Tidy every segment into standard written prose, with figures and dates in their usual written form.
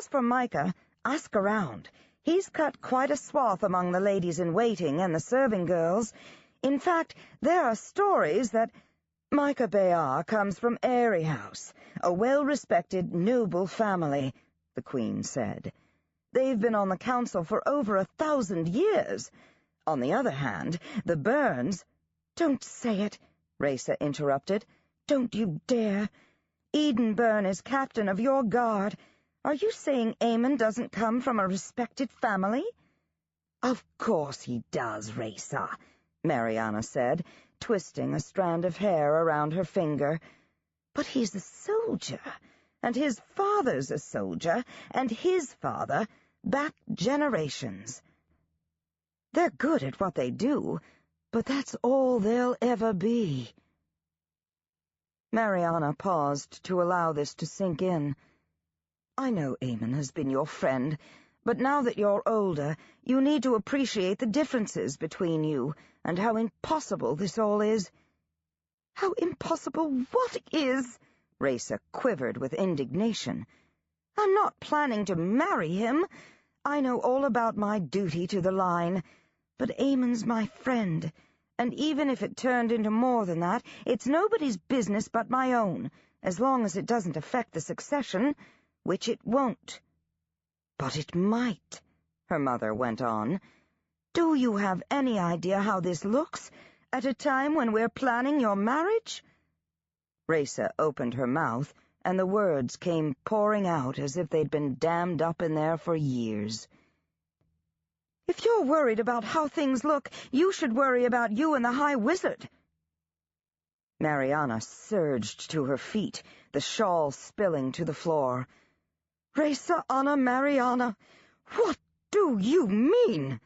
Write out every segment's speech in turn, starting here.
as for Micah, ask around. He's cut quite a swath among the ladies-in-waiting and the serving girls. In fact, there are stories that Micah Bayard comes from Airy House, a well-respected, noble family, the Queen said. They've been on the council for over 1,000 years. On the other hand, the Burns— Don't say it, Raisa interrupted. Don't you dare. Eden Byrne is captain of your guard. Are you saying Eamon doesn't come from a respected family? Of course he does, Raisa, Mariana said, twisting a strand of hair around her finger. But he's a soldier, and his father's a soldier, and his father, back generations. They're good at what they do, but that's all they'll ever be. Mariana paused to allow this to sink in. I know Eamon has been your friend, but now that you're older, you need to appreciate the differences between you, and how impossible this all is. How impossible what is? Raisa quivered with indignation. I'm not planning to marry him. I know all about my duty to the line, but Eamon's my friend, and even if it turned into more than that, it's nobody's business but my own, as long as it doesn't affect the succession, which it won't. But it might, her mother went on. Do you have any idea how this looks, at a time when we're planning your marriage? Raisa opened her mouth, and the words came pouring out as if they'd been dammed up in there for years. If you're worried about how things look, you should worry about you and the High Wizard. Mariana surged to her feet, the shawl spilling to the floor. Raisa Anna Mariana, what do you mean?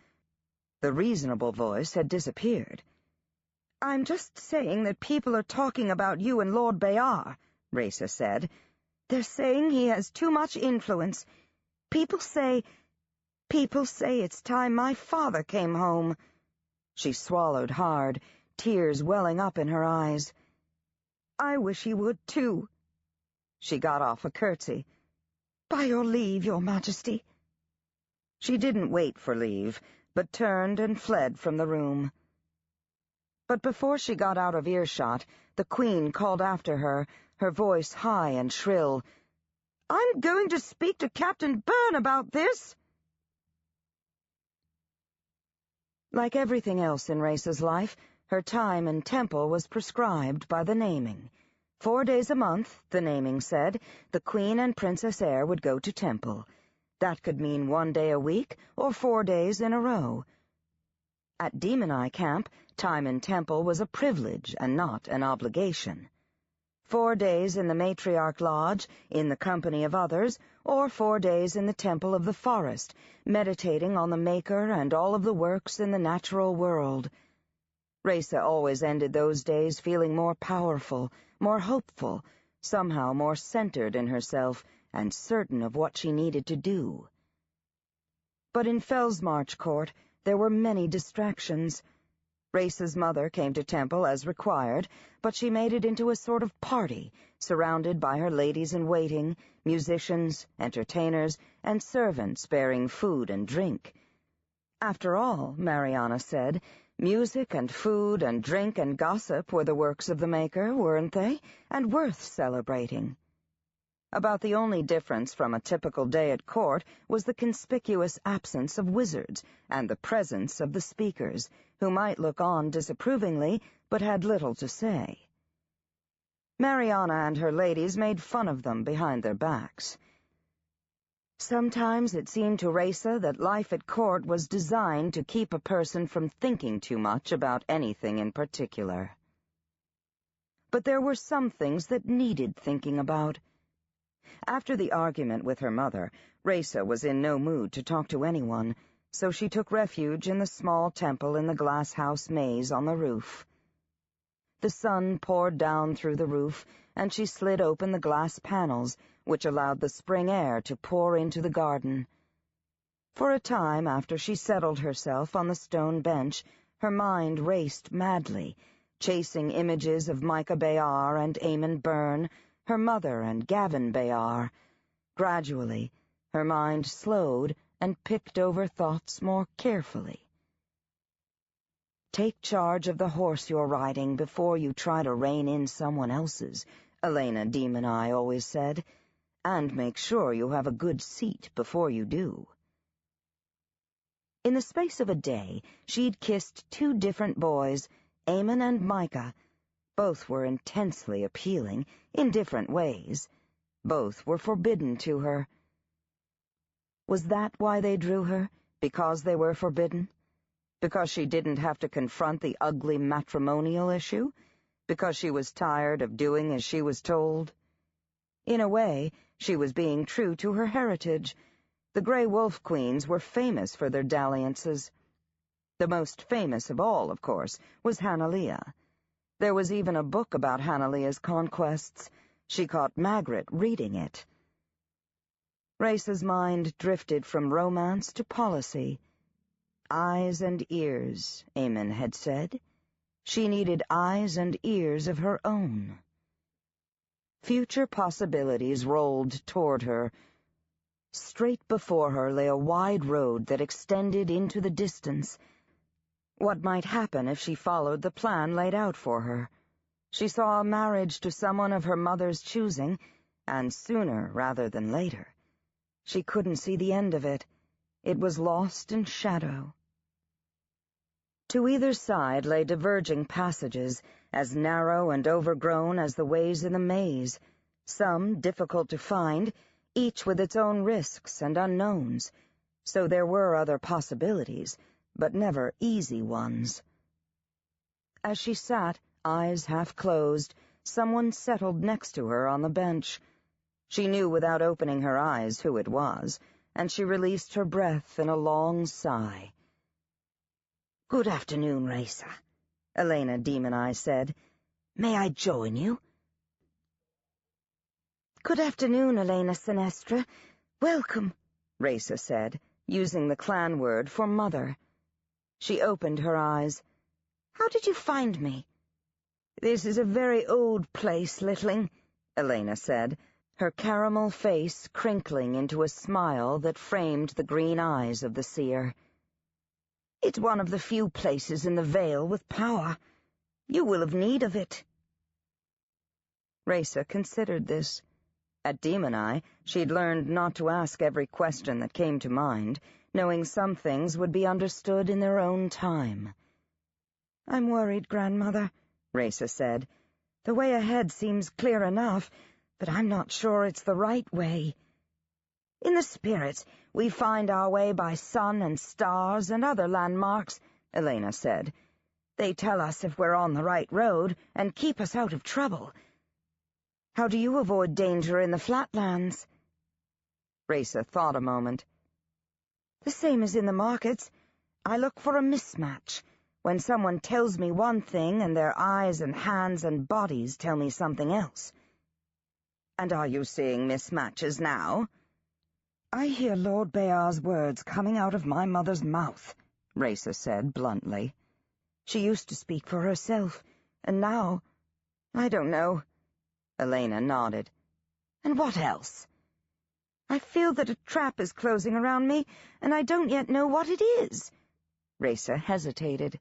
The reasonable voice had disappeared. I'm just saying that people are talking about you and Lord Bayard, Raisa said. They're saying he has too much influence. People say it's time my father came home. She swallowed hard, tears welling up in her eyes. I wish he would, too. She got off a curtsy. By your leave, Your Majesty. She didn't wait for leave, but turned and fled from the room. But before she got out of earshot, the Queen called after her, her voice high and shrill. I'm going to speak to Captain Byrne about this. Like everything else in Raisa's life, her time and temple was prescribed by the naming. 4 days a month, the naming said, the Queen and Princess Air would go to temple. That could mean 1 day a week or 4 days in a row. At Demon Eye Camp, time in temple was a privilege and not an obligation. 4 days in the Matriarch Lodge, in the company of others, or 4 days in the Temple of the Forest, meditating on the Maker and all of the works in the natural world. Raisa always ended those days feeling more powerful, more hopeful, somehow more centered in herself and certain of what she needed to do. But in Fellsmarch Court there were many distractions. Raisa's mother came to temple as required, but she made it into a sort of party, surrounded by her ladies-in-waiting, musicians, entertainers, and servants bearing food and drink. After all, Mariana said, music and food and drink and gossip were the works of the Maker, weren't they, and worth celebrating. About the only difference from a typical day at court was the conspicuous absence of wizards and the presence of the speakers, who might look on disapprovingly but had little to say. Mariana and her ladies made fun of them behind their backs. Sometimes it seemed to Raisa that life at court was designed to keep a person from thinking too much about anything in particular. But there were some things that needed thinking about. After the argument with her mother, Raisa was in no mood to talk to anyone, so she took refuge in the small temple in the glass house maze on the roof. The sun poured down through the roof, and she slid open the glass panels, which allowed the spring air to pour into the garden. For a time after she settled herself on the stone bench, her mind raced madly, chasing images of Micah Bayard and Eamon Byrne, her mother and Gavin Bayard. Gradually, Her mind slowed and picked over thoughts more carefully. "Take charge of the horse you're riding before you try to rein in someone else's," Elena Demon Eye always said, "and make sure you have a good seat before you do." In the space of a day, she'd kissed 2 different boys, Eamon and Micah. Both were intensely appealing, in different ways. Both were forbidden to her. Was that why they drew her? Because they were forbidden? Because she didn't have to confront the ugly matrimonial issue? Because she was tired of doing as she was told? In a way, she was being true to her heritage. The Grey Wolf Queens were famous for their dalliances. The most famous of all, of course, was Hannaleah. There was even a book about Hannaleah's conquests. She caught Magritte reading it. Race's mind drifted from romance to policy. Eyes and ears, Eamon had said. She needed eyes and ears of her own. Future possibilities rolled toward her. Straight before her lay a wide road that extended into the distance. What might happen if she followed the plan laid out for her? She saw a marriage to someone of her mother's choosing, and sooner rather than later. She couldn't see the end of it. It was lost in shadow. To either side lay diverging passages, as narrow and overgrown as the ways in the maze, some difficult to find, each with its own risks and unknowns, so there were other possibilities, but never easy ones. As she sat, eyes half closed, someone settled next to her on the bench. She knew without opening her eyes who it was, and she released her breath in a long sigh. "Good afternoon, Raisa," Elena Demon Eye said. "May I join you?" "Good afternoon, Elena Sinestra. Welcome," Raisa said, using the clan word for mother. She opened her eyes. "How did you find me?" "This is a very old place, Littling," Elena said, her caramel face crinkling into a smile that framed the green eyes of the seer. "It's one of the few places in the Vale with power. You will have need of it." Raisa considered this. At Demon Eye, she'd learned not to ask every question that came to mind, knowing some things would be understood in their own time. "I'm worried, Grandmother," Raisa said. "The way ahead seems clear enough, but I'm not sure it's the right way." "In the spirits, we find our way by sun and stars and other landmarks," Elena said. "They tell us if we're on the right road and keep us out of trouble. How do you avoid danger in the flatlands?" Raisa thought a moment. "The same as in the markets. I look for a mismatch, when someone tells me one thing and their eyes and hands and bodies tell me something else." "And are you seeing mismatches now?" "I hear Lord Bayar's words coming out of my mother's mouth," Raisa said bluntly. "She used to speak for herself, and now, I don't know." Elena nodded. "And what else?" "I feel that a trap is closing around me, and I don't yet know what it is." Raisa hesitated.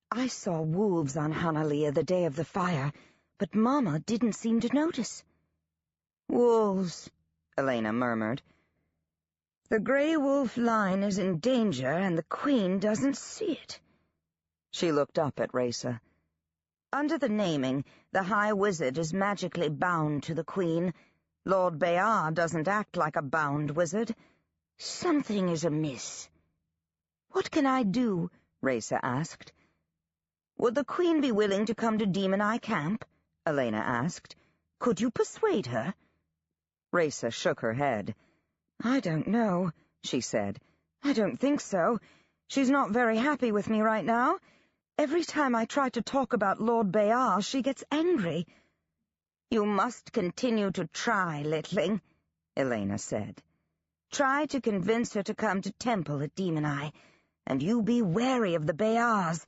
"I saw wolves on Hannaleah the day of the fire, but Mama didn't seem to notice." "Wolves," Elena murmured. "The Grey Wolf line is in danger, and the Queen doesn't see it." She looked up at Raisa. "Under the naming, the High Wizard is magically bound to the Queen. Lord Bayar doesn't act like a bound wizard. Something is amiss." "What can I do?" Raisa asked. "Would the Queen be willing to come to Demon Eye Camp?" Elena asked. "Could you persuade her?" Raisa shook her head. "I don't know," she said. "I don't think so. She's not very happy with me right now. Every time I try to talk about Lord Bayar, she gets angry." "You must continue to try, Littling," Elena said. "Try to convince her to come to temple at Demon Eye, and you be wary of the Bayars.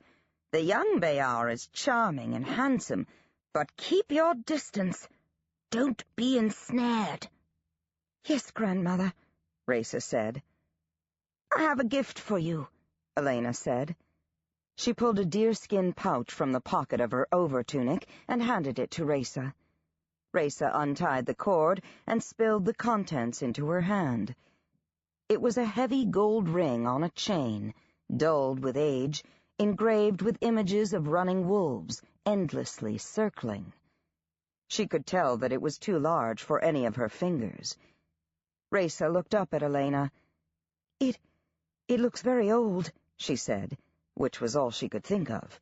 The young Bayar is charming and handsome, but keep your distance. Don't be ensnared." Yes, Grandmother, Raisa said. I have a gift for you, Elena said. She pulled a deerskin pouch from the pocket of her overtunic and handed it to Raisa. Raisa untied the cord and spilled the contents into her hand. It was a heavy gold ring on a chain, dulled with age, engraved with images of running wolves, endlessly circling. She could tell that it was too large for any of her fingers. Raisa looked up at Elena. It looks very old, she said, which was all she could think of.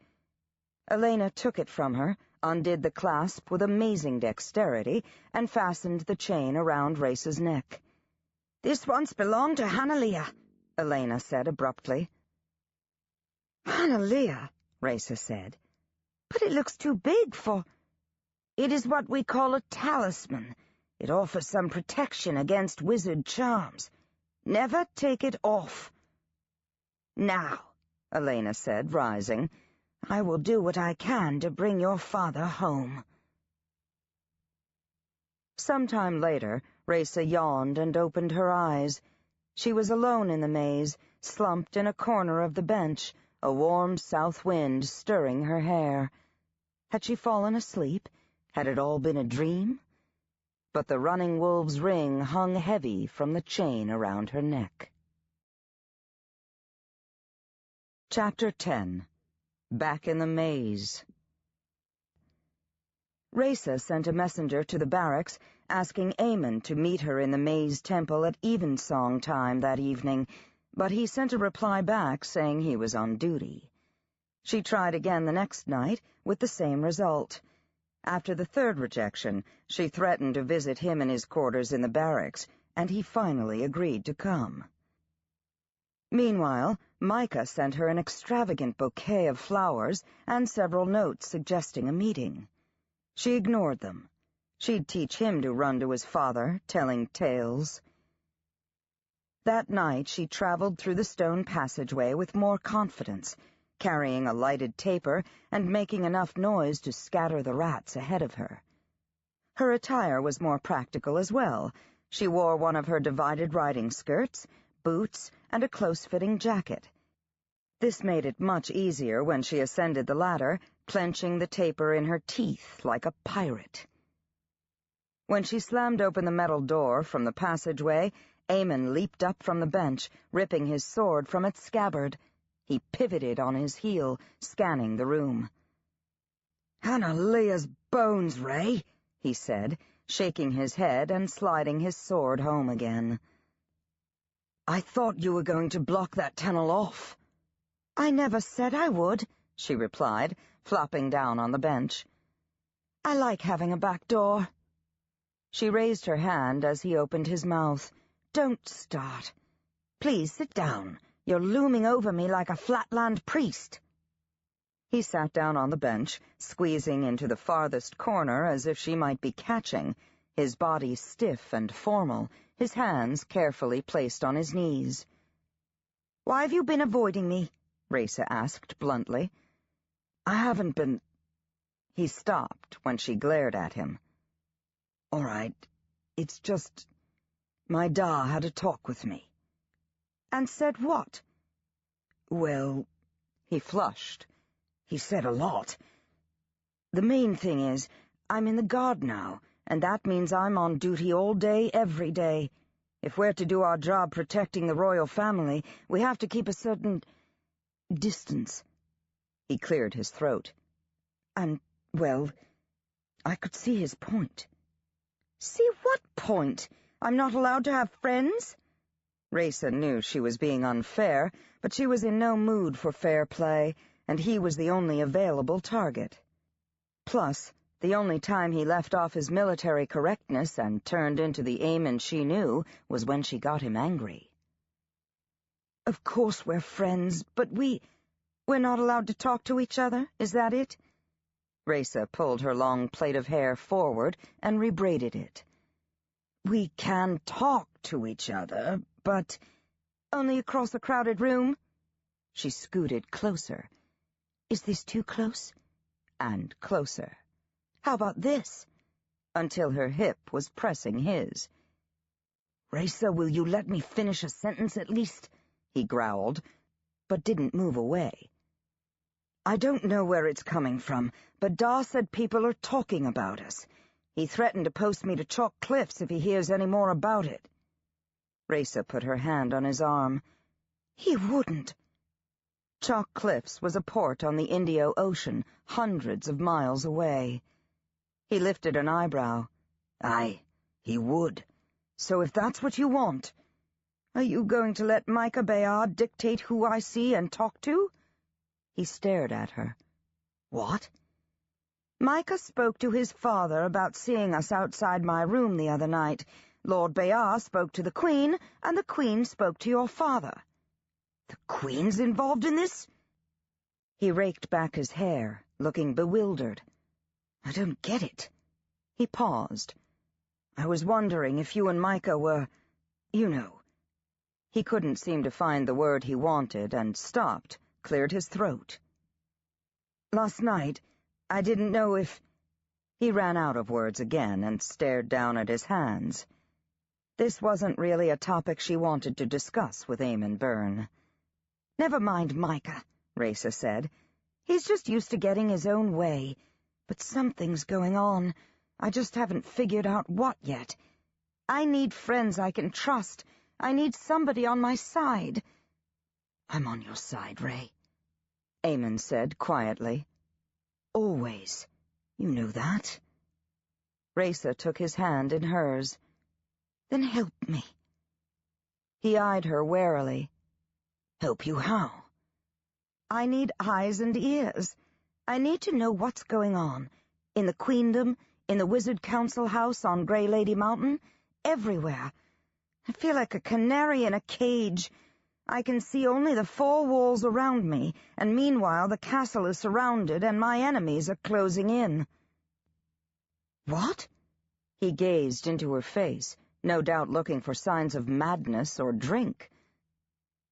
Elena took it from her, undid the clasp with amazing dexterity, and fastened the chain around Raisa's neck. This once belonged to Hanalea, Elena said abruptly. Hanalea, Raisa said. But it looks too big for... It is what we call a talisman. It offers some protection against wizard charms. Never take it off. Now, Elena said, rising, I will do what I can to bring your father home. Sometime later, Raisa yawned and opened her eyes. She was alone in the maze, slumped in a corner of the bench, a warm south wind stirring her hair. Had she fallen asleep? Had it all been a dream? But the running wolf's ring hung heavy from the chain around her neck. Chapter 10. Back in the Maze. Raisa sent a messenger to the barracks, asking Eamon to meet her in the maze temple at evensong time that evening, but he sent a reply back saying he was on duty. She tried again the next night, with the same result. After the third rejection, she threatened to visit him in his quarters in the barracks, and he finally agreed to come. Meanwhile, Micah sent her an extravagant bouquet of flowers and several notes suggesting a meeting. She ignored them. She'd teach him to run to his father, telling tales. That night she traveled through the stone passageway with more confidence, carrying a lighted taper and making enough noise to scatter the rats ahead of her. Her attire was more practical as well. She wore one of her divided riding skirts, boots, and a close-fitting jacket. This made it much easier when she ascended the ladder, clenching the taper in her teeth like a pirate. When she slammed open the metal door from the passageway, Eamon leaped up from the bench, ripping his sword from its scabbard. He pivoted on his heel, scanning the room. "Hanalea's bones, Ray," he said, shaking his head and sliding his sword home again. "I thought you were going to block that tunnel off." "I never said I would," she replied, flopping down on the bench. "I like having a back door." She raised her hand as he opened his mouth. "Don't start. Please sit down. You're looming over me like a flatland priest." He sat down on the bench, squeezing into the farthest corner as if she might be catching, his body stiff and formal, his hands carefully placed on his knees. "Why have you been avoiding me?" Raisa asked bluntly. "I haven't been—" He stopped when she glared at him. "All right, it's just... my da had a talk with me." "And said what?" "Well," he flushed. "He said a lot. The main thing is, I'm in the Guard now, and that means I'm on duty all day, every day. If we're to do our job protecting the royal family, we have to keep a certain distance." He cleared his throat. "And, well, I could see his point." "See what point? I'm not allowed to have friends?" Raisa knew she was being unfair, but she was in no mood for fair play, and he was the only available target. Plus, the only time he left off his military correctness and turned into the Eamon she knew was when she got him angry. "Of course we're friends, but we're not allowed to talk to each other, is that it?" Raisa pulled her long plait of hair forward and rebraided it. "We can talk to each other, but—" "Only across a crowded room?" She scooted closer. "Is this too close?" And closer. "How about this?" Until her hip was pressing his. "Raisa, will you let me finish a sentence at least?" he growled, but didn't move away. "I don't know where it's coming from, but Dar said people are talking about us. He threatened to post me to Chalk Cliffs if he hears any more about it." Raisa put her hand on his arm. "He wouldn't." Chalk Cliffs was a port on the Indio Ocean, hundreds of miles away. He lifted an eyebrow. "Aye, he would. So if that's what you want, are you going to let Micah Bayard dictate who I see and talk to?" He stared at her. "What?" "Micah spoke to his father about seeing us outside my room the other night. Lord Bayard spoke to the Queen, and the Queen spoke to your father." "The Queen's involved in this?" He raked back his hair, looking bewildered. "I don't get it." He paused. "I was wondering if you and Micah were, you know." He couldn't seem to find the word he wanted and stopped, cleared his throat. "Last night, I didn't know if—" He ran out of words again and stared down at his hands. This wasn't really a topic she wanted to discuss with Eamon Byrne. "Never mind Micah," Raisa said. "He's just used to getting his own way. But something's going on. I just haven't figured out what yet. I need friends I can trust. I need somebody on my side." "I'm on your side, Ray," Eamon said quietly. "Always. You know that." Raisa took his hand in hers. "Then help me." He eyed her warily. "Help you how?" "I need eyes and ears. I need to know what's going on. In the Queendom, in the Wizard Council House on Grey Lady Mountain, everywhere. I feel like a canary in a cage. I can see only the four walls around me, and meanwhile the castle is surrounded and my enemies are closing in." "What?" He gazed into her face, no doubt looking for signs of madness or drink.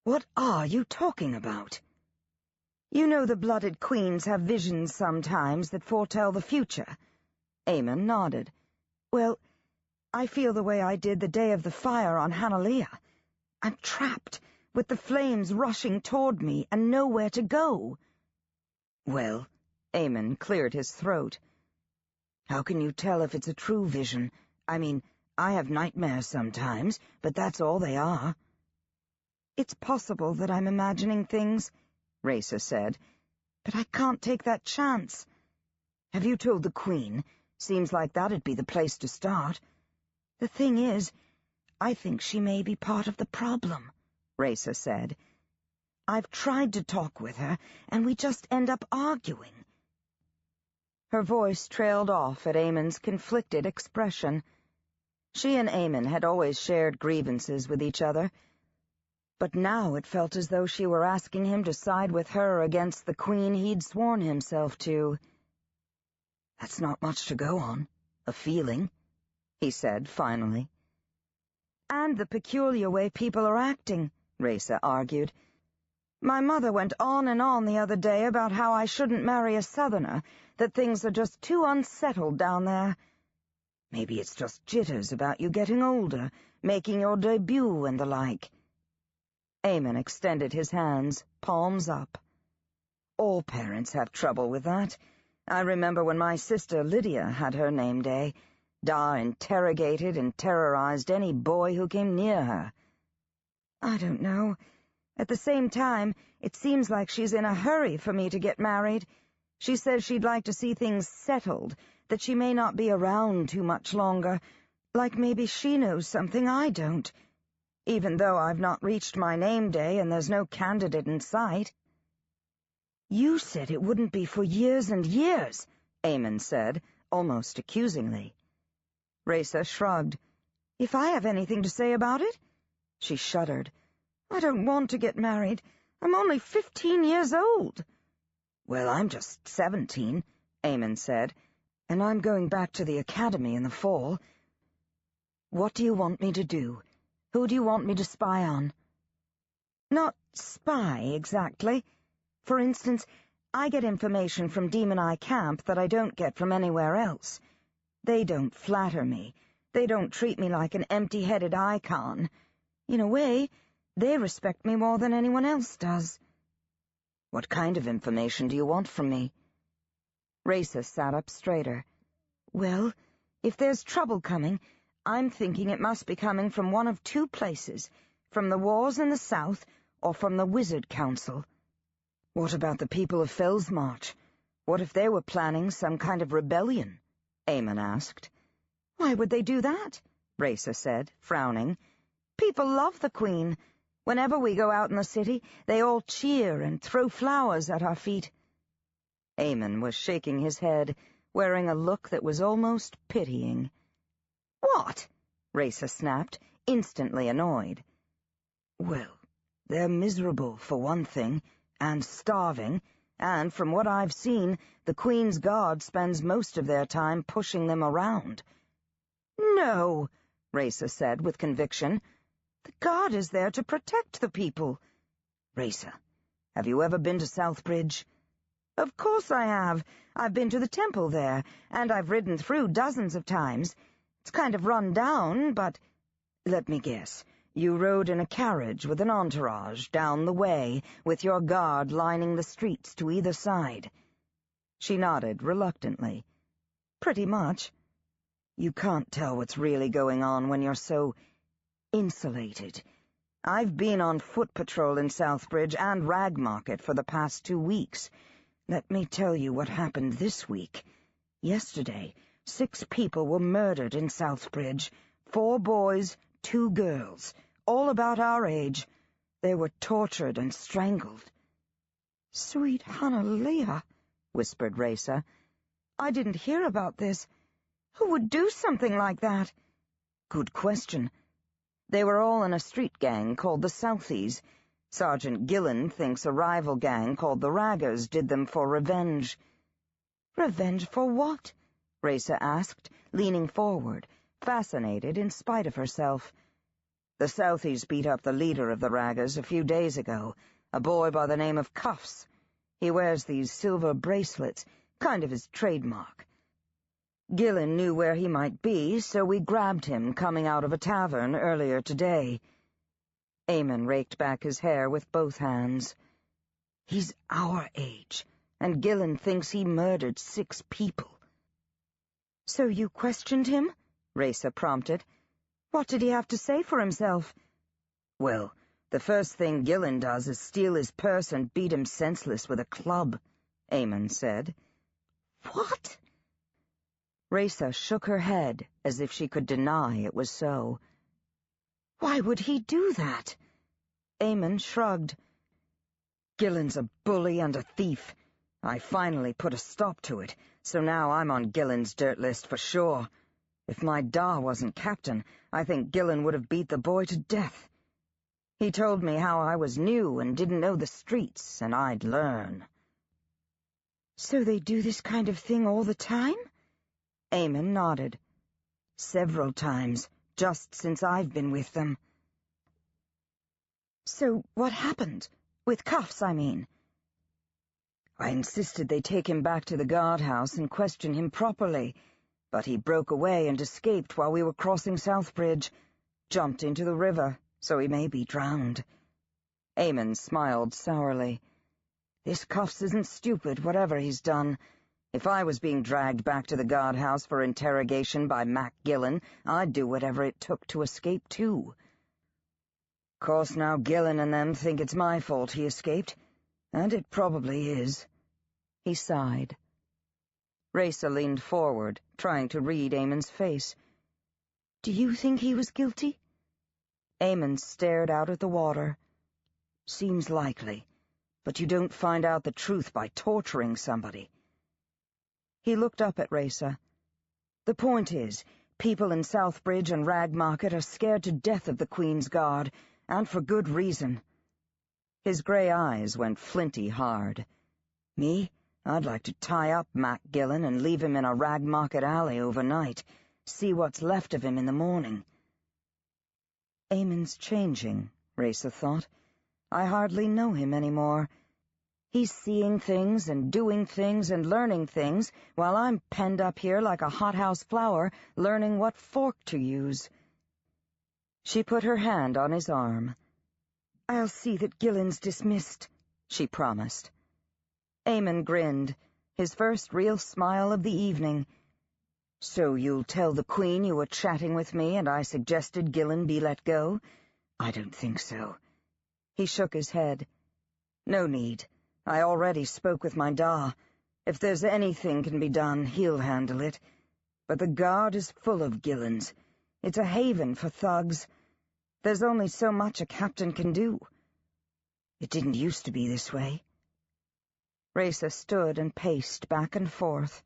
"What are you talking about?" "You know the blooded queens have visions sometimes that foretell the future." Eamon nodded. "Well, I feel the way I did the day of the fire on Hanalea. I'm trapped, with the flames rushing toward me and nowhere to go." "Well," Eamon cleared his throat, "how can you tell if it's a true vision? I mean, I have nightmares sometimes, but that's all they are." "It's possible that I'm imagining things," Raisa said, "but I can't take that chance." "Have you told the Queen? Seems like that'd be the place to start." "The thing is, I think she may be part of the problem," Raisa said. "I've tried to talk with her, and we just end up arguing." Her voice trailed off at Eamon's conflicted expression. She and Eamon had always shared grievances with each other, but now it felt as though she were asking him to side with her against the Queen he'd sworn himself to. "That's not much to go on. A feeling," he said finally. "And the peculiar way people are acting," Raisa argued. "My mother went on and on the other day about how I shouldn't marry a Southerner, that things are just too unsettled down there. Maybe it's just jitters about you getting older, making your debut and the like." Eamon extended his hands, palms up. "All parents have trouble with that. I remember when my sister Lydia had her name day. Dar interrogated and terrorized any boy who came near her." "I don't know. At the same time, it seems like she's in a hurry for me to get married. She says she'd like to see things settled, that she may not be around too much longer, like maybe she knows something I don't, even though I've not reached my name day and there's no candidate in sight." "You said it wouldn't be for years and years," Eamon said, almost accusingly. Raisa shrugged. "If I have anything to say about it?" She shuddered. "I don't want to get married. I'm only 15 years old." "Well, I'm just 17, Eamon said, "and I'm going back to the academy in the fall. What do you want me to do? Who do you want me to spy on?" "Not spy, exactly. For instance, I get information from Demon Eye Camp that I don't get from anywhere else. They don't flatter me. They don't treat me like an empty-headed icon. In a way, they respect me more than anyone else does. What kind of information do you want from me? Raisa sat up straighter. Well, if there's trouble coming, I'm thinking it must be coming from one of two places, from the wars in the south or from the Wizard Council. What about the people of Fellsmarch? What if they were planning some kind of rebellion? Eamon asked. Why would they do that? Raisa said, frowning. People love the Queen. Whenever we go out in the city, they all cheer and throw flowers at our feet. Eamon was shaking his head, wearing a look that was almost pitying. What? Raisa snapped, instantly annoyed. Well, they're miserable, for one thing, and starving, and from what I've seen, the Queen's Guard spends most of their time pushing them around. No, Raisa said with conviction. The Guard is there to protect the people. Raisa, have you ever been to Southbridge? Of course I have. I've been to the temple there, and I've ridden through dozens of times. It's kind of run down, but... Let me guess. You rode in a carriage with an entourage down the way, with your guard lining the streets to either side. She nodded reluctantly. Pretty much. You can't tell what's really going on when you're so insulated. I've been on foot patrol in Southbridge and Ragmarket for the past 2 weeks. Let me tell you what happened this week. Yesterday, 6 people were murdered in Southbridge. 4 boys, 2 girls, all about our age. They were tortured and strangled. Sweet Hanalea, whispered Raisa. I didn't hear about this. Who would do something like that? Good question. They were all in a street gang called the Southies. Sergeant Gillen thinks a rival gang called the Raggers did them for revenge. Revenge for what? Raisa asked, leaning forward, fascinated in spite of herself. The Southies beat up the leader of the Raggers a few days ago, a boy by the name of Cuffs. He wears these silver bracelets, kind of his trademark. Gillen knew where he might be, so we grabbed him coming out of a tavern earlier today. Eamon raked back his hair with both hands. He's our age, and Gillen thinks he murdered 6 people. So you questioned him? Raisa prompted. What did he have to say for himself? Well, the first thing Gillen does is steal his purse and beat him senseless with a club, Eamon said. What? Raisa shook her head as if she could deny it was so. Why would he do that? Eamon shrugged. Gillen's a bully and a thief. I finally put a stop to it, so now I'm on Gillen's dirt list for sure. If my Da wasn't captain, I think Gillen would have beat the boy to death. He told me how I was new and didn't know the streets, and I'd learn. So they do this kind of thing all the time? Eamon nodded. Several times, just since I've been with them. So what happened? With Cuffs, I mean. I insisted they take him back to the guardhouse and question him properly, but he broke away and escaped while we were crossing Southbridge, jumped into the river, so he may be drowned. Eamon smiled sourly. This Cuffs isn't stupid, whatever he's done. If I was being dragged back to the guardhouse for interrogation by Mac Gillen, I'd do whatever it took to escape, too. Course now Gillen and them think it's my fault he escaped, and it probably is. He sighed. Raisa leaned forward, trying to read Eamon's face. Do you think he was guilty? Eamon stared out at the water. Seems likely, but you don't find out the truth by torturing somebody. He looked up at Raisa. The point is, people in Southbridge and Ragmarket are scared to death of the Queen's Guard, and for good reason. His gray eyes went flinty hard. Me? I'd like to tie up Mac Gillen and leave him in a Ragmarket alley overnight, see what's left of him in the morning. Eamon's changing, Raisa thought. I hardly know him anymore. He's seeing things and doing things and learning things, while I'm penned up here like a hothouse flower, learning what fork to use." She put her hand on his arm. "I'll see that Gillen's dismissed," she promised. Eamon grinned, his first real smile of the evening. "So you'll tell the Queen you were chatting with me and I suggested Gillen be let go? I don't think so." He shook his head. "No need. I already spoke with my Da. If there's anything can be done, he'll handle it. But the Guard is full of Gillens. It's a haven for thugs. There's only so much a captain can do. It didn't used to be this way." Raysa stood and paced back and forth.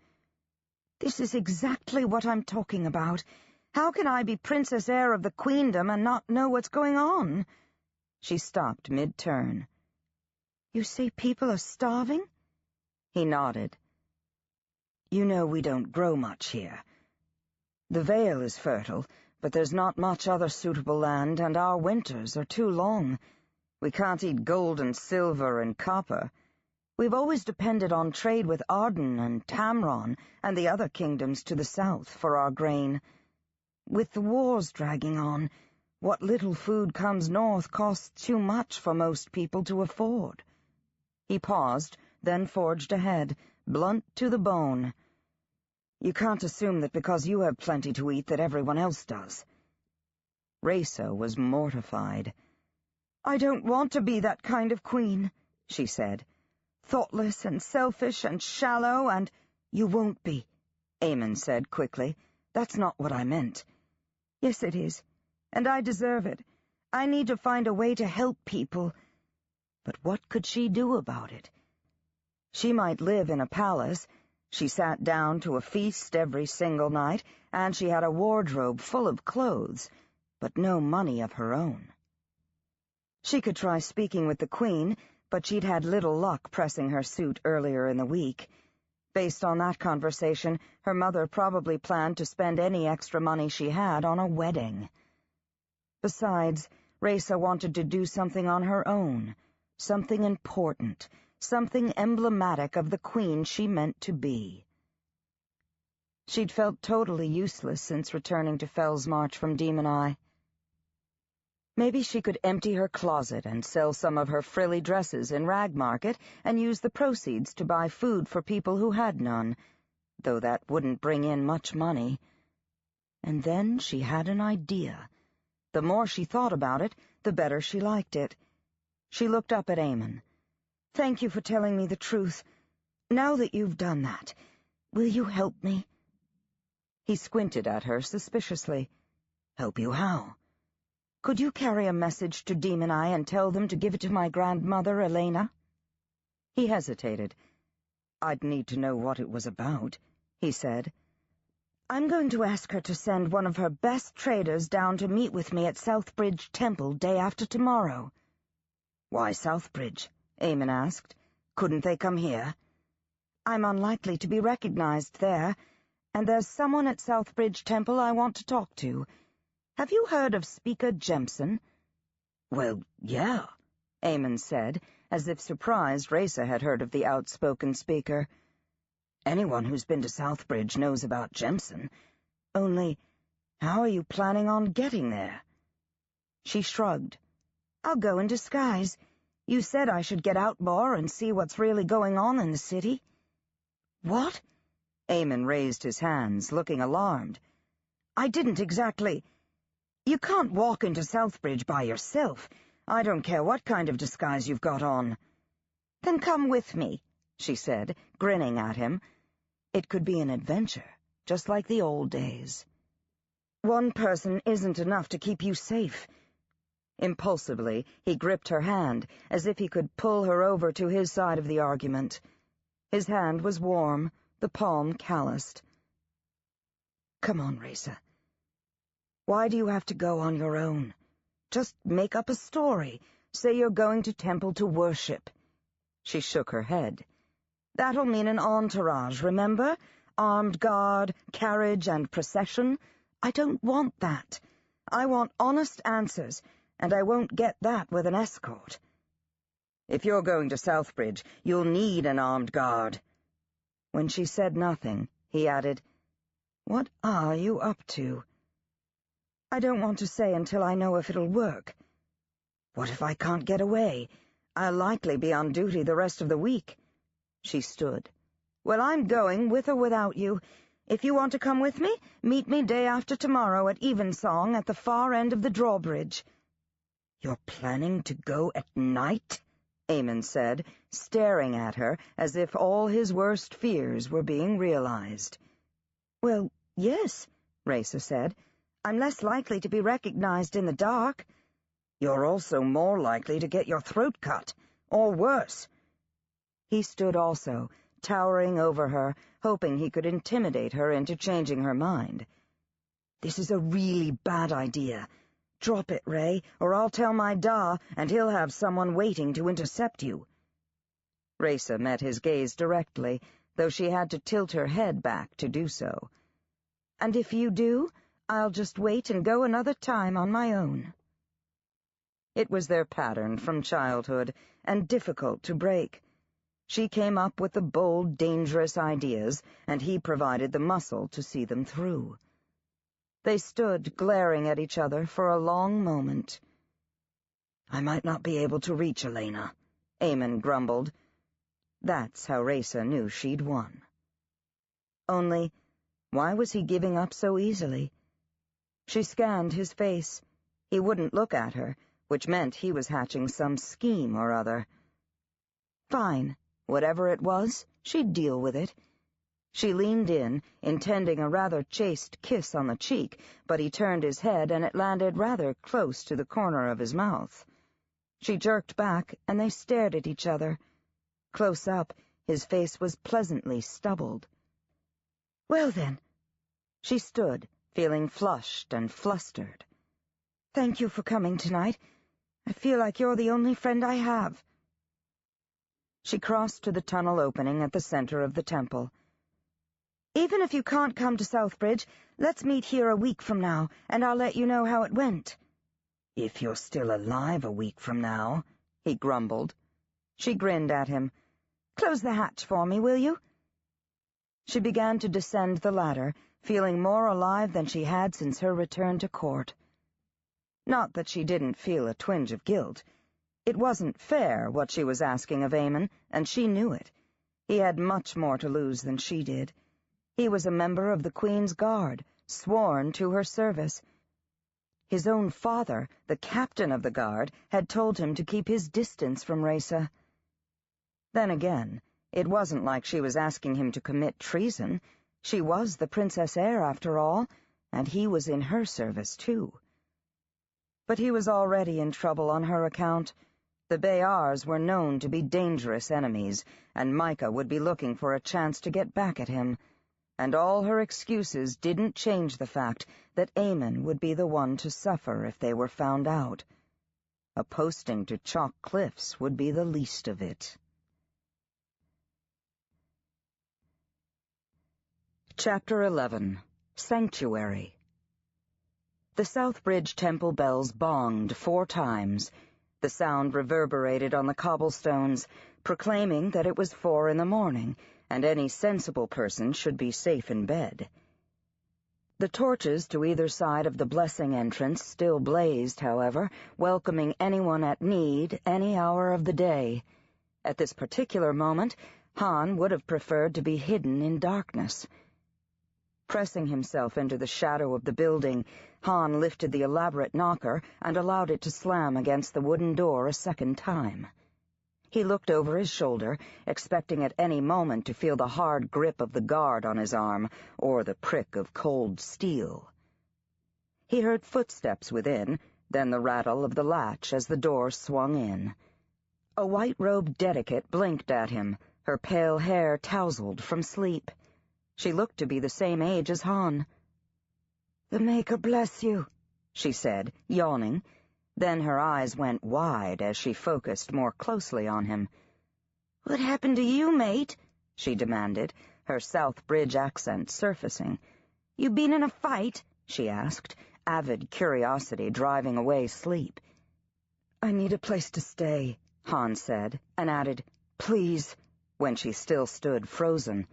"This is exactly what I'm talking about. How can I be Princess Heir of the Queendom and not know what's going on?" She stopped mid-turn. "You say people are starving?" He nodded. "You know we don't grow much here. The Vale is fertile, but there's not much other suitable land, and our winters are too long. We can't eat gold and silver and copper. We've always depended on trade with Arden and Tamron and the other kingdoms to the south for our grain. With the wars dragging on, what little food comes north costs too much for most people to afford." He paused, then forged ahead, blunt to the bone. "You can't assume that because you have plenty to eat that everyone else does." Raysa was mortified. "I don't want to be that kind of queen," she said. "Thoughtless and selfish and shallow and—" "You won't be," Eamon said quickly. "That's not what I meant." "Yes, it is. And I deserve it. I need to find a way to help people." But what could she do about it? She might live in a palace. She sat down to a feast every single night, and she had a wardrobe full of clothes, but no money of her own. She could try speaking with the Queen, but she'd had little luck pressing her suit earlier in the week. Based on that conversation, her mother probably planned to spend any extra money she had on a wedding. Besides, Raysa wanted to do something on her own, something important, something emblematic of the Queen she meant to be. She'd felt totally useless since returning to Fellsmarch from Demon Eye. Maybe she could empty her closet and sell some of her frilly dresses in Rag Market and use the proceeds to buy food for people who had none, though that wouldn't bring in much money. And then she had an idea. The more she thought about it, the better she liked it. She looked up at Eamon. "Thank you for telling me the truth. Now that you've done that, will you help me?" He squinted at her suspiciously. "Help you how?" "Could you carry a message to Demon Eye and tell them to give it to my grandmother, Elena?" He hesitated. "I'd need to know what it was about," he said. "I'm going to ask her to send one of her best traders down to meet with me at Southbridge Temple day after tomorrow." "Why Southbridge?" Eamon asked. "Couldn't they come here?" "I'm unlikely to be recognized there, and there's someone at Southbridge Temple I want to talk to. Have you heard of Speaker Jemson?" "Well, yeah," Eamon said, as if surprised Raysa had heard of the outspoken speaker. "Anyone who's been to Southbridge knows about Jemson. Only, how are you planning on getting there?" She shrugged. "I'll go in disguise. You said I should get out more and see what's really going on in the city." "What?" Eamon raised his hands, looking alarmed. "I didn't exactly—" "You can't walk into Southbridge by yourself. I don't care what kind of disguise you've got on." "Then come with me," she said, grinning at him. It could be an adventure, just like the old days. "One person isn't enough to keep you safe." Impulsively, he gripped her hand, as if he could pull her over to his side of the argument. His hand was warm, the palm calloused. "Come on, Raysa. Why do you have to go on your own? Just make up a story. Say you're going to temple to worship." She shook her head. "That'll mean an entourage, remember? Armed guard, carriage, and procession. I don't want that. I want honest answers, and I won't get that with an escort." If you're going to Southbridge, you'll need an armed guard." When she said nothing, he added, "What are you up to?" "I don't want to say until I know if it'll work." "What if I can't get away? I'll likely be on duty the rest of the week." She stood. "Well, I'm going, with or without you. If you want to come with me, meet me day after tomorrow at evensong at the far end of the drawbridge." "You're planning to go at night?" Eamon said, staring at her as if all his worst fears were being realized. "Well, yes," Raisa said. "I'm less likely to be recognized in the dark." "You're also more likely to get your throat cut, or worse." He stood also, towering over her, hoping he could intimidate her into changing her mind. "This is a really bad idea. Drop it, Ray, or I'll tell my Da, and he'll have someone waiting to intercept you." Raisa met his gaze directly, though she had to tilt her head back to do so. "And if you do, I'll just wait and go another time on my own." It was their pattern from childhood, and difficult to break. She came up with the bold, dangerous ideas, and he provided the muscle to see them through. They stood glaring at each other for a long moment. "I might not be able to reach Elena," Eamon grumbled. That's how Raisa knew she'd won. Only, why was he giving up so easily? She scanned his face. He wouldn't look at her, which meant he was hatching some scheme or other. Fine. Whatever it was, she'd deal with it. She leaned in, intending a rather chaste kiss on the cheek, but he turned his head and it landed rather close to the corner of his mouth. She jerked back, and they stared at each other. Close up, his face was pleasantly stubbled. "Well, then." She stood, feeling flushed and flustered. "Thank you for coming tonight. I feel like you're the only friend I have." She crossed to the tunnel opening at the center of the temple. "Even if you can't come to Southbridge, let's meet here a week from now, and I'll let you know how it went." "If you're still alive a week from now," he grumbled. She grinned at him. "Close the hatch for me, will you?" She began to descend the ladder, feeling more alive than she had since her return to court. Not that she didn't feel a twinge of guilt. It wasn't fair, what she was asking of Eamon, and she knew it. He had much more to lose than she did. He was a member of the Queen's Guard, sworn to her service. His own father, the captain of the guard, had told him to keep his distance from Raisa. Then again, it wasn't like she was asking him to commit treason. She was the Princess Heir, after all, and he was in her service, too. But he was already in trouble on her account. The Bayars were known to be dangerous enemies, and Micah would be looking for a chance to get back at him. And all her excuses didn't change the fact that Eamon would be the one to suffer if they were found out. A posting to Chalk Cliffs would be the least of it. Chapter 11. Sanctuary. The Southbridge Temple bells bonged 4 times. The sound reverberated on the cobblestones, proclaiming that it was 4 in the morning, and any sensible person should be safe in bed. The torches to either side of the blessing entrance still blazed, however, welcoming anyone at need any hour of the day. At this particular moment, Han would have preferred to be hidden in darkness. Pressing himself into the shadow of the building, Han lifted the elaborate knocker and allowed it to slam against the wooden door a second time. He looked over his shoulder, expecting at any moment to feel the hard grip of the guard on his arm, or the prick of cold steel. He heard footsteps within, then the rattle of the latch as the door swung in. A white-robed dedicate blinked at him, her pale hair tousled from sleep. She looked to be the same age as Han. "The Maker bless you," she said, yawning. Then her eyes went wide as she focused more closely on him. "What happened to you, mate?" she demanded, her Southbridge accent surfacing. "You been in a fight?" she asked, avid curiosity driving away sleep. "I need a place to stay," Han said, and added, "Please," when she still stood frozen.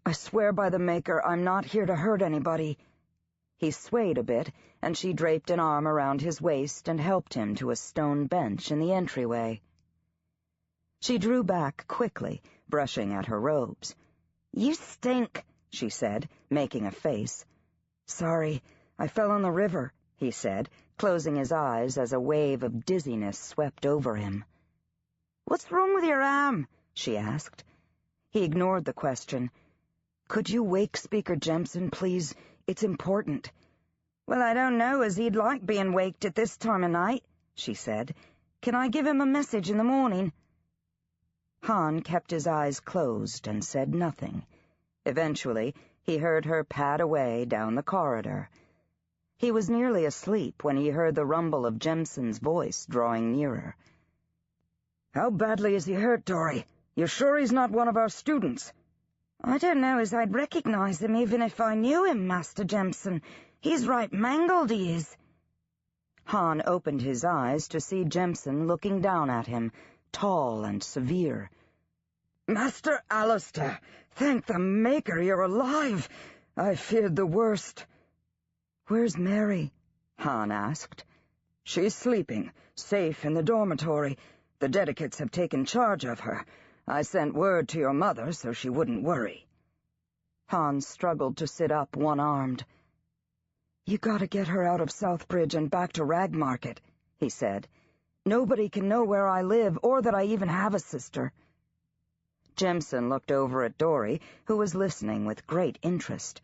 "I swear by the Maker I'm not here to hurt anybody." He swayed a bit, and she draped an arm around his waist and helped him to a stone bench in the entryway. She drew back quickly, brushing at her robes. "You stink," she said, making a face. "Sorry, I fell in the river," he said, closing his eyes as a wave of dizziness swept over him. "What's wrong with your arm?" she asked. He ignored the question. "Could you wake Speaker Jemson, please? It's important." "Well, I don't know as he'd like being waked at this time of night," she said. "Can I give him a message in the morning?" Han kept his eyes closed and said nothing. Eventually, he heard her pad away down the corridor. He was nearly asleep when he heard the rumble of Jemson's voice drawing nearer. "How badly is he hurt, Dory? You're sure he's not one of our students?" "I don't know as I'd recognize him even if I knew him, Master Jemson. He's right mangled, he is." Han opened his eyes to see Jemson looking down at him, tall and severe. "Master Alistair, thank the Maker you're alive. I feared the worst." "Where's Mary?" Han asked. "She's sleeping, safe in the dormitory. The Dedicates have taken charge of her. I sent word to your mother so she wouldn't worry." Han struggled to sit up one-armed. "You gotta get her out of Southbridge and back to Ragmarket," he said. "Nobody can know where I live or that I even have a sister." Jemson looked over at Dory, who was listening with great interest.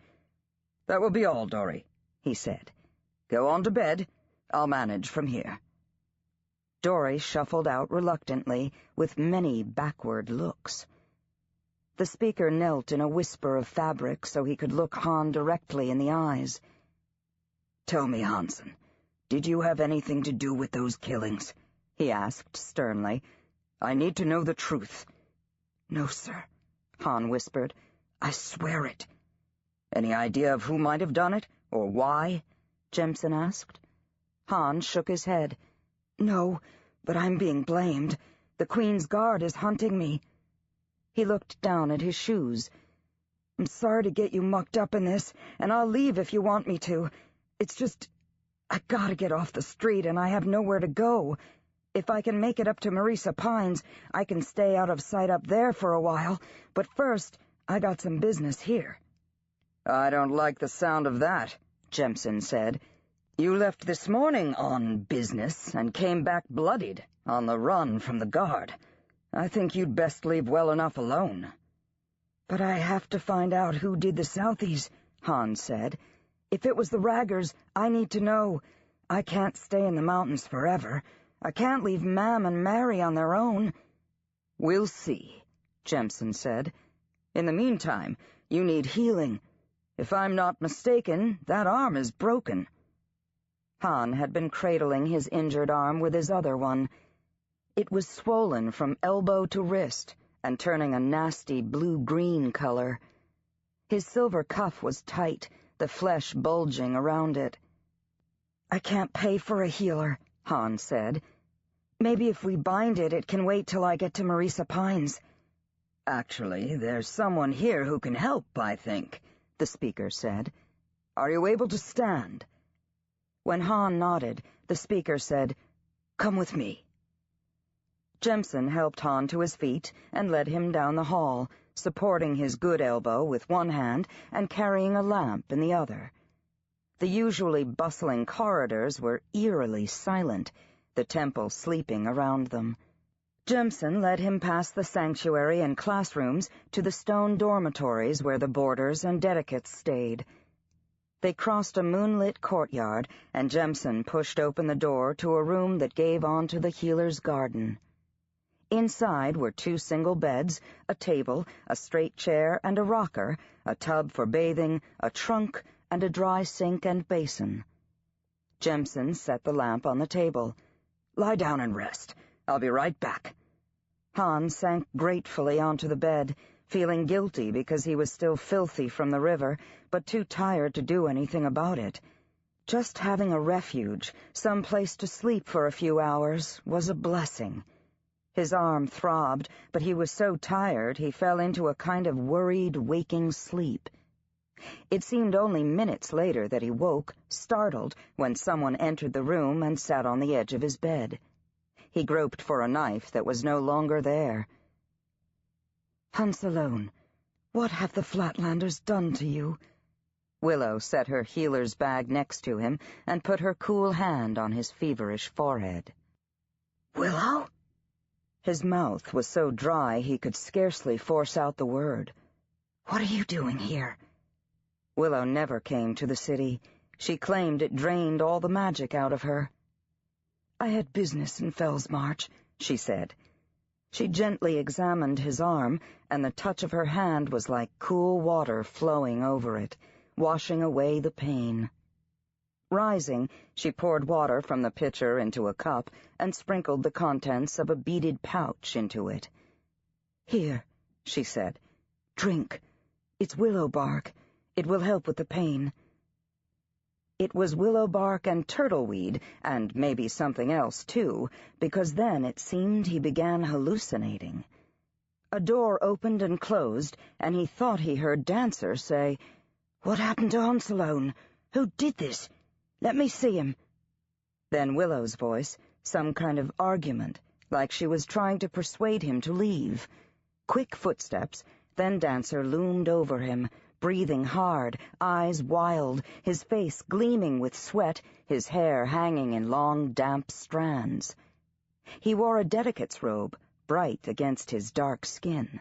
"That will be all, Dory," he said. "Go on to bed. I'll manage from here." Dory shuffled out reluctantly, with many backward looks. The speaker knelt in a whisper of fabric so he could look Han directly in the eyes. "Tell me, Hansen, did you have anything to do with those killings?" he asked sternly. "I need to know the truth." "No, sir," Han whispered. "I swear it." "Any idea of who might have done it, or why?" Jemson asked. Han shook his head. "No, but I'm being blamed. The Queen's Guard is hunting me." He looked down at his shoes. "I'm sorry to get you mucked up in this, and I'll leave if you want me to. It's just, I gotta get off the street, and I have nowhere to go. If I can make it up to Marisa Pines, I can stay out of sight up there for a while, but first, I got some business here." "I don't like the sound of that," Jemson said. "You left this morning on business and came back bloodied, on the run from the guard. I think you'd best leave well enough alone." "But I have to find out who did the Southies," Han said. "If it was the Raggers, I need to know. I can't stay in the mountains forever. I can't leave Mam and Mary on their own." "We'll see," Jemson said. "In the meantime, you need healing. If I'm not mistaken, that arm is broken." Han had been cradling his injured arm with his other one. It was swollen from elbow to wrist and turning a nasty blue-green color. His silver cuff was tight, the flesh bulging around it. "I can't pay for a healer," Han said. "Maybe if we bind it, it can wait till I get to Marisa Pines." "Actually, there's someone here who can help, I think," the speaker said. "Are you able to stand?" When Han nodded, the speaker said, "Come with me." Jemson helped Han to his feet and led him down the hall, supporting his good elbow with one hand and carrying a lamp in the other. The usually bustling corridors were eerily silent, the temple sleeping around them. Jemson led him past the sanctuary and classrooms to the stone dormitories where the boarders and dedicates stayed. They crossed a moonlit courtyard, and Jemson pushed open the door to a room that gave onto the healer's garden. Inside were 2 single beds, a table, a straight chair and a rocker, a tub for bathing, a trunk, and a dry sink and basin. Jemson set the lamp on the table. "Lie down and rest. I'll be right back." Han sank gratefully onto the bed, feeling guilty because he was still filthy from the river, but too tired to do anything about it. Just having a refuge, some place to sleep for a few hours, was a blessing. His arm throbbed, but he was so tired he fell into a kind of worried, waking sleep. It seemed only minutes later that he woke, startled, when someone entered the room and sat on the edge of his bed. He groped for a knife that was no longer there. "Hansalone, what have the Flatlanders done to you?" Willow set her healer's bag next to him and put her cool hand on his feverish forehead. "Willow?" His mouth was so dry he could scarcely force out the word. "What are you doing here?" Willow never came to the city. She claimed it drained all the magic out of her. "I had business in Fellsmarch," she said. She gently examined his arm, and the touch of her hand was like cool water flowing over it, washing away the pain. Rising, she poured water from the pitcher into a cup and sprinkled the contents of a beaded pouch into it. "Here," she said. "Drink. It's willow bark. It will help with the pain." It was willow bark and turtleweed, and maybe something else, too, because then it seemed he began hallucinating. A door opened and closed, and he thought he heard Dancer say, "What happened to Hansalone? Who did this? Let me see him." Then Willow's voice, some kind of argument, like she was trying to persuade him to leave. Quick footsteps, then Dancer loomed over him, breathing hard, eyes wild, his face gleaming with sweat, his hair hanging in long, damp strands. He wore a dedicate's robe, bright against his dark skin.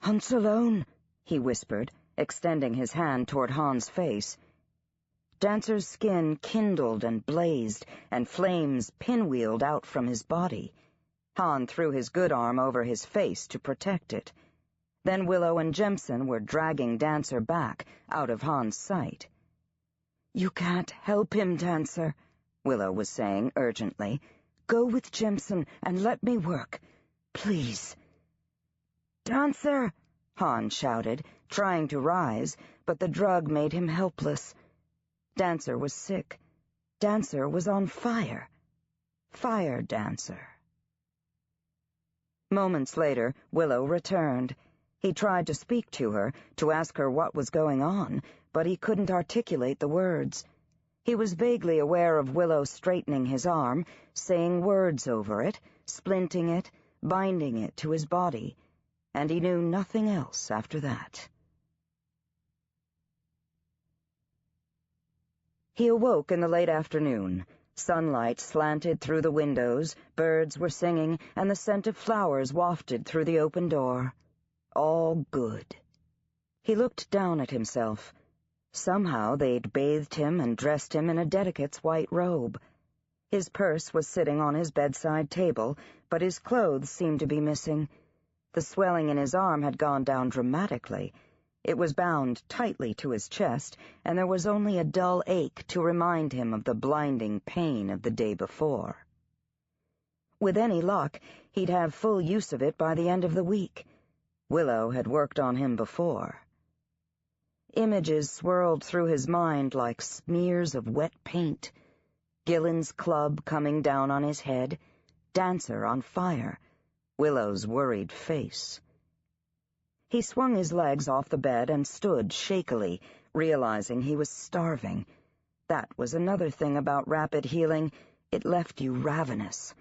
"Hansalone," he whispered, extending his hand toward Han's face. Dancer's skin kindled and blazed, and flames pinwheeled out from his body. Han threw his good arm over his face to protect it. Then Willow and Jemison were dragging Dancer back, out of Han's sight. "You can't help him, Dancer," Willow was saying urgently. "Go with Jemison and let me work. Please." "Dancer!" Han shouted, trying to rise, but the drug made him helpless. Dancer was sick. Dancer was on fire. Fire Dancer. Moments later, Willow returned. He tried to speak to her, to ask her what was going on, but he couldn't articulate the words. He was vaguely aware of Willow straightening his arm, saying words over it, splinting it, binding it to his body, and he knew nothing else after that. He awoke in the late afternoon. Sunlight slanted through the windows, birds were singing, and the scent of flowers wafted through the open door. All good. He looked down at himself. Somehow they'd bathed him and dressed him in a dedicate's white robe. His purse was sitting on his bedside table, but his clothes seemed to be missing. The swelling in his arm had gone down dramatically. It was bound tightly to his chest, and there was only a dull ache to remind him of the blinding pain of the day before. With any luck, he'd have full use of it by the end of the week. Willow had worked on him before. Images swirled through his mind like smears of wet paint. Gillen's club coming down on his head, Dancer on fire, Willow's worried face. He swung his legs off the bed and stood shakily, realizing he was starving. That was another thing about rapid healing. It left you ravenous.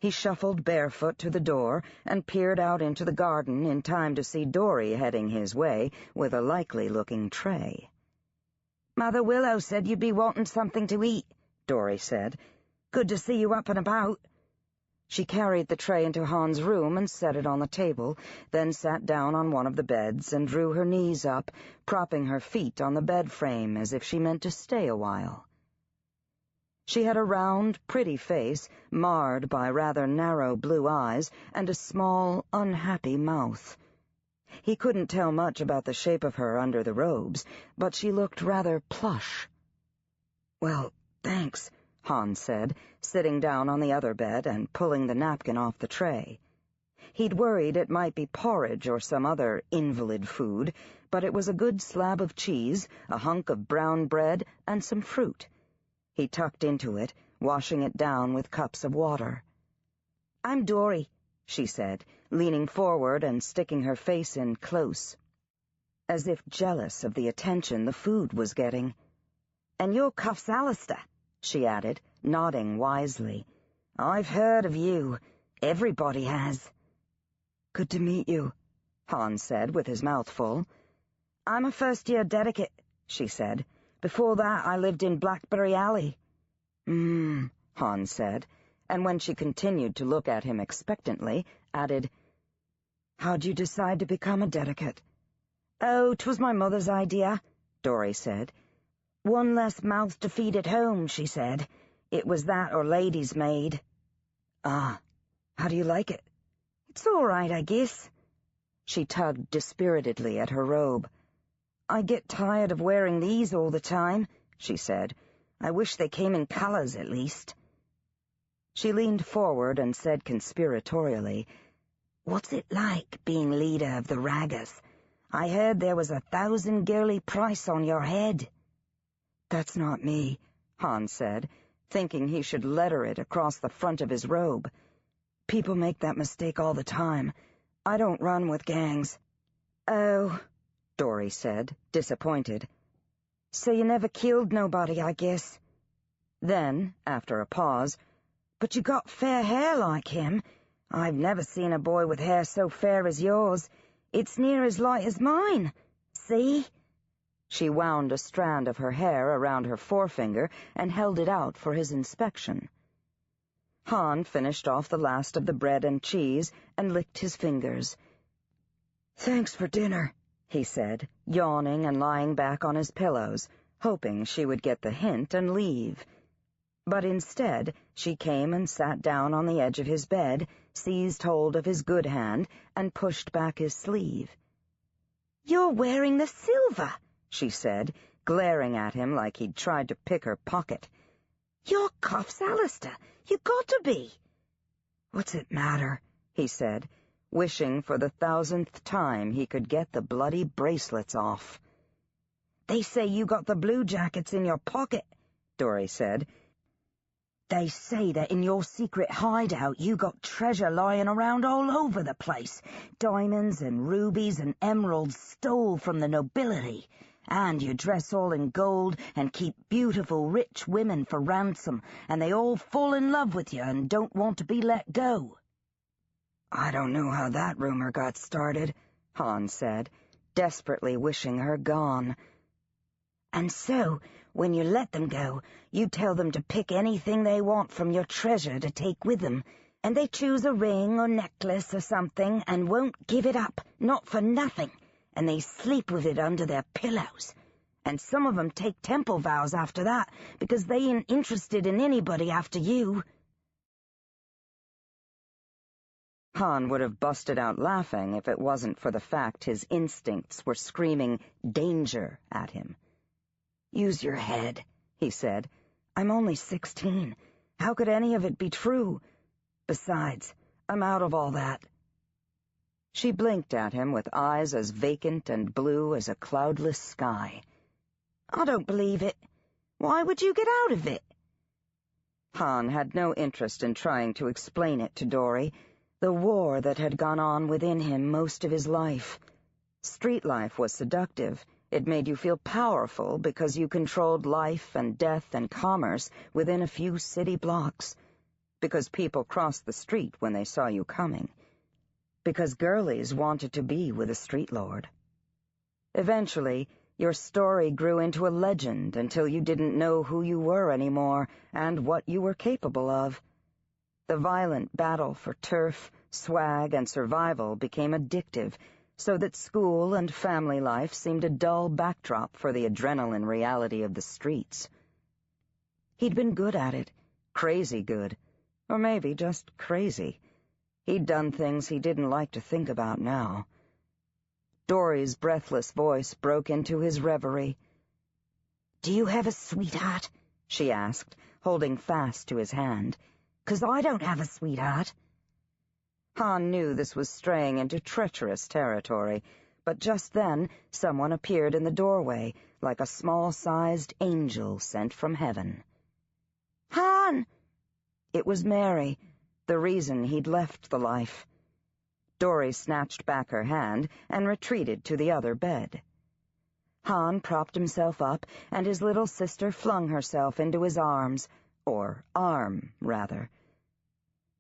He shuffled barefoot to the door and peered out into the garden in time to see Dory heading his way with a likely-looking tray. "Mother Willow said you'd be wanting something to eat," Dory said. "Good to see you up and about." She carried the tray into Han's room and set it on the table, then sat down on one of the beds and drew her knees up, propping her feet on the bed frame as if she meant to stay a while. She had a round, pretty face, marred by rather narrow blue eyes, and a small, unhappy mouth. He couldn't tell much about the shape of her under the robes, but she looked rather plush. "Well, thanks," Han said, sitting down on the other bed and pulling the napkin off the tray. He'd worried it might be porridge or some other invalid food, but it was a good slab of cheese, a hunk of brown bread, and some fruit. He tucked into it, washing it down with cups of water. "I'm Dory," she said, leaning forward and sticking her face in close, as if jealous of the attention the food was getting. "And you're Cuffs Alistair," she added, nodding wisely. "I've heard of you. Everybody has." "Good to meet you," Hans said with his mouth full. "I'm a first-year dedicate," she said. "Before that, I lived in Blackberry Alley." Hans said, and when she continued to look at him expectantly, added, "How'd you decide to become a dedicate?" "Oh, 'twas my mother's idea," Dory said. "One less mouth to feed at home," she said. "It was that or lady's maid." "Ah, how do you like it?" "It's all right, I guess." She tugged dispiritedly at her robe. "I get tired of wearing these all the time," she said. "I wish they came in colors, at least." She leaned forward and said conspiratorially, "What's it like, being leader of the Raggers? I heard there was 1,000 girly price on your head." "That's not me," Hans said, thinking he should letter it across the front of his robe. "People make that mistake all the time. I don't run with gangs." "Oh," Dory said, disappointed. "So you never killed nobody, I guess." Then, after a pause, "But you got fair hair like him. I've never seen a boy with hair so fair as yours. It's near as light as mine. See?" She wound a strand of her hair around her forefinger and held it out for his inspection. Han finished off the last of the bread and cheese and licked his fingers. "Thanks for dinner," he said, yawning and lying back on his pillows, hoping she would get the hint and leave. But instead, she came and sat down on the edge of his bed, seized hold of his good hand, and pushed back his sleeve. "You're wearing the silver," she said, glaring at him like he'd tried to pick her pocket. "You're Cuffs Alistair. You got to be." "What's it matter?" he said, wishing for the 1,000th time he could get the bloody bracelets off. "They say you got the blue jackets in your pocket," Dory said. "They say that in your secret hideout you got treasure lying around all over the place, diamonds and rubies and emeralds stole from the nobility, and you dress all in gold and keep beautiful rich women for ransom, and they all fall in love with you and don't want to be let go." "I don't know how that rumor got started," Hans said, desperately wishing her gone. "And so, when you let them go, you tell them to pick anything they want from your treasure to take with them, and they choose a ring or necklace or something and won't give it up, not for nothing, and they sleep with it under their pillows. And some of them take temple vows after that, because they ain't interested in anybody after you." Han would have busted out laughing if it wasn't for the fact his instincts were screaming danger at him. "Use your head," he said. "I'm only 16. How could any of it be true? Besides, I'm out of all that." She blinked at him with eyes as vacant and blue as a cloudless sky. "I don't believe it. Why would you get out of it?" Han had no interest in trying to explain it to Dory, the war that had gone on within him most of his life. Street life was seductive. It made you feel powerful because you controlled life and death and commerce within a few city blocks, because people crossed the street when they saw you coming, because girlies wanted to be with a street lord. Eventually, your story grew into a legend until you didn't know who you were anymore and what you were capable of. The violent battle for turf, swag, and survival became addictive, so that school and family life seemed a dull backdrop for the adrenaline reality of the streets. He'd been good at it, crazy good, or maybe just crazy. He'd done things he didn't like to think about now. Dory's breathless voice broke into his reverie. "Do you have a sweetheart?" she asked, holding fast to his hand. "'Cause I don't have a sweetheart." Han knew this was straying into treacherous territory, but just then someone appeared in the doorway, like a small-sized angel sent from heaven. "Han!" It was Mary, the reason he'd left the life. Dory snatched back her hand and retreated to the other bed. Han propped himself up, and his little sister flung herself into his arms, or arm, rather.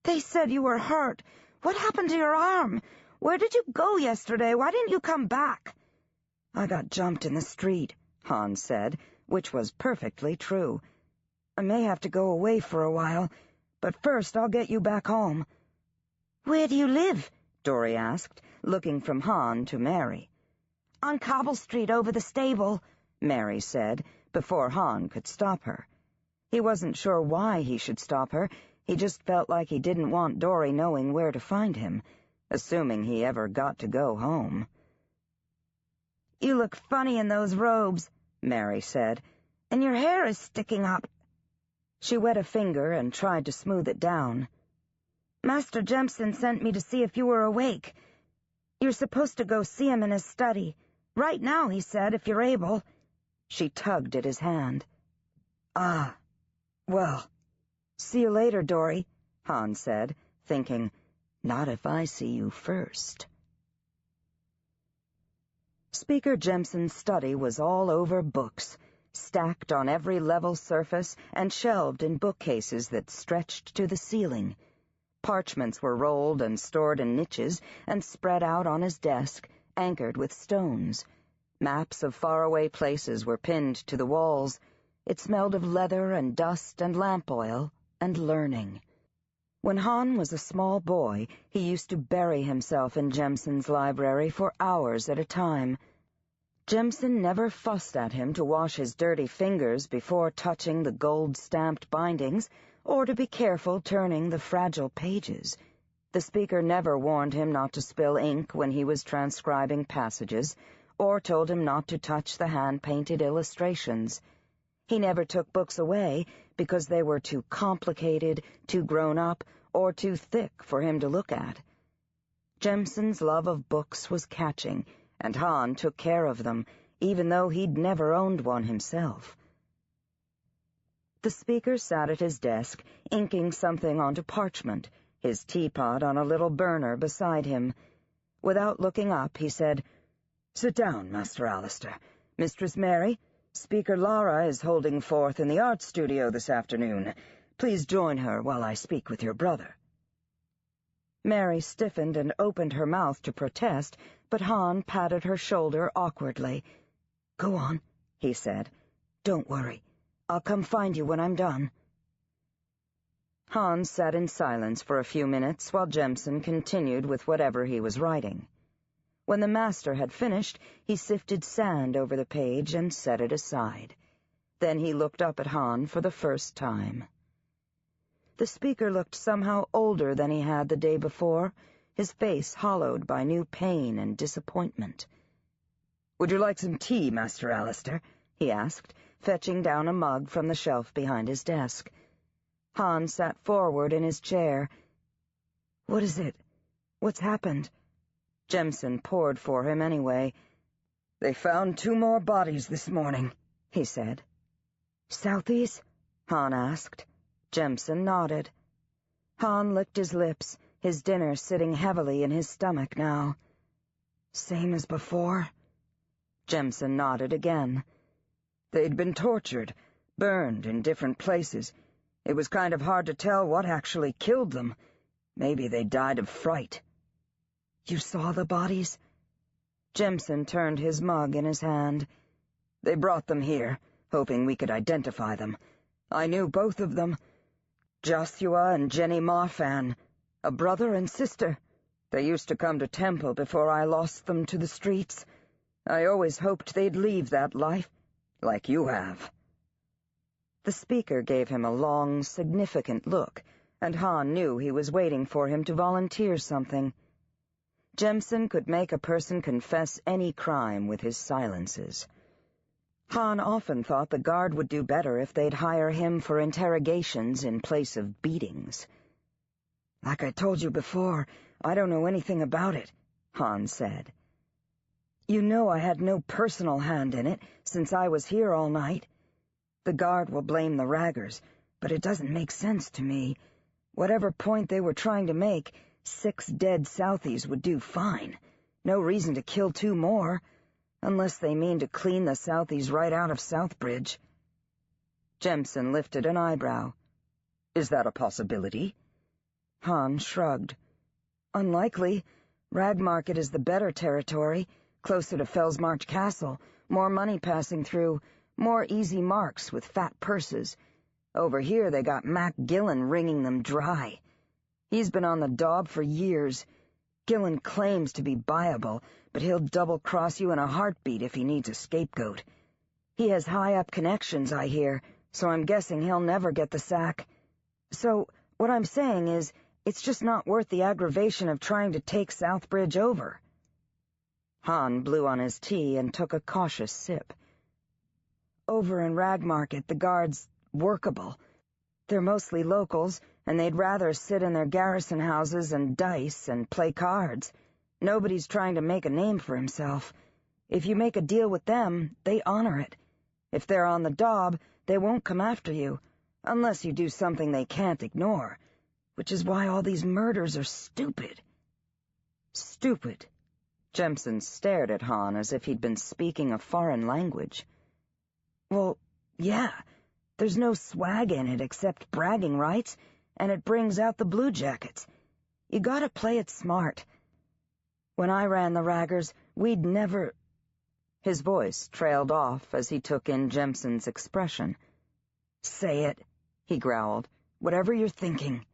"They said you were hurt. What happened to your arm? Where did you go yesterday? Why didn't you come back?" "I got jumped in the street," Han said, which was perfectly true. "I may have to go away for a while, but first I'll get you back home." "Where do you live?" Dory asked, looking from Han to Mary. "On Cobble Street over the stable," Mary said, before Han could stop her. He wasn't sure why he should stop her. He just felt like he didn't want Dory knowing where to find him, assuming he ever got to go home. "You look funny in those robes," Mary said, "and your hair is sticking up." She wet a finger and tried to smooth it down. "Master Jemson sent me to see if you were awake. You're supposed to go see him in his study. Right now, he said, if you're able." She tugged at his hand. "Ah, well, see you later, Dory," Han said, thinking, "Not if I see you first." Speaker Jemson's study was all over books, stacked on every level surface and shelved in bookcases that stretched to the ceiling. Parchments were rolled and stored in niches and spread out on his desk, anchored with stones. Maps of faraway places were pinned to the walls. It smelled of leather and dust and lamp oil and learning. When Han was a small boy, he used to bury himself in Jemson's library for hours at a time. Jemson never fussed at him to wash his dirty fingers before touching the gold-stamped bindings, or to be careful turning the fragile pages. The speaker never warned him not to spill ink when he was transcribing passages, or told him not to touch the hand-painted illustrations. He never took books away because they were too complicated, too grown-up, or too thick for him to look at. Jemson's love of books was catching, and Han took care of them, even though he'd never owned one himself. The speaker sat at his desk, inking something onto parchment, his teapot on a little burner beside him. Without looking up, he said, "Sit down, Master Alistair. Mistress Mary, Speaker Lara is holding forth in the art studio this afternoon. Please join her while I speak with your brother." Mary stiffened and opened her mouth to protest, but Han patted her shoulder awkwardly. "Go on," he said. "Don't worry. I'll come find you when I'm done." Han sat in silence for a few minutes while Jemson continued with whatever he was writing. When the master had finished, he sifted sand over the page and set it aside. Then he looked up at Han for the first time. The speaker looked somehow older than he had the day before, his face hollowed by new pain and disappointment. "Would you like some tea, Master Alistair?" he asked, fetching down a mug from the shelf behind his desk. Han sat forward in his chair. "What is it? What's happened?" Jemson poured for him anyway. "They found 2 more bodies this morning," he said. "Southeast?" Han asked. Jemson nodded. Han licked his lips, his dinner sitting heavily in his stomach now. "Same as before?" Jemson nodded again. "They'd been tortured, burned in different places. It was kind of hard to tell what actually killed them. Maybe they died of fright." "You saw the bodies?" Jemson turned his mug in his hand. "They brought them here, hoping we could identify them. I knew both of them. Joshua and Jenny Marfan, a brother and sister. They used to come to Temple before I lost them to the streets. I always hoped they'd leave that life, like you have." The speaker gave him a long, significant look, and Han knew he was waiting for him to volunteer something. Jemson could make a person confess any crime with his silences. Han often thought the guard would do better if they'd hire him for interrogations in place of beatings. "Like I told you before, I don't know anything about it," Han said. "You know I had no personal hand in it since I was here all night. The guard will blame the raggers, but it doesn't make sense to me. Whatever point they were trying to make, 6 dead Southies would do fine. No reason to kill 2 more, unless they mean to clean the Southies right out of Southbridge. Jemson lifted an eyebrow. Is that a possibility? Han shrugged. Unlikely. Ragmarket is the better territory, closer to Fellsmarch Castle, more money passing through, more easy marks with fat purses. Over here they got Mac Gillen wringing them dry. He's been on the daub for years. Gillen claims to be buyable, but he'll double-cross you in a heartbeat if he needs a scapegoat. He has high-up connections, I hear, so I'm guessing he'll never get the sack. So, what I'm saying is, it's just not worth the aggravation of trying to take Southbridge over. Han blew on his tea and took a cautious sip. Over in Ragmarket, the guards workable. They're mostly locals, and they'd rather sit in their garrison houses and dice and play cards. Nobody's trying to make a name for himself. If you make a deal with them, they honor it. If they're on the daub, they won't come after you, unless you do something they can't ignore, which is why all these murders are stupid. Stupid? Jemson stared at Han as if he'd been speaking a foreign language. Well, yeah. There's no swag in it except bragging rights, and it brings out the Blue Jackets. You gotta play it smart. When I ran the Raggers, we'd never— His voice trailed off as he took in Jemson's expression. Say it, he growled, whatever you're thinking.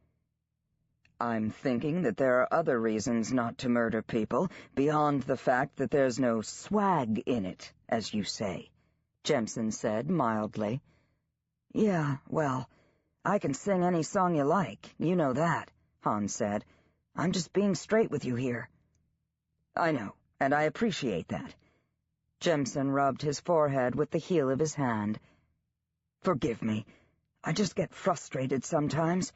I'm thinking that there are other reasons not to murder people, beyond the fact that there's no swag in it, as you say, Jemson said mildly. Yeah, well, I can sing any song you like, you know that, Han said. I'm just being straight with you here. I know, and I appreciate that. Jemson rubbed his forehead with the heel of his hand. Forgive me, I just get frustrated sometimes.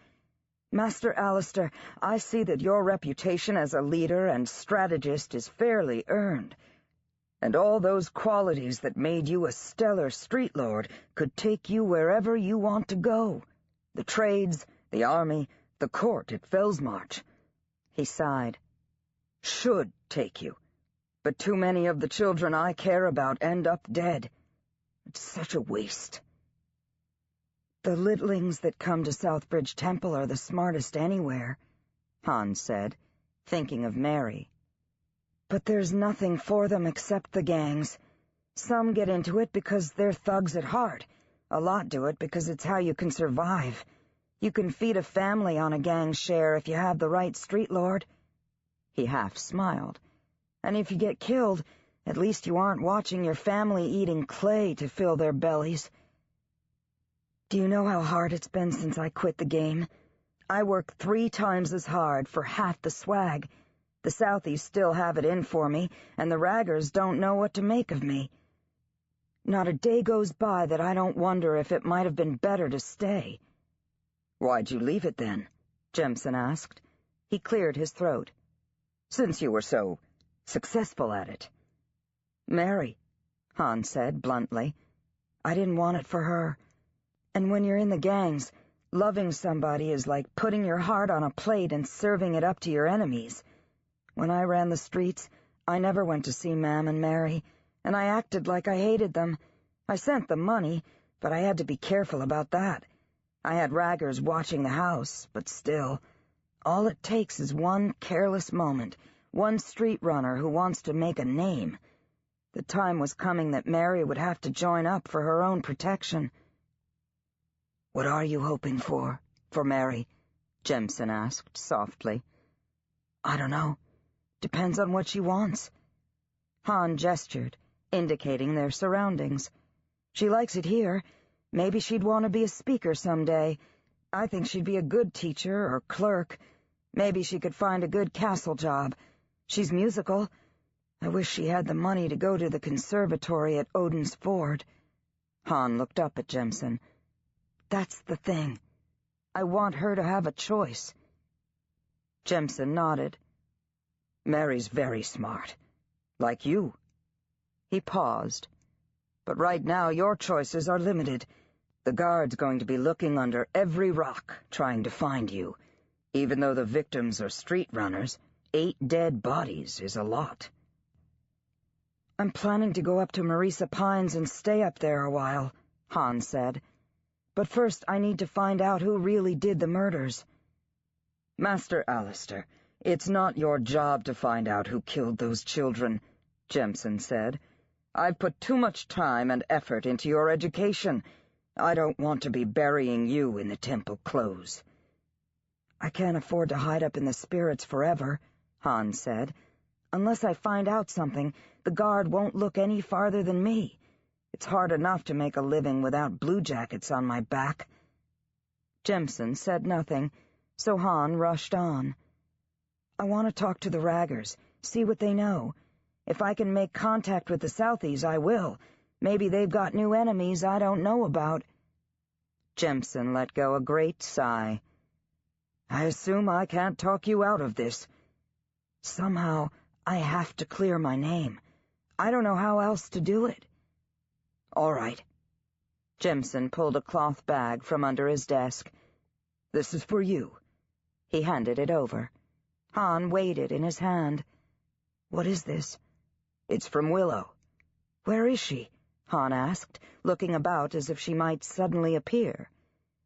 Master Alistair, I see that your reputation as a leader and strategist is fairly earned. And all those qualities that made you a stellar street lord could take you wherever you want to go. The trades, the army, the court at Fellsmarch. He sighed. Should take you. But too many of the children I care about end up dead. It's such a waste. The littlings that come to Southbridge Temple are the smartest anywhere, Han said, thinking of Mary. But there's nothing for them except the gangs. Some get into it because they're thugs at heart. A lot do it because it's how you can survive. You can feed a family on a gang share if you have the right street lord. He half smiled. And if you get killed, at least you aren't watching your family eating clay to fill their bellies. Do you know how hard it's been since I quit the game? I work 3 times as hard for half the swag. The Southies still have it in for me, and the Raggers don't know what to make of me. Not a day goes by that I don't wonder if it might have been better to stay. Why'd you leave it then? Jemson asked. He cleared his throat. Since you were so successful at it. Mary, Han said bluntly. I didn't want it for her. And when you're in the gangs, loving somebody is like putting your heart on a plate and serving it up to your enemies. When I ran the streets, I never went to see Mam and Mary, and I acted like I hated them. I sent them money, but I had to be careful about that. I had Raggers watching the house, but still, all it takes is one careless moment, one street runner who wants to make a name. The time was coming that Mary would have to join up for her own protection. What are you hoping for Mary? Jemson asked softly. I don't know. Depends on what she wants. Han gestured, indicating their surroundings. She likes it here. Maybe she'd want to be a speaker someday. I think she'd be a good teacher or clerk. Maybe she could find a good castle job. She's musical. I wish she had the money to go to the conservatory at Odin's Ford. Han looked up at Jemson. That's the thing. I want her to have a choice. Jemson nodded. Mary's very smart. Like you. He paused. But right now your choices are limited. The guard's going to be looking under every rock, trying to find you. Even though the victims are street runners, 8 dead bodies is a lot. I'm planning to go up to Marisa Pines and stay up there a while, Han said. But first I need to find out who really did the murders. Master Alistair, it's not your job to find out who killed those children, Jemison said. I've put too much time and effort into your education. I don't want to be burying you in the temple clothes. I can't afford to hide up in the spirits forever, Han said. Unless I find out something, the guard won't look any farther than me. It's hard enough to make a living without bluejackets on my back. Jemison said nothing, so Han rushed on. I want to talk to the Raggers, see what they know. If I can make contact with the Southies, I will. Maybe they've got new enemies I don't know about. Jemison let go a great sigh. I assume I can't talk you out of this. Somehow, I have to clear my name. I don't know how else to do it. All right. Jemison pulled a cloth bag from under his desk. This is for you. He handed it over. Han weighed it in his hand. What is this? It's from Willow. Where is she? Han asked, looking about as if she might suddenly appear.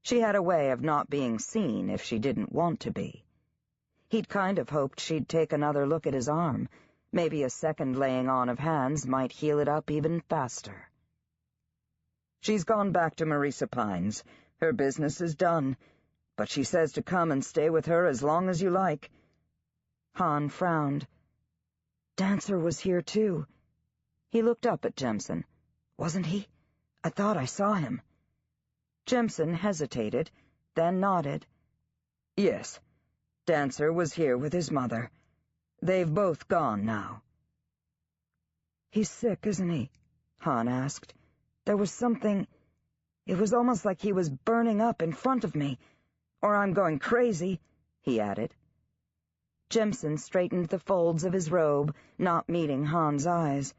She had a way of not being seen if she didn't want to be. He'd kind of hoped she'd take another look at his arm. Maybe a second laying on of hands might heal it up even faster. She's gone back to Marisa Pines. Her business is done, but she says to come and stay with her as long as you like. Han frowned. Dancer was here, too. He looked up at Jemison. Wasn't he? I thought I saw him. Jemison hesitated, then nodded. Yes, Dancer was here with his mother. They've both gone now. He's sick, isn't he? Han asked. There was something... It was almost like he was burning up in front of me. Or I'm going crazy, he added. Jemison straightened the folds of his robe, not meeting Han's eyes.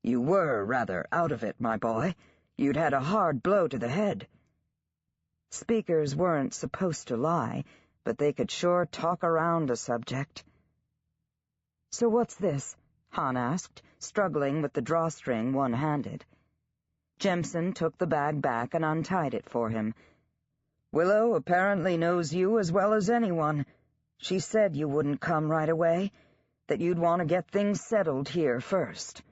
You were rather out of it, my boy. You'd had a hard blow to the head. Speakers weren't supposed to lie, but they could sure talk around a subject. So what's this? Han asked, struggling with the drawstring one-handed. Jemison took the bag back and untied it for him. Willow apparently knows you as well as anyone. She said you wouldn't come right away, that you'd want to get things settled here first.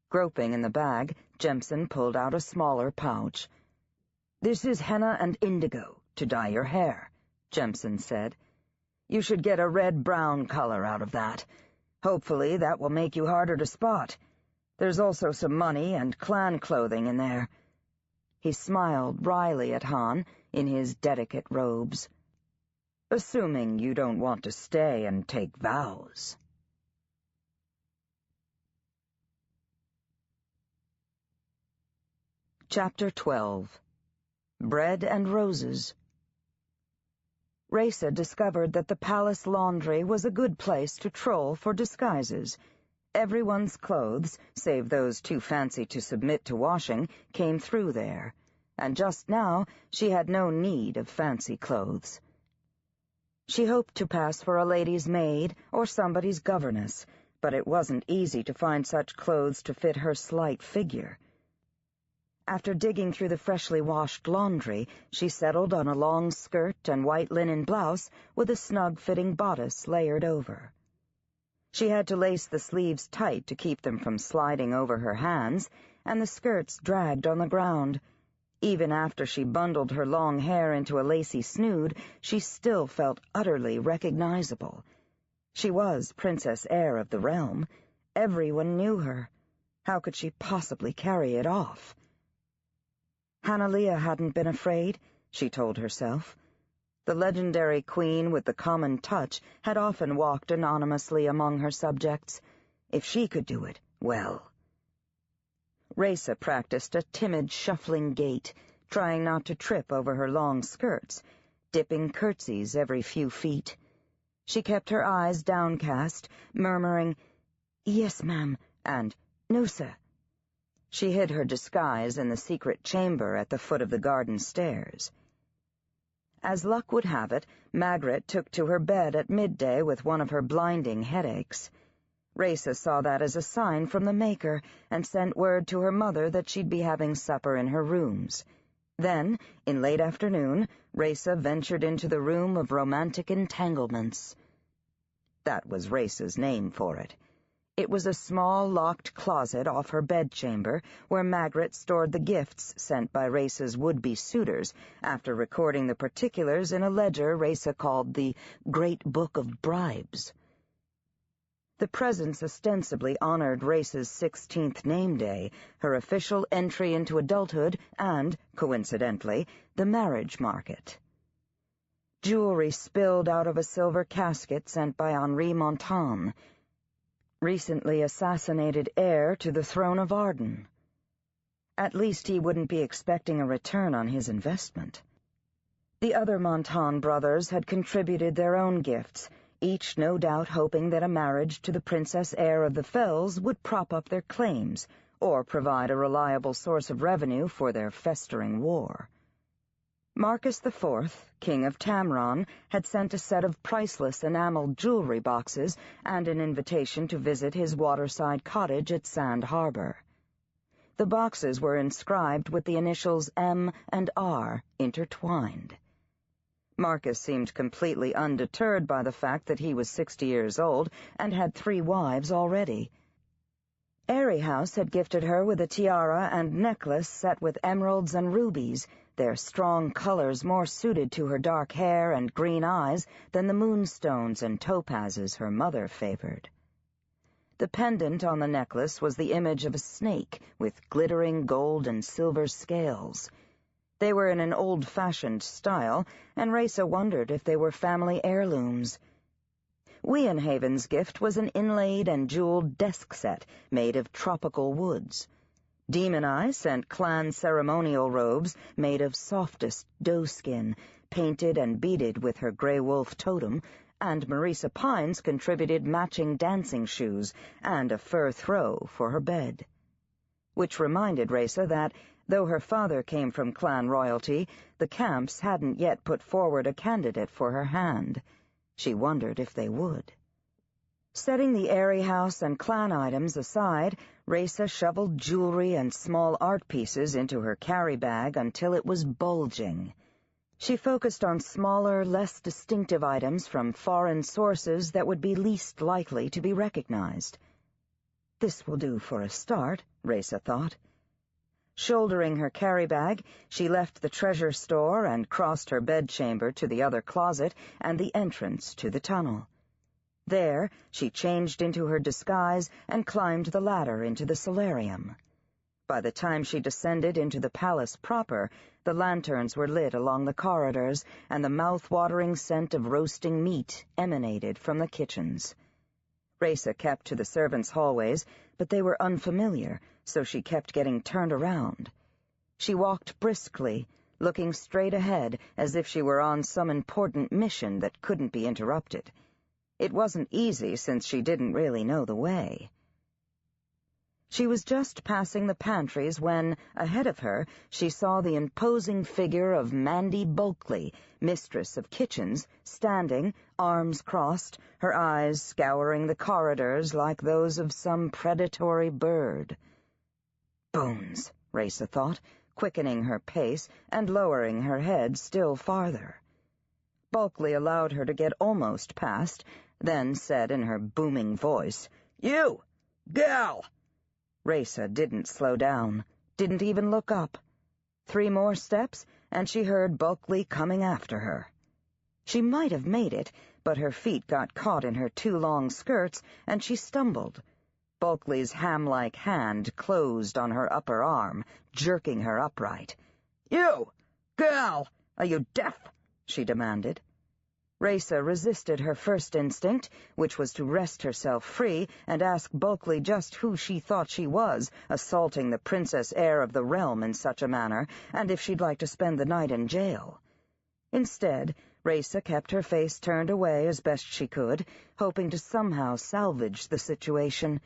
Groping in the bag, Jemison pulled out a smaller pouch. This is henna and indigo, to dye your hair, Jemison said. You should get a red-brown color out of that. Hopefully that will make you harder to spot. There's also some money and clan clothing in there. He smiled wryly at Han in his delicate robes. Assuming you don't want to stay and take vows. Chapter 12. Bread and Roses. Raysa discovered that the palace laundry was a good place to troll for disguises. Everyone's clothes, save those too fancy to submit to washing, came through there, and just now she had no need of fancy clothes. She hoped to pass for a lady's maid or somebody's governess, but it wasn't easy to find such clothes to fit her slight figure. After digging through the freshly washed laundry, she settled on a long skirt and white linen blouse with a snug-fitting bodice layered over. She had to lace the sleeves tight to keep them from sliding over her hands, and the skirts dragged on the ground. Even after she bundled her long hair into a lacy snood, she still felt utterly recognizable. She was Princess Heir of the realm. Everyone knew her. How could she possibly carry it off? Hannah hadn't been afraid, she told herself. The legendary queen with the common touch had often walked anonymously among her subjects. If she could do it, well. Raysa practiced a timid, shuffling gait, trying not to trip over her long skirts, dipping curtsies every few feet. She kept her eyes downcast, murmuring, "Yes, ma'am," and "No, sir." She hid her disguise in the secret chamber at the foot of the garden stairs. As luck would have it, Magret took to her bed at midday with one of her blinding headaches. Raisa saw that as a sign from the Maker and sent word to her mother that she'd be having supper in her rooms. Then, in late afternoon, Raisa ventured into the room of romantic entanglements. That was Raisa's name for it. It was a small, locked closet off her bedchamber where Magret stored the gifts sent by Raisa's would-be suitors after recording the particulars in a ledger Raisa called the Great Book of Bribes. The presents ostensibly honored Raisa's 16th name day, her official entry into adulthood, and, coincidentally, the marriage market. Jewelry spilled out of a silver casket sent by Henri Montan, recently assassinated heir to the throne of Arden. At least he wouldn't be expecting a return on his investment. The other Montan brothers had contributed their own gifts, each no doubt hoping that a marriage to the princess heir of the Fells would prop up their claims, or provide a reliable source of revenue for their festering war. Marcus IV, King of Tamron, had sent a set of priceless enameled jewelry boxes and an invitation to visit his waterside cottage at Sand Harbor. The boxes were inscribed with the initials M and R intertwined. Marcus seemed completely undeterred by the fact that he was 60 years old and had 3 wives already. Airy House had gifted her with a tiara and necklace set with emeralds and rubies, their strong colors more suited to her dark hair and green eyes than the moonstones and topazes her mother favored. The pendant on the necklace was the image of a snake with glittering gold and silver scales. They were in an old-fashioned style, and Raisa wondered if they were family heirlooms. Wiehenhaven's gift was an inlaid and jeweled desk set made of tropical woods. Demon Eye sent clan ceremonial robes made of softest doeskin, painted and beaded with her gray wolf totem, and Marisa Pines contributed matching dancing shoes and a fur throw for her bed. Which reminded Raisa that, though her father came from clan royalty, the Camps hadn't yet put forward a candidate for her hand. She wondered if they would. Setting the Airy House and clan items aside, Raisa shoveled jewelry and small art pieces into her carry bag until it was bulging. She focused on smaller, less distinctive items from foreign sources that would be least likely to be recognized. This will do for a start, Raisa thought. Shouldering her carry bag, she left the treasure store and crossed her bedchamber to the other closet and the entrance to the tunnel. There, she changed into her disguise and climbed the ladder into the solarium. By the time she descended into the palace proper, the lanterns were lit along the corridors, and the mouth-watering scent of roasting meat emanated from the kitchens. Raisa kept to the servants' hallways, but they were unfamiliar, so she kept getting turned around. She walked briskly, looking straight ahead as if she were on some important mission that couldn't be interrupted. It wasn't easy since she didn't really know the way. She was just passing the pantries when, ahead of her, she saw the imposing figure of Mandy Bulkley, mistress of kitchens, standing, arms crossed, her eyes scouring the corridors like those of some predatory bird. Bones, Raisa thought, quickening her pace and lowering her head still farther. Bulkley allowed her to get almost past, then said in her booming voice, "You! Gal!" Raisa didn't slow down, didn't even look up. 3 more steps, and she heard Bulkley coming after her. She might have made it, but her feet got caught in her 2 long skirts, and she stumbled. Bulkley's ham-like hand closed on her upper arm, jerking her upright. "You! Gal! Are you deaf?" she demanded. Raisa resisted her first instinct, which was to wrest herself free and ask Bulkley just who she thought she was, assaulting the princess heir of the realm in such a manner, and if she'd like to spend the night in jail. Instead, Raisa kept her face turned away as best she could, hoping to somehow salvage the situation.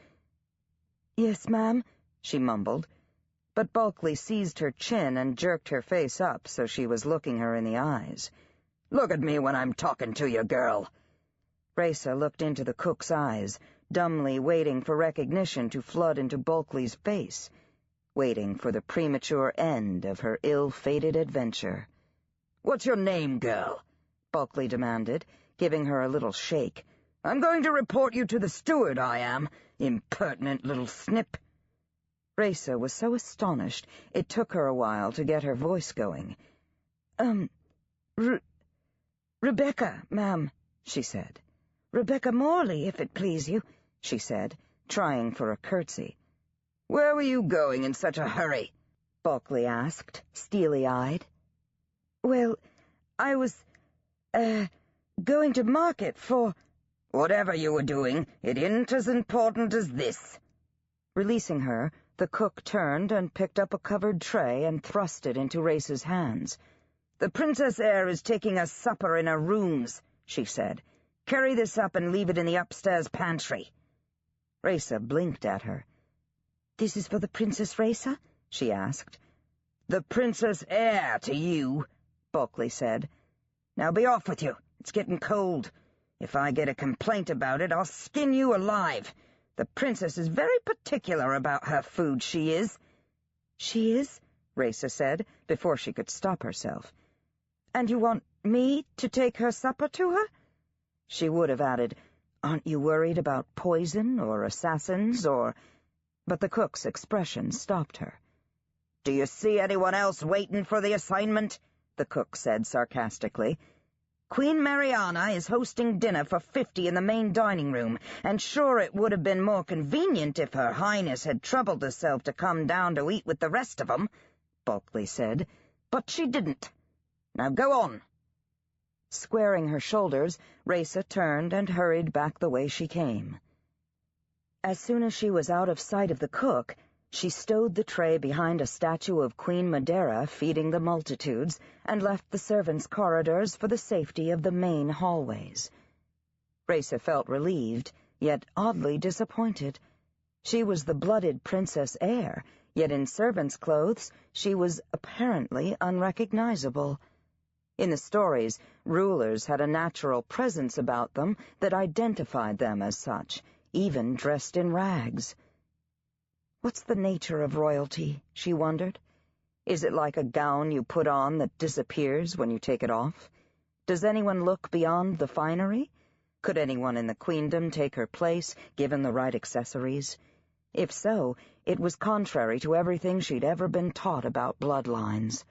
"Yes, ma'am," she mumbled, but Bulkley seized her chin and jerked her face up so she was looking her in the eyes. Look at me when I'm talking to you, girl." Raysa looked into the cook's eyes, dumbly waiting for recognition to flood into Bulkley's face, waiting for the premature end of her ill-fated adventure. "What's your name, girl?" Bulkley demanded, giving her a little shake. "I'm going to report you to the steward, I am. Impertinent little snip." Raysa was so astonished it took her a while to get her voice going. Rebecca, ma'am," she said. "Rebecca Morley, if it please you," she said, trying for a curtsy. "Where were you going in such a hurry?" Bulkley asked, steely-eyed. "Well, I was, going to market for—" "Whatever you were doing, it isn't as important as this." Releasing her, the cook turned and picked up a covered tray and thrust it into Raysa's hands. "The Princess Air is taking us supper in her rooms," she said. "Carry this up and leave it in the upstairs pantry." Raysa blinked at her. "This is for the Princess Raysa?" she asked. "The Princess Air to you," Bulkley said. "Now be off with you. It's getting cold. If I get a complaint about it, I'll skin you alive. The princess is very particular about her food, she is." "She is?" Raysa said, before she could stop herself. "And you want me to take her supper to her?" She would have added, "Aren't you worried about poison or assassins or—" But the cook's expression stopped her. "Do you see anyone else waiting for the assignment?" the cook said sarcastically. "Queen Mariana is hosting dinner for 50 in the main dining room, and sure it would have been more convenient if Her Highness had troubled herself to come down to eat with the rest of 'em," Bulkley said, "but she didn't. Now go on." Squaring her shoulders, Raysa turned and hurried back the way she came. As soon as she was out of sight of the cook, she stowed the tray behind a statue of Queen Madeira feeding the multitudes and left the servants' corridors for the safety of the main hallways. Raysa felt relieved, yet oddly disappointed. She was the blooded Princess Air, yet in servants' clothes she was apparently unrecognizable. In the stories, rulers had a natural presence about them that identified them as such, even dressed in rags. What's the nature of royalty, she wondered? Is it like a gown you put on that disappears when you take it off? Does anyone look beyond the finery? Could anyone in the queendom take her place, given the right accessories? If so, it was contrary to everything she'd ever been taught about bloodlines.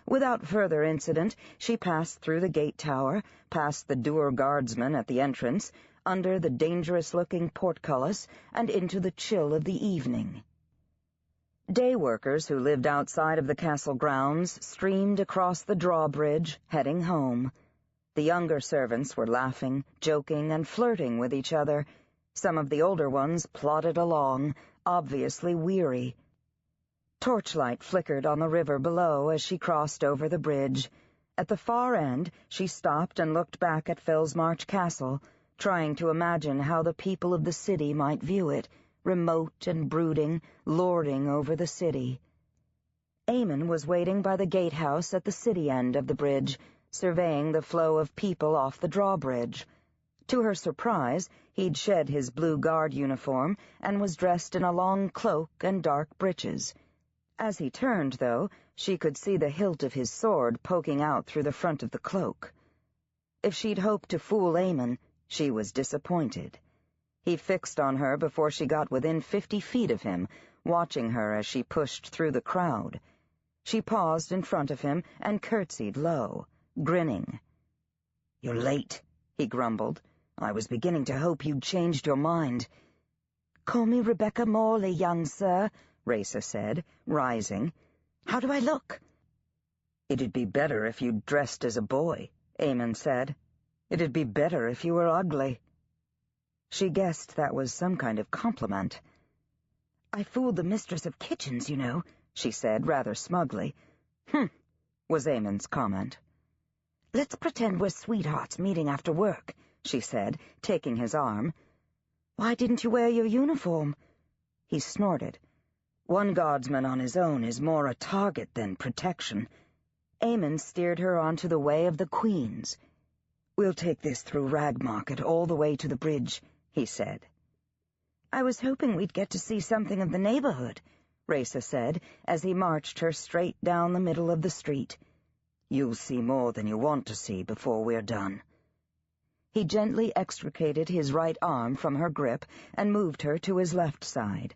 Without further incident, she passed through the gate tower, past the dour guardsman at the entrance, under the dangerous-looking portcullis, and into the chill of the evening. Day workers who lived outside of the castle grounds streamed across the drawbridge, heading home. The younger servants were laughing, joking, and flirting with each other. Some of the older ones plodded along, obviously weary. Torchlight flickered on the river below as she crossed over the bridge. At the far end, she stopped and looked back at Fellsmarch Castle, trying to imagine how the people of the city might view it, remote and brooding, lording over the city. Eamon was waiting by the gatehouse at the city end of the bridge, surveying the flow of people off the drawbridge. To her surprise, he'd shed his blue guard uniform and was dressed in a long cloak and dark breeches. As he turned, though, she could see the hilt of his sword poking out through the front of the cloak. If she'd hoped to fool Eamon, she was disappointed. He fixed on her before she got within 50 feet of him, watching her as she pushed through the crowd. She paused in front of him and curtsied low, grinning. "You're late," he grumbled. "I was beginning to hope you'd changed your mind." "Call me Rebecca Morley, young sir," Raysa said, rising. "How do I look?" "It'd be better if you'd dressed as a boy," Eamon said. "It'd be better if you were ugly." She guessed that was some kind of compliment. "I fooled the mistress of kitchens, you know," she said rather smugly. Was Eamon's comment. "Let's pretend we're sweethearts meeting after work," she said, taking his arm. "Why didn't you wear your uniform?" He snorted. "One guardsman on his own is more a target than protection." Eamon steered her onto the way of the Queens. "We'll take this through Ragmarket all the way to the bridge," he said. "I was hoping we'd get to see something of the neighborhood," Raisa said, as he marched her straight down the middle of the street. "You'll see more than you want to see before we're done." He gently extricated his right arm from her grip and moved her to his left side.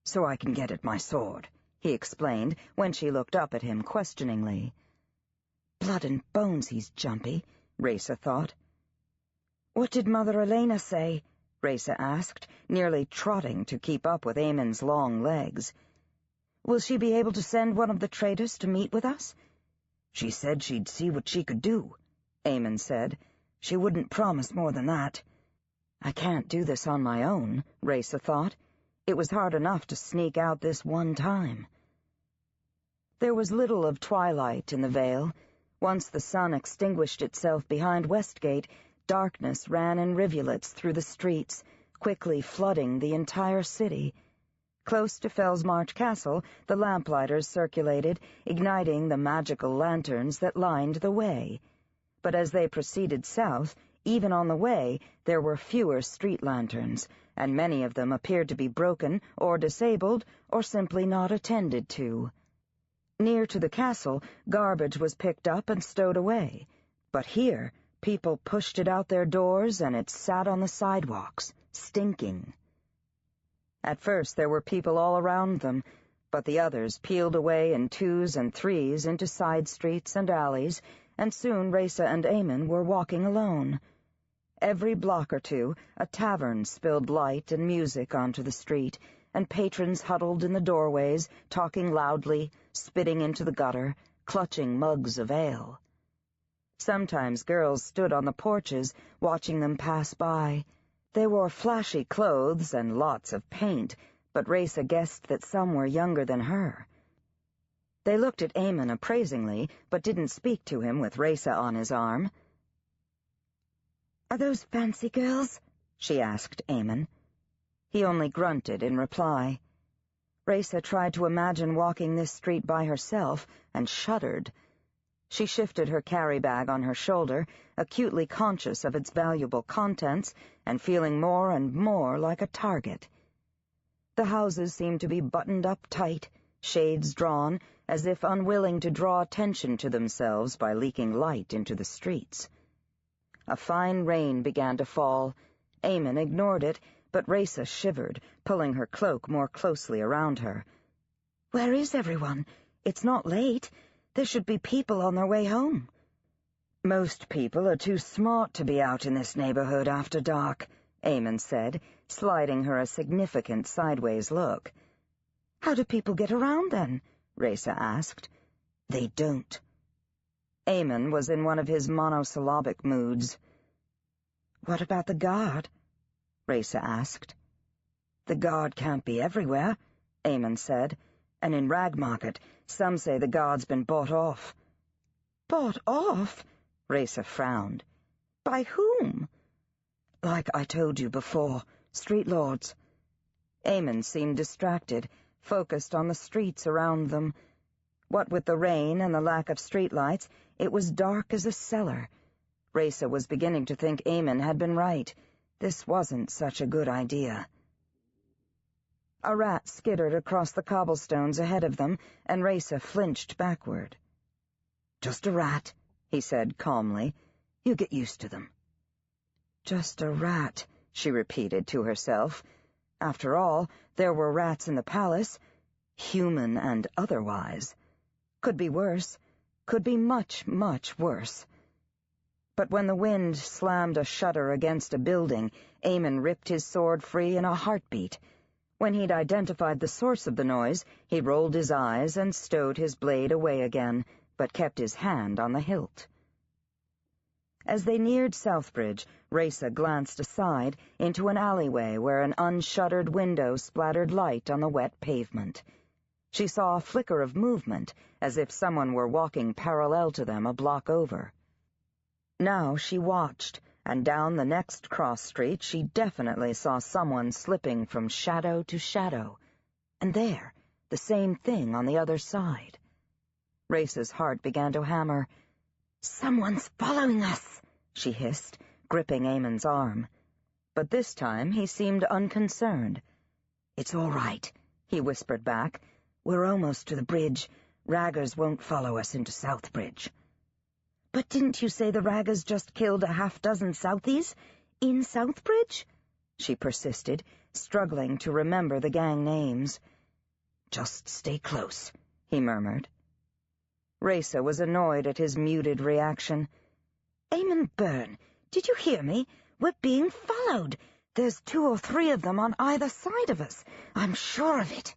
"So I can get at my sword," he explained when she looked up at him questioningly. Blood and bones he's jumpy, Raisa thought. "What did Mother Elena say?" Raisa asked, nearly trotting to keep up with Eamon's long legs. "Will she be able to send one of the traders to meet with us?" "She said she'd see what she could do," Eamon said. "She wouldn't promise more than that." I can't do this on my own, Raisa thought. It was hard enough to sneak out this one time. There was little of twilight in the vale. Once the sun extinguished itself behind Westgate, darkness ran in rivulets through the streets, quickly flooding the entire city. Close to Fellsmarch Castle, the lamplighters circulated, igniting the magical lanterns that lined the way. But as they proceeded south, even on the way, there were fewer street lanterns, and many of them appeared to be broken or disabled or simply not attended to. Near to the castle, garbage was picked up and stowed away, but here, people pushed it out their doors and it sat on the sidewalks, stinking. At first there were people all around them, but the others peeled away in twos and threes into side streets and alleys, and soon Raisa and Eamon were walking alone. Every block or two, a tavern spilled light and music onto the street, and patrons huddled in the doorways, talking loudly, spitting into the gutter, clutching mugs of ale. Sometimes girls stood on the porches, watching them pass by. They wore flashy clothes and lots of paint, but Raisa guessed that some were younger than her. They looked at Eamon appraisingly, but didn't speak to him with Raisa on his arm. "Are those fancy girls?" she asked Eamon. He only grunted in reply. Raisa tried to imagine walking this street by herself, and shuddered. She shifted her carry-bag on her shoulder, acutely conscious of its valuable contents, and feeling more and more like a target. The houses seemed to be buttoned up tight, shades drawn, as if unwilling to draw attention to themselves by leaking light into the streets. A fine rain began to fall. Eamon ignored it, but Raisa shivered, pulling her cloak more closely around her. "Where is everyone? It's not late. There should be people on their way home." "Most people are too smart to be out in this neighborhood after dark," Eamon said, sliding her a significant sideways look. "How do people get around, then?" Raisa asked. "They don't." Eamon was in one of his monosyllabic moods. "What about the guard?" Raisa asked. "The guard can't be everywhere," Eamon said, "and in Ragmarket, some say the guard's been bought off." "Bought off?" Raisa frowned. "By whom?" "Like I told you before, street lords." Eamon seemed distracted, focused on the streets around them. What with the rain and the lack of streetlights, it was dark as a cellar. Raisa was beginning to think Eamon had been right. This wasn't such a good idea. A rat skittered across the cobblestones ahead of them, and Raisa flinched backward. "Just a rat," he said calmly. "You get used to them." "Just a rat," she repeated to herself. After all, there were rats in the palace, human and otherwise. Could be worse. Could be much, much worse. But when the wind slammed a shutter against a building, Eamon ripped his sword free in a heartbeat. When he'd identified the source of the noise, he rolled his eyes and stowed his blade away again, but kept his hand on the hilt. As they neared Southbridge, Raisa glanced aside into an alleyway where an unshuttered window splattered light on the wet pavement. She saw a flicker of movement, as if someone were walking parallel to them a block over. Now she watched, and down the next cross street she definitely saw someone slipping from shadow to shadow. And there, the same thing on the other side. Race's heart began to hammer. "Someone's following us," she hissed, gripping Eamon's arm. But this time he seemed unconcerned. "It's all right," he whispered back. "We're almost to the bridge. Raggers won't follow us into Southbridge." "But didn't you say the Raggers just killed a half-dozen Southies? In Southbridge?" she persisted, struggling to remember the gang names. "Just stay close," he murmured. Raisa was annoyed at his muted reaction. "Eamon Byrne, did you hear me? We're being followed. There's 2 or 3 of them on either side of us. I'm sure of it."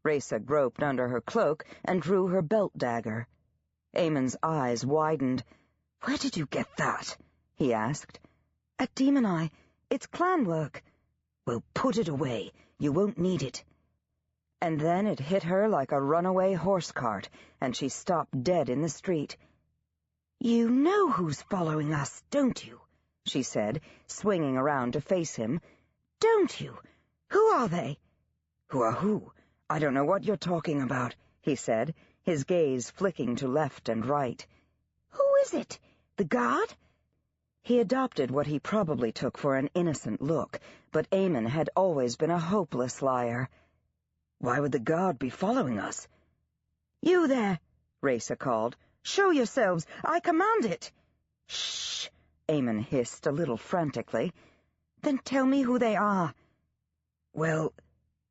Raisa groped under her cloak and drew her belt dagger. Eamon's eyes widened. "Where did you get that?" he asked. "At Demon Eye. It's clan work." "Well, put it away. You won't need it." And then it hit her like a runaway horse cart, and she stopped dead in the street. "You know who's following us, don't you?" she said, swinging around to face him. "Don't you? Who are they?" "Who are who? I don't know what you're talking about," he said, his gaze flicking to left and right. "Who is it? The guard?" He adopted what he probably took for an innocent look, but Eamon had always been a hopeless liar. "Why would the guard be following us?" "You there," Raisa called. "Show yourselves. I command it." "Shh," Eamon hissed a little frantically. "Then tell me who they are." "Well,"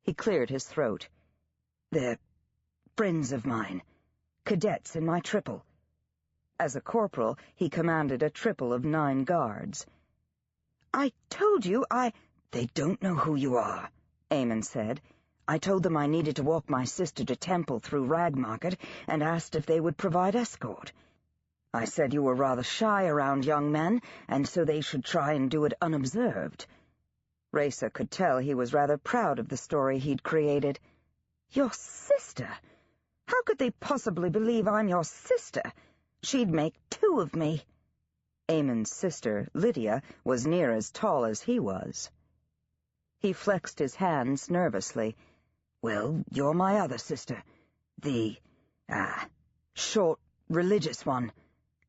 he cleared his throat. "They're friends of mine. Cadets in my triple." As a corporal, he commanded a triple of 9 guards. "I told you They don't know who you are," Eamon said. "I told them I needed to walk my sister to Temple through Ragmarket and asked if they would provide escort. I said you were rather shy around young men, and so they should try and do it unobserved." Raisa could tell he was rather proud of the story he'd created. "Your sister? How could they possibly believe I'm your sister? She'd make 2 of me." Eamon's sister, Lydia, was near as tall as he was. He flexed his hands nervously. "Well, you're my other sister. The, short, religious one.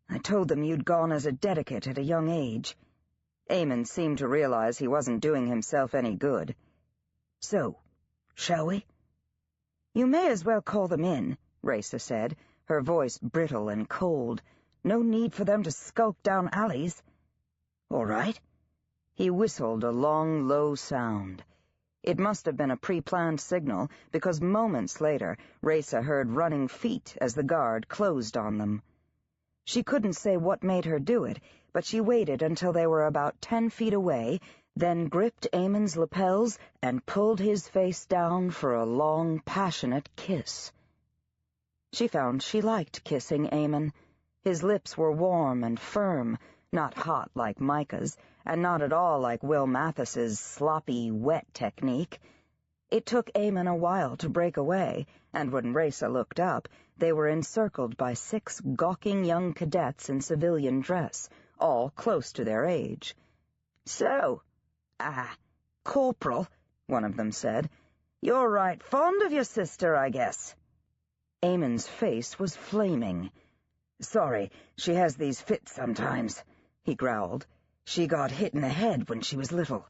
I told them you'd gone as a dedicate at a young age." Eamon seemed to realize he wasn't doing himself any good. "So, shall we?" "You may as well call them in," Raisa said, her voice brittle and cold. "No need for them to skulk down alleys." "All right." He whistled a long, low sound. It must have been a pre-planned signal, because moments later Raisa heard running feet as the guard closed on them. She couldn't say what made her do it, but she waited until they were about 10 feet away, then gripped Eamon's lapels and pulled his face down for a long, passionate kiss. She found she liked kissing Eamon. His lips were warm and firm, not hot like Micah's, and not at all like Will Mathis's sloppy, wet technique. It took Eamon a while to break away, and when Raisa looked up, they were encircled by 6 gawking young cadets in civilian dress, all close to their age. "So, Corporal," one of them said, "you're right fond of your sister, I guess." Eamon's face was flaming. "Sorry, she has these fits sometimes," he growled. "She got hit in the head when she was little."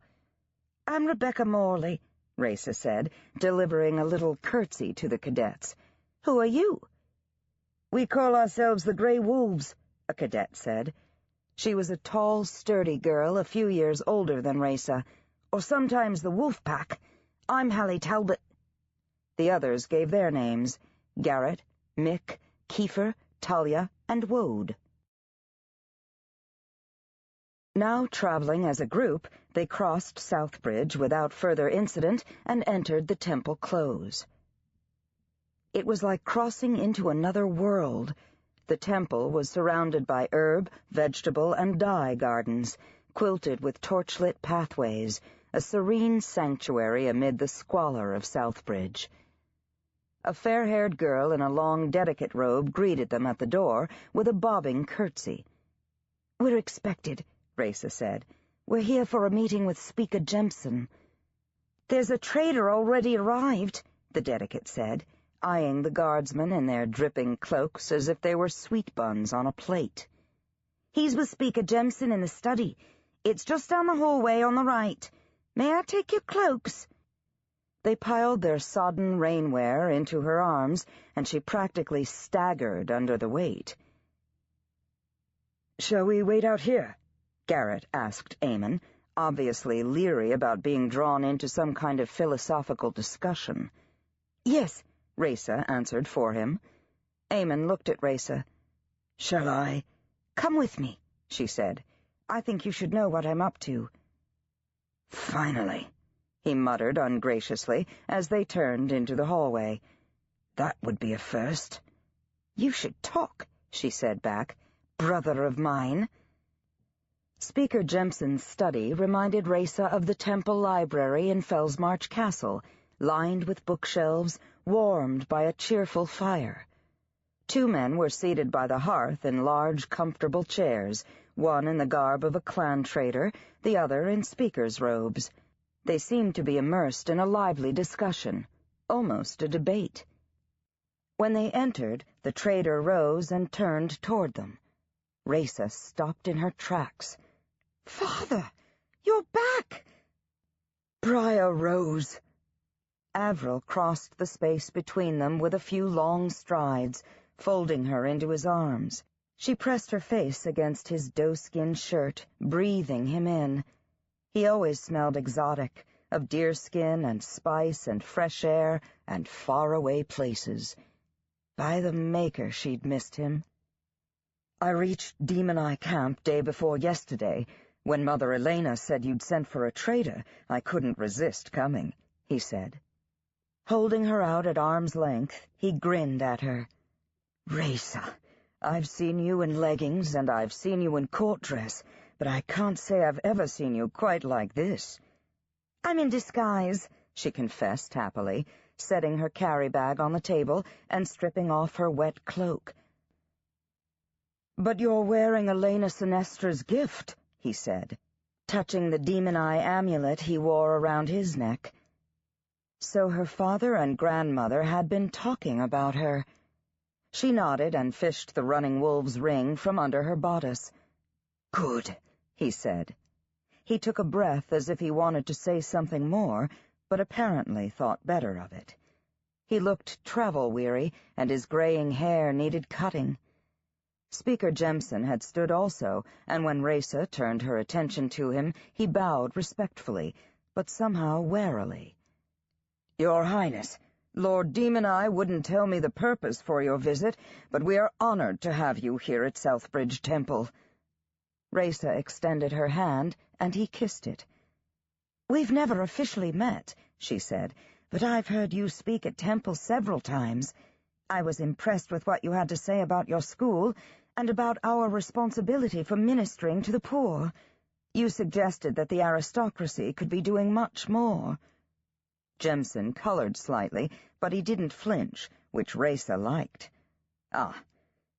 "I'm Rebecca Morley," Raisa said, delivering a little curtsy to the cadets. "Who are you?" "We call ourselves the Grey Wolves," a cadet said. She was a tall, sturdy girl a few years older than Raisa, or sometimes the Wolf Pack. "I'm Hallie Talbot." The others gave their names: Garrett, Mick, Kiefer, Talia, and Wode. Now traveling as a group, they crossed Southbridge without further incident and entered the Temple Close. It was like crossing into another world. The temple was surrounded by herb, vegetable, and dye gardens, quilted with torchlit pathways, a serene sanctuary amid the squalor of Southbridge. A fair-haired girl in a long dedicate robe greeted them at the door with a bobbing curtsy. "We're expected," Raisa said. "We're here for a meeting with Speaker Jempson." "There's a trader already arrived," the dedicate said. eyeing the guardsmen in their dripping cloaks as if they were sweet buns on a plate. "He's with Speaker Jemson in the study. It's just down the hallway on the right. May I take your cloaks?" They piled their sodden rainwear into her arms, and she practically staggered under the weight. "Shall we wait out here?" Garrett asked Eamon, obviously leery about being drawn into some kind of philosophical discussion. "Yes," Raisa answered for him. Eamon looked at Raisa. "Shall I?" "Come with me," she said. "I think you should know what I'm up to." "Finally," he muttered ungraciously as they turned into the hallway. "That would be a first." "You should talk," she said back. "Brother of mine." Speaker Jemson's study reminded Raisa of the temple library in Fellsmarch Castle, lined with bookshelves, warmed by a cheerful fire. 2 men were seated by the hearth in large, comfortable chairs, one in the garb of a clan trader, the other in speaker's robes. They seemed to be immersed in a lively discussion, almost a debate. When they entered, the trader rose and turned toward them. Raisa stopped in her tracks. "Father, you're back!" "Briar Rose." Avril crossed the space between them with a few long strides, folding her into his arms. She pressed her face against his doe-skin shirt, breathing him in. He always smelled exotic, of deerskin and spice and fresh air and faraway places. By the Maker, she'd missed him. "I reached Demon Eye Camp day before yesterday. When Mother Elena said you'd sent for a trader, I couldn't resist coming," he said. Holding her out at arm's length, he grinned at her. "Raisa, I've seen you in leggings and I've seen you in court dress, but I can't say I've ever seen you quite like this." "I'm in disguise," she confessed happily, setting her carry-bag on the table and stripping off her wet cloak. "But you're wearing Elena Sinestra's gift," he said, touching the demon eye amulet he wore around his neck. So her father and grandmother had been talking about her. She nodded and fished the running wolf's ring from under her bodice. "Good," he said. He took a breath as if he wanted to say something more, but apparently thought better of it. He looked travel-weary, and his graying hair needed cutting. Speaker Jemson had stood also, and when Raisa turned her attention to him, he bowed respectfully, but somehow warily. "Your Highness, Lord Demon Eye wouldn't tell me the purpose for your visit, but we are honored to have you here at Southbridge Temple." Raisa extended her hand, and he kissed it. "We've never officially met," she said, "but I've heard you speak at Temple several times. I was impressed with what you had to say about your school and about our responsibility for ministering to the poor. You suggested that the aristocracy could be doing much more." Jemson colored slightly, but he didn't flinch, which Raisa liked. "Ah,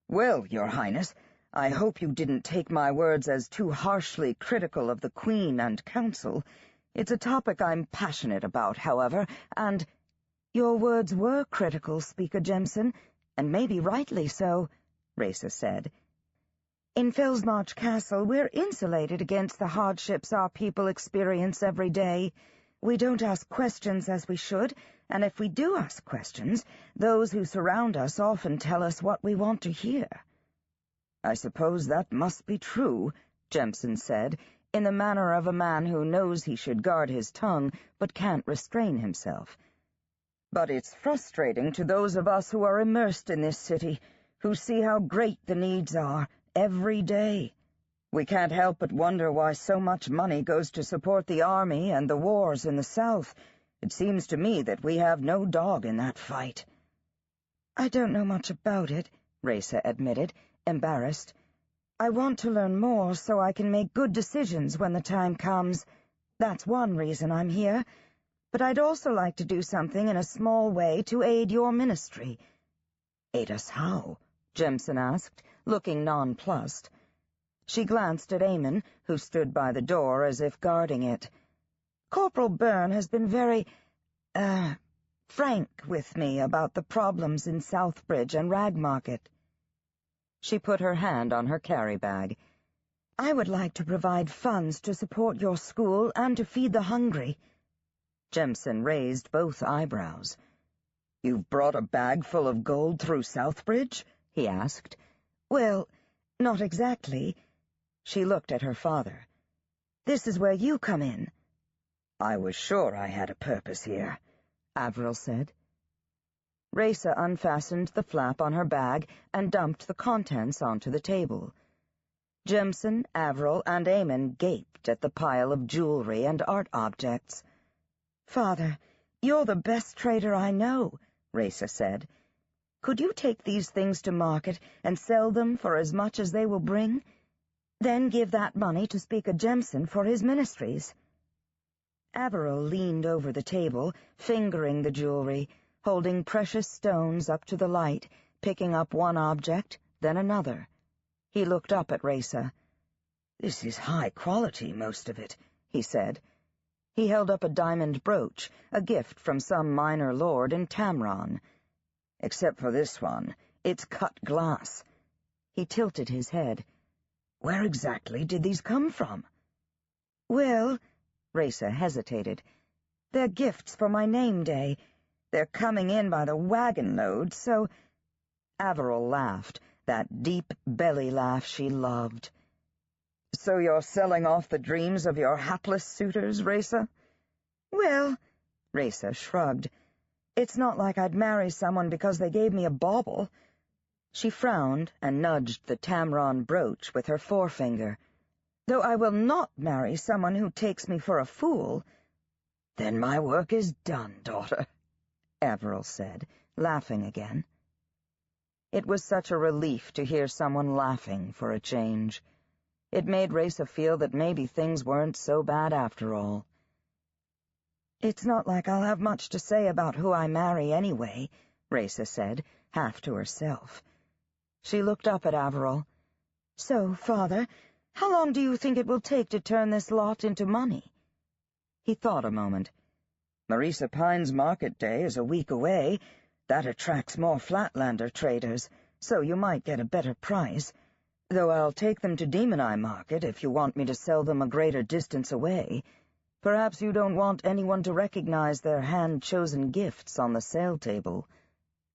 well, Your Highness, I hope you didn't take my words as too harshly critical of the Queen and Council. It's a topic I'm passionate about, however, and—" "Your words were critical, Speaker Jemson, and maybe rightly so," Raisa said. "In Fellsmarch Castle, we're insulated against the hardships our people experience every day. We don't ask questions as we should, and if we do ask questions, those who surround us often tell us what we want to hear." "I suppose that must be true," Jemson said, in the manner of a man who knows he should guard his tongue but can't restrain himself. "But it's frustrating to those of us who are immersed in this city, who see how great the needs are every day. We can't help but wonder why so much money goes to support the army and the wars in the South. It seems to me that we have no dog in that fight." "I don't know much about it," Raisa admitted, embarrassed. "I want to learn more so I can make good decisions when the time comes. That's one reason I'm here. But I'd also like to do something in a small way to aid your ministry." "Aid us how?" Jemson asked, looking nonplussed. She glanced at Eamon, who stood by the door as if guarding it. "Corporal Byrne has been very, frank with me about the problems in Southbridge and Ragmarket. She put her hand on her carry-bag. I would like to provide funds to support your school and to feed the hungry. Jemson raised both eyebrows. You've brought a bag full of gold through Southbridge? He asked. Well, not exactly. She looked at her father. This is where you come in. I was sure I had a purpose here, Avril said. Raisa unfastened the flap on her bag and dumped the contents onto the table. Jemson, Avril, and Eamon gaped at the pile of jewelry and art objects. Father, you're the best trader I know, Raisa said. Could you take these things to market and sell them for as much as they will bring? Then give that money to Speaker Jemson for his ministries. Avril leaned over the table, fingering the jewelry, holding precious stones up to the light, picking up one object, then another. He looked up at Raisa. This is high quality, most of it, he said. He held up a diamond brooch, a gift from some minor lord in Tamron. Except for this one, it's cut glass. He tilted his head. Where exactly did these come from? Well, Raisa hesitated. They're gifts for my name day. They're coming in by the wagon load, so... Avril laughed, that deep belly laugh she loved. So you're selling off the dreams of your hapless suitors, Raisa? Well, Raisa shrugged. It's not like I'd marry someone because they gave me a bauble. She frowned and nudged the Tamron brooch with her forefinger. Though I will not marry someone who takes me for a fool. Then my work is done, daughter, Avril said, laughing again. It was such a relief to hear someone laughing for a change. It made Raisa feel that maybe things weren't so bad after all. It's not like I'll have much to say about who I marry anyway, Raisa said, half to herself. She looked up at Avril. So, Father, how long do you think it will take to turn this lot into money? He thought a moment. Marisa Pine's market day is a week away. That attracts more Flatlander traders, so you might get a better price. Though I'll take them to Demon Eye Market if you want me to sell them a greater distance away. Perhaps you don't want anyone to recognize their hand-chosen gifts on the sale table.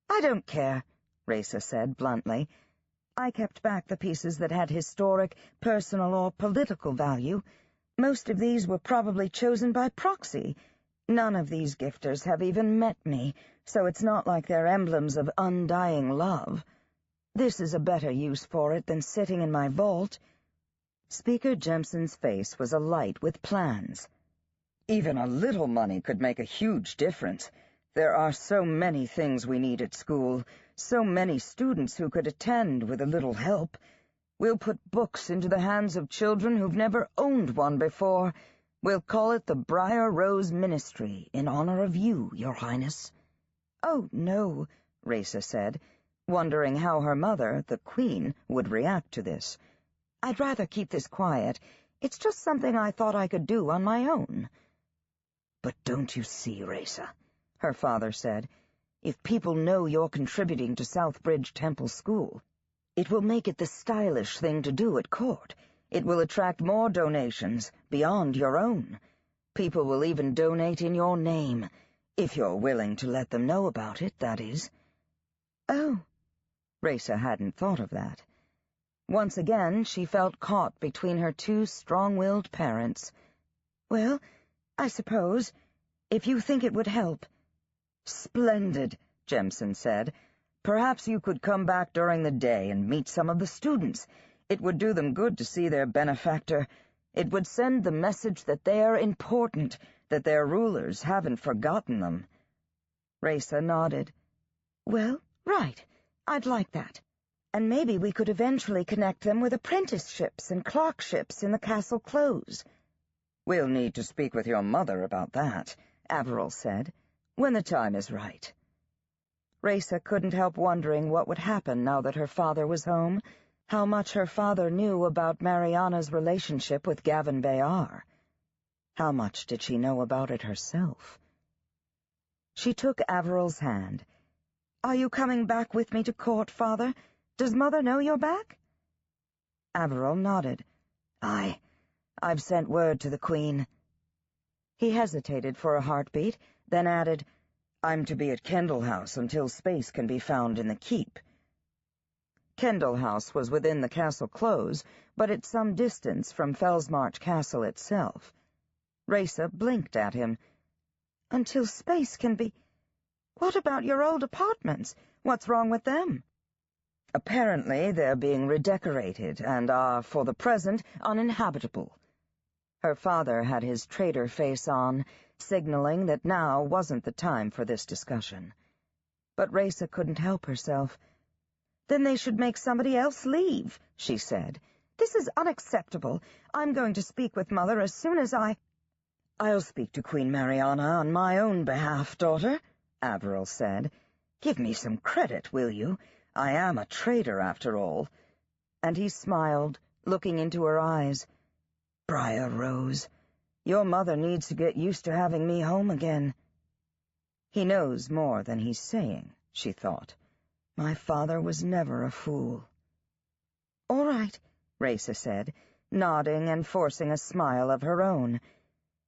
I don't care, Raisa said bluntly. I kept back the pieces that had historic, personal, or political value. Most of these were probably chosen by proxy. None of these gifters have even met me, so it's not like they're emblems of undying love. This is a better use for it than sitting in my vault. Speaker Jemson's face was alight with plans. Even a little money could make a huge difference. There are so many things we need at school, so many students who could attend with a little help. We'll put books into the hands of children who've never owned one before. We'll call it the Briar Rose Ministry, in honor of you, Your Highness. Oh, no, Raisa said, wondering how her mother, the Queen, would react to this. I'd rather keep this quiet. It's just something I thought I could do on my own. But don't you see, Raisa, her father said, if people know you're contributing to Southbridge Temple School, it will make it the stylish thing to do at court. It will attract more donations, beyond your own. People will even donate in your name, if you're willing to let them know about it, that is. Oh, Raisa hadn't thought of that. Once again, she felt caught between her two strong-willed parents. Well, I suppose, if you think it would help. Splendid, Jemson said. Perhaps you could come back during the day and meet some of the students. It would do them good to see their benefactor. It would send the message that they are important, that their rulers haven't forgotten them. Raisa nodded. Well, right. I'd like that. And maybe we could eventually connect them with apprenticeships and clerkships in the castle close. We'll need to speak with your mother about that, Avril said, when the time is right. Raisa couldn't help wondering what would happen now that her father was home, how much her father knew about Mariana's relationship with Gavin Bayar. How much did she know about it herself? She took Averil's hand. "Are you coming back with me to court, Father? Does Mother know you're back?" Averil nodded. "Aye. I've sent word to the Queen." He hesitated for a heartbeat, then added, "I'm to be at Kendall House until space can be found in the keep." Kendall House was within the castle close, but at some distance from Fellsmarch Castle itself. Raisa blinked at him. "Until space can be... What about your old apartments? What's wrong with them?" "Apparently they're being redecorated and are, for the present, uninhabitable." Her father had his traitor face on, signaling that now wasn't the time for this discussion. But Raisa couldn't help herself. "Then they should make somebody else leave," she said. "This is unacceptable. I'm going to speak with Mother as soon as "I'll speak to Queen Mariana on my own behalf, daughter," Averil said. "Give me some credit, will you? I am a traitor, after all." And he smiled, looking into her eyes. "Briar Rose, your mother needs to get used to having me home again." He knows more than he's saying, she thought. My father was never a fool. "All right," Raisa said, nodding and forcing a smile of her own.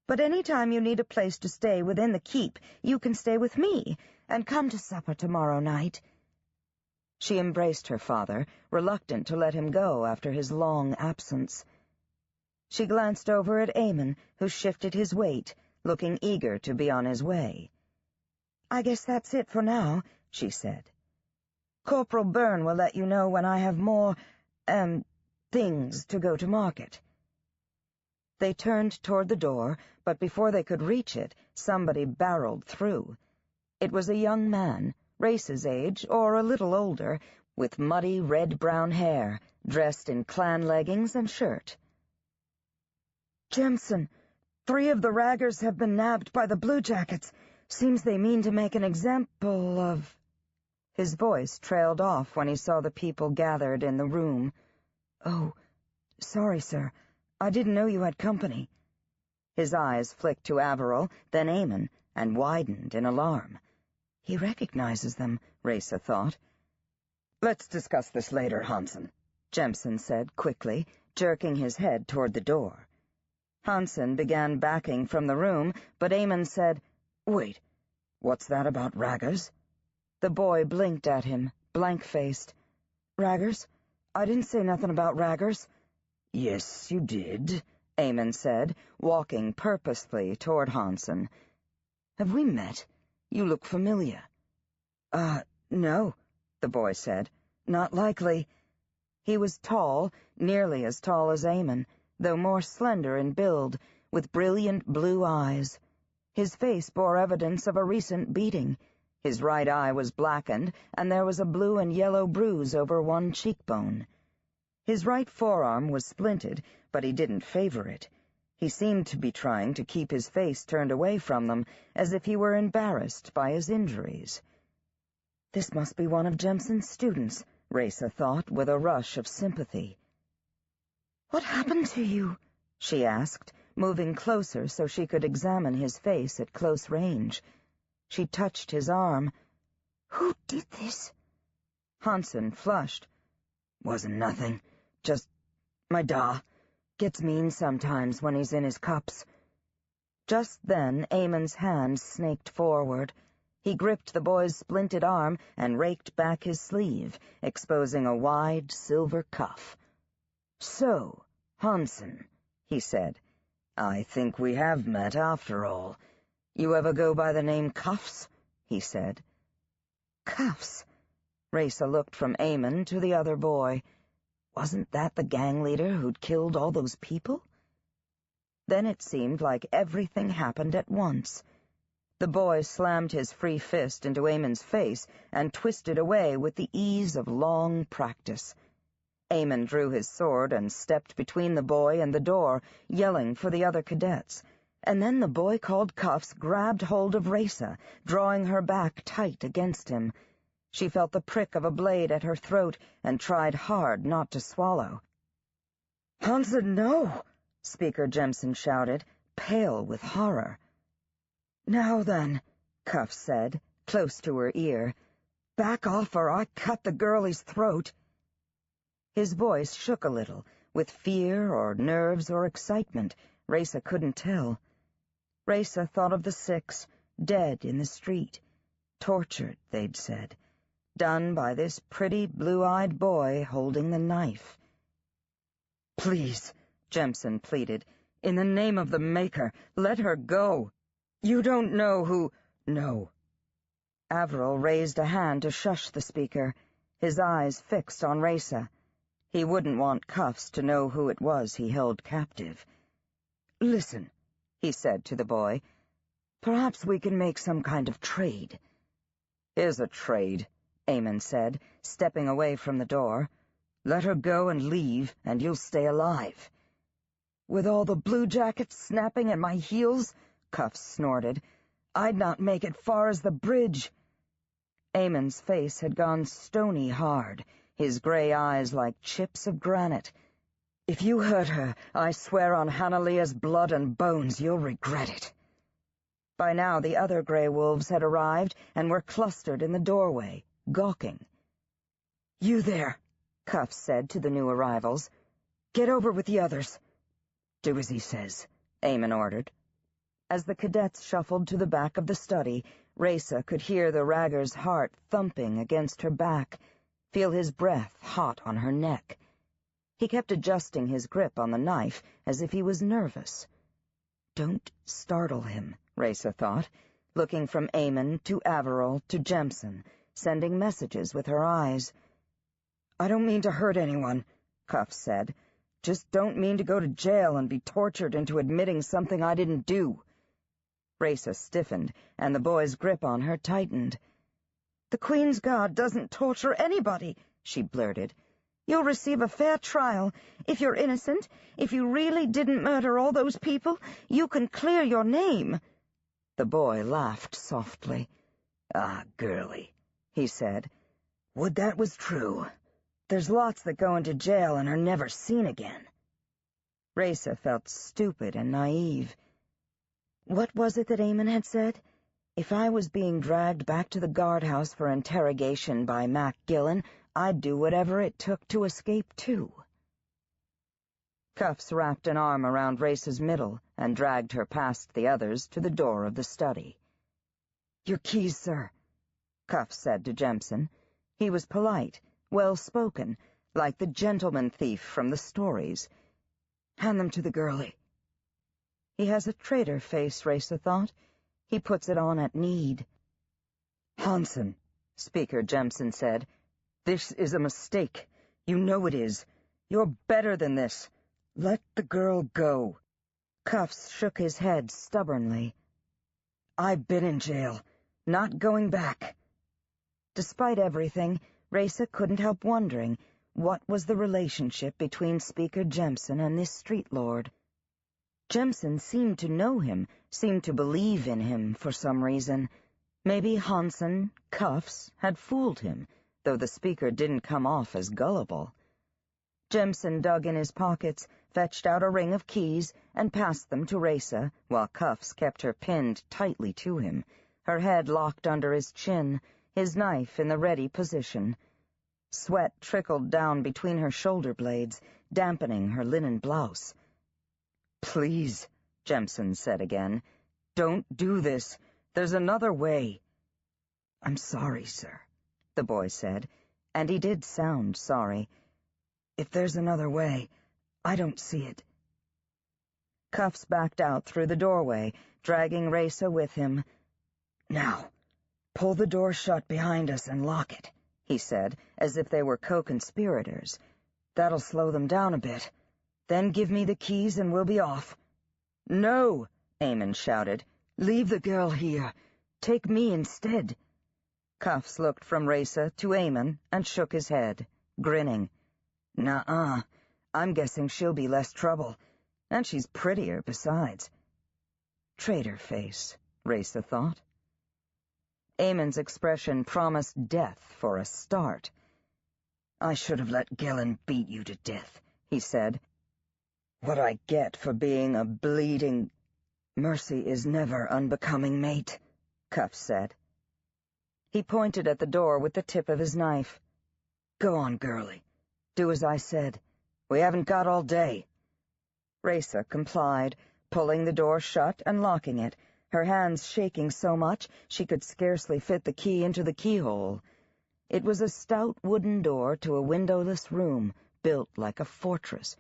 "But any time you need a place to stay within the keep, you can stay with me, and come to supper tomorrow night." She embraced her father, reluctant to let him go after his long absence. She glanced over at Eamon, who shifted his weight, looking eager to be on his way. "I guess that's it for now," she said. "Corporal Byrne will let you know when I have more, things to go to market." They turned toward the door, but before they could reach it, somebody barreled through. It was a young man, Raisa's age, or a little older, with muddy red-brown hair, dressed in clan leggings and shirt. "Jemson, 3 of the raggers have been nabbed by the Bluejackets. Seems they mean to make an example of—" His voice trailed off when he saw the people gathered in the room. "Oh, sorry, sir. I didn't know you had company." His eyes flicked to Averil, then Eamon, and widened in alarm. He recognizes them, Raisa thought. "Let's discuss this later, Hansen," Jemson said quickly, jerking his head toward the door. Hansen began backing from the room, but Eamon said, "Wait, what's that about raggers?" The boy blinked at him, blank-faced. "Raggers? I didn't say nothing about raggers." "Yes, you did," Eamon said, walking purposefully toward Hansen. "Have we met? You look familiar." No," the boy said. "Not likely." He was tall, nearly as tall as Eamon, though more slender in build, with brilliant blue eyes. His face bore evidence of a recent beating. His right eye was blackened, and there was a blue and yellow bruise over one cheekbone. His right forearm was splinted, but he didn't favor it. He seemed to be trying to keep his face turned away from them, as if he were embarrassed by his injuries. This must be one of Jemson's students, Raisa thought, with a rush of sympathy. "What happened to you?" she asked, moving closer so she could examine his face at close range. She touched his arm. "Who did this?" Hansen flushed. "Wasn't nothing. Just my da. Gets mean sometimes when he's in his cups." Just then Eamon's hand snaked forward. He gripped the boy's splinted arm and raked back his sleeve, exposing a wide silver cuff. "So, Hansen," he said, "I think we have met after all. You ever go by the name Cuffs?" he said. "Cuffs?" Raisa looked from Eamon to the other boy. Wasn't that the gang leader who'd killed all those people? Then it seemed like everything happened at once. The boy slammed his free fist into Eamon's face and twisted away with the ease of long practice. Eamon drew his sword and stepped between the boy and the door, yelling for the other cadets. And then the boy called Cuffs grabbed hold of Raisa, drawing her back tight against him. She felt the prick of a blade at her throat and tried hard not to swallow. "Hansen, no!" Speaker Jemson shouted, pale with horror. "Now then," Cuff said, close to her ear. "Back off or I cut the girlie's throat." His voice shook a little, with fear or nerves or excitement. Raisa couldn't tell. Raisa thought of the 6, dead in the street. Tortured, they'd said. Done by this pretty blue-eyed boy holding the knife. "Please," Jemson pleaded, "in the name of the Maker, let her go. You don't know who—" "No." Averill raised a hand to shush the speaker, his eyes fixed on Raisa. He wouldn't want Cuffs to know who it was he held captive. "Listen," he said to the boy. "Perhaps we can make some kind of trade." "Here's a trade," Eamon said, stepping away from the door. "Let her go and leave, and you'll stay alive." "With all the bluejackets snapping at my heels," Cuffs snorted, "I'd not make it far as the bridge." Eamon's face had gone stony hard, his gray eyes like chips of granite. "If you hurt her, I swear on Hannalea's blood and bones you'll regret it." By now the other gray wolves had arrived and were clustered in the doorway, gawking. "You there," Cuffs said to the new arrivals. "Get over with the others." "Do as he says," Eamon ordered. As the cadets shuffled to the back of the study, Raisa could hear the ragger's heart thumping against her back, feel his breath hot on her neck. He kept adjusting his grip on the knife as if he was nervous. Don't startle him, Raisa thought, looking from Eamon to Averill to Jemson, sending messages with her eyes. "I don't mean to hurt anyone," Cuffs said. "Just don't mean to go to jail and be tortured into admitting something I didn't do." Raisa stiffened, and the boy's grip on her tightened. "The Queen's Guard doesn't torture anybody," she blurted. "You'll receive a fair trial. If you're innocent, if you really didn't murder all those people, you can clear your name." The boy laughed softly. "Ah, girlie," he said. "Would that was true. There's lots that go into jail and are never seen again." Raisa felt stupid and naive. What was it that Eamon had said? If I was being dragged back to the guardhouse for interrogation by Mac Gillen, I'd do whatever it took to escape, too. Cuffs wrapped an arm around Raisa's middle and dragged her past the others to the door of the study. "Your keys, sir," Cuffs said to Jemson. He was polite, well-spoken, like the gentleman thief from the stories. "Hand them to the girlie." He has a traitor face, Raisa thought. He puts it on at need. "Hansen," Speaker Jemson said, "this is a mistake. You know it is. You're better than this. Let the girl go." Cuffs shook his head stubbornly. "I've been in jail. Not going back." Despite everything, Raisa couldn't help wondering what was the relationship between Speaker Jemson and this street lord. Jemson seemed to know him, seemed to believe in him for some reason. Maybe Hansen, Cuffs, had fooled him, though the speaker didn't come off as gullible. Jemson dug in his pockets, fetched out a ring of keys, and passed them to Raisa, while Cuffs kept her pinned tightly to him, her head locked under his chin, his knife in the ready position. Sweat trickled down between her shoulder blades, dampening her linen blouse. "Please," Jemson said again, "don't do this. There's another way." "I'm sorry, sir," the boy said, and he did sound sorry. "If there's another way, I don't see it." Cuffs backed out through the doorway, dragging Raisa with him. "Now, pull the door shut behind us and lock it," he said, as if they were co-conspirators. "That'll slow them down a bit. Then give me the keys and we'll be off." "No," Eamon shouted. "Leave the girl here. Take me instead." Cuffs looked from Raisa to Eamon and shook his head, grinning. "Nuh-uh. I'm guessing she'll be less trouble. And she's prettier, besides." Traitor face, Raisa thought. Eamon's expression promised death for a start. "I should have let Gillen beat you to death," he said. "What I get for being a bleeding—" "Mercy is never unbecoming, mate," Cuff said. He pointed at the door with the tip of his knife. Go on, girlie. Do as I said. We haven't got all day. Raisa complied, pulling the door shut and locking it, her hands shaking so much she could scarcely fit the key into the keyhole. It was a stout wooden door to a windowless room, built like a fortress.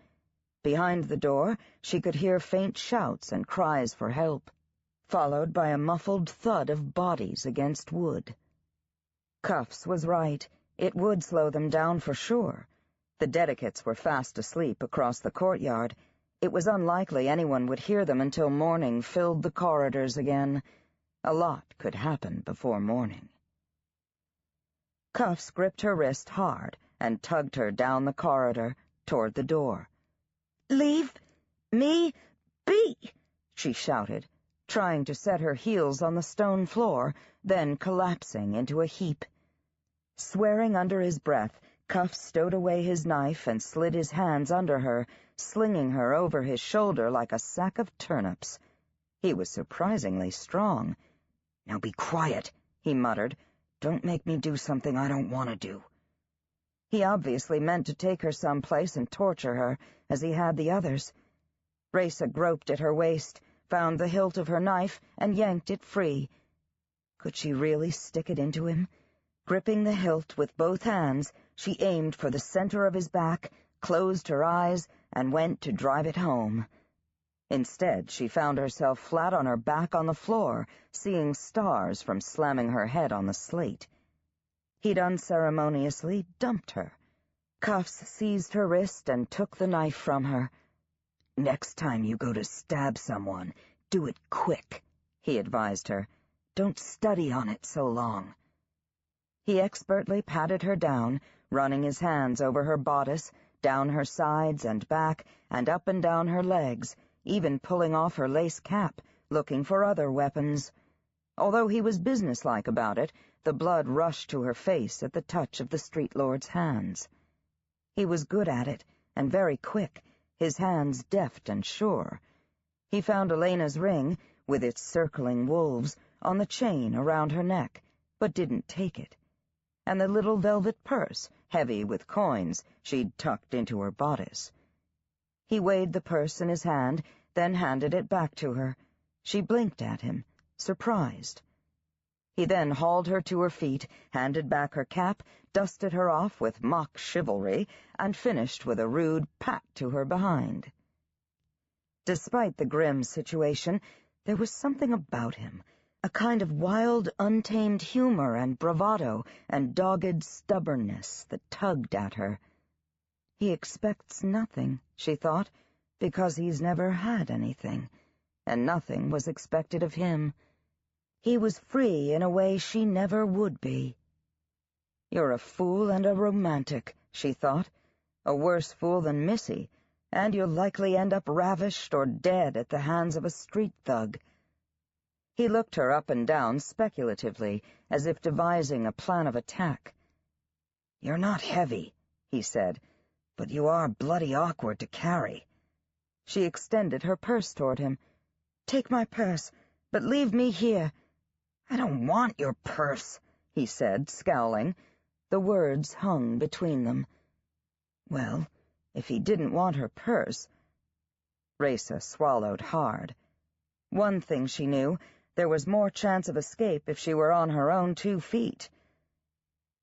Behind the door she could hear faint shouts and cries for help, followed by a muffled thud of bodies against wood. Cuffs was right. It would slow them down for sure. The dedicates were fast asleep across the courtyard. It was unlikely anyone would hear them until morning filled the corridors again. A lot could happen before morning. Cuffs gripped her wrist hard and tugged her down the corridor toward the door. "Leave me be!" she shouted, trying to set her heels on the stone floor, then collapsing into a heap. Swearing under his breath, Cuff stowed away his knife and slid his hands under her, slinging her over his shoulder like a sack of turnips. He was surprisingly strong. "Now be quiet," he muttered. "Don't make me do something I don't want to do." He obviously meant to take her someplace and torture her, as he had the others. Raisa groped at her waist, found the hilt of her knife, and yanked it free. Could she really stick it into him? Gripping the hilt with both hands, she aimed for the center of his back, closed her eyes, and went to drive it home. Instead, she found herself flat on her back on the floor, seeing stars from slamming her head on the slate. He'd unceremoniously dumped her. Cuffs seized her wrist and took the knife from her. "Next time you go to stab someone, do it quick," he advised her. "Don't study on it so long." He expertly patted her down, running his hands over her bodice, down her sides and back, and up and down her legs, even pulling off her lace cap, looking for other weapons. Although he was businesslike about it, the blood rushed to her face at the touch of the street lord's hands. He was good at it, and very quick, his hands deft and sure. He found Elena's ring, with its circling wolves, on the chain around her neck, but didn't take it, and the little velvet purse, heavy with coins, she'd tucked into her bodice. He weighed the purse in his hand, then handed it back to her. She blinked at him, surprised. He then hauled her to her feet, handed back her cap, dusted her off with mock chivalry, and finished with a rude pat to her behind. Despite the grim situation, there was something about him, a kind of wild, untamed humor and bravado and dogged stubbornness that tugged at her. He expects nothing, she thought, because he's never had anything, and nothing was expected of him. He was free in a way she never would be. "You're a fool and a romantic," she thought, "a worse fool than Missy, and you'll likely end up ravished or dead at the hands of a street thug." He looked her up and down speculatively, as if devising a plan of attack. "You're not heavy," he said, "but you are bloody awkward to carry." She extended her purse toward him. "Take my purse, but leave me here." "I don't want your purse," he said, scowling. The words hung between them. Well, if he didn't want her purse... Raisa swallowed hard. One thing she knew, there was more chance of escape if she were on her own 2 feet.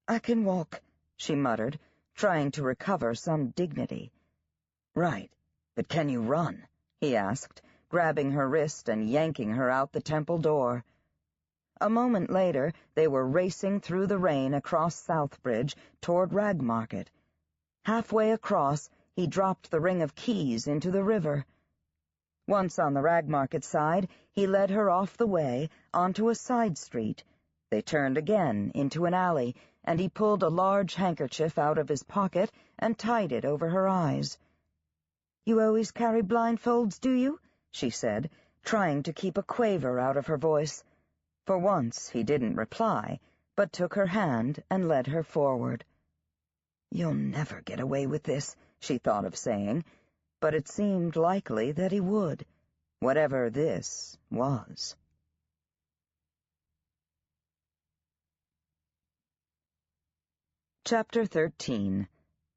"I can walk," she muttered, trying to recover some dignity. "Right, but can you run?" he asked, grabbing her wrist and yanking her out the temple door. A moment later, they were racing through the rain across Southbridge toward Ragmarket. Halfway across, he dropped the ring of keys into the river. Once on the Ragmarket side, he led her off the way, onto a side street. They turned again into an alley, and he pulled a large handkerchief out of his pocket and tied it over her eyes. "You always carry blindfolds, do you?" she said, trying to keep a quaver out of her voice. For once he didn't reply, but took her hand and led her forward. "You'll never get away with this," she thought of saying, but it seemed likely that he would, whatever this was. Chapter 13.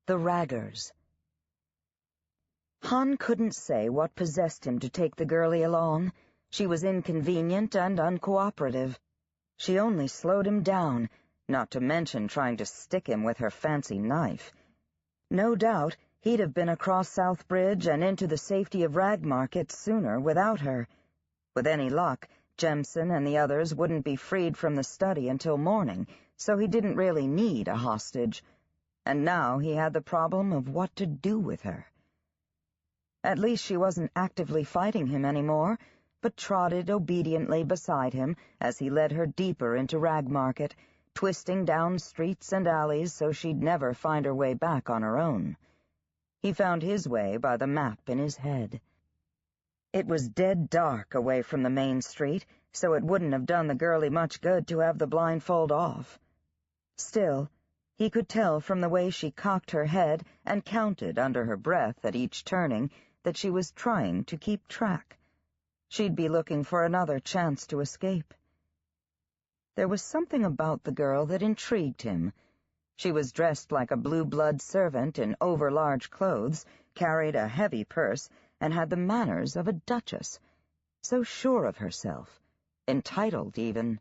The Raggers. Han couldn't say what possessed him to take the girlie along. She was inconvenient and uncooperative. She only slowed him down, not to mention trying to stick him with her fancy knife. No doubt he'd have been across South Bridge and into the safety of Rag Market sooner without her. With any luck, Jemison and the others wouldn't be freed from the study until morning, so he didn't really need a hostage. And now he had the problem of what to do with her. At least she wasn't actively fighting him anymore, but trotted obediently beside him as he led her deeper into Rag Market, twisting down streets and alleys so she'd never find her way back on her own. He found his way by the map in his head. It was dead dark away from the main street, so it wouldn't have done the girlie much good to have the blindfold off. Still, he could tell from the way she cocked her head and counted under her breath at each turning that she was trying to keep track. She'd be looking for another chance to escape. There was something about the girl that intrigued him. She was dressed like a blue-blood servant in over-large clothes, carried a heavy purse, and had the manners of a duchess. So sure of herself, entitled even.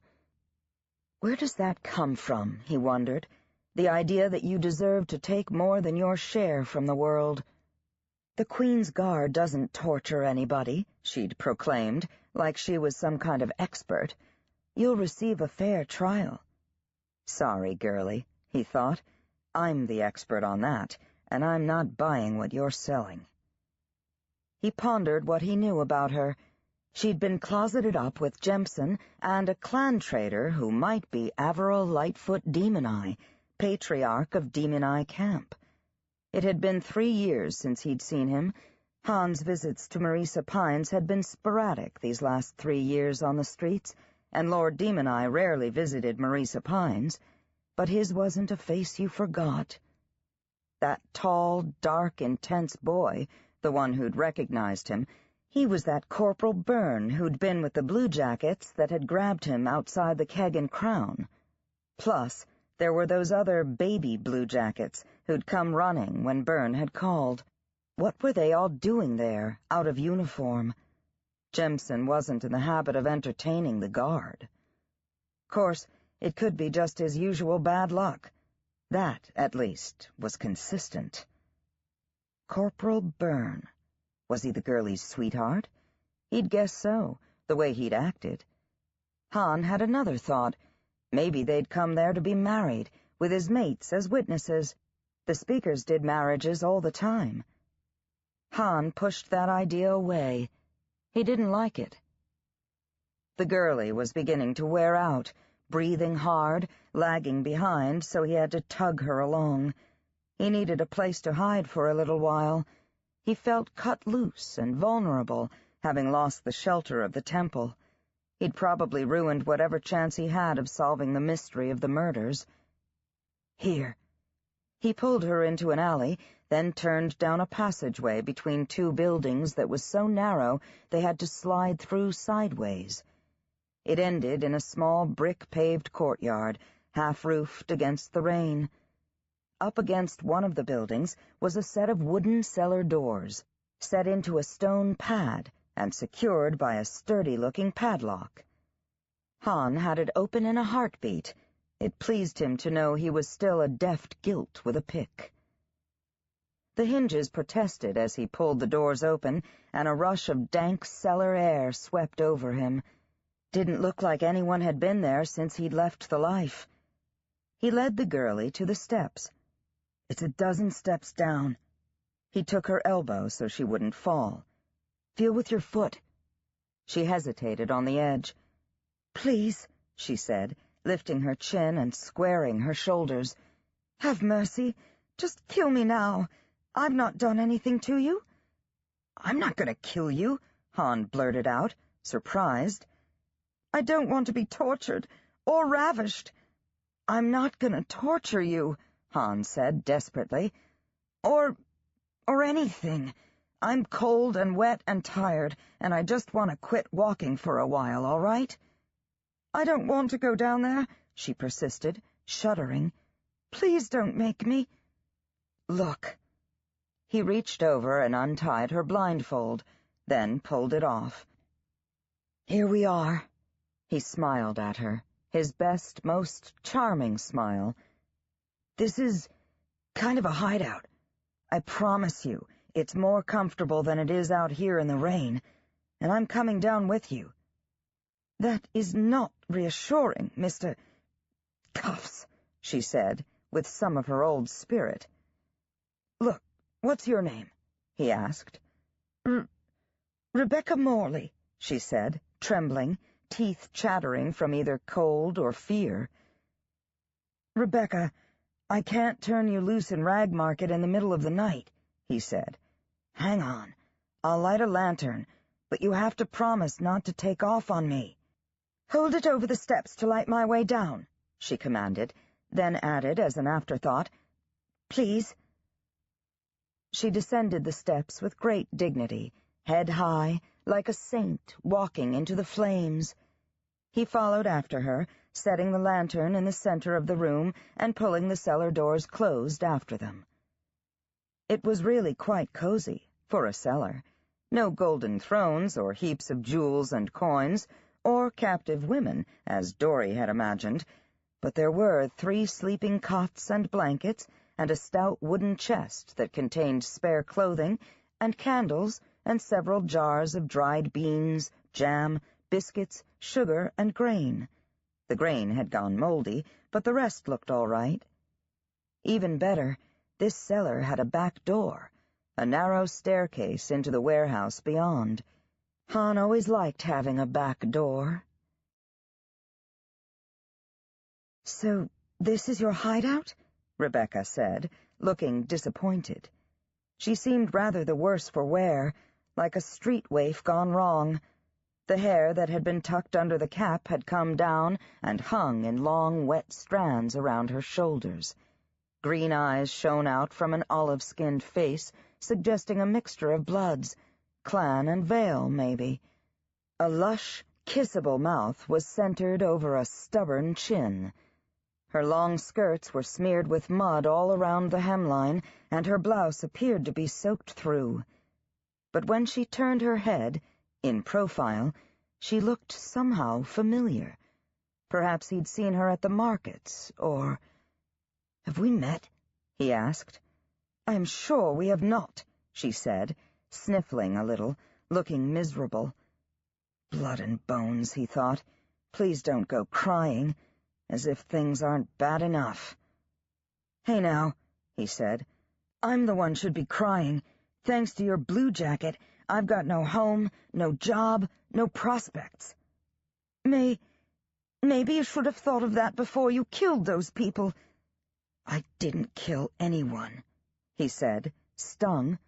Where does that come from, he wondered, the idea that you deserve to take more than your share from the world? The Queen's Guard doesn't torture anybody, she'd proclaimed, like she was some kind of expert. You'll receive a fair trial. Sorry, girlie, he thought. I'm the expert on that, and I'm not buying what you're selling. He pondered what he knew about her. She'd been closeted up with Jemison and a clan trader who might be Averil Lightfoot Demoni, patriarch of Demoni Camp. It had been 3 years since he'd seen him. Han's visits to Marisa Pines had been sporadic these last 3 years on the streets, and Lord Demoni rarely visited Marisa Pines, but his wasn't a face you forgot. That tall, dark, intense boy, the one who'd recognized him, he was that Corporal Byrne who'd been with the Blue Jackets that had grabbed him outside the Keg and Crown. Plus, there were those other baby Blue Jackets who'd come running when Byrne had called. What were they all doing there, out of uniform? Jemison wasn't in the habit of entertaining the guard. Of course, it could be just his usual bad luck. That, at least, was consistent. Corporal Byrne. Was he the girlie's sweetheart? He'd guess so, the way he'd acted. Han had another thought. Maybe they'd come there to be married, with his mates as witnesses. The speakers did marriages all the time. Han pushed that idea away. He didn't like it. The girlie was beginning to wear out, breathing hard, lagging behind, so he had to tug her along. He needed a place to hide for a little while. He felt cut loose and vulnerable, having lost the shelter of the temple. He'd probably ruined whatever chance he had of solving the mystery of the murders. Here. He pulled her into an alley, then turned down a passageway between 2 buildings that was so narrow they had to slide through sideways. It ended in a small brick-paved courtyard, half-roofed against the rain. Up against one of the buildings was a set of wooden cellar doors, set into a stone pad and secured by a sturdy-looking padlock. Han had it open in a heartbeat. It pleased him to know he was still a deft gilt with a pick. The hinges protested as he pulled the doors open, and a rush of dank cellar air swept over him. Didn't look like anyone had been there since he'd left the life. He led the girlie to the steps. It's a dozen steps down. He took her elbow so she wouldn't fall. Feel with your foot. She hesitated on the edge. Please, she said, lifting her chin and squaring her shoulders. Have mercy. Just kill me now. I've not done anything to you. I'm not going to kill you, Han blurted out, surprised. I don't want to be tortured or ravished. I'm not going to torture you, Han said desperately. Or anything. I'm cold and wet and tired, and I just want to quit walking for a while, all right? I don't want to go down there, she persisted, shuddering. Please don't make me. Look." He reached over and untied her blindfold, then pulled it off. "Here we are." He smiled at her, his best, most charming smile. "This is kind of a hideout. I promise you, it's more comfortable than it is out here in the rain, and I'm coming down with you." "That is not reassuring, Mr. Cuffs," she said, with some of her old spirit. "Look, what's your name?" he asked. Rebecca Morley," she said, trembling, teeth chattering from either cold or fear. "Rebecca, I can't turn you loose in Rag Market in the middle of the night," he said. "Hang on. I'll light a lantern, but you have to promise not to take off on me." "Hold it over the steps to light my way down," she commanded, then added as an afterthought, "Please." She descended the steps with great dignity, head high, like a saint walking into the flames. He followed after her, setting the lantern in the center of the room and pulling the cellar doors closed after them. It was really quite cozy, for a cellar. No golden thrones or heaps of jewels and coins, or captive women, as Dory had imagined, but there were 3 sleeping cots and blankets, and a stout wooden chest that contained spare clothing, and candles, and several jars of dried beans, jam, biscuits, sugar, and grain. The grain had gone moldy, but the rest looked all right. Even better, this cellar had a back door, a narrow staircase into the warehouse beyond. Han always liked having a back door. "So this is your hideout?" Rebecca said, looking disappointed. She seemed rather the worse for wear, like a street waif gone wrong. The hair that had been tucked under the cap had come down and hung in long, wet strands around her shoulders. Green eyes shone out from an olive-skinned face, suggesting a mixture of bloods, clan and Vale, maybe. A lush, kissable mouth was centered over a stubborn chin. Her long skirts were smeared with mud all around the hemline, and her blouse appeared to be soaked through. But when she turned her head, in profile, she looked somehow familiar. Perhaps he'd seen her at the markets, or— "Have we met?" he asked. "I am sure we have not," she said, sniffling a little, looking miserable. Blood and bones, he thought. Please don't go crying, as if things aren't bad enough. "Hey now," he said. "I'm the one should be crying. Thanks to your blue jacket, I've got no home, no job, no prospects." Maybe you should have thought of that before you killed those people." "I didn't kill anyone," he said, stung.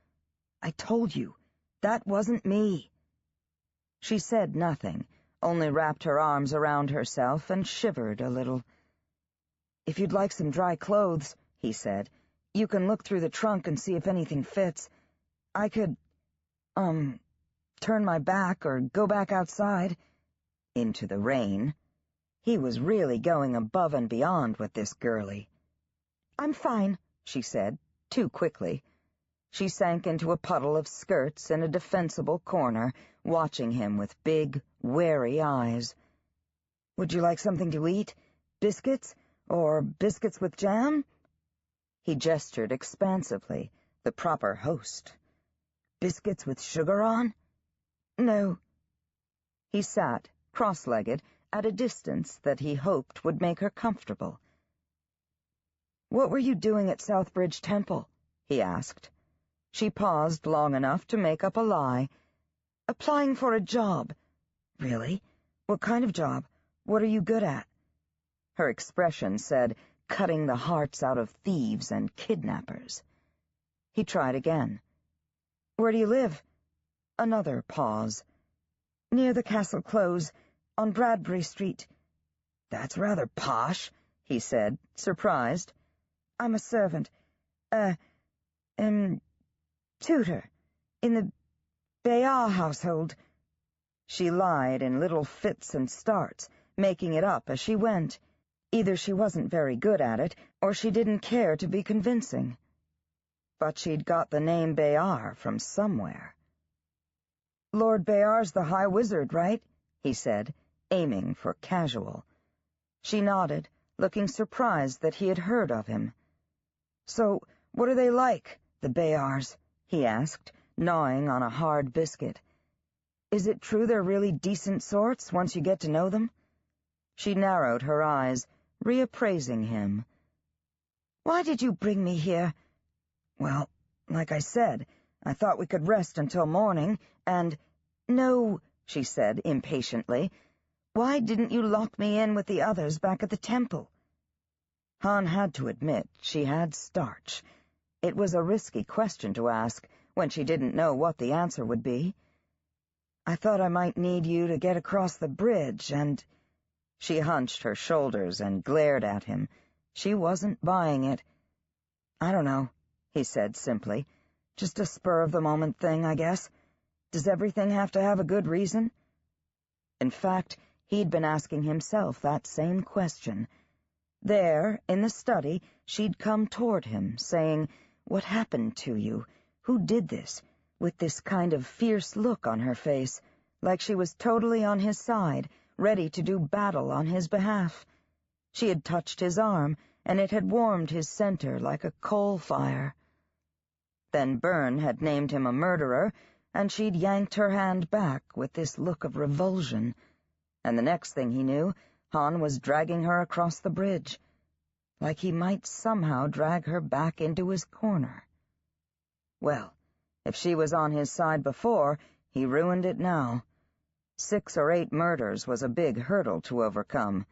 "I told you, that wasn't me." She said nothing, only wrapped her arms around herself and shivered a little. "If you'd like some dry clothes," he said, "you can look through the trunk and see if anything fits. I could, turn my back or go back outside." Into the rain. He was really going above and beyond with this girlie. "I'm fine," she said, too quickly. She sank into a puddle of skirts in a defensible corner, watching him with big, wary eyes. "Would you like something to eat? Biscuits? Or biscuits with jam?" He gestured expansively, the proper host. "Biscuits with sugar on?" "No." He sat, cross-legged, at a distance that he hoped would make her comfortable. "What were you doing at Southbridge Temple?" he asked. She paused long enough to make up a lie. "Applying for a job." "Really? What kind of job? What are you good at?" Her expression said, cutting the hearts out of thieves and kidnappers. He tried again. "Where do you live?" Another pause. "Near the Castle Close, on Bradbury Street." "That's rather posh," he said, surprised. "I'm a servant. Tutor. In the Bayard household." She lied in little fits and starts, making it up as she went. Either she wasn't very good at it, or she didn't care to be convincing. But she'd got the name Bayar from somewhere. "Lord Bayar's the High Wizard, right?" he said, aiming for casual. She nodded, looking surprised that he had heard of him. "So, what are they like, the Bayars?" he asked, gnawing on a hard biscuit. "Is it true they're really decent sorts once you get to know them?" She narrowed her eyes, reappraising him. "Why did you bring me here?" "Well, like I said, I thought we could rest until morning, and—" "No," she said impatiently. "Why didn't you lock me in with the others back at the temple?" Han had to admit she had starch. It was a risky question to ask when she didn't know what the answer would be. "I thought I might need you to get across the bridge, and—" She hunched her shoulders and glared at him. She wasn't buying it. "I don't know," he said simply. "Just a spur-of-the-moment thing, I guess. Does everything have to have a good reason?" In fact, he'd been asking himself that same question. There, in the study, she'd come toward him, saying, "What happened to you? Who did this?" with this kind of fierce look on her face, like she was totally on his side, ready to do battle on his behalf. She had touched his arm, and it had warmed his center like a coal fire. Then Byrne had named him a murderer, and she'd yanked her hand back with this look of revulsion. And the next thing he knew, Han was dragging her across the bridge, like he might somehow drag her back into his corner. Well, if she was on his side before, he ruined it now. 6 or 8 murders was a big hurdle to overcome.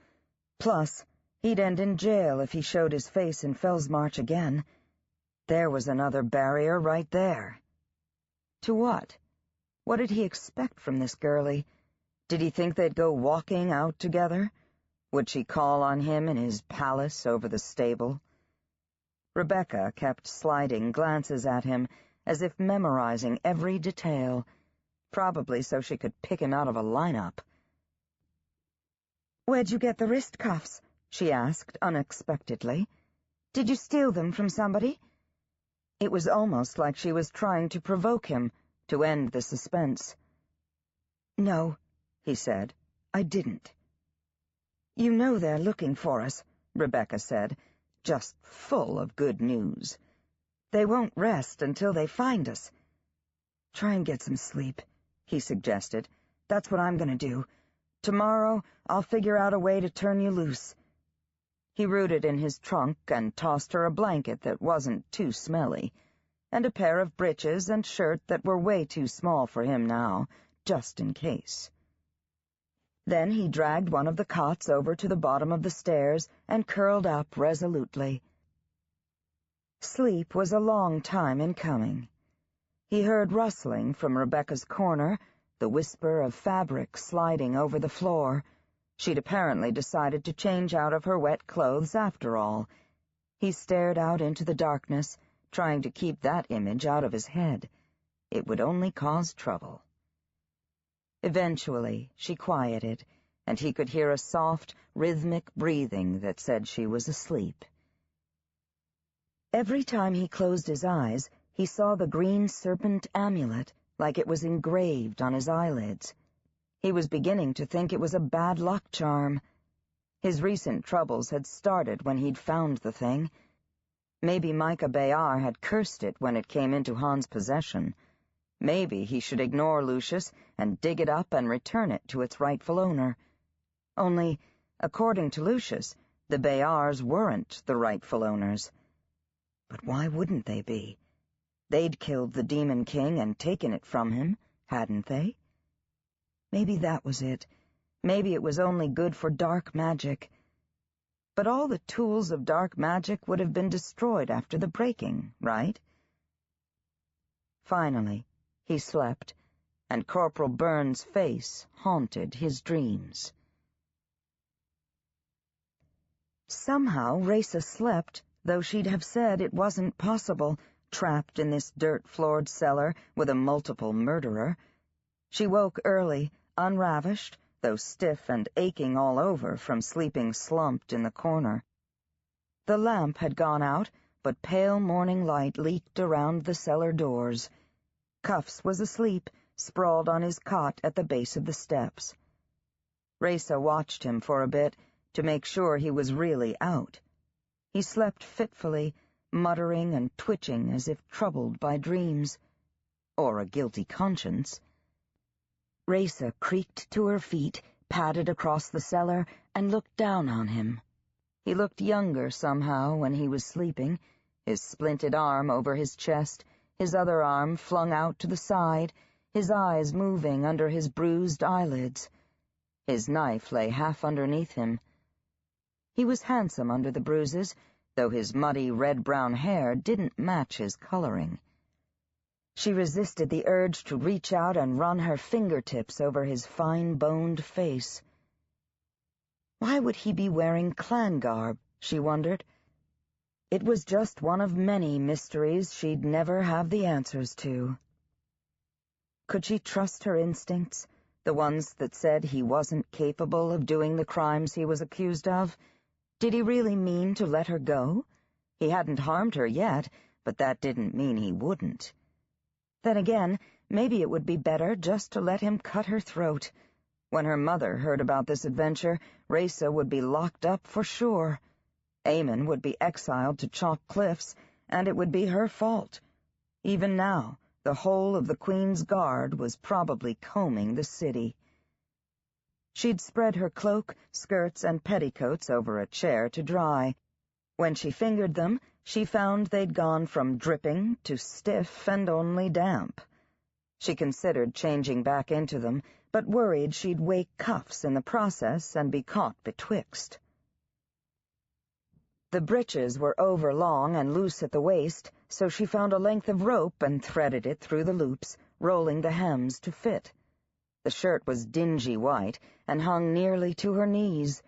Plus, he'd end in jail if he showed his face in Fellsmarch again. There was another barrier right there. To what? What did he expect from this girlie? Did he think they'd go walking out together? Would she call on him in his palace over the stable? Rebecca kept sliding glances at him, as if memorizing every detail, probably so she could pick him out of a lineup. "Where'd you get the wrist cuffs?" she asked unexpectedly. "Did you steal them from somebody?" It was almost like she was trying to provoke him, to end the suspense. "No," he said, "I didn't." "You know they're looking for us," Rebecca said, just full of good news. "They won't rest until they find us." "Try and get some sleep," he suggested. "That's what I'm going to do. Tomorrow, I'll figure out a way to turn you loose." He rooted in his trunk and tossed her a blanket that wasn't too smelly, and a pair of breeches and shirt that were way too small for him now, just in case. Then he dragged one of the cots over to the bottom of the stairs and curled up resolutely. Sleep was a long time in coming. He heard rustling from Rebecca's corner, the whisper of fabric sliding over the floor. She'd apparently decided to change out of her wet clothes after all. He stared out into the darkness, trying to keep that image out of his head. It would only cause trouble. Eventually, she quieted, and he could hear a soft, rhythmic breathing that said she was asleep. Every time he closed his eyes, he saw the green serpent amulet, like it was engraved on his eyelids. He was beginning to think it was a bad luck charm. His recent troubles had started when he'd found the thing. Maybe Micah Bayar had cursed it when it came into Han's possession. Maybe he should ignore Lucius and dig it up and return it to its rightful owner. Only, according to Lucius, the Bayars weren't the rightful owners. But why wouldn't they be? They'd killed the Demon King and taken it from him, hadn't they? Maybe that was it. Maybe it was only good for dark magic. But all the tools of dark magic would have been destroyed after the breaking, right? Finally, he slept, and Corporal Byrne's face haunted his dreams. Somehow Raisa slept, though she'd have said it wasn't possible, trapped in this dirt-floored cellar with a multiple murderer. She woke early, unravished, though stiff and aching all over from sleeping slumped in the corner. The lamp had gone out, but pale morning light leaked around the cellar doors. Cuffs was asleep, sprawled on his cot at the base of the steps. Raisa watched him for a bit to make sure he was really out. He slept fitfully, muttering and twitching as if troubled by dreams. Or a guilty conscience. Raisa creaked to her feet, padded across the cellar, and looked down on him. He looked younger somehow when he was sleeping, his splinted arm over his chest, his other arm flung out to the side, his eyes moving under his bruised eyelids. His knife lay half underneath him. He was handsome under the bruises, though his muddy red-brown hair didn't match his coloring. She resisted the urge to reach out and run her fingertips over his fine-boned face. Why would he be wearing clan garb, she wondered. It was just one of many mysteries she'd never have the answers to. Could she trust her instincts, the ones that said he wasn't capable of doing the crimes he was accused of? Did he really mean to let her go? He hadn't harmed her yet, but that didn't mean he wouldn't. Then again, maybe it would be better just to let him cut her throat. When her mother heard about this adventure, Raisa would be locked up for sure. Eamon would be exiled to Chalk Cliffs, and it would be her fault. Even now, the whole of the Queen's Guard was probably combing the city. She'd spread her cloak, skirts, and petticoats over a chair to dry. When she fingered them, she found they'd gone from dripping to stiff and only damp. She considered changing back into them, but worried she'd wake Cuffs in the process and be caught betwixt. The breeches were overlong and loose at the waist, so she found a length of rope and threaded it through the loops, rolling the hems to fit. The shirt was dingy white and hung nearly to her knees.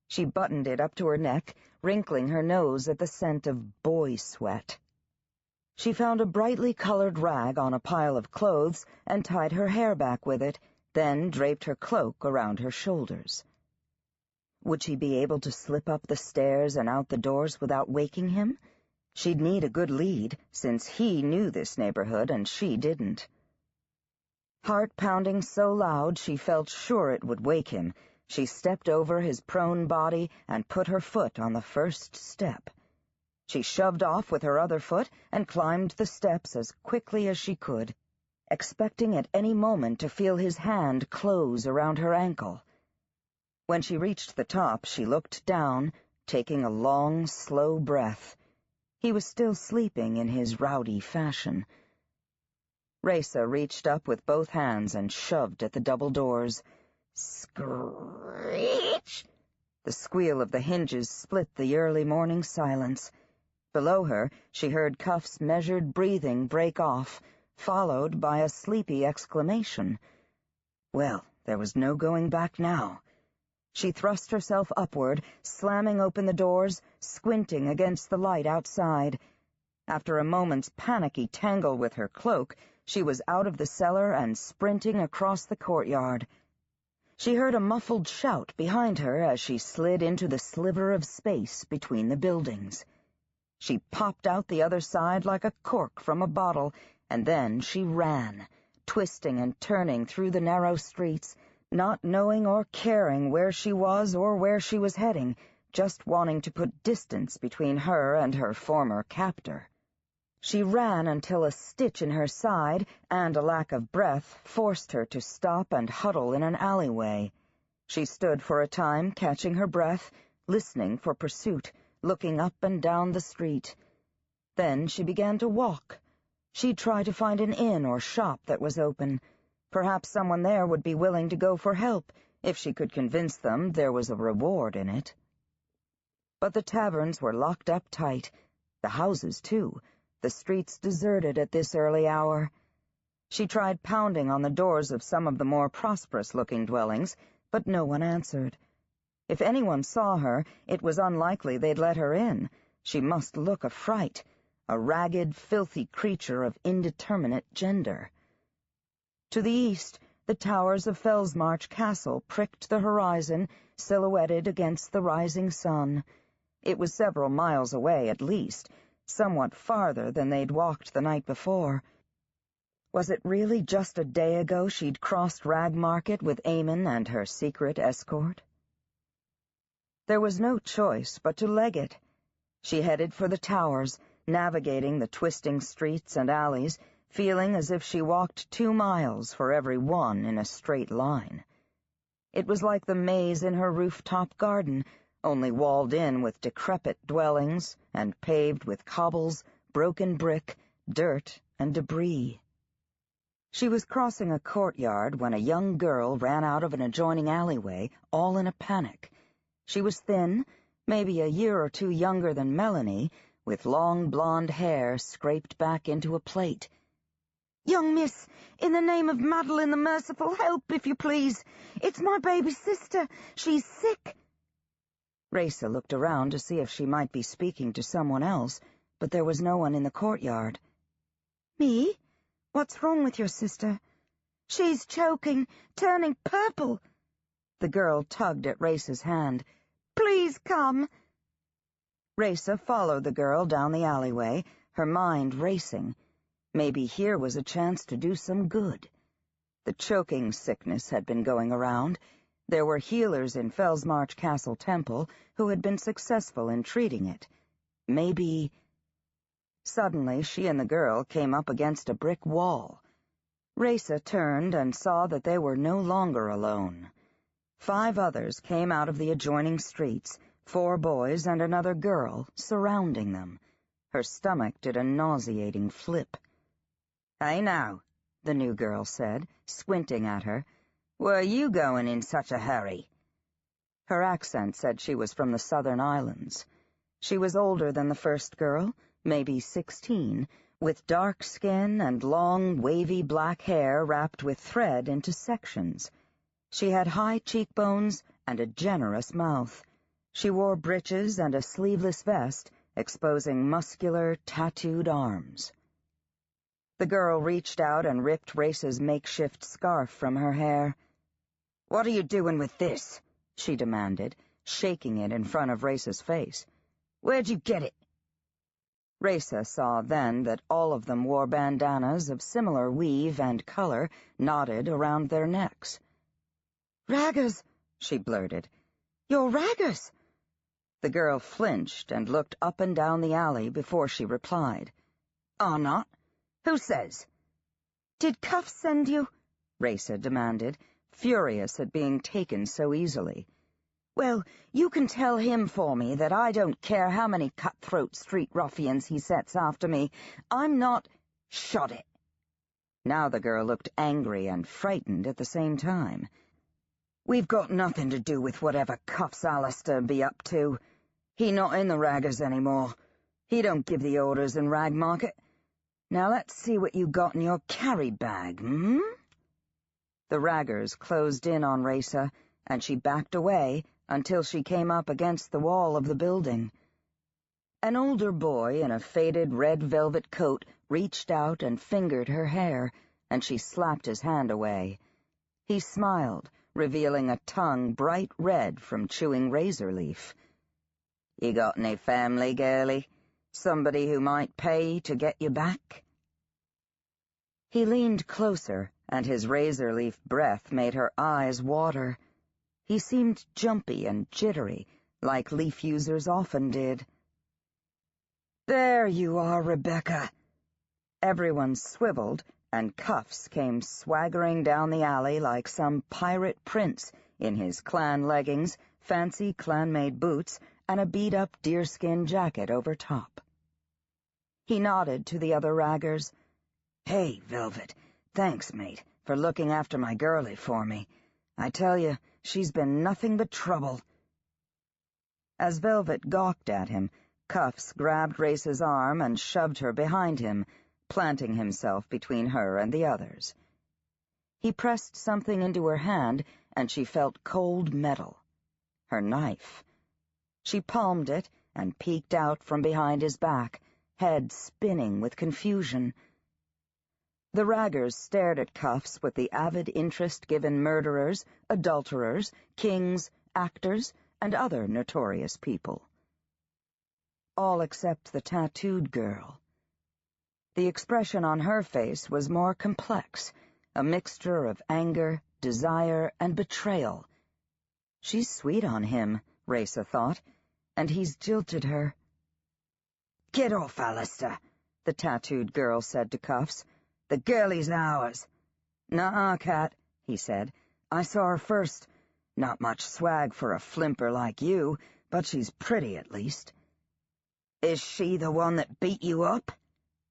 She buttoned it up to her neck, wrinkling her nose at the scent of boy sweat. She found a brightly colored rag on a pile of clothes and tied her hair back with it, then draped her cloak around her shoulders. Would she be able to slip up the stairs and out the doors without waking him? She'd need a good lead, since he knew this neighborhood and she didn't. Heart pounding so loud she felt sure it would wake him, she stepped over his prone body and put her foot on the first step. She shoved off with her other foot and climbed the steps as quickly as she could, expecting at any moment to feel his hand close around her ankle. When she reached the top, she looked down, taking a long, slow breath. He was still sleeping in his rowdy fashion. Raisa reached up with both hands and shoved at the double doors. Screech! The squeal of the hinges split the early morning silence. Below her, she heard Cuff's measured breathing break off, followed by a sleepy exclamation. Well, there was no going back now. She thrust herself upward, slamming open the doors, squinting against the light outside. After a moment's panicky tangle with her cloak, she was out of the cellar and sprinting across the courtyard. She heard a muffled shout behind her as she slid into the sliver of space between the buildings. She popped out the other side like a cork from a bottle, and then she ran, twisting and turning through the narrow streets, not knowing or caring where she was or where she was heading, just wanting to put distance between her and her former captor. She ran until a stitch in her side and a lack of breath forced her to stop and huddle in an alleyway. She stood for a time, catching her breath, listening for pursuit, looking up and down the street. Then she began to walk. She'd try to find an inn or shop that was open. Perhaps someone there would be willing to go for help, if she could convince them there was a reward in it. But the taverns were locked up tight. The houses, too. The streets deserted at this early hour. She tried pounding on the doors of some of the more prosperous-looking dwellings, but no one answered. If anyone saw her, it was unlikely they'd let her in. She must look a fright, a ragged, filthy creature of indeterminate gender. To the east, the towers of Fellsmarch Castle pricked the horizon, silhouetted against the rising sun. It was several miles away at least, somewhat farther than they'd walked the night before. Was it really just a day ago she'd crossed Rag Market with Eamon and her secret escort? There was no choice but to leg it. She headed for the towers, navigating the twisting streets and alleys, feeling as if she walked 2 miles for every one in a straight line. It was like the maze in her rooftop garden, only walled in with decrepit dwellings and paved with cobbles, broken brick, dirt, and debris. She was crossing a courtyard when a young girl ran out of an adjoining alleyway, all in a panic. She was thin, maybe a year or 2 younger than Melanie, with long blonde hair scraped back into a plait. "Young miss, in the name of Madeline the Merciful, help, if you please. It's my baby sister. She's sick." Raisa looked around to see if she might be speaking to someone else, but there was no one in the courtyard. "Me? What's wrong with your sister?" "She's choking, turning purple." The girl tugged at Raisa's hand. "Please come." Raisa followed the girl down the alleyway, her mind racing. Maybe here was a chance to do some good. The choking sickness had been going around. There were healers in Fellsmarch Castle Temple who had been successful in treating it. Maybe... Suddenly, she and the girl came up against a brick wall. Raisa turned and saw that they were no longer alone. 5 others came out of the adjoining streets, 4 boys and another girl, surrounding them. Her stomach did a nauseating flip. "Hey now," the new girl said, squinting at her. "Where you going in such a hurry?" Her accent said she was from the Southern Islands. She was older than the first girl, maybe 16, with dark skin and long, wavy black hair wrapped with thread into sections. She had high cheekbones and a generous mouth. She wore breeches and a sleeveless vest, exposing muscular, tattooed arms. The girl reached out and ripped Raisa's makeshift scarf from her hair. "What are you doing with this?" she demanded, shaking it in front of Raisa's face. "Where'd you get it?" Raisa saw then that all of them wore bandanas of similar weave and color knotted around their necks. "Raggers," she blurted. "You're Raggers." The girl flinched and looked up and down the alley before she replied. "Are not? Who says?" "Did Cuff send you?" Raisa demanded, furious at being taken so easily. "Well, you can tell him for me that I don't care how many cutthroat street ruffians he sets after me. I'm not—" "Shut it." Now the girl looked angry and frightened at the same time. "We've got nothing to do with whatever Cuff's Alistair be up to. He not in the Raggers anymore. He don't give the orders in Rag Market. Now let's see what you got in your carry bag, hmm?" The Raggers closed in on Raisa, and she backed away until she came up against the wall of the building. An older boy in a faded red velvet coat reached out and fingered her hair, and she slapped his hand away. He smiled, revealing a tongue bright red from chewing razor leaf. "You got any family, girlie? Somebody who might pay to get you back?" He leaned closer, and his razor leaf breath made her eyes water. He seemed jumpy and jittery, like leaf users often did. "There you are, Rebecca." Everyone swiveled, and Cuffs came swaggering down the alley like some pirate prince in his clan leggings, fancy clan-made boots, and a beat-up deerskin jacket over top. He nodded to the other Raggers. "Hey, Velvet, thanks, mate, for looking after my girlie for me. I tell you, she's been nothing but trouble." As Velvet gawked at him, Cuffs grabbed Raisa's arm and shoved her behind him, planting himself between her and the others. He pressed something into her hand, and she felt cold metal. Her knife. She palmed it and peeked out from behind his back, head spinning with confusion. The raggers stared at Cuffs with the avid interest given murderers, adulterers, kings, actors, and other notorious people. All except the tattooed girl. The expression on her face was more complex, a mixture of anger, desire, and betrayal. She's sweet on him, Raisa thought, and he's jilted her. "Get off, Alistair," the tattooed girl said to Cuffs. "The girlie's ours." "Nuh-uh, Cat," he said. "I saw her first. Not much swag for a flimper like you, but she's pretty at least." "Is she the one that beat you up?"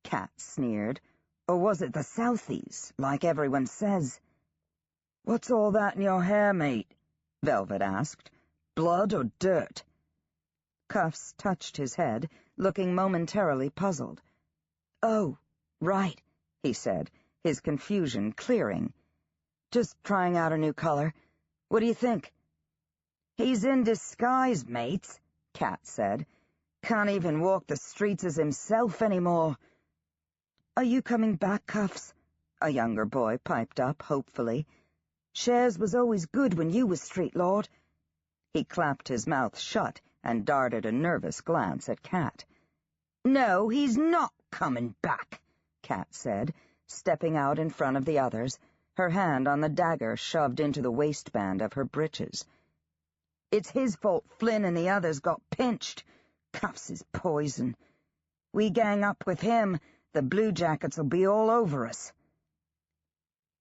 Cat sneered. "Or was it the Southies, like everyone says?" "What's all that in your hair, mate?" Velvet asked. "Blood or dirt?" Cuffs touched his head, looking momentarily puzzled. "Oh, right," he said, his confusion clearing. "Just trying out a new color. What do you think?" "He's in disguise, mates," Cat said. "Can't even walk the streets as himself anymore." "Are you coming back, Cuffs?" a younger boy piped up hopefully. "Shares was always good when you was street lord." He clapped his mouth shut and darted a nervous glance at Cat. "No, he's not coming back," Cat said, stepping out in front of the others, her hand on the dagger shoved into the waistband of her breeches. "It's his fault Flynn and the others got pinched. Cuffs is poison. We gang up with him, the Blue Jackets'll be all over us."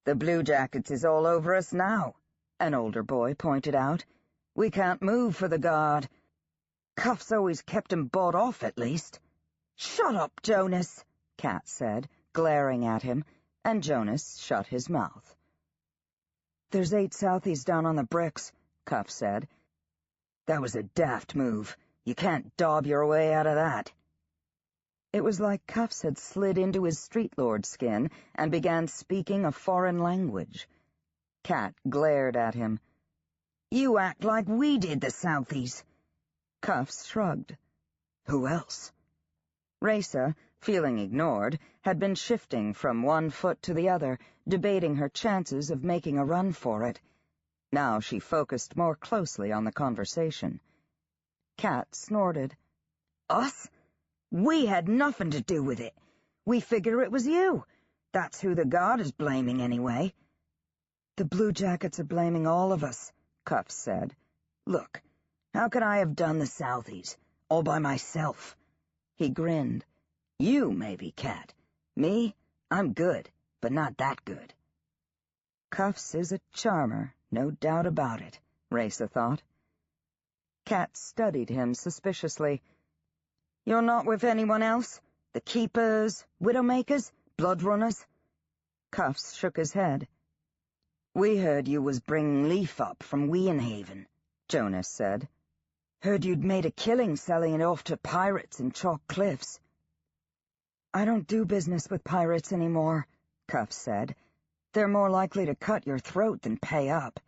"The Blue Jackets is all over us now," an older boy pointed out. "We can't move for the guard. Cuffs always kept 'em bought off, at least." "Shut up, Jonas," Cat said, glaring at him, and Jonas shut his mouth. "There's 8 Southies down on the bricks," Cuff said. "That was a daft move. You can't daub your way out of that." It was like Cuffs had slid into his street lord skin and began speaking a foreign language. Cat glared at him. "You act like we did the Southies." Cuffs shrugged. "Who else?" Raisa, feeling ignored, had been shifting from one foot to the other, debating her chances of making a run for it. Now she focused more closely on the conversation. Cat snorted. "Us? We had nothing to do with it. We figure it was you. That's who the guard is blaming anyway." "The Blue Jackets are blaming all of us," Cuffs said. "Look, how could I have done the Southies, all by myself?" He grinned. "You, maybe, Cat. Me, I'm good, but not that good." Cuffs is a charmer, no doubt about it, Raisa thought. Cat studied him suspiciously. "You're not with anyone else? The Keepers, Widowmakers, Bloodrunners?" Cuffs shook his head. "We heard you was bringing Leaf up from Weenhaven," Jonas said. "Heard you'd made a killing selling it off to pirates in Chalk Cliffs." "I don't do business with pirates anymore," Cuffs said. "They're more likely to cut your throat than pay up."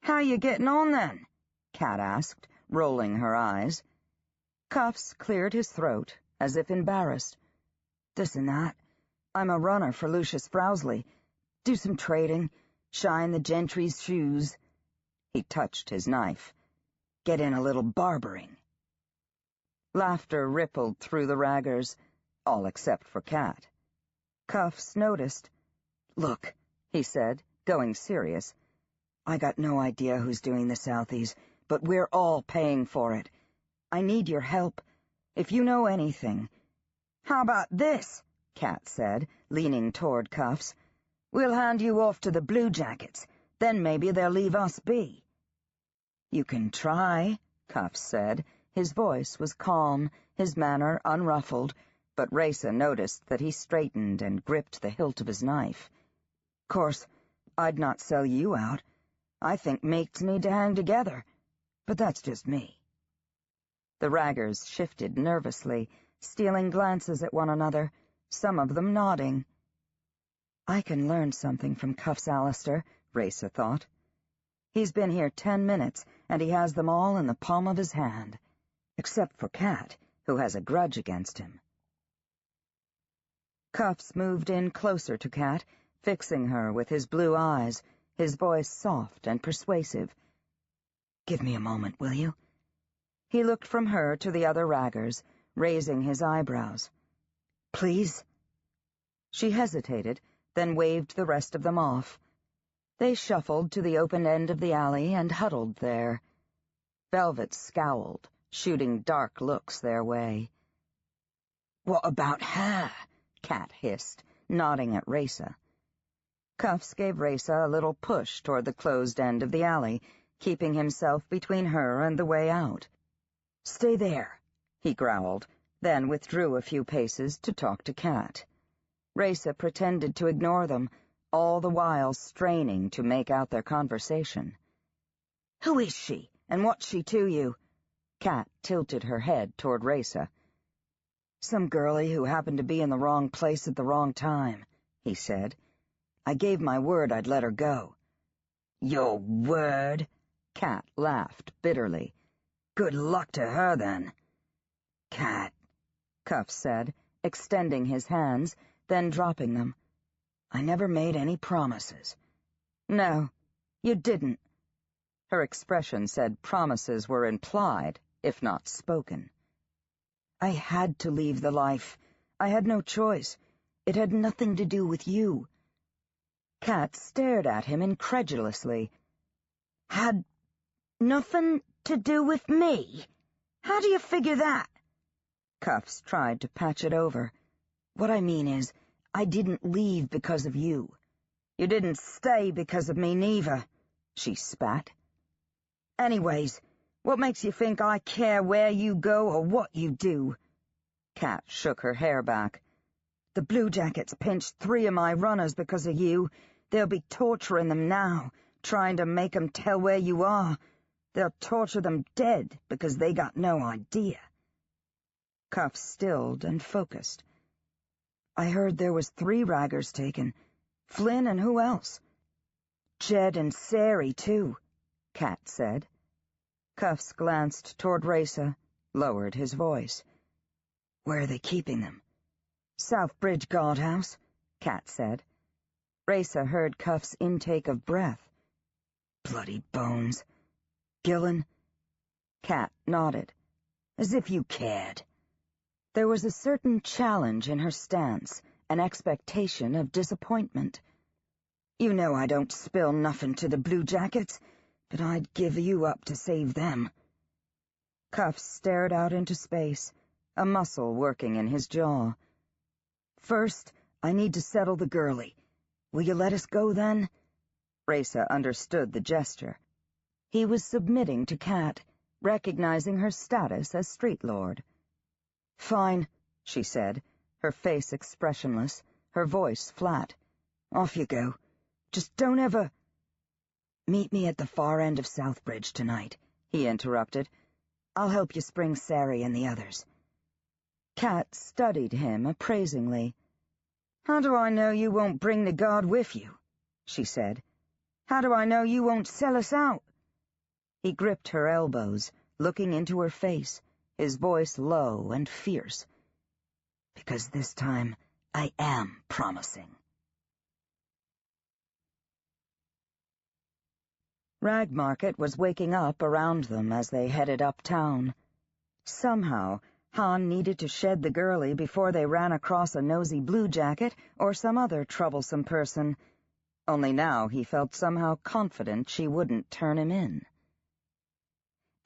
"How you getting on, then?" Cat asked, rolling her eyes. Cuffs cleared his throat, as if embarrassed. "This and that. I'm a runner for Lucius Frowsley. Do some trading, shine the gentry's shoes." He touched his knife. "Get in a little barbering." Laughter rippled through the raggers, all except for Cat. Cuffs noticed. "Look," he said, going serious. "I got no idea who's doing the Southies, but we're all paying for it. I need your help. If you know anything—" "How about this?" Cat said, leaning toward Cuffs. "We'll hand you off to the Blue Jackets. Then maybe they'll leave us be." "You can try," Cuffs said. His voice was calm, his manner unruffled, but Raisa noticed that he straightened and gripped the hilt of his knife. "Course, I'd not sell you out. I think mates need to hang together, but that's just me." The raggers shifted nervously, stealing glances at one another, some of them nodding. "I can learn something from Cuffs Alistair," Raisa thought. "He's been here 10 minutes, and he has them all in the palm of his hand. Except for Cat, who has a grudge against him." Cuffs moved in closer to Cat, fixing her with his blue eyes, his voice soft and persuasive. "Give me a moment, will you?" He looked from her to the other raggers, raising his eyebrows. "Please?" She hesitated, then waved the rest of them off. They shuffled to the open end of the alley and huddled there. Velvet scowled, shooting dark looks their way. "What about her?" Cat hissed, nodding at Raisa. Cuffs gave Raisa a little push toward the closed end of the alley, keeping himself between her and the way out. "Stay there," he growled, then withdrew a few paces to talk to Cat. Raisa pretended to ignore them, all the while straining to make out their conversation. "Who is she, and what's she to you?" Cat tilted her head toward Raisa. "Some girlie who happened to be in the wrong place at the wrong time," he said. "I gave my word I'd let her go." "Your word?" Cat laughed bitterly. "Good luck to her, then." "Cat," Cuffs said, extending his hands, then dropping them. "I never made any promises." "No, you didn't." Her expression said promises were implied, if not spoken. "I had to leave the life. I had no choice. It had nothing to do with you." Cat stared at him incredulously. "Had nothing to do with me? How do you figure that?" Cuffs tried to patch it over. "What I mean is, I didn't leave because of you." "You didn't stay because of me, neither," she spat. "Anyways, what makes you think I care where you go or what you do?" Cat shook her hair back. "The Blue Jackets pinched 3 of my runners because of you. They'll be torturing them now, trying to make 'em tell where you are. They'll torture them dead because they got no idea." Cuffs stilled and focused. "I heard there was 3 raggers taken. Flynn and who else?" "Jed and Sari, too," Cat said. Cuffs glanced toward Raisa, lowered his voice. "Where are they keeping them?" "Southbridge guardhouse," Cat said. Raisa heard Cuffs' intake of breath. "Bloody bones. Gillen?" Cat nodded. "As if you cared." There was a certain challenge in her stance, an expectation of disappointment. "You know I don't spill nothing to the Blue Jackets, but I'd give you up to save them." Cuffs stared out into space, a muscle working in his jaw. "First, I need to settle the girlie. Will you let us go, then?" Raisa understood the gesture. He was submitting to Cat, recognizing her status as street lord. "Fine," she said, her face expressionless, her voice flat. "Off you go. Just don't ever—" "Meet me at the far end of Southbridge tonight," he interrupted. "I'll help you spring Sari and the others." Cat studied him appraisingly. "How do I know you won't bring the guard with you?" she said. "How do I know you won't sell us out?" He gripped her elbows, looking into her face, his voice low and fierce. "Because this time I am promising." Rag Market was waking up around them as they headed uptown. Somehow, Han needed to shed the girlie before they ran across a nosy Blue Jacket or some other troublesome person. Only now he felt somehow confident she wouldn't turn him in.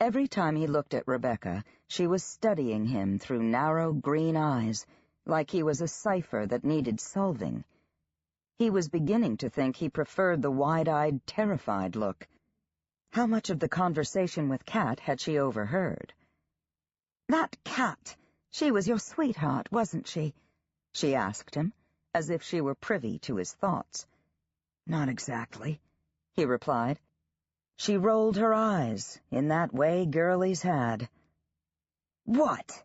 Every time he looked at Rebecca, she was studying him through narrow green eyes, like he was a cipher that needed solving. He was beginning to think he preferred the wide-eyed, terrified look. How much of the conversation with Cat had she overheard? "That Cat, she was your sweetheart, wasn't she?" she asked him, as if she were privy to his thoughts. "Not exactly," he replied. She rolled her eyes, in that way girlies had. "What?"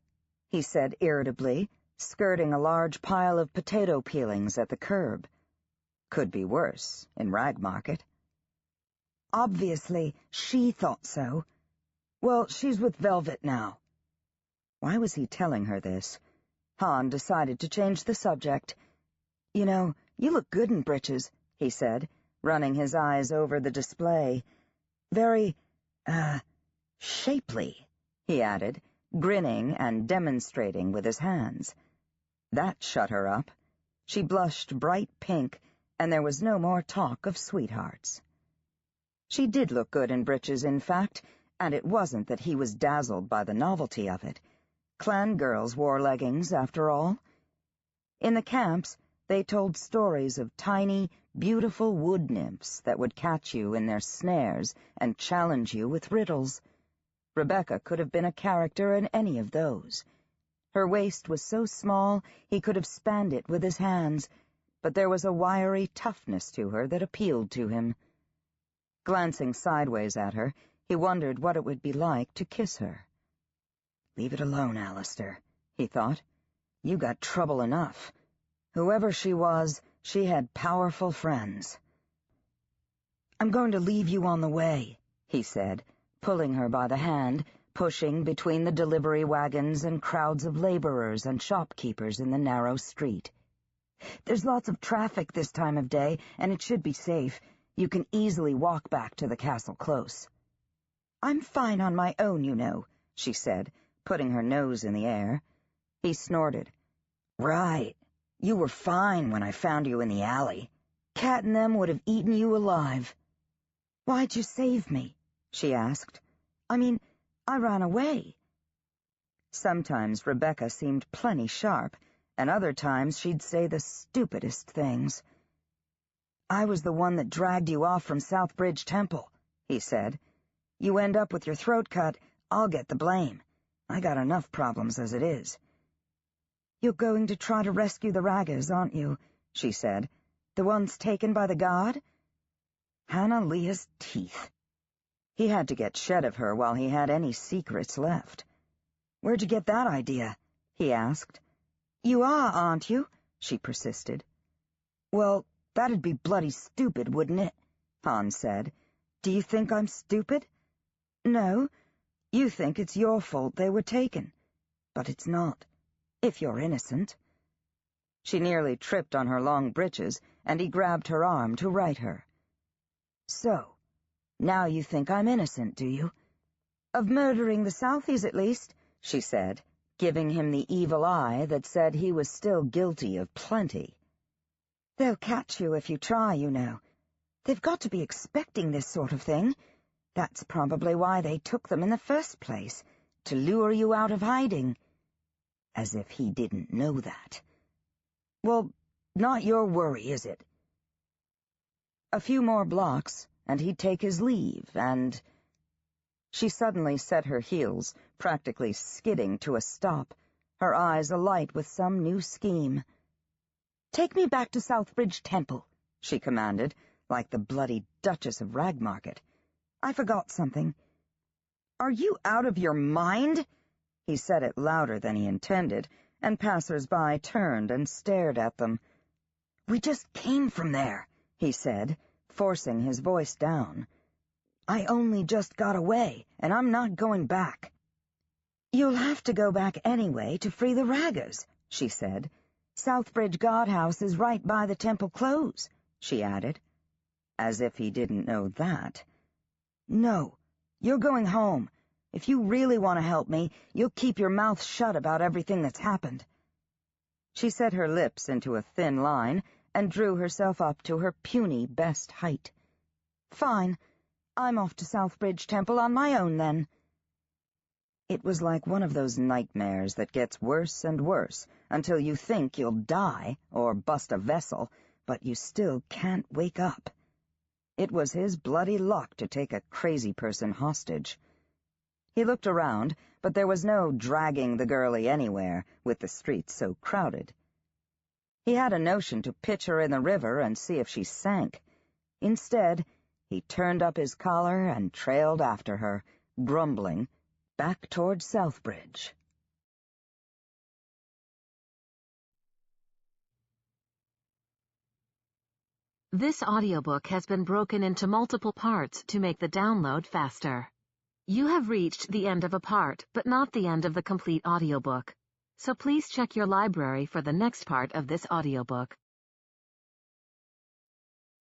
he said irritably, skirting a large pile of potato peelings at the curb. Could be worse in Rag Market. "Obviously, she thought so. Well, she's with Velvet now." Why was he telling her this? Han decided to change the subject. You know, you look good in breeches, he said, running his eyes over the display. Very, shapely, he added, grinning and demonstrating with his hands. That shut her up. She blushed bright pink, and there was no more talk of sweethearts. She did look good in breeches, in fact, and it wasn't that he was dazzled by the novelty of it. Clan girls wore leggings, after all. In the camps, they told stories of tiny, beautiful wood nymphs that would catch you in their snares and challenge you with riddles. Rebecca could have been a character in any of those. Her waist was so small he could have spanned it with his hands, but there was a wiry toughness to her that appealed to him. Glancing sideways at her, he wondered what it would be like to kiss her. "Leave it alone, Alistair," he thought. "You got trouble enough. Whoever she was, she had powerful friends." "I'm going to leave you on the way," he said, pulling her by the hand, pushing between the delivery wagons and crowds of laborers and shopkeepers in the narrow street. "There's lots of traffic this time of day, and it should be safe. You can easily walk back to the castle close." "I'm fine on my own, you know," she said, putting her nose in the air. He snorted. "Right. You were fine when I found you in the alley. Cat and them would have eaten you alive." "Why'd you save me?" she asked. "I mean, I ran away." Sometimes Rebecca seemed plenty sharp, and other times she'd say the stupidest things. "I was the one that dragged you off from Southbridge Temple," he said. "You end up with your throat cut, I'll get the blame. I got enough problems as it is." "You're going to try to rescue the Raggers, aren't you?" she said. "The ones taken by the guard?" Hannah Leah's teeth. He had to get shed of her while he had any secrets left. "Where'd you get that idea?" he asked. "You are, aren't you?" she persisted. "Well, that'd be bloody stupid, wouldn't it?" Hans said. "Do you think I'm stupid?" "No. You think it's your fault they were taken. But it's not, if you're innocent." She nearly tripped on her long breeches, and he grabbed her arm to right her. "So, now you think I'm innocent, do you?" "Of murdering the Southies, at least," she said, giving him the evil eye that said he was still guilty of plenty. "They'll catch you if you try, you know. They've got to be expecting this sort of thing. That's probably why they took them in the first place, to lure you out of hiding." As if he didn't know that. "Well, not your worry, is it?" A few more blocks, and he'd take his leave, and... She suddenly set her heels, practically skidding to a stop, her eyes alight with some new scheme. "Take me back to Southbridge Temple," she commanded, like the bloody Duchess of Ragmarket. "I forgot something." "Are you out of your mind?" He said it louder than he intended, and passers-by turned and stared at them. "We just came from there," he said, forcing his voice down. "I only just got away, and I'm not going back." "You'll have to go back anyway to free the Raggers," she said. "Southbridge Guardhouse is right by the temple close," she added. As if he didn't know that. "No, you're going home. If you really want to help me, you'll keep your mouth shut about everything that's happened." She set her lips into a thin line and drew herself up to her puny best height. "Fine. I'm off to Southbridge Temple on my own, then." It was like one of those nightmares that gets worse and worse until you think you'll die or bust a vessel, but you still can't wake up. It was his bloody luck to take a crazy person hostage. He looked around, but there was no dragging the girlie anywhere, with the streets so crowded. He had a notion to pitch her in the river and see if she sank. Instead, he turned up his collar and trailed after her, grumbling, back toward Southbridge. This audiobook has been broken into multiple parts to make the download faster. You have reached the end of a part, but not the end of the complete audiobook. So please check your library for the next part of this audiobook.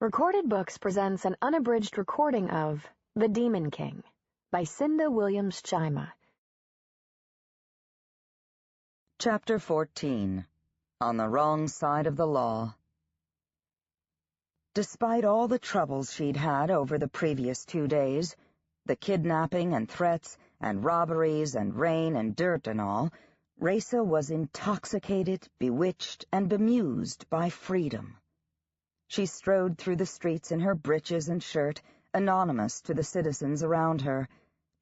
Recorded Books presents an unabridged recording of The Demon King by Cinda Williams Chima. Chapter 14. On the Wrong Side of the Law. Despite all the troubles she'd had over the previous 2 days, the kidnapping and threats and robberies and rain and dirt and all, Raisa was intoxicated, bewitched, and bemused by freedom. She strode through the streets in her breeches and shirt, anonymous to the citizens around her,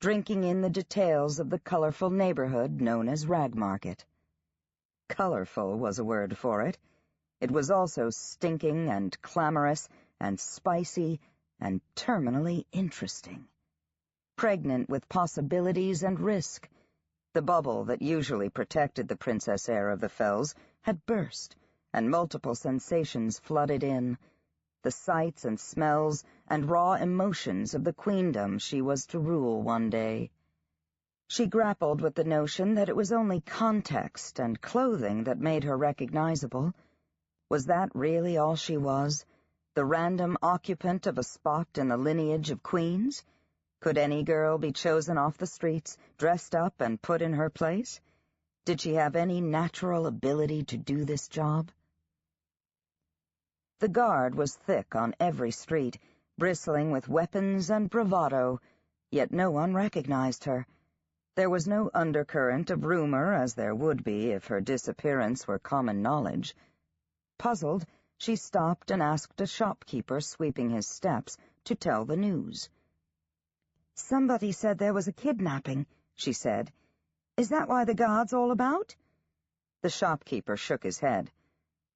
drinking in the details of the colorful neighborhood known as Ragmarket. Colorful was a word for it. It was also stinking and clamorous and spicy and terminally interesting. Pregnant with possibilities and risk. The bubble that usually protected the princess heir of the Fells had burst, and multiple sensations flooded in, the sights and smells and raw emotions of the queendom she was to rule one day. She grappled with the notion that it was only context and clothing that made her recognizable. Was that really all she was, the random occupant of a spot in the lineage of queens? Could any girl be chosen off the streets, dressed up and put in her place? Did she have any natural ability to do this job? The guard was thick on every street, bristling with weapons and bravado, yet no one recognized her. There was no undercurrent of rumor, as there would be if her disappearance were common knowledge. Puzzled, she stopped and asked a shopkeeper sweeping his steps to tell the news. "Somebody said there was a kidnapping," she said. "Is that why the guard's all about?" The shopkeeper shook his head.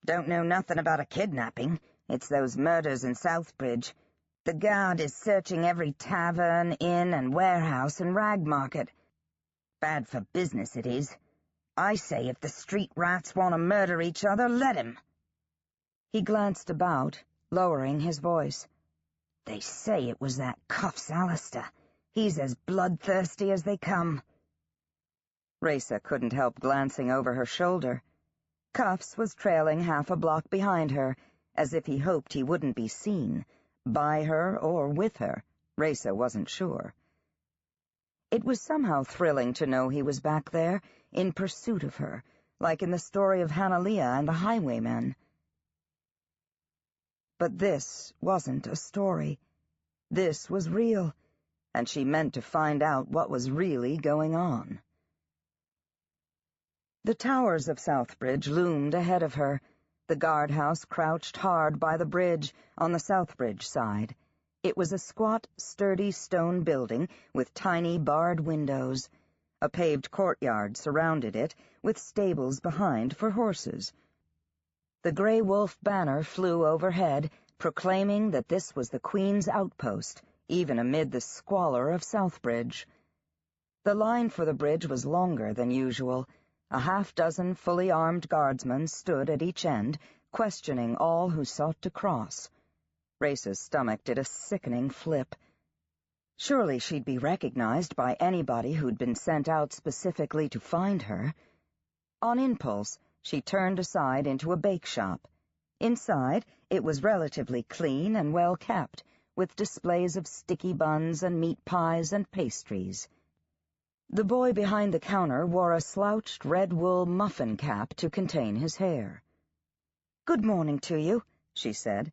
"Don't know nothing about a kidnapping. It's those murders in Southbridge. The guard is searching every tavern, inn, and warehouse in Ragmarket. Bad for business it is. I say if the street rats want to murder each other, let 'em." He glanced about, lowering his voice. "They say it was that Cuffs Alistair. He's as bloodthirsty as they come." Raisa couldn't help glancing over her shoulder. Cuffs was trailing half a block behind her, as if he hoped he wouldn't be seen, by her or with her. Raisa wasn't sure. It was somehow thrilling to know he was back there, in pursuit of her, like in the story of Hannah and the Highwaymen. But this wasn't a story. This was real, and she meant to find out what was really going on. The towers of Southbridge loomed ahead of her. The guardhouse crouched hard by the bridge on the Southbridge side. It was a squat, sturdy stone building with tiny barred windows. A paved courtyard surrounded it, with stables behind for horses. The Grey Wolf banner flew overhead, proclaiming that this was the Queen's outpost, even amid the squalor of Southbridge. The line for the bridge was longer than usual. A half-dozen fully armed guardsmen stood at each end, questioning all who sought to cross. Raisa's stomach did a sickening flip. Surely she'd be recognized by anybody who'd been sent out specifically to find her. On impulse, she turned aside into a bake shop. Inside, it was relatively clean and well-kept, with displays of sticky buns and meat pies and pastries. The boy behind the counter wore a slouched red-wool muffin cap to contain his hair. "Good morning to you," she said.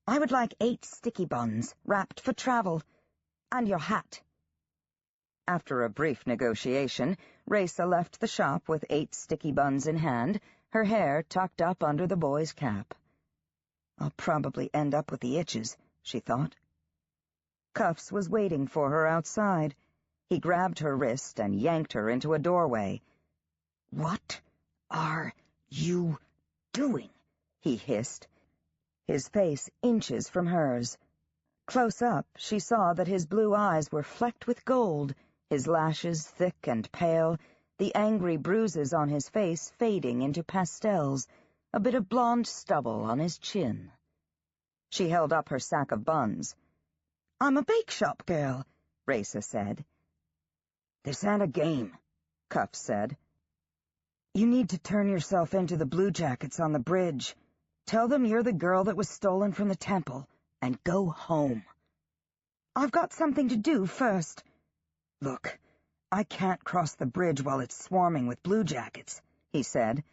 "I would like 8 sticky buns, wrapped for travel, and your hat." After a brief negotiation, Raisa left the shop with 8 sticky buns in hand, her hair tucked up under the boy's cap. "I'll probably end up with the itches," she thought. Cuffs was waiting for her outside. He grabbed her wrist and yanked her into a doorway. "What are you doing?" he hissed, his face inches from hers. Close up, she saw that his blue eyes were flecked with gold, his lashes thick and pale, the angry bruises on his face fading into pastels, a bit of blonde stubble on his chin. She held up her sack of buns. "I'm a bake shop girl," Raisa said. "This ain't a game," Cuffs said. "You need to turn yourself into the Blue Jackets on the bridge. Tell them you're the girl that was stolen from the temple. and go home. I've got something to do first. Look, I can't cross the bridge while it's swarming with bluejackets, he said.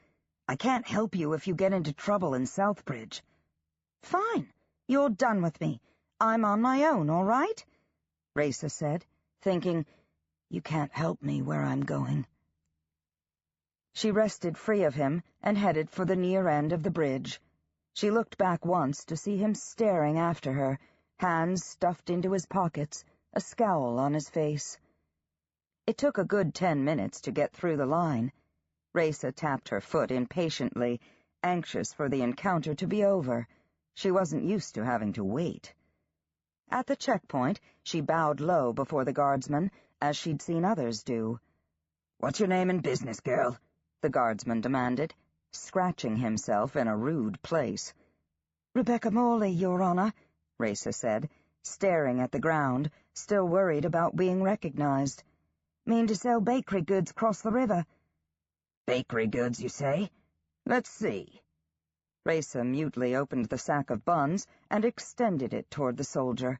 I can't help you if you get into trouble in Southbridge. Fine. You're done with me. I'm on my own, all right? Raisa said, thinking, you can't help me where I'm going. She wrested free of him and headed for the near end of the bridge. She looked back once to see him staring after her, hands stuffed into his pockets, a scowl on his face. It took a good 10 minutes to get through the line. Raisa tapped her foot impatiently, anxious for the encounter to be over. She wasn't used to having to wait. At the checkpoint, she bowed low before the guardsman, as she'd seen others do. "What's your name and business, girl?" the guardsman demanded, scratching himself in a rude place. "Rebecca Morley, Your Honor," Raisa said, staring at the ground, still worried about being recognized. "Mean to sell bakery goods across the river." "Bakery goods, you say? Let's see." Raisa mutely opened the sack of buns and extended it toward the soldier.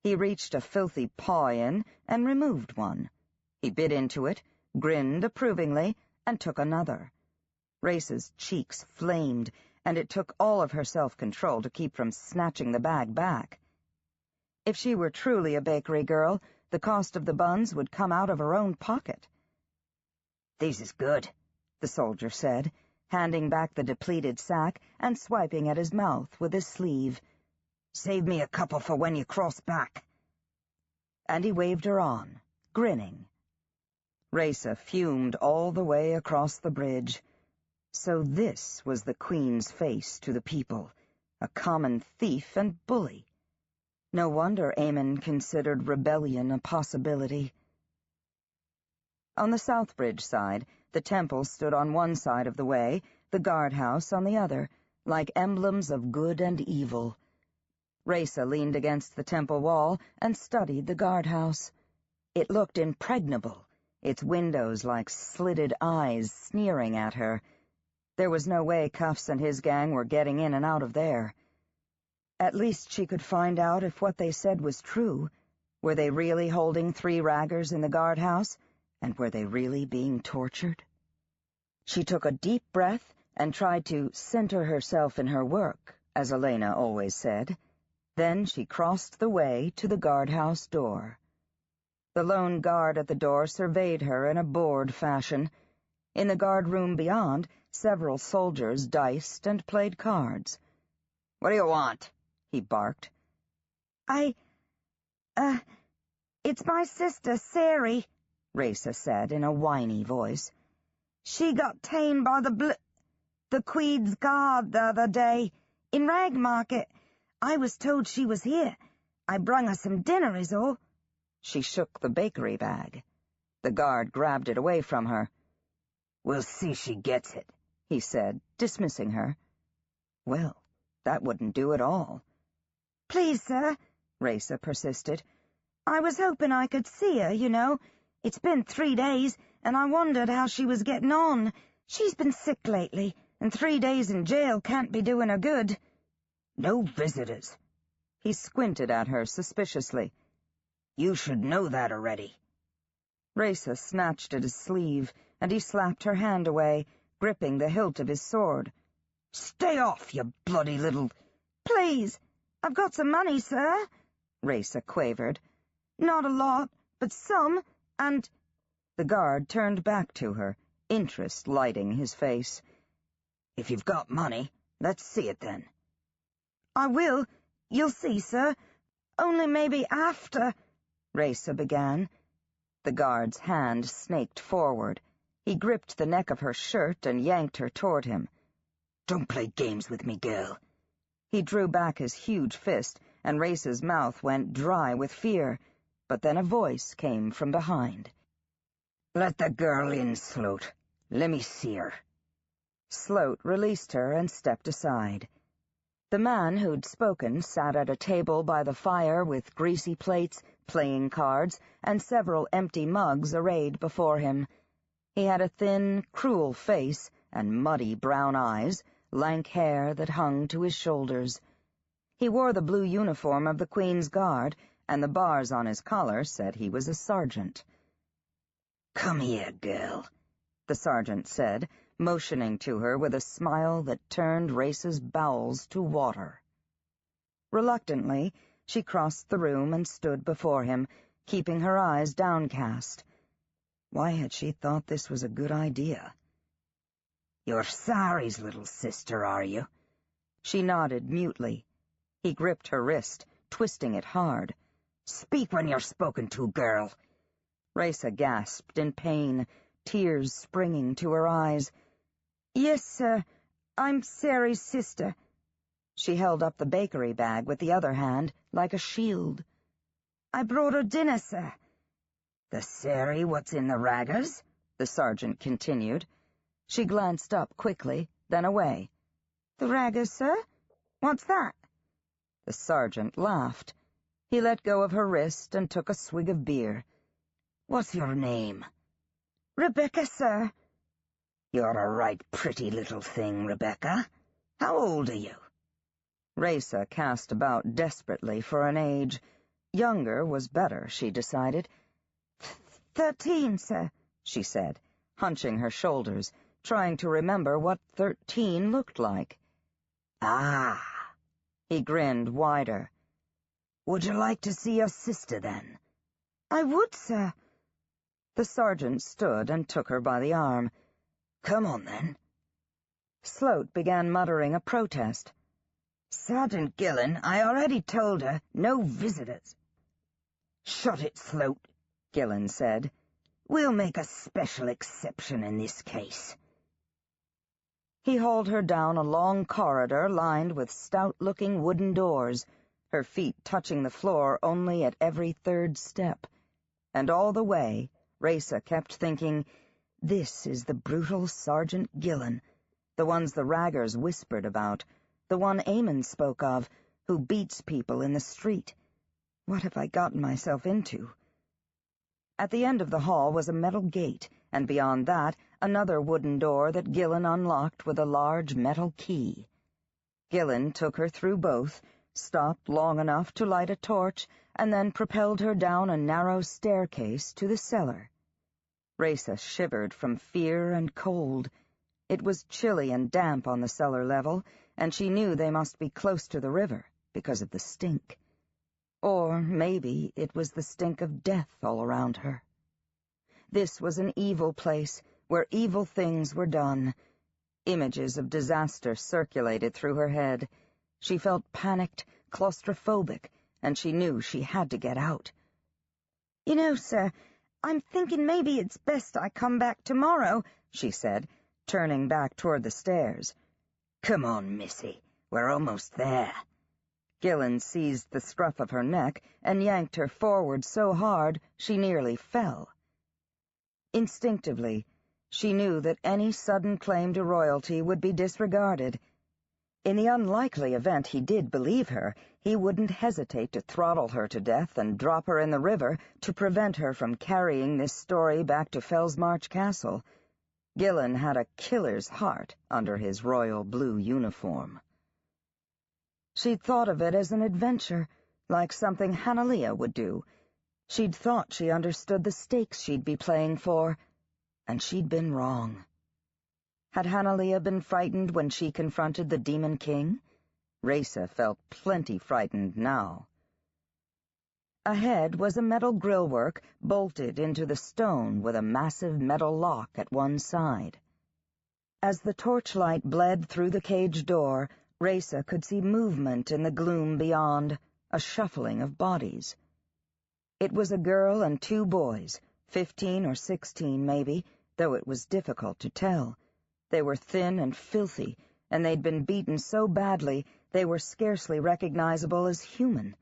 He reached a filthy paw in and removed one. He bit into it, grinned approvingly, and took another. Raisa's cheeks flamed, and it took all of her self-control to keep from snatching the bag back. If she were truly a bakery girl, the cost of the buns would come out of her own pocket. "These is good," the soldier said, handing back the depleted sack and swiping at his mouth with his sleeve. "Save me a couple for when you cross back." And he waved her on, grinning. Raisa fumed all the way across the bridge. So this was the Queen's face to the people, a common thief and bully. No wonder Aemon considered rebellion a possibility. On the Southbridge side, the temple stood on one side of the way, the guardhouse on the other, like emblems of good and evil. Raisa leaned against the temple wall and studied the guardhouse. It looked impregnable, its windows like slitted eyes sneering at her. There was no way Cuffs and his gang were getting in and out of there. At least she could find out if what they said was true. Were they really holding 3 raggers in the guardhouse, and were they really being tortured? She took a deep breath and tried to center herself in her work, as Elena always said. Then she crossed the way to the guardhouse door. The lone guard at the door surveyed her in a bored fashion. In the guardroom beyond, several soldiers diced and played cards. "What do you want?" he barked. It's my sister, Sari," Raisa said in a whiny voice. "She got ta'en by the Queen's Guard the other day, in Ragmarket. I was told she was here. I brung her some dinner, is all." She shook the bakery bag. The guard grabbed it away from her. "We'll see she gets it," he said, dismissing her. Well, that wouldn't do at all. "Please, sir," Raisa persisted. "I was hoping I could see her, you know. It's been 3 days, and I wondered how she was getting on. She's been sick lately, and 3 days in jail can't be doing her good." "No visitors." He squinted at her suspiciously. "You should know that already." Raisa snatched at his sleeve, and he slapped her hand away, gripping the hilt of his sword. "Stay off, you bloody little—" "Please, I've got some money, sir," Raisa quavered. "Not a lot, but some, and—" The guard turned back to her, interest lighting his face. "If you've got money, let's see it then." "I will. You'll see, sir. Only maybe after—" Raisa began. The guard's hand snaked forward. He gripped the neck of her shirt and yanked her toward him. "Don't play games with me, girl." He drew back his huge fist, and Raisa's mouth went dry with fear, but then a voice came from behind. "Let the girl in, Sloat. Let me see her." Sloat released her and stepped aside. The man who'd spoken sat at a table by the fire with greasy plates, playing cards, and several empty mugs arrayed before him. He had a thin, cruel face and muddy brown eyes, lank hair that hung to his shoulders. He wore the blue uniform of the Queen's Guard, and the bars on his collar said he was a sergeant. "Come here, girl," the sergeant said, motioning to her with a smile that turned Race's bowels to water. Reluctantly, she crossed the room and stood before him, keeping her eyes downcast. Why had she thought this was a good idea? "You're Sari's little sister, are you?" She nodded mutely. He gripped her wrist, twisting it hard. "Speak when you're spoken to, girl." Raisa gasped in pain, tears springing to her eyes. "Yes, sir. I'm Sari's sister." She held up the bakery bag with the other hand, like a shield. "I brought her dinner, sir." "The Sari what's in the raggers?" the sergeant continued. She glanced up quickly, then away. "The raggers, sir? What's that?" The sergeant laughed. He let go of her wrist and took a swig of beer. "What's your name?" "Rebecca, sir." "You're a right pretty little thing, Rebecca. How old are you?" Raisa cast about desperately for an age. Younger was better, she decided. 13, sir," she said, hunching her shoulders, trying to remember what 13 looked like. "Ah." He grinned wider. "Would you like to see your sister, then?" "I would, sir." The sergeant stood and took her by the arm. "Come on, then." Sloat began muttering a protest. "Sergeant Gillen, I already told her, no visitors." "Shut it, Sloat," Gillen said. "We'll make a special exception in this case." He hauled her down a long corridor lined with stout-looking wooden doors, her feet touching the floor only at every third step. And all the way, Raisa kept thinking, this is the brutal Sergeant Gillen, the ones the raggers whispered about, the one Eamon spoke of, who beats people in the street. What have I gotten myself into? At the end of the hall was a metal gate, and beyond that, another wooden door that Gillen unlocked with a large metal key. Gillen took her through both, stopped long enough to light a torch, and then propelled her down a narrow staircase to the cellar. Raisa shivered from fear and cold. It was chilly and damp on the cellar level, and she knew they must be close to the river because of the stink. Or maybe it was the stink of death all around her. This was an evil place, where evil things were done. Images of disaster circulated through her head. She felt panicked, claustrophobic, and she knew she had to get out. "You know, sir, I'm thinking maybe it's best I come back tomorrow," she said, turning back toward the stairs. "Come on, Missy. We're almost there." Gillen seized the scruff of her neck and yanked her forward so hard she nearly fell. Instinctively, she knew that any sudden claim to royalty would be disregarded. In the unlikely event he did believe her, he wouldn't hesitate to throttle her to death and drop her in the river to prevent her from carrying this story back to Fellsmarch Castle. Gillen had a killer's heart under his royal blue uniform. She'd thought of it as an adventure, like something Hannaleah would do. She'd thought she understood the stakes she'd be playing for, and she'd been wrong. Had Hannaleah been frightened when she confronted the Demon King? Raisa felt plenty frightened now. Ahead was a metal grillwork bolted into the stone with a massive metal lock at one side. As the torchlight bled through the cage door, Raisa could see movement in the gloom beyond, a shuffling of bodies. It was a girl and 2 boys, 15 or 16 maybe, though it was difficult to tell. They were thin and filthy, and they'd been beaten so badly they were scarcely recognizable as human.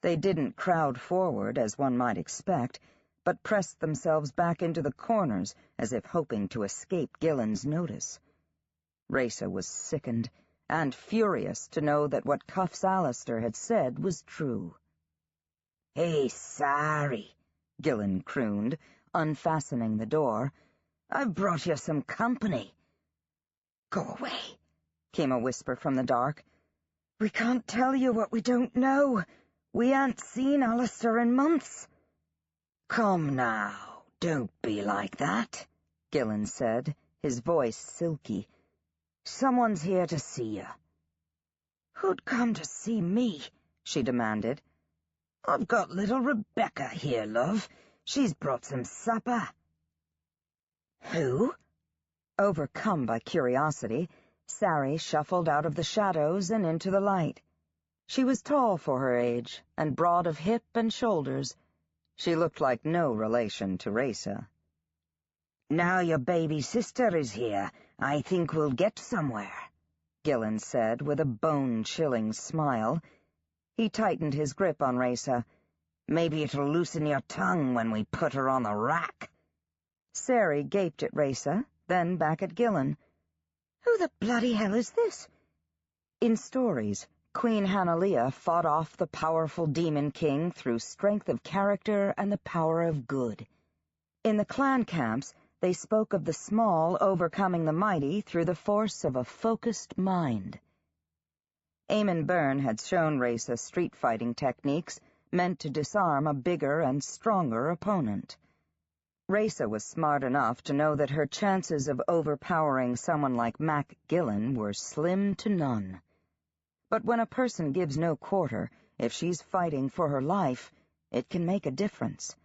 They didn't crowd forward, as one might expect, but pressed themselves back into the corners as if hoping to escape Gillen's notice. Raisa was sickened, and furious to know that what Cuffs Alistair had said was true. "Hey, Sari," Gillen crooned, unfastening the door. "I've brought you some company." "Go away," came a whisper from the dark. We can't tell you what we don't know. We ain't seen Alistair in months. Come now, don't be like that, Gillen said, his voice silky. Someone's here to see you. Who'd come to see me? She demanded. I've got little Rebecca here, love. She's brought some supper. Who? Overcome by curiosity, Sari shuffled out of the shadows and into the light. She was tall for her age, and broad of hip and shoulders. She looked like no relation to Raysa. Now your baby sister is here, I think we'll get somewhere, Gillen said with a bone-chilling smile. He tightened his grip on Raysa. Maybe it'll loosen your tongue when we put her on the rack. Sari gaped at Raysa, then back at Gillen. Who the bloody hell is this? In stories, Queen Hannaleah fought off the powerful Demon King through strength of character and the power of good. In the clan camps, they spoke of the small overcoming the mighty through the force of a focused mind. Eamon Byrne had shown Raysa street-fighting techniques meant to disarm a bigger and stronger opponent. Raysa was smart enough to know that her chances of overpowering someone like Mac Gillen were slim to none. But when a person gives no quarter, if she's fighting for her life, it can make a difference.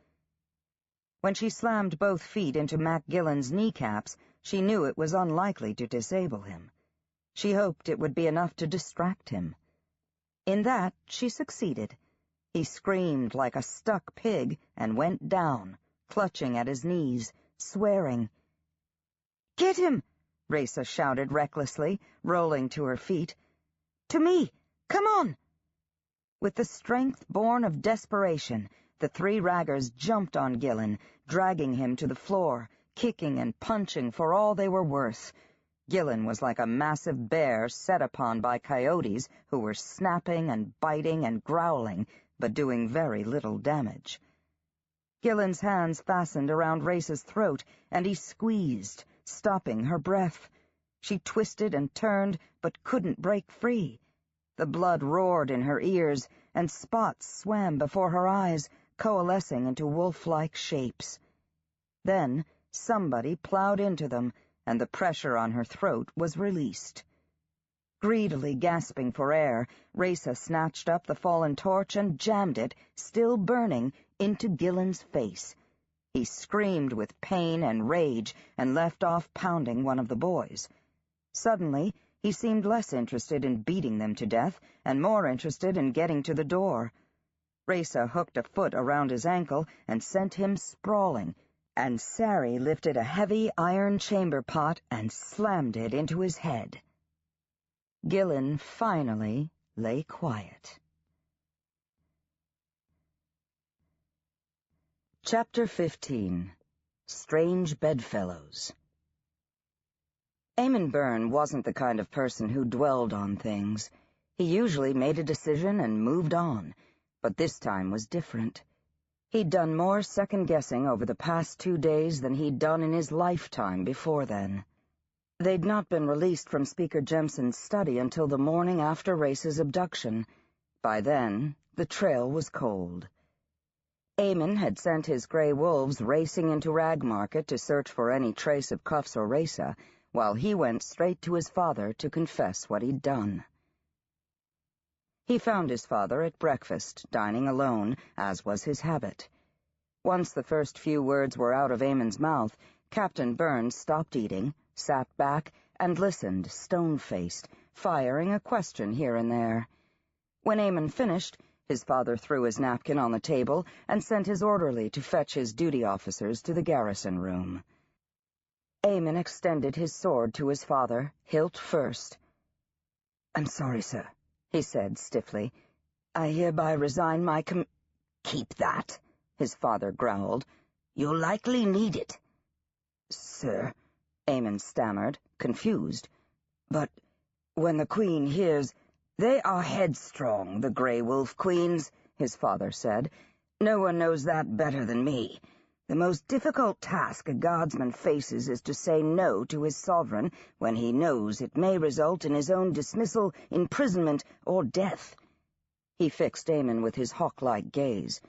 When she slammed both feet into Mac Gillen's kneecaps, she knew it was unlikely to disable him. She hoped it would be enough to distract him. In that, she succeeded. He screamed like a stuck pig and went down, clutching at his knees, swearing. "Get him!" Raysa shouted recklessly, rolling to her feet. "To me! Come on!" With the strength born of desperation, the three raggers jumped on Gillen, dragging him to the floor, kicking and punching for all they were worth. Gillen was like a massive bear set upon by coyotes who were snapping and biting and growling, but doing very little damage. Gillen's hands fastened around Raysa's throat, and he squeezed, stopping her breath. She twisted and turned, but couldn't break free. The blood roared in her ears, and spots swam before her eyes, coalescing into wolf-like shapes. Then somebody plowed into them, and the pressure on her throat was released. Greedily gasping for air, Raysa snatched up the fallen torch and jammed it, still burning, into Gillen's face. He screamed with pain and rage and left off pounding one of the boys. Suddenly, he seemed less interested in beating them to death and more interested in getting to the door. Raysa hooked a foot around his ankle and sent him sprawling, and Sari lifted a heavy iron chamber pot and slammed it into his head. Gillen finally lay quiet. Chapter 15. Strange Bedfellows. Eamon Byrne wasn't the kind of person who dwelled on things. He usually made a decision and moved on, but this time was different. He'd done more second-guessing over the past 2 days than he'd done in his lifetime before then. They'd not been released from Speaker Jemson's study until the morning after Raysa's abduction. By then, the trail was cold. Eamon had sent his gray wolves racing into Rag Market to search for any trace of Cuffs or Raysa, while he went straight to his father to confess what he'd done. He found his father at breakfast, dining alone, as was his habit. Once the first few words were out of Eamon's mouth, Captain Byrne stopped eating, sat back, and listened, stone-faced, firing a question here and there. When Eamon finished, his father threw his napkin on the table and sent his orderly to fetch his duty officers to the garrison room. Eamon extended his sword to his father, hilt first. "I'm sorry, sir," he said stiffly. "I hereby resign my Keep that," his father growled. "You'll likely need it." "Sir," Eamon stammered, confused. "But when the Queen hears—" "They are headstrong, the Grey Wolf Queens," his father said. "No one knows that better than me. The most difficult task a guardsman faces is to say no to his sovereign when he knows it may result in his own dismissal, imprisonment, or death. He fixed Aemon with his hawk-like gaze.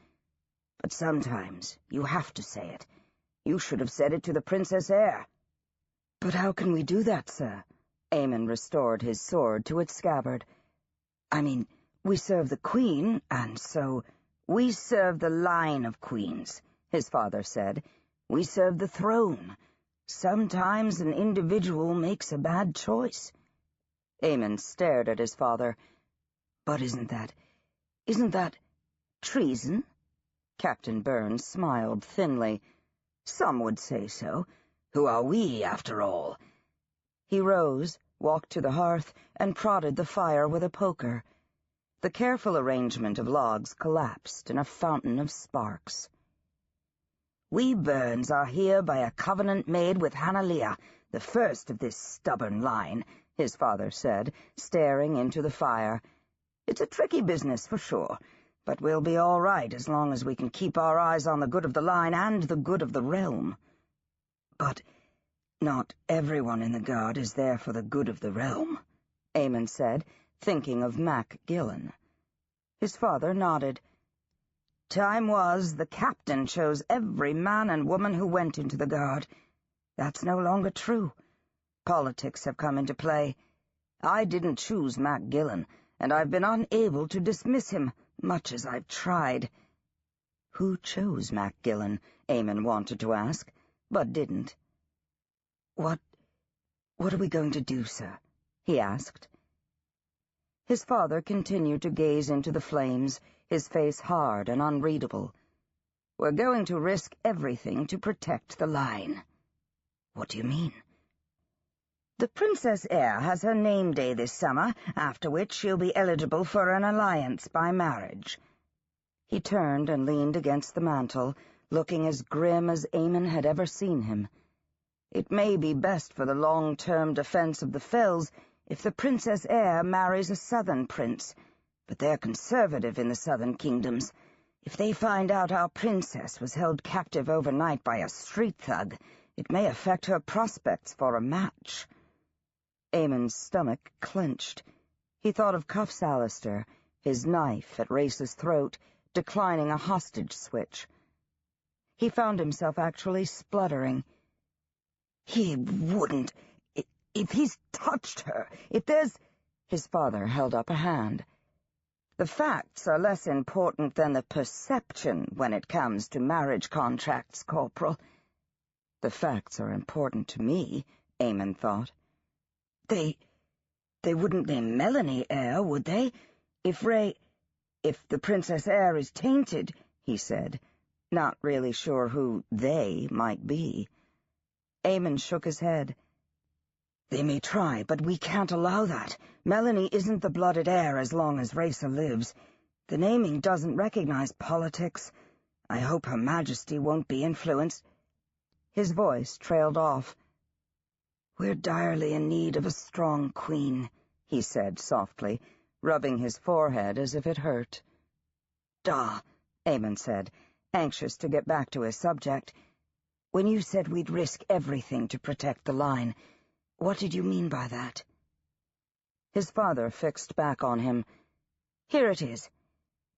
But sometimes you have to say it. You should have said it to the Princess Heir. But how can we do that, sir? Aemon restored his sword to its scabbard. I mean, we serve the Queen, and so— We serve the line of queens, his father said. We serve the throne. Sometimes an individual makes a bad choice. Aemon stared at his father. But isn't that treason? Captain Burns smiled thinly. Some would say so. Who are we, after all? He rose, walked to the hearth, and prodded the fire with a poker. The careful arrangement of logs collapsed in a fountain of sparks. We Burns are here by a covenant made with Hanalea, the first of this stubborn line, his father said, staring into the fire. It's a tricky business, for sure, but we'll be all right as long as we can keep our eyes on the good of the line and the good of the realm. But not everyone in the Guard is there for the good of the realm, Aemon said, thinking of Mac Gillen. His father nodded. Time was the captain chose every man and woman who went into the Guard. That's no longer true. Politics have come into play. I didn't choose Mac Gillen, and I've been unable to dismiss him, much as I've tried. Who chose Mac Gillen? Aemon wanted to ask, but didn't. What are we going to do, sir? He asked. His father continued to gaze into the flames, his face hard and unreadable. We're going to risk everything to protect the line. What do you mean? The Princess Heir has her name day this summer, after which she'll be eligible for an alliance by marriage. He turned and leaned against the mantel, looking as grim as Aemon had ever seen him. It may be best for the long-term defense of the Fells if the Princess Heir marries a southern prince, but they're conservative in the southern kingdoms. If they find out our princess was held captive overnight by a street thug, it may affect her prospects for a match. Aemon's stomach clenched. He thought of Cuffs Alistair, his knife at Race's throat, declining a hostage switch. He found himself actually spluttering. He wouldn't. If he's touched her, if there's— His father held up a hand. The facts are less important than the perception when it comes to marriage contracts, Corporal. The facts are important to me, Aemon thought. They wouldn't name Melanie heir, would they? If the Princess Heir is tainted, he said, not really sure who they might be. Aemon shook his head. They may try, but we can't allow that. Melanie isn't the blooded heir as long as Raisa lives. The naming doesn't recognize politics. I hope Her Majesty won't be influenced. His voice trailed off. We're direly in need of a strong queen, he said softly, rubbing his forehead as if it hurt. Da, Aemon said, anxious to get back to his subject. When you said we'd risk everything to protect the line, what did you mean by that? His father fixed back on him. Here it is.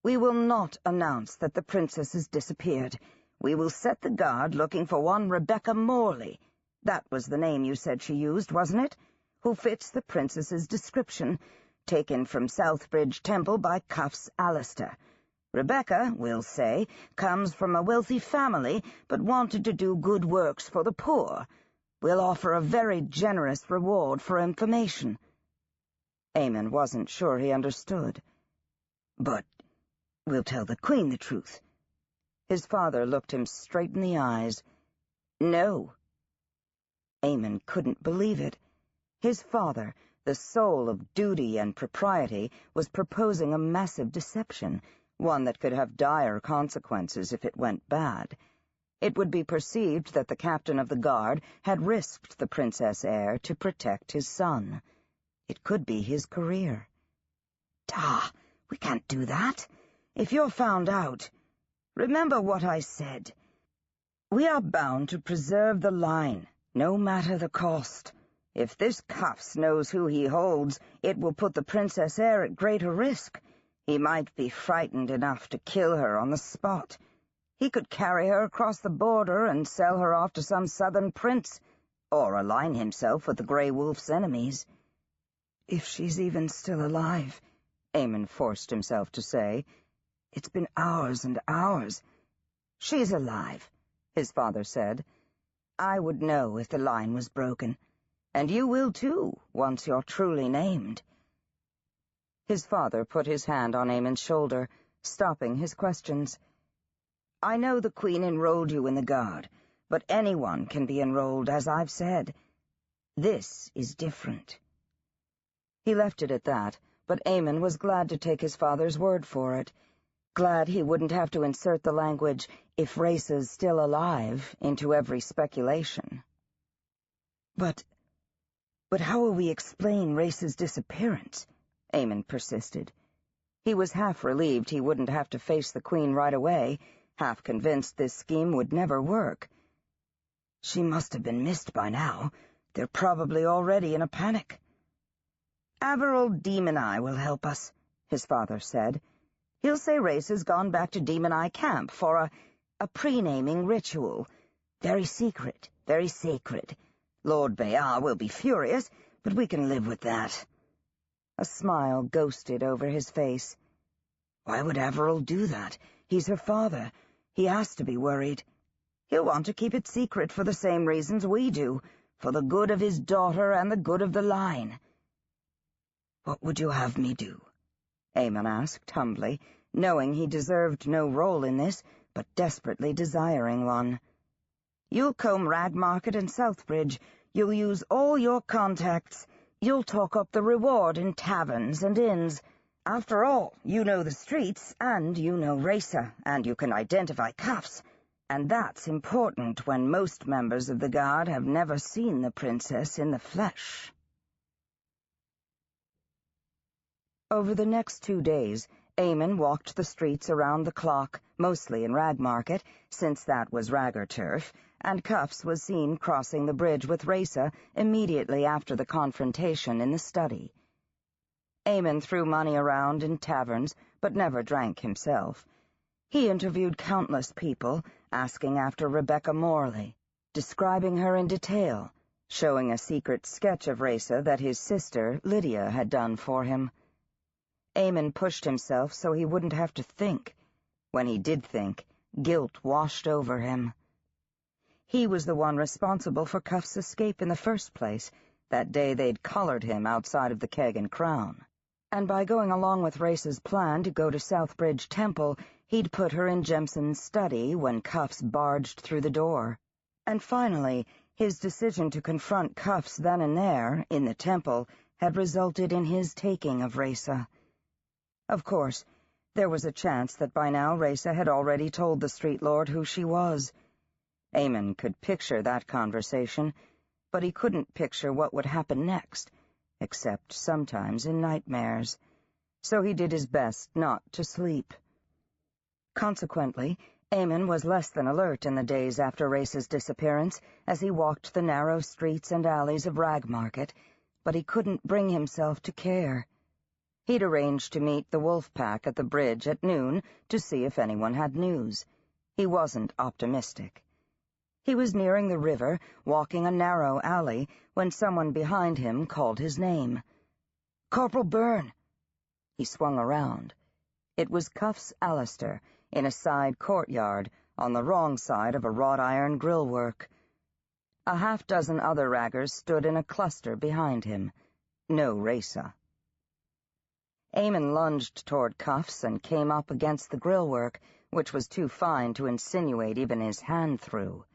We will not announce that the princess has disappeared. We will set the Guard looking for one Rebecca Morley. That was the name you said she used, wasn't it? Who fits the princess's description, taken from Southbridge Temple by Cuffs Alistair. Rebecca, we'll say, comes from a wealthy family, but wanted to do good works for the poor. We'll offer a very generous reward for information. Aemon wasn't sure he understood. But we'll tell the Queen the truth. His father looked him straight in the eyes. No. Aemon couldn't believe it. His father, the soul of duty and propriety, was proposing a massive deception, one that could have dire consequences if it went bad. It would be perceived that the captain of the Guard had risked the Princess Heir to protect his son. It could be his career. Da, we can't do that. If you're found out, remember what I said. We are bound to preserve the line, no matter the cost. If this Cuffs knows who he holds, it will put the Princess Heir at greater risk. He might be frightened enough to kill her on the spot. He could carry her across the border and sell her off to some southern prince, or align himself with the Grey Wolf's enemies. If she's even still alive, Aemon forced himself to say. It's been hours and hours. She's alive, his father said. I would know if the line was broken. And you will too, once you're truly named. His father put his hand on Aemon's shoulder, stopping his questions. I know the Queen enrolled you in the Guard, but anyone can be enrolled, as I've said. This is different. He left it at that, but Aemon was glad to take his father's word for it. Glad he wouldn't have to insert the language, if Rhasa's still alive, into every speculation. But how will we explain Rhasa's disappearance? Aemon persisted. He was half relieved he wouldn't have to face the Queen right away, half convinced this scheme would never work. She must have been missed by now. They're probably already in a panic. Averal Demon Eye will help us, his father said. He'll say Rhasa's gone back to Demon Eye Camp for a pre-naming ritual. Very secret, very sacred. Lord Bayard will be furious, but we can live with that. A smile ghosted over his face. Why would Averal do that? He's her father. He has to be worried. He'll want to keep it secret for the same reasons we do, for the good of his daughter and the good of the line. What would you have me do? Aemon asked humbly, knowing he deserved no role in this, but desperately desiring one. You'll comb Ragmarket and Southbridge. You'll use all your contacts. You'll talk up the reward in taverns and inns. After all, you know the streets, and you know Rhasa, and you can identify Cuffs. And that's important when most members of the Guard have never seen the princess in the flesh. Over the next 2 days, Aemon walked the streets around the clock, mostly in Ragmarket, since that was Ragger turf, and Cuffs was seen crossing the bridge with Rhasa immediately after the confrontation in the study. Aemon threw money around in taverns, but never drank himself. He interviewed countless people, asking after Rebecca Morley, describing her in detail, showing a secret sketch of Rhasa that his sister, Lydia, had done for him. Aemon pushed himself so he wouldn't have to think. When he did think, guilt washed over him. He was the one responsible for Cuff's escape in the first place, that day they'd collared him outside of the Keg and Crown. And by going along with Rhasa's plan to go to Southbridge Temple, he'd put her in Jemson's study when Cuffs barged through the door. And finally, his decision to confront Cuffs then and there, in the temple, had resulted in his taking of Rhasa. Of course, there was a chance that by now Rhasa had already told the Street Lord who she was. Aemon could picture that conversation, but he couldn't picture what would happen next, except sometimes in nightmares, so he did his best not to sleep. Consequently, Aemon was less than alert in the days after Rhasa's disappearance as he walked the narrow streets and alleys of Ragmarket, but he couldn't bring himself to care. He'd arranged to meet the wolf pack at the bridge at noon to see if anyone had news. He wasn't optimistic. He was nearing the river, walking a narrow alley, when someone behind him called his name. "Corporal Byrne!" He swung around. It was Cuffs Alistair, in a side courtyard, on the wrong side of a wrought-iron grillwork. A half-dozen other raggers stood in a cluster behind him. No Rhasa. Aemon lunged toward Cuffs and came up against the grillwork, which was too fine to insinuate even his hand through.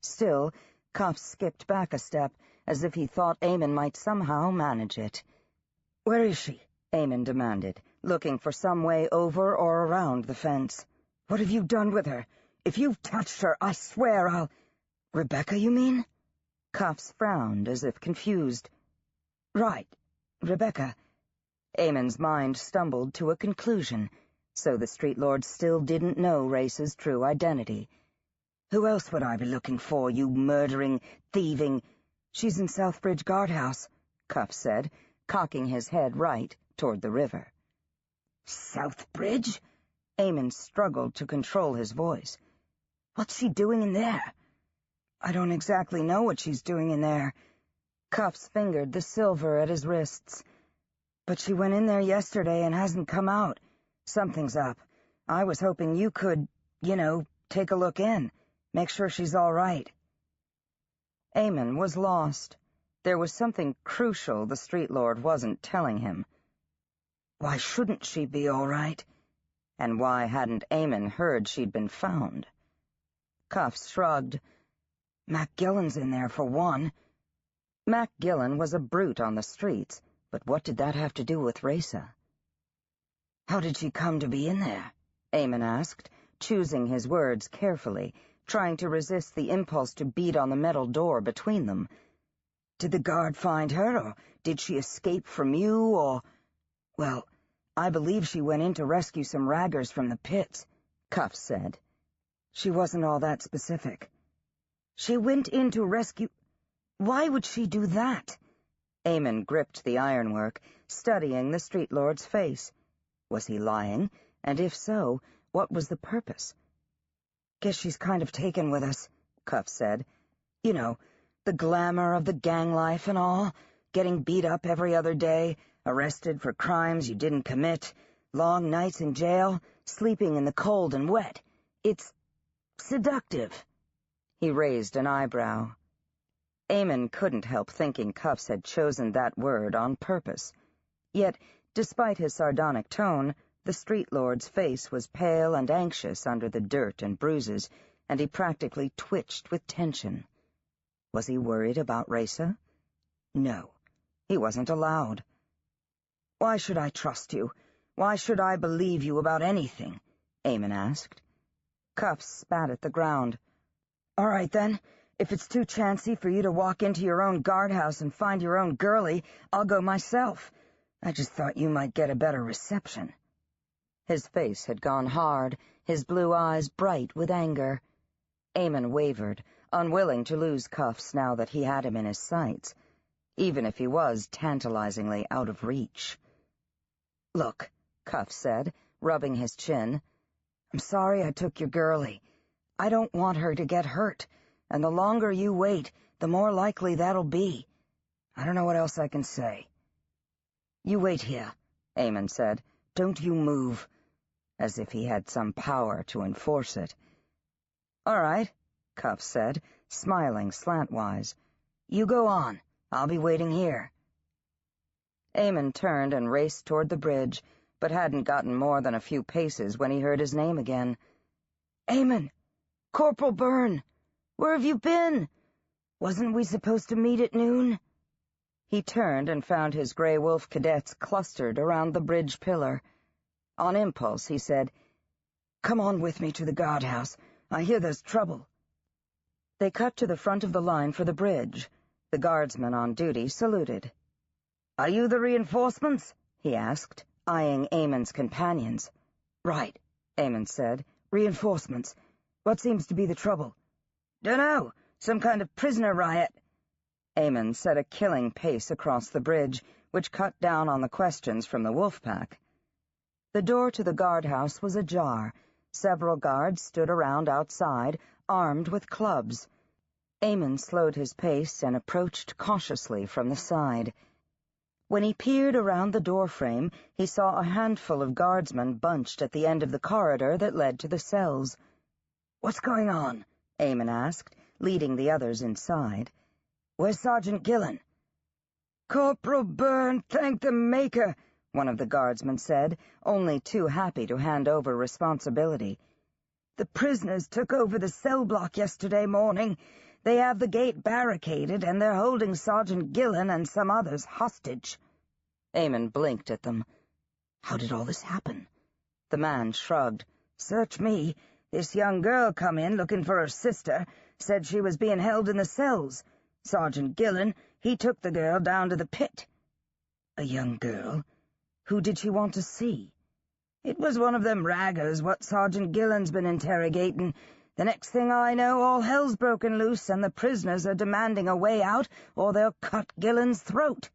Still, Cuffs skipped back a step, as if he thought Aemon might somehow manage it. "Where is she?" Aemon demanded, looking for some way over or around the fence. "What have you done with her? If you've touched her, I swear I'll—" "Rebecca, you mean?" Cuffs frowned, as if confused. "Right, Rebecca." Aemon's mind stumbled to a conclusion, so the Street Lord still didn't know Rhasa's true identity. Who else would I be looking for, you murdering, thieving—" "She's in Southbridge Guardhouse," Cuff said, cocking his head right toward the river. "Southbridge?" Eamon struggled to control his voice. "What's she doing in there?" "I don't exactly know what she's doing in there." Cuffs fingered the silver at his wrists. "But she went in there yesterday and hasn't come out. Something's up. I was hoping you could, take a look in. Make sure she's all right." Eamon was lost. There was something crucial the street lord wasn't telling him. Why shouldn't she be all right? And why hadn't Eamon heard she'd been found? Cuffs shrugged. "Mac Gillen's in there, for one." Mac Gillen was a brute on the streets, but what did that have to do with Raisa? "How did she come to be in there?" Eamon asked, choosing his words carefully, trying to resist the impulse to beat on the metal door between them. "Did the guard find her, or did she escape from you, or—" "Well, I believe she went in to rescue some raggers from the pits," Cuff said. "She wasn't all that specific." "She went in to rescue— Why would she do that?" Eamon gripped the ironwork, studying the street lord's face. Was he lying? And if so, what was the purpose? "Guess she's kind of taken with us," Cuff said. "You know, the glamour of the gang life and all, getting beat up every other day, arrested for crimes you didn't commit, long nights in jail, sleeping in the cold and wet. It's seductive." He raised an eyebrow. Eamon couldn't help thinking Cuffs had chosen that word on purpose. Yet, despite his sardonic tone, the street lord's face was pale and anxious under the dirt and bruises, and he practically twitched with tension. Was he worried about Raisa? No, he wasn't allowed. "Why should I trust you? Why should I believe you about anything?" Eamon asked. Cuffs spat at the ground. "All right, then. If it's too chancy for you to walk into your own guardhouse and find your own girlie, I'll go myself. I just thought you might get a better reception." His face had gone hard, his blue eyes bright with anger. Eamon wavered, unwilling to lose Cuffs now that he had him in his sights, even if he was tantalizingly out of reach. "Look," Cuffs said, rubbing his chin, "I'm sorry I took your girlie. I don't want her to get hurt, and the longer you wait, the more likely that'll be. I don't know what else I can say." "You wait here," Eamon said. "Don't you move," as if he had some power to enforce it. "All right," Cuffs said, smiling slantwise. "You go on. I'll be waiting here." Eamon turned and raced toward the bridge, but hadn't gotten more than a few paces when he heard his name again. "Eamon! Corporal Byrne! Where have you been? Wasn't we supposed to meet at noon?" He turned and found his Grey Wolf cadets clustered around the bridge pillar. On impulse, he said, "Come on with me to the guardhouse. I hear there's trouble." They cut to the front of the line for the bridge. The guardsman on duty saluted. "Are you the reinforcements?" he asked, eyeing Eamon's companions. "Right," Eamon said. "Reinforcements. What seems to be the trouble?" "Dunno. Some kind of prisoner riot." Eamon set a killing pace across the bridge, which cut down on the questions from the wolf pack. The door to the guardhouse was ajar. Several guards stood around outside, armed with clubs. Eamon slowed his pace and approached cautiously from the side. When he peered around the doorframe, he saw a handful of guardsmen bunched at the end of the corridor that led to the cells. "What's going on?" Eamon asked, leading the others inside. "Where's Sergeant Gillen?" "Corporal Byrne, thank the Maker," one of the guardsmen said, only too happy to hand over responsibility. "The prisoners took over the cell block yesterday morning. They have the gate barricaded, and they're holding Sergeant Gillen and some others hostage." Eamon blinked at them. "How did all this happen?" The man shrugged. "Search me. This young girl come in looking for her sister, said she was being held in the cells. Sergeant Gillen, he took the girl down to the pit." "A young girl? Who did she want to see?" "It was one of them raggers what Sergeant Gillen's been interrogating. The next thing I know, all hell's broken loose and the prisoners are demanding a way out or they'll cut Gillen's throat.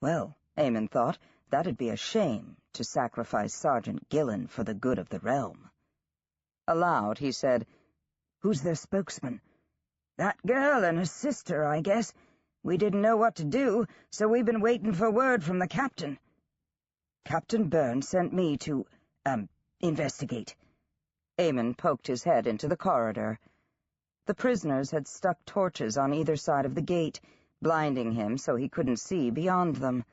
Well, Eamon thought, that'd be a shame to sacrifice Sergeant Gillen for the good of the realm. Aloud, he said, "Who's their spokesman?" "That girl and her sister, I guess. We didn't know what to do, so we've been waiting for word from the captain." "Captain Byrne sent me to, investigate." Eamon poked his head into the corridor. The prisoners had stuck torches on either side of the gate, blinding him so he couldn't see beyond them.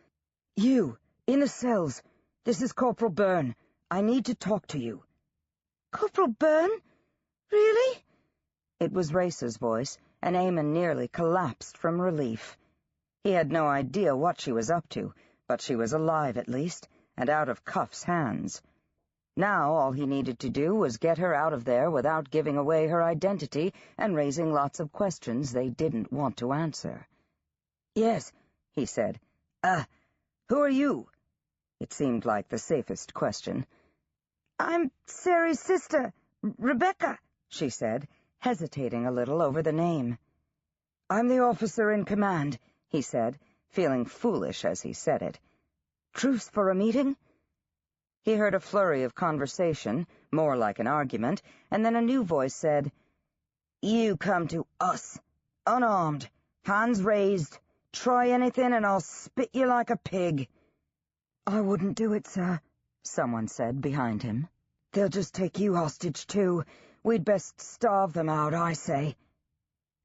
"You, in the cells. This is Corporal Byrne. I need to talk to you." "Corporal Byrne? Really?" It was Race's voice, and Eamon nearly collapsed from relief. He had no idea what she was up to, but she was alive at least, and out of Cuff's hands. Now all he needed to do was get her out of there without giving away her identity and raising lots of questions they didn't want to answer. "Yes," he said. Who are you?" It seemed like the safest question. "I'm Sary's sister, Rebecca," she said, hesitating a little over the name. "I'm the officer in command," he said, feeling foolish as he said it. "Truce for a meeting?" He heard a flurry of conversation, more like an argument, and then a new voice said, "You come to us, unarmed, hands raised. Try anything and I'll spit you like a pig." "I wouldn't do it, sir," someone said behind him. "They'll just take you hostage, too. We'd best starve them out, I say."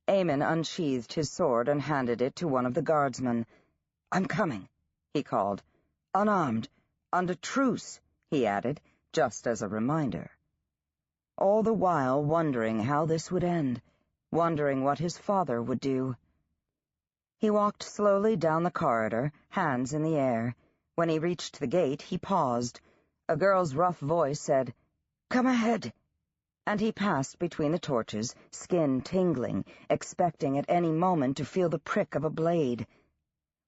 Eamon unsheathed his sword and handed it to one of the guardsmen. "I'm coming," he called. "Unarmed, under truce," he added, just as a reminder. All the while wondering how this would end, wondering what his father would do. He walked slowly down the corridor, hands in the air. When he reached the gate, he paused. A girl's rough voice said, "Come ahead," and he passed between the torches, skin tingling, expecting at any moment to feel the prick of a blade.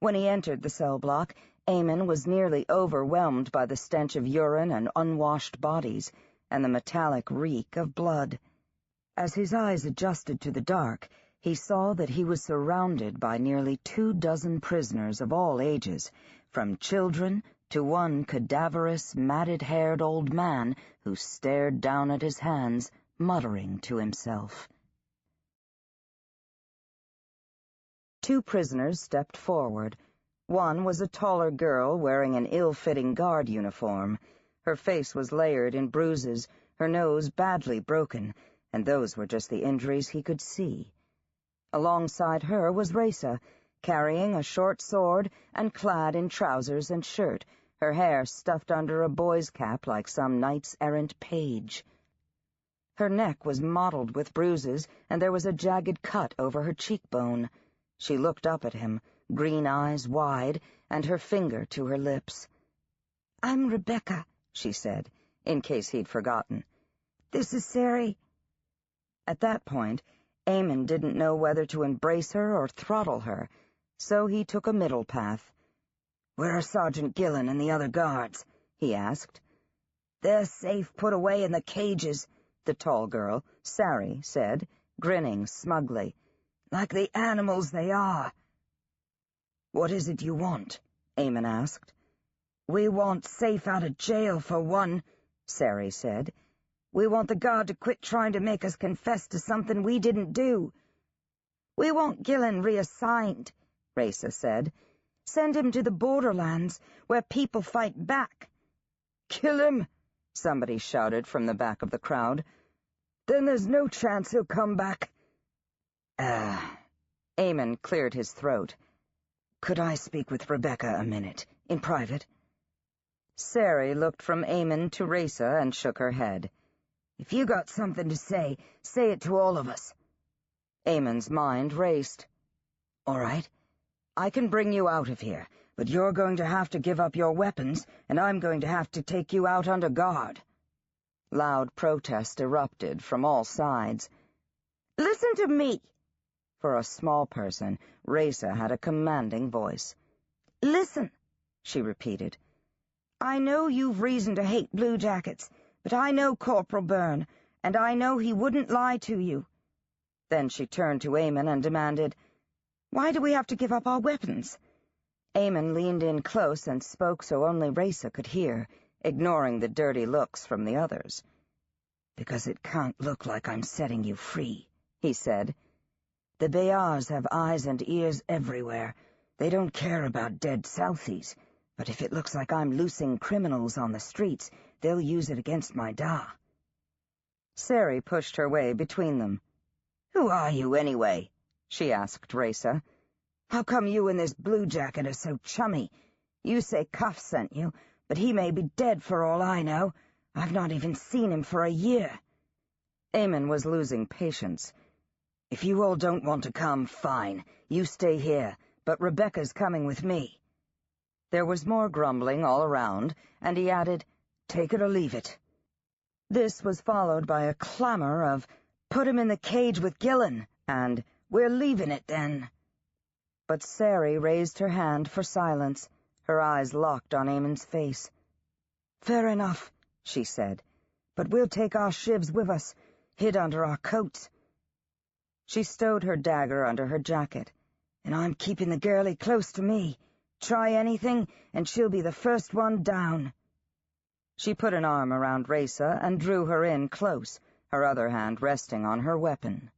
When he entered the cell block, Eamon was nearly overwhelmed by the stench of urine and unwashed bodies, and the metallic reek of blood. As his eyes adjusted to the dark, he saw that he was surrounded by nearly 24 prisoners of all ages, from children to one cadaverous, matted-haired old man who stared down at his hands, muttering to himself. 2 prisoners stepped forward. One was a taller girl wearing an ill-fitting guard uniform. Her face was layered in bruises, her nose badly broken, and those were just the injuries he could see. Alongside her was Raisa, carrying a short sword and clad in trousers and shirt, her hair stuffed under a boy's cap like some knights-errant page. Her neck was mottled with bruises, and there was a jagged cut over her cheekbone. She looked up at him, green eyes wide, and her finger to her lips. "I'm Rebecca," she said, in case he'd forgotten. "This is Sary." At that point, Eamon didn't know whether to embrace her or throttle her, so he took a middle path. "Where are Sergeant Gillen and the other guards?" he asked. "They're safe put away in the cages," the tall girl, Sary, said, grinning smugly. "Like the animals they are." "What is it you want?" Eamon asked. "We want safe out of jail, for one," Sary said. "We want the guard to quit trying to make us confess to something we didn't do. We want Gillen reassigned," Raisa said. "Send him to the borderlands, where people fight back." "Kill him!" somebody shouted from the back of the crowd. "Then there's no chance he'll come back." Eamon cleared his throat. "Could I speak with Rebecca a minute, in private?" Sary looked from Eamon to Raisa and shook her head. "If you got something to say it to all of us." Eamon's mind raced. "All right. I can bring you out of here, but you're going to have to give up your weapons, and I'm going to have to take you out under guard." Loud protest erupted from all sides. "Listen to me!" For a small person, Raisa had a commanding voice. "Listen," she repeated. "I know you've reason to hate Blue Jackets, but I know Corporal Byrne, and I know he wouldn't lie to you." Then she turned to Eamon and demanded, "Why do we have to give up our weapons?" Eamon leaned in close and spoke so only Raysa could hear, ignoring the dirty looks from the others. "Because it can't look like I'm setting you free," he said. "The Bayars have eyes and ears everywhere. They don't care about dead Southies, but if it looks like I'm loosing criminals on the streets, they'll use it against my Da." Sari pushed her way between them. "Who are you, anyway?" she asked Raysa. "How come you and this blue jacket are so chummy? You say Cuff sent you, but he may be dead for all I know. I've not even seen him for a year." Eamon was losing patience. "If you all don't want to come, fine. You stay here, but Rebecca's coming with me." There was more grumbling all around, and he added, "Take it or leave it." This was followed by a clamor of, "Put him in the cage with Gillen," and, "We're leaving it then." But Sari raised her hand for silence, her eyes locked on Eamon's face. "Fair enough," she said, "but we'll take our shivs with us, hid under our coats." She stowed her dagger under her jacket. "And I'm keeping the girlie close to me. Try anything, and she'll be the first one down." She put an arm around Raysa and drew her in close, her other hand resting on her weapon.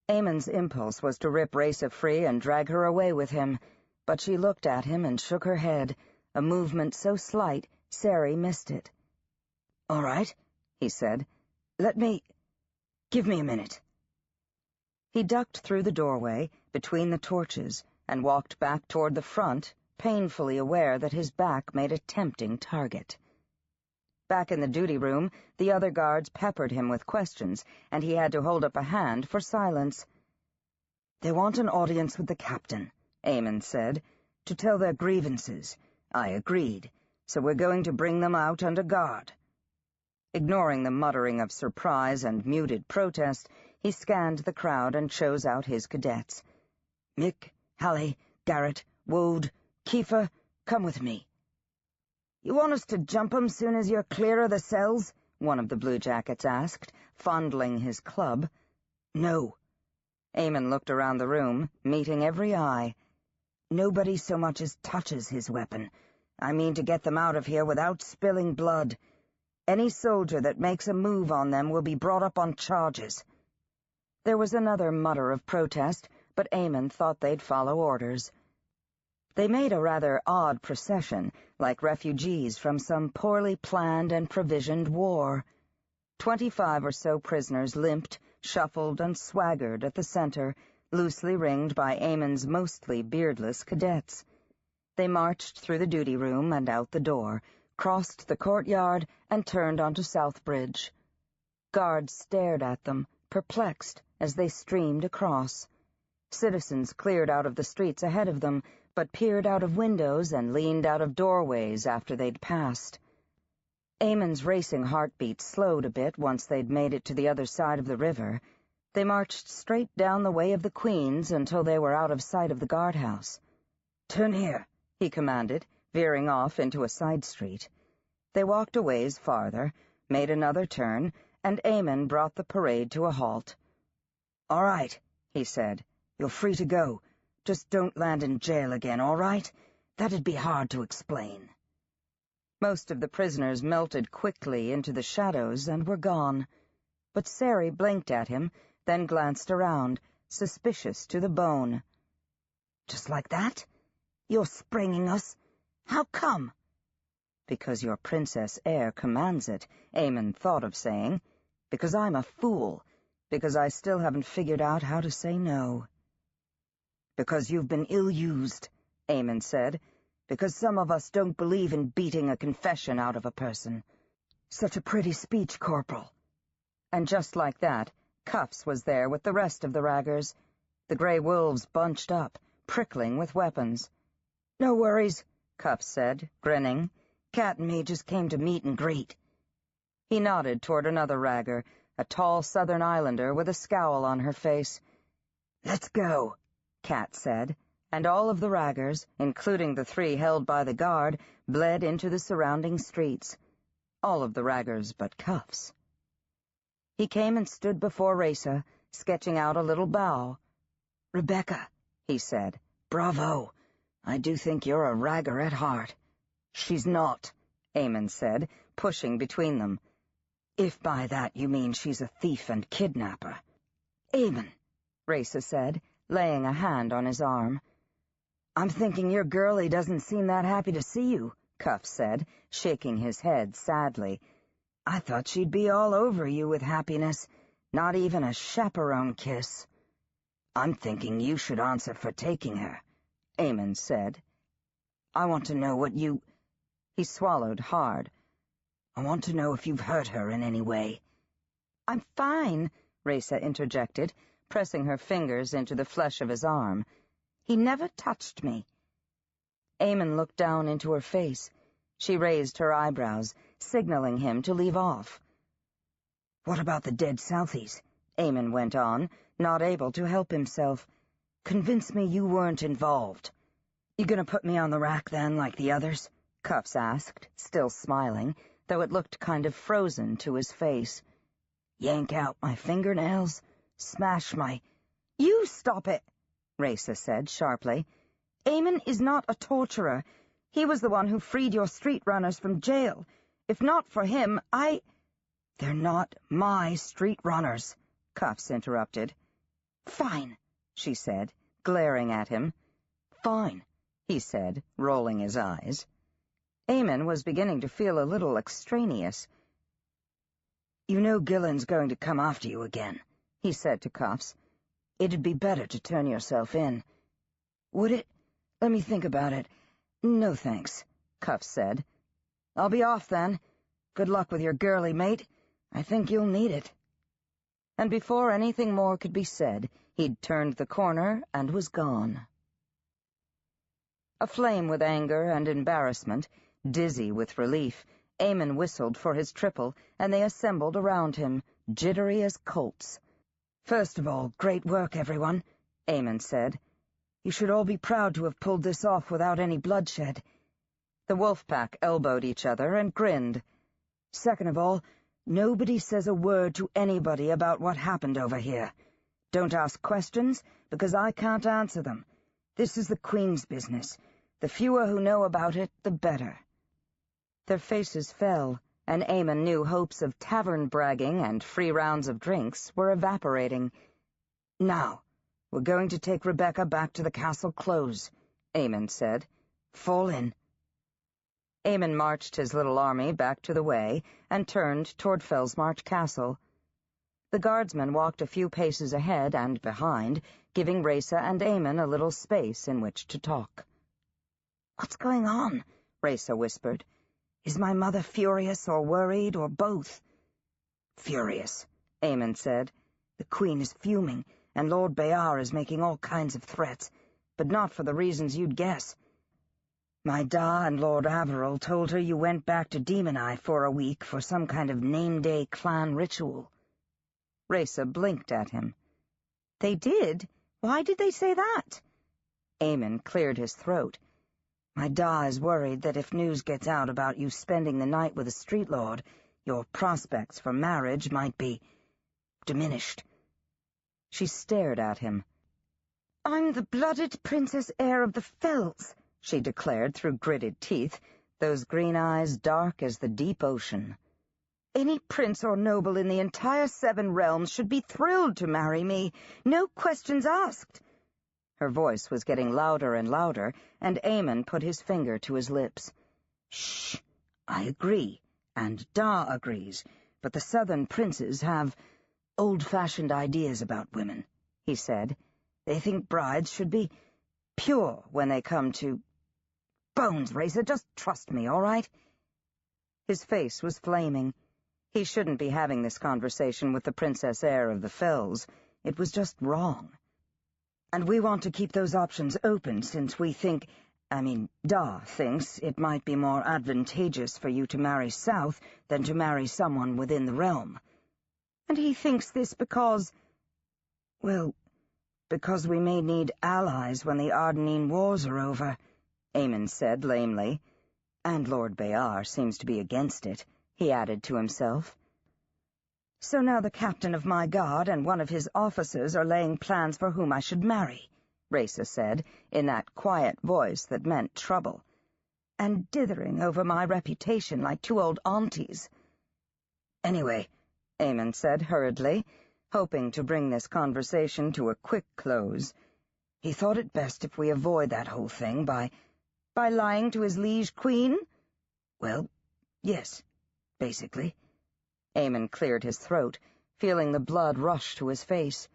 Eamon's impulse was to rip Raysa free and drag her away with him, but she looked at him and shook her head, a movement so slight Sari missed it. "All right," he said. Give me a minute." He ducked through the doorway, between the torches, and walked back toward the front, painfully aware that his back made a tempting target. Back in the duty room, the other guards peppered him with questions, and he had to hold up a hand for silence. "They want an audience with the captain," Eamon said, "to tell their grievances. I agreed, so we're going to bring them out under guard." Ignoring the muttering of surprise and muted protest, he scanned the crowd and chose out his cadets. "Mick, Hallie, Garrett, Wold, Kiefer, come with me." "You want us to jump 'em soon as you're clear of the cells?" one of the bluejackets asked, fondling his club. "No." Eamon looked around the room, meeting every eye. "Nobody so much as touches his weapon. I mean to get them out of here without spilling blood. Any soldier that makes a move on them will be brought up on charges." There was another mutter of protest, but Eamon thought they'd follow orders. They made a rather odd procession, like refugees from some poorly planned and provisioned war. 25 or so prisoners limped, shuffled, and swaggered at the center, loosely ringed by Eamon's mostly beardless cadets. They marched through the duty room and out the door, crossed the courtyard, and turned onto Southbridge. Guards stared at them, perplexed, as they streamed across. Citizens cleared out of the streets ahead of them, but peered out of windows and leaned out of doorways after they'd passed. Eamon's racing heartbeat slowed a bit once they'd made it to the other side of the river. They marched straight down the way of the Queens until they were out of sight of the guardhouse. "Turn here," he commanded, veering off into a side street. They walked a ways farther, made another turn, and Eamon brought the parade to a halt. "All right," he said. "You're free to go. Just don't land in jail again, all right? That'd be hard to explain." Most of the prisoners melted quickly into the shadows and were gone. But Sari blinked at him, then glanced around, suspicious to the bone. "Just like that? You're springing us? How come?" "Because your princess heir commands it," Eamon thought of saying. "Because I'm a fool. Because I still haven't figured out how to say no." "Because you've been ill-used," Eamon said. "Because some of us don't believe in beating a confession out of a person." "Such a pretty speech, Corporal." And just like that, Cuffs was there with the rest of the raggers. The Grey Wolves bunched up, prickling with weapons. "No worries," Cuffs said, grinning. "Cat and me just came to meet and greet." He nodded toward another ragger, a tall Southern Islander with a scowl on her face. "Let's go," Cat said, and all of the raggers, including the 3 held by the guard, bled into the surrounding streets. All of the raggers but Cuffs. He came and stood before Raysa, sketching out a little bow. "Rebecca," he said, "bravo. I do think you're a ragger at heart." "She's not," Eamon said, pushing between them. "If by that you mean she's a thief and kidnapper." "Eamon," Raysa said, laying a hand on his arm. "I'm thinking your girlie doesn't seem that happy to see you," Cuff said, shaking his head sadly. "I thought she'd be all over you with happiness, not even a chaperone kiss." "I'm thinking you should answer for taking her," Eamon said. "I want to know what you—" He swallowed hard. "I want to know if you've hurt her in any way." "I'm fine," Raysa interjected, pressing her fingers into the flesh of his arm. "He never touched me." Eamon looked down into her face. She raised her eyebrows, signaling him to leave off. "What about the dead Southies?" Eamon went on, not able to help himself. "Convince me you weren't involved. You gonna put me on the rack then, like the others?" Cuffs asked, still smiling, though it looked kind of frozen to his face. "Yank out my fingernails? Smash my—" "You stop it," Raysa said sharply. "Eamon is not a torturer. He was the one who freed your street runners from jail. If not for him, "They're not my street runners," Cuffs interrupted. "Fine," she said, glaring at him. "Fine," he said, rolling his eyes. Eamon was beginning to feel a little extraneous. "You know Gillen's going to come after you again," he said to Cuffs. "It'd be better to turn yourself in." "Would it? Let me think about it." "No, thanks," Cuffs said. "I'll be off then. Good luck with your girlie, mate. I think you'll need it." And before anything more could be said, he'd turned the corner and was gone. Aflame with anger and embarrassment, dizzy with relief, Eamon whistled for his triple, and they assembled around him, jittery as colts. "First of all, great work, everyone," Eamon said. "You should all be proud to have pulled this off without any bloodshed." The wolf pack elbowed each other and grinned. "Second of all, nobody says a word to anybody about what happened over here. Don't ask questions, because I can't answer them. This is the Queen's business. The fewer who know about it, the better." Their faces fell, and Eamon knew hopes of tavern bragging and free rounds of drinks were evaporating. "Now, we're going to take Rebecca back to the castle close," Eamon said. "Fall in." Eamon marched his little army back to the way and turned toward Fellsmarch Castle. The guardsmen walked a few paces ahead and behind, giving Raysa and Eamon a little space in which to talk. "What's going on?" Raysa whispered. "Is my mother furious or worried or both?" "Furious," Eamon said. "The Queen is fuming, and Lord Bayard is making all kinds of threats, but not for the reasons you'd guess. My Da and Lord Averill told her you went back to Demon Eye for a week for some kind of name-day clan ritual." Raysa blinked at him. "They did? Why did they say that?" Eamon cleared his throat. "My Da is worried that if news gets out about you spending the night with a street lord, your prospects for marriage might be diminished." She stared at him. "I'm the blooded princess heir of the Fells," she declared through gritted teeth, those green eyes dark as the deep ocean. "Any prince or noble in the entire 7 realms should be thrilled to marry me. No questions asked." Her voice was getting louder and louder, and Eamon put his finger to his lips. "Shh. I agree, and Da agrees, but the southern princes have old-fashioned ideas about women," he said. "They think brides should be pure when they come to— Bones, Raysa, just trust me, all right?" His face was flaming. He shouldn't be having this conversation with the princess heir of the Fells. It was just wrong. "And we want to keep those options open since we think— Da thinks it might be more advantageous for you to marry south than to marry someone within the realm." "And he thinks this because—" "Well, because we may need allies when the Ardennes Wars are over," Eamon said lamely. "And Lord Bayard seems to be against it," he added to himself. So now the captain of my guard and one of his officers are laying plans for whom I should marry, Raysa said, in that quiet voice that meant trouble, and dithering over my reputation like two old aunties. Anyway, Eamon said hurriedly, hoping to bring this conversation to a quick close. He thought it best if we avoid that whole thing by lying to his liege queen? Well, yes, basically. Eamon cleared his throat, feeling the blood rush to his face.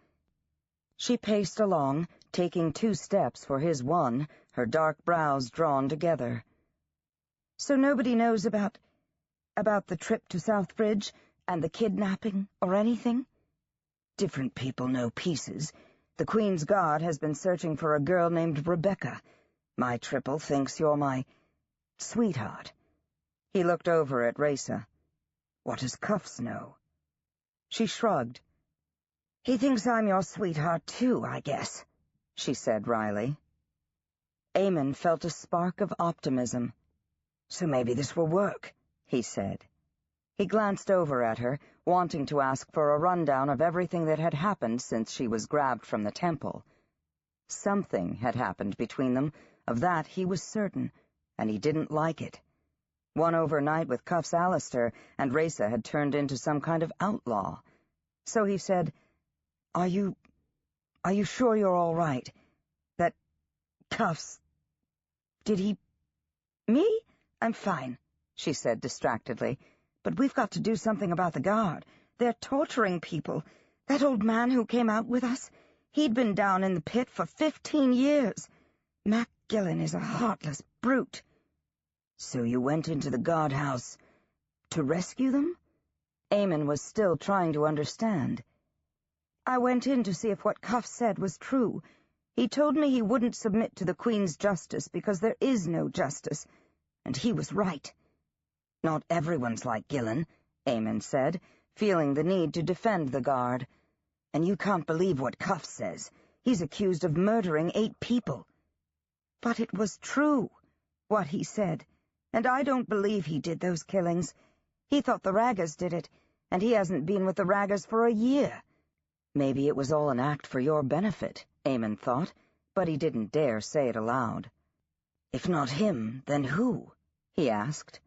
She paced along, taking 2 steps for his one, her dark brows drawn together. So nobody knows about the trip to Southbridge and the kidnapping or anything? Different people know pieces. The Queen's Guard has been searching for a girl named Rebecca. My triple thinks you're my sweetheart. He looked over at Raysa. What does Cuffs know? She shrugged. He thinks I'm your sweetheart too, I guess, she said wryly. Eamon felt a spark of optimism. So maybe this will work, he said. He glanced over at her, wanting to ask for a rundown of everything that had happened since she was grabbed from the temple. Something had happened between them, of that he was certain, and he didn't like it. One overnight with Cuffs Alistair, and Raysa had turned into some kind of outlaw. So he said, Are you sure you're all right? That Cuffs... Did he... Me? I'm fine, she said distractedly. But we've got to do something about the guard. They're torturing people. That old man who came out with us, he'd been down in the pit for 15 years. Mac Gillen is a heartless brute. So you went into the guardhouse to rescue them? Eamon was still trying to understand. I went in to see if what Cuff said was true. He told me he wouldn't submit to the Queen's justice because there is no justice, and he was right. Not everyone's like Gillen, Eamon said, feeling the need to defend the guard. And you can't believe what Cuff says. He's accused of murdering 8 people. But it was true, what he said, and I don't believe he did those killings. He thought the Raggers did it, and he hasn't been with the Raggers for a year. Maybe it was all an act for your benefit, Eamon thought, but he didn't dare say it aloud. If not him, then who? He asked.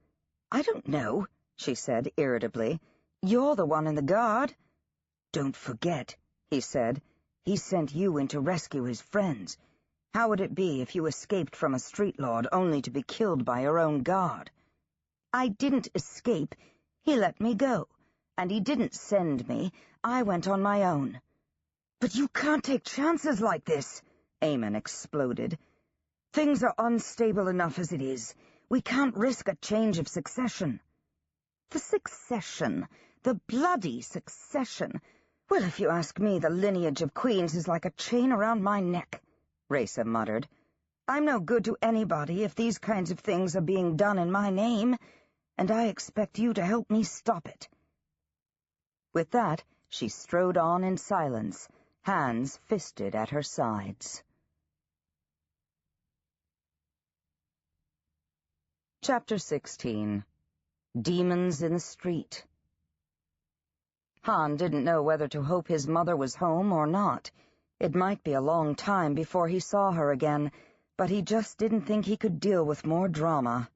I don't know, she said irritably. You're the one in the guard. Don't forget, he said. He sent you in to rescue his friends. How would it be if you escaped from a street lord only to be killed by your own guard? I didn't escape. He let me go. And he didn't send me. I went on my own. But you can't take chances like this, Eamon exploded. Things are unstable enough as it is. We can't risk a change of succession. The succession. The bloody succession. Well, if you ask me, the lineage of queens is like a chain around my neck, Raysa muttered. I'm no good to anybody if these kinds of things are being done in my name, and I expect you to help me stop it. With that, she strode on in silence, hands fisted at her sides. Chapter 16. Demons in the Street. Han didn't know whether to hope his mother was home or not. It might be a long time before he saw her again, but he just didn't think he could deal with more drama.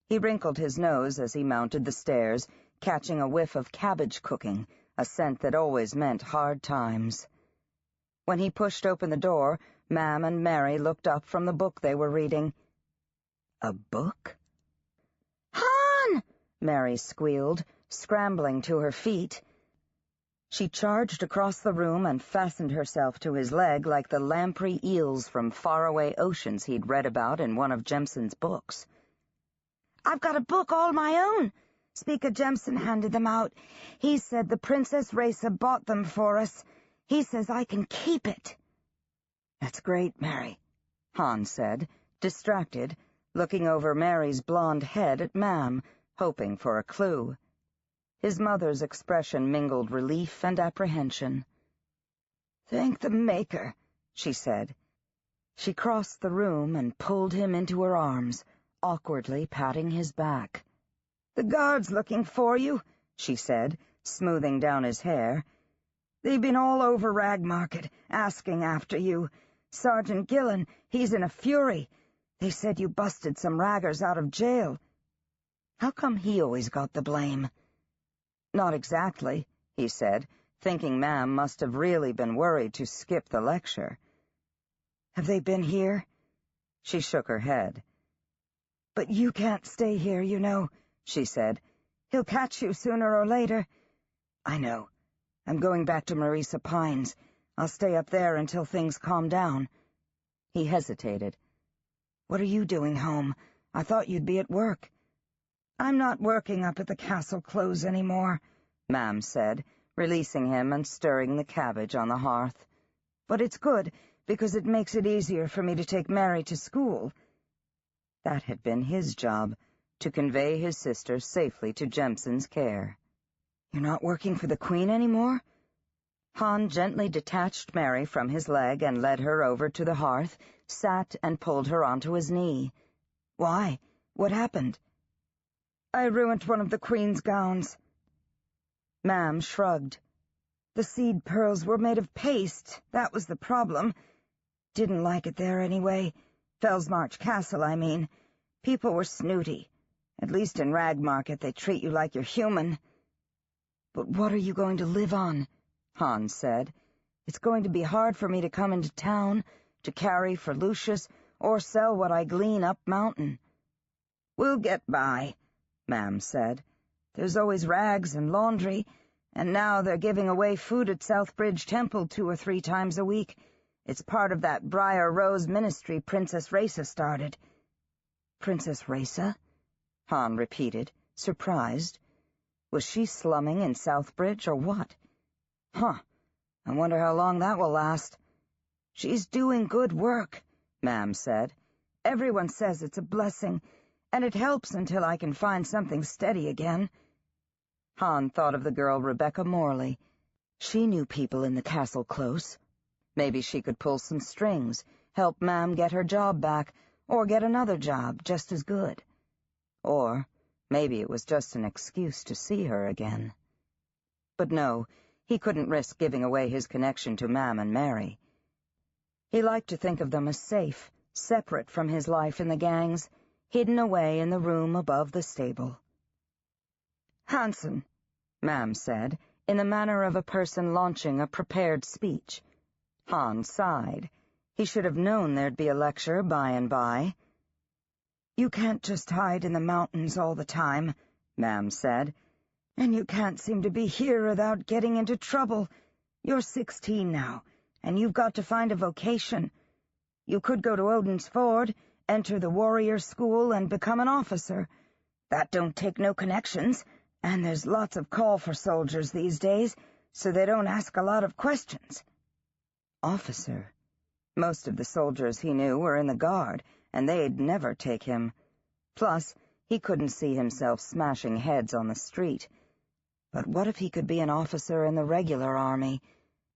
He wrinkled his nose as he mounted the stairs, catching a whiff of cabbage cooking, a scent that always meant hard times. When he pushed open the door, Mam and Mary looked up from the book they were reading. A book? Han! Mary squealed, scrambling to her feet. She charged across the room and fastened herself to his leg like the lamprey eels from faraway oceans he'd read about in one of Jemson's books. I've got a book all my own. Speaker Jemson handed them out. He said the Princess Raysa bought them for us. He says I can keep it. That's great, Mary, Han said, distracted, looking over Mary's blonde head at Mam, hoping for a clue. His mother's expression mingled relief and apprehension. Thank the Maker, she said. She crossed the room and pulled him into her arms, awkwardly patting his back. The guard's looking for you, she said, smoothing down his hair. "They've been all over Ragmarket, asking after you. Sergeant Gillen, he's in a fury. They said you busted some raggers out of jail." How come he always got the blame? "Not exactly," he said, thinking Ma'am must have really been worried to skip the lecture. "Have they been here?" She shook her head. "But you can't stay here, you know," she said. "He'll catch you sooner or later." "I know. I'm going back to Marisa Pines. I'll stay up there until things calm down." He hesitated. "What are you doing home? I thought you'd be at work." "I'm not working up at the castle close anymore," Ma'am said, releasing him and stirring the cabbage on the hearth. "But it's good, because it makes it easier for me to take Mary to school." That had been his job, to convey his sister safely to Jemson's care. "You're not working for the Queen anymore?" Han gently detached Mary from his leg and led her over to the hearth, sat and pulled her onto his knee. "Why? What happened?" "I ruined one of the Queen's gowns." Ma'am shrugged. "The seed pearls were made of paste, that was the problem. Didn't like it there anyway. Fellsmarch Castle, I mean. People were snooty. At least in Ragmarket they treat you like you're human." "But what are you going to live on?" Han said. "It's going to be hard for me to come into town, to carry for Lucius, or sell what I glean up mountain." "We'll get by," Ma'am said. "There's always rags and laundry, and now they're giving away food at Southbridge Temple 2 or 3 times a week. It's part of that Briar Rose ministry Princess Raisa started." "Princess Raisa?" Han repeated, surprised. Was she slumming in Southbridge, or what? "Huh. I wonder how long that will last." "She's doing good work," Ma'am said. "Everyone says it's a blessing, and it helps until I can find something steady again." Han thought of the girl Rebecca Morley. She knew people in the castle close. Maybe she could pull some strings, help Ma'am get her job back, or get another job just as good. Or maybe it was just an excuse to see her again. But no, he couldn't risk giving away his connection to Ma'am and Mary. He liked to think of them as safe, separate from his life in the gangs, hidden away in the room above the stable. "Hanson," Ma'am said, in the manner of a person launching a prepared speech. Han sighed. He should have known there'd be a lecture by and by. "You can't just hide in the mountains all the time," Ma'am said. "And you can't seem to be here without getting into trouble. You're 16 now, and you've got to find a vocation. You could go to Odin's Ford, enter the warrior school, and become an officer. That don't take no connections, and there's lots of call for soldiers these days, so they don't ask a lot of questions." Officer? Most of the soldiers he knew were in the Guard, and they'd never take him. Plus, he couldn't see himself smashing heads on the street. But what if he could be an officer in the regular army?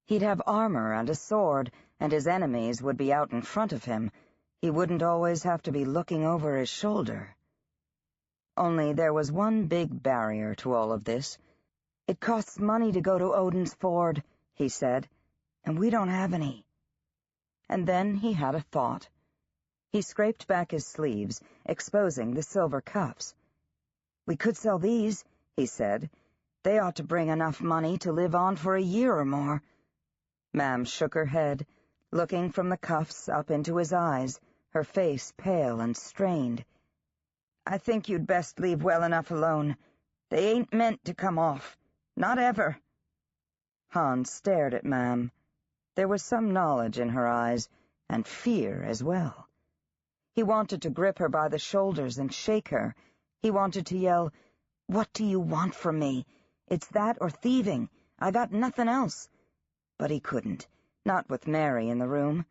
He'd have armor and a sword, and his enemies would be out in front of him. He wouldn't always have to be looking over his shoulder. Only there was one big barrier to all of this. "It costs money to go to Odin's Ford," he said, "and we don't have any." And then he had a thought. He scraped back his sleeves, exposing the silver cuffs. "We could sell these," he said. "They ought to bring enough money to live on for a year or more." Ma'am shook her head, looking from the cuffs up into his eyes, her face pale and strained. "I think you'd best leave well enough alone. They ain't meant to come off. Not ever." Hans stared at Ma'am. There was some knowledge in her eyes, and fear as well. He wanted to grip her by the shoulders and shake her. He wanted to yell, "What do you want from me? It's that or thieving. I got nothing else." But he couldn't, not with Mary in the room.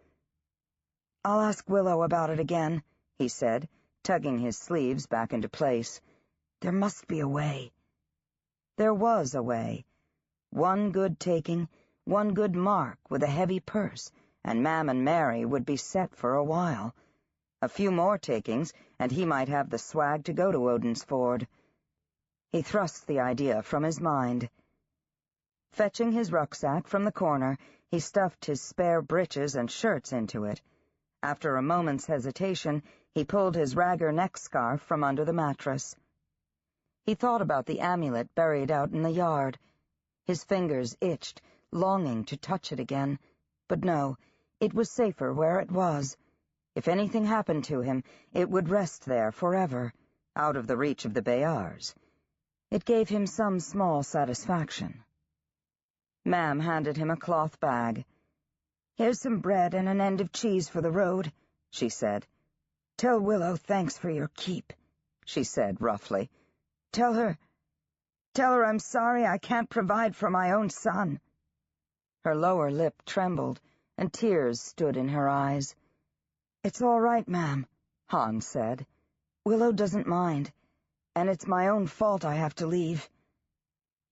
"I'll ask Willow about it again," he said, tugging his sleeves back into place. "There must be a way." There was a way. One good taking, one good mark with a heavy purse, and Ma'am and Mary would be set for a while. A few more takings, and he might have the swag to go to Odin's Ford. He thrust the idea from his mind. Fetching his rucksack from the corner, he stuffed his spare breeches and shirts into it. After a moment's hesitation, he pulled his ragger neck scarf from under the mattress. He thought about the amulet buried out in the yard. His fingers itched, longing to touch it again. But no, it was safer where it was. If anything happened to him, it would rest there forever, out of the reach of the Bayards. It gave him some small satisfaction. Ma'am handed him a cloth bag. "Here's some bread and an end of cheese for the road," she said. "Tell Willow thanks for your keep," she said roughly. Tell her I'm sorry I can't provide for my own son." Her lower lip trembled, and tears stood in her eyes. "It's all right, ma'am," Han said. "Willow doesn't mind, and it's my own fault I have to leave."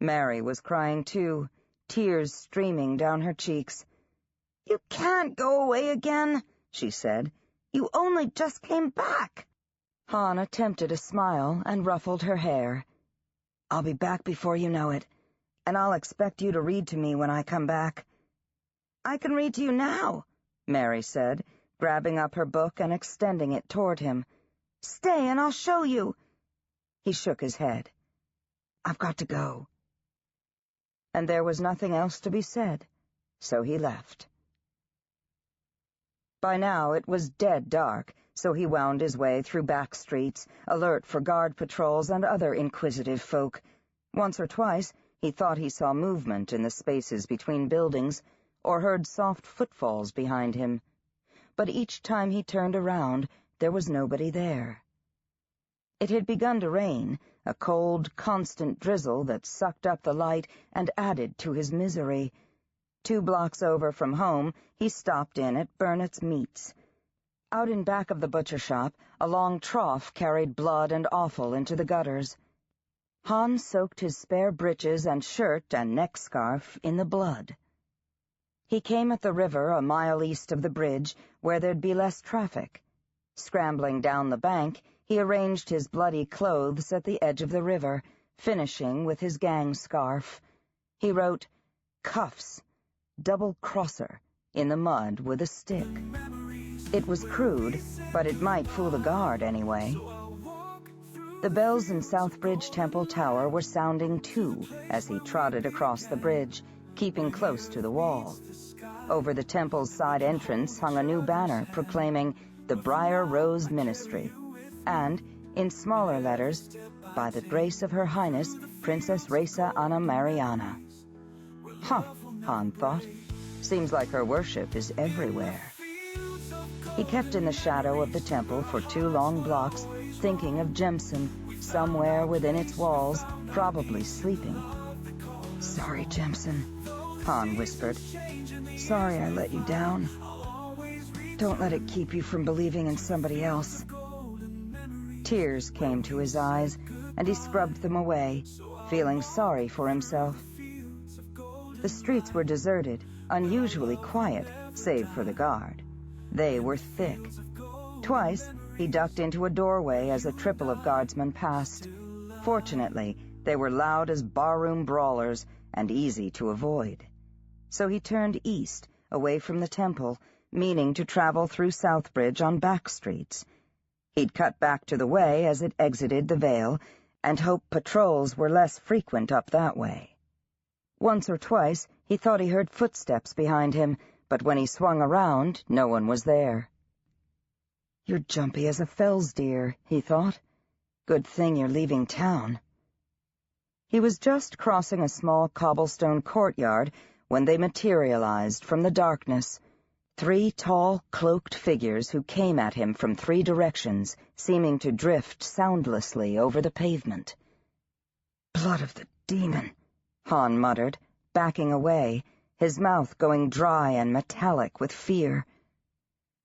Mary was crying too, tears streaming down her cheeks. "You can't go away again," she said. "You only just came back." Han attempted a smile and ruffled her hair. "I'll be back before you know it, and I'll expect you to read to me when I come back." "I can read to you now," Mary said, grabbing up her book and extending it toward him. "Stay and I'll show you." He shook his head. "I've got to go." And there was nothing else to be said, so he left. By now it was dead dark, so he wound his way through back streets, alert for guard patrols and other inquisitive folk. Once or twice he thought he saw movement in the spaces between buildings, or heard soft footfalls behind him. But each time he turned around, there was nobody there. It had begun to rain, a cold, constant drizzle that sucked up the light and added to his misery. 2 blocks over from home, he stopped in at Burnett's Meats. Out in back of the butcher shop, a long trough carried blood and offal into the gutters. Han soaked his spare breeches and shirt and neck scarf in the blood. He came at the river a mile east of the bridge, where there'd be less traffic. Scrambling down the bank, he arranged his bloody clothes at the edge of the river, finishing with his gang scarf. He wrote, "Cuffs, double crosser," in the mud with a stick. It was crude, but it might fool the guard anyway. The bells in Southbridge Temple Tower were sounding too as he trotted across the bridge, keeping close to the wall. Over the temple's side entrance hung a new banner proclaiming the Briar Rose Ministry, and, in smaller letters, "By the grace of Her Highness, Princess Reza Anna Mariana." Huh, Han thought. Seems like her worship is everywhere. He kept in the shadow of the temple for 2 long blocks, thinking of Jemison, somewhere within its walls, probably sleeping. "Sorry, Jemison," Han whispered. "Sorry I let you down. Don't let it keep you from believing in somebody else." Tears came to his eyes, and he scrubbed them away, feeling sorry for himself. The streets were deserted, unusually quiet, save for the guard. They were thick. Twice, he ducked into a doorway as a triple of guardsmen passed. Fortunately, they were loud as barroom brawlers and easy to avoid. So he turned east, away from the temple, meaning to travel through Southbridge on back streets. He'd cut back to the way as it exited the Vale, and hoped patrols were less frequent up that way. Once or twice, he thought he heard footsteps behind him, but when he swung around, no one was there. "You're jumpy as a Fells deer," he thought. "Good thing you're leaving town." He was just crossing a small cobblestone courtyard when they materialized from the darkness. 3 tall, cloaked figures who came at him from 3 directions, seeming to drift soundlessly over the pavement. "Blood of the demon," Han muttered, backing away, his mouth going dry and metallic with fear.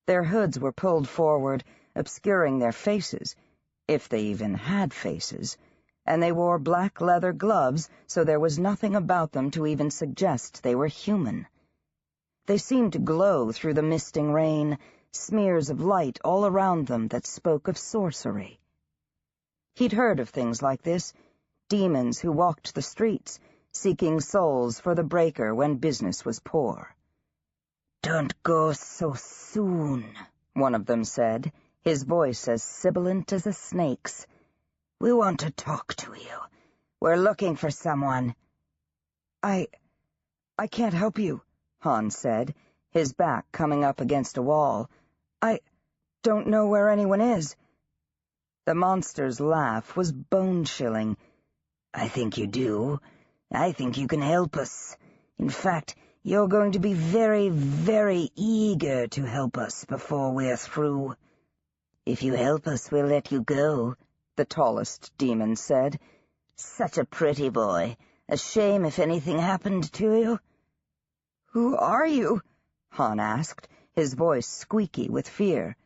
Their hoods were pulled forward, obscuring their faces, if they even had faces, and they wore black leather gloves, so there was nothing about them to even suggest they were human. They seemed to glow through the misting rain, smears of light all around them that spoke of sorcery. He'd heard of things like this, demons who walked the streets, seeking souls for the breaker when business was poor. "Don't go so soon," one of them said, his voice as sibilant as a snake's. "We want to talk to you. We're looking for someone." I can't help you," Han said, his back coming up against a wall. "I don't know where anyone is." The monster's laugh was bone-chilling. "I think you do. I think you can help us. In fact, you're going to be very, very eager to help us before we're through. If you help us, we'll let you go," the tallest demon said. "Such a pretty boy. A shame if anything happened to you." "Who are you?" Han asked, his voice squeaky with fear.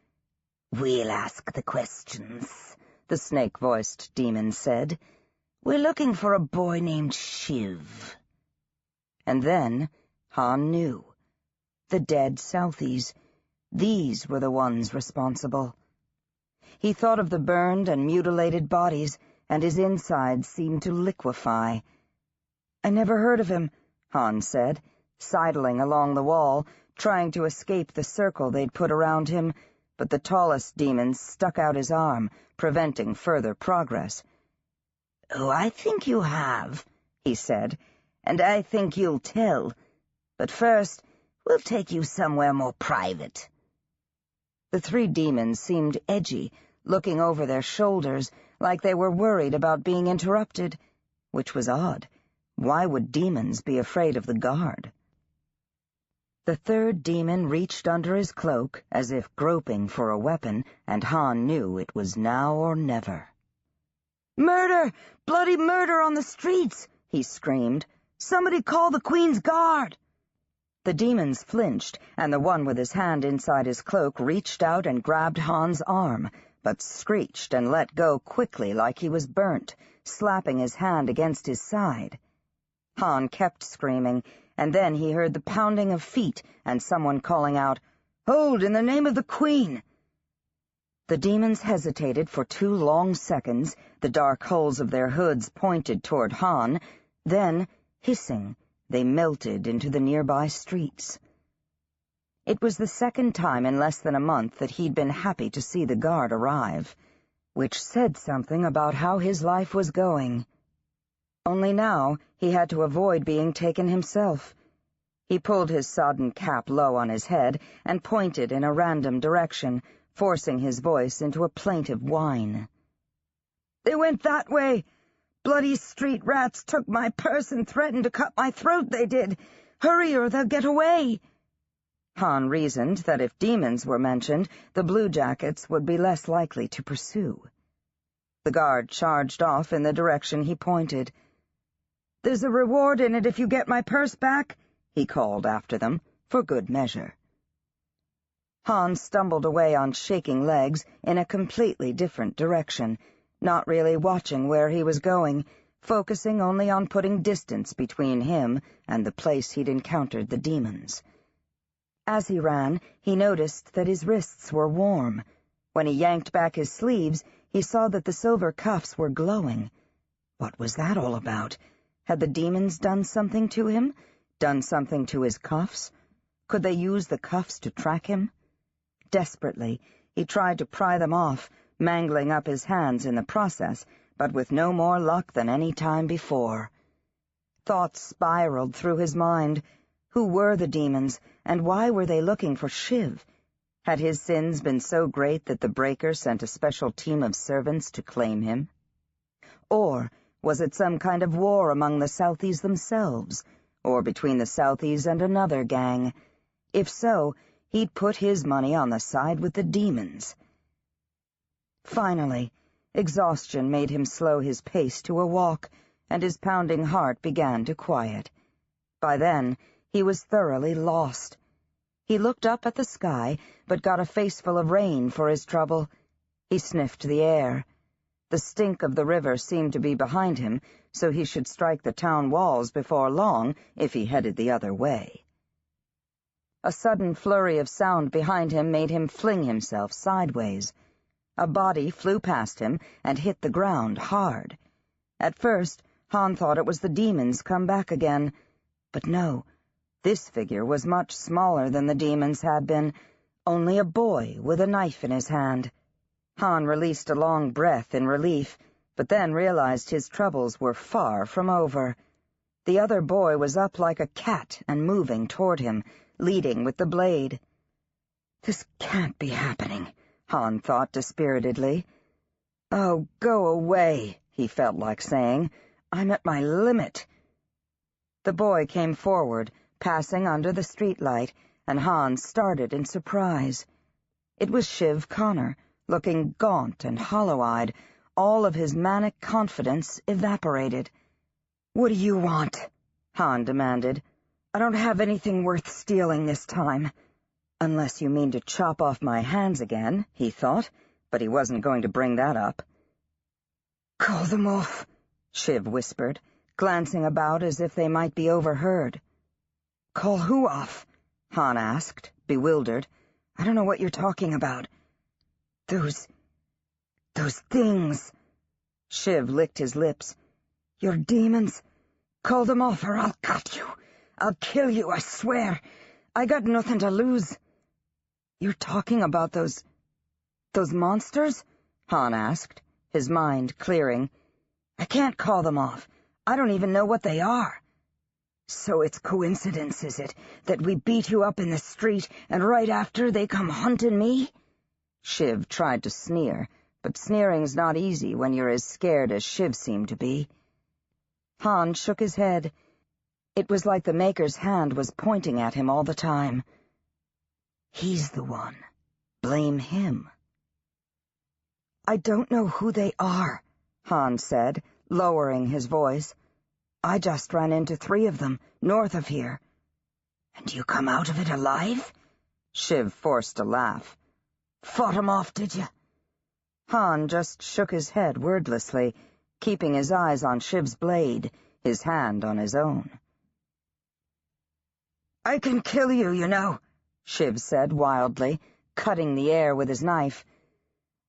"We'll ask the questions," the snake-voiced demon said. "We're looking for a boy named Shiv." And then Han knew. The dead Southies. These were the ones responsible. He thought of the burned and mutilated bodies, and his insides seemed to liquefy. "I never heard of him," Han said, sidling along the wall, trying to escape the circle they'd put around him, but the tallest demon stuck out his arm, preventing further progress. "Oh, I think you have," he said, "and I think you'll tell. But first, we'll take you somewhere more private." The three demons seemed edgy, looking over their shoulders like they were worried about being interrupted, which was odd. Why would demons be afraid of the guard? The third demon reached under his cloak, as if groping for a weapon, and Han knew it was now or never. "Murder! Bloody murder on the streets!" he screamed. "Somebody call the Queen's Guard!" The demons flinched, and the one with his hand inside his cloak reached out and grabbed Han's arm, but screeched and let go quickly like he was burnt, slapping his hand against his side. Han kept screaming, and then he heard the pounding of feet and someone calling out, "Hold, in the name of the Queen!" The demons hesitated for 2 long seconds, the dark holes of their hoods pointed toward Han, then, hissing, they melted into the nearby streets. It was the second time in less than a month that he'd been happy to see the guard arrive, which said something about how his life was going. Only now he had to avoid being taken himself. He pulled his sodden cap low on his head and pointed in a random direction, forcing his voice into a plaintive whine. "They went that way. Bloody street rats took my purse and threatened to cut my throat, they did. Hurry or they'll get away." Han reasoned that if demons were mentioned, the bluejackets would be less likely to pursue. The guard charged off in the direction he pointed. "There's a reward in it if you get my purse back," he called after them, for good measure. Han stumbled away on shaking legs in a completely different direction, not really watching where he was going, focusing only on putting distance between him and the place he'd encountered the demons. As he ran, he noticed that his wrists were warm. When he yanked back his sleeves, he saw that the silver cuffs were glowing. What was that all about? Had the demons done something to him? Done something to his cuffs? Could they use the cuffs to track him? Desperately, he tried to pry them off, mangling up his hands in the process, but with no more luck than any time before. Thoughts spiraled through his mind. Who were the demons, and why were they looking for Shiv? Had his sins been so great that the Breaker sent a special team of servants to claim him? Or was it some kind of war among the Southies themselves, or between the Southies and another gang? If so, he'd put his money on the side with the demons. Finally, exhaustion made him slow his pace to a walk, and his pounding heart began to quiet. By then, he was thoroughly lost. He looked up at the sky, but got a faceful of rain for his trouble. He sniffed the air. The stink of the river seemed to be behind him, so he should strike the town walls before long if he headed the other way. A sudden flurry of sound behind him made him fling himself sideways. A body flew past him and hit the ground hard. At first, Han thought it was the demons come back again. But no, this figure was much smaller than the demons had been, only a boy with a knife in his hand. Han released a long breath in relief, but then realized his troubles were far from over. The other boy was up like a cat and moving toward him, leading with the blade. This can't be happening, Han thought dispiritedly. Oh, go away, he felt like saying. I'm at my limit. The boy came forward, passing under the streetlight, and Han started in surprise. It was Shiv Connor, looking gaunt and hollow-eyed, all of his manic confidence evaporated. "What do you want?" Han demanded. "I don't have anything worth stealing this time." Unless you mean to chop off my hands again, he thought, but he wasn't going to bring that up. "Call them off," Shiv whispered, glancing about as if they might be overheard. "Call who off?" Han asked, bewildered. "I don't know what you're talking about." Those things." Shiv licked his lips. "Your demons. Call them off or I'll cut you. I'll kill you, I swear. I got nothing to lose." "You're talking about those monsters?" Han asked, his mind clearing. "I can't call them off. I don't even know what they are." "So it's coincidence, is it, that we beat you up in the street and right after they come hunting me?" Shiv tried to sneer, but sneering's not easy when you're as scared as Shiv seemed to be. Han shook his head. It was like the Maker's hand was pointing at him all the time. He's the one. Blame him. "I don't know who they are," Han said, lowering his voice. "I just ran into 3 of them, north of here." "And you come out of it alive?" Shiv forced a laugh. "Fought 'em off, did you?" Han just shook his head wordlessly, keeping his eyes on Shiv's blade, his hand on his own. "I can kill you, you know," Shiv said wildly, cutting the air with his knife.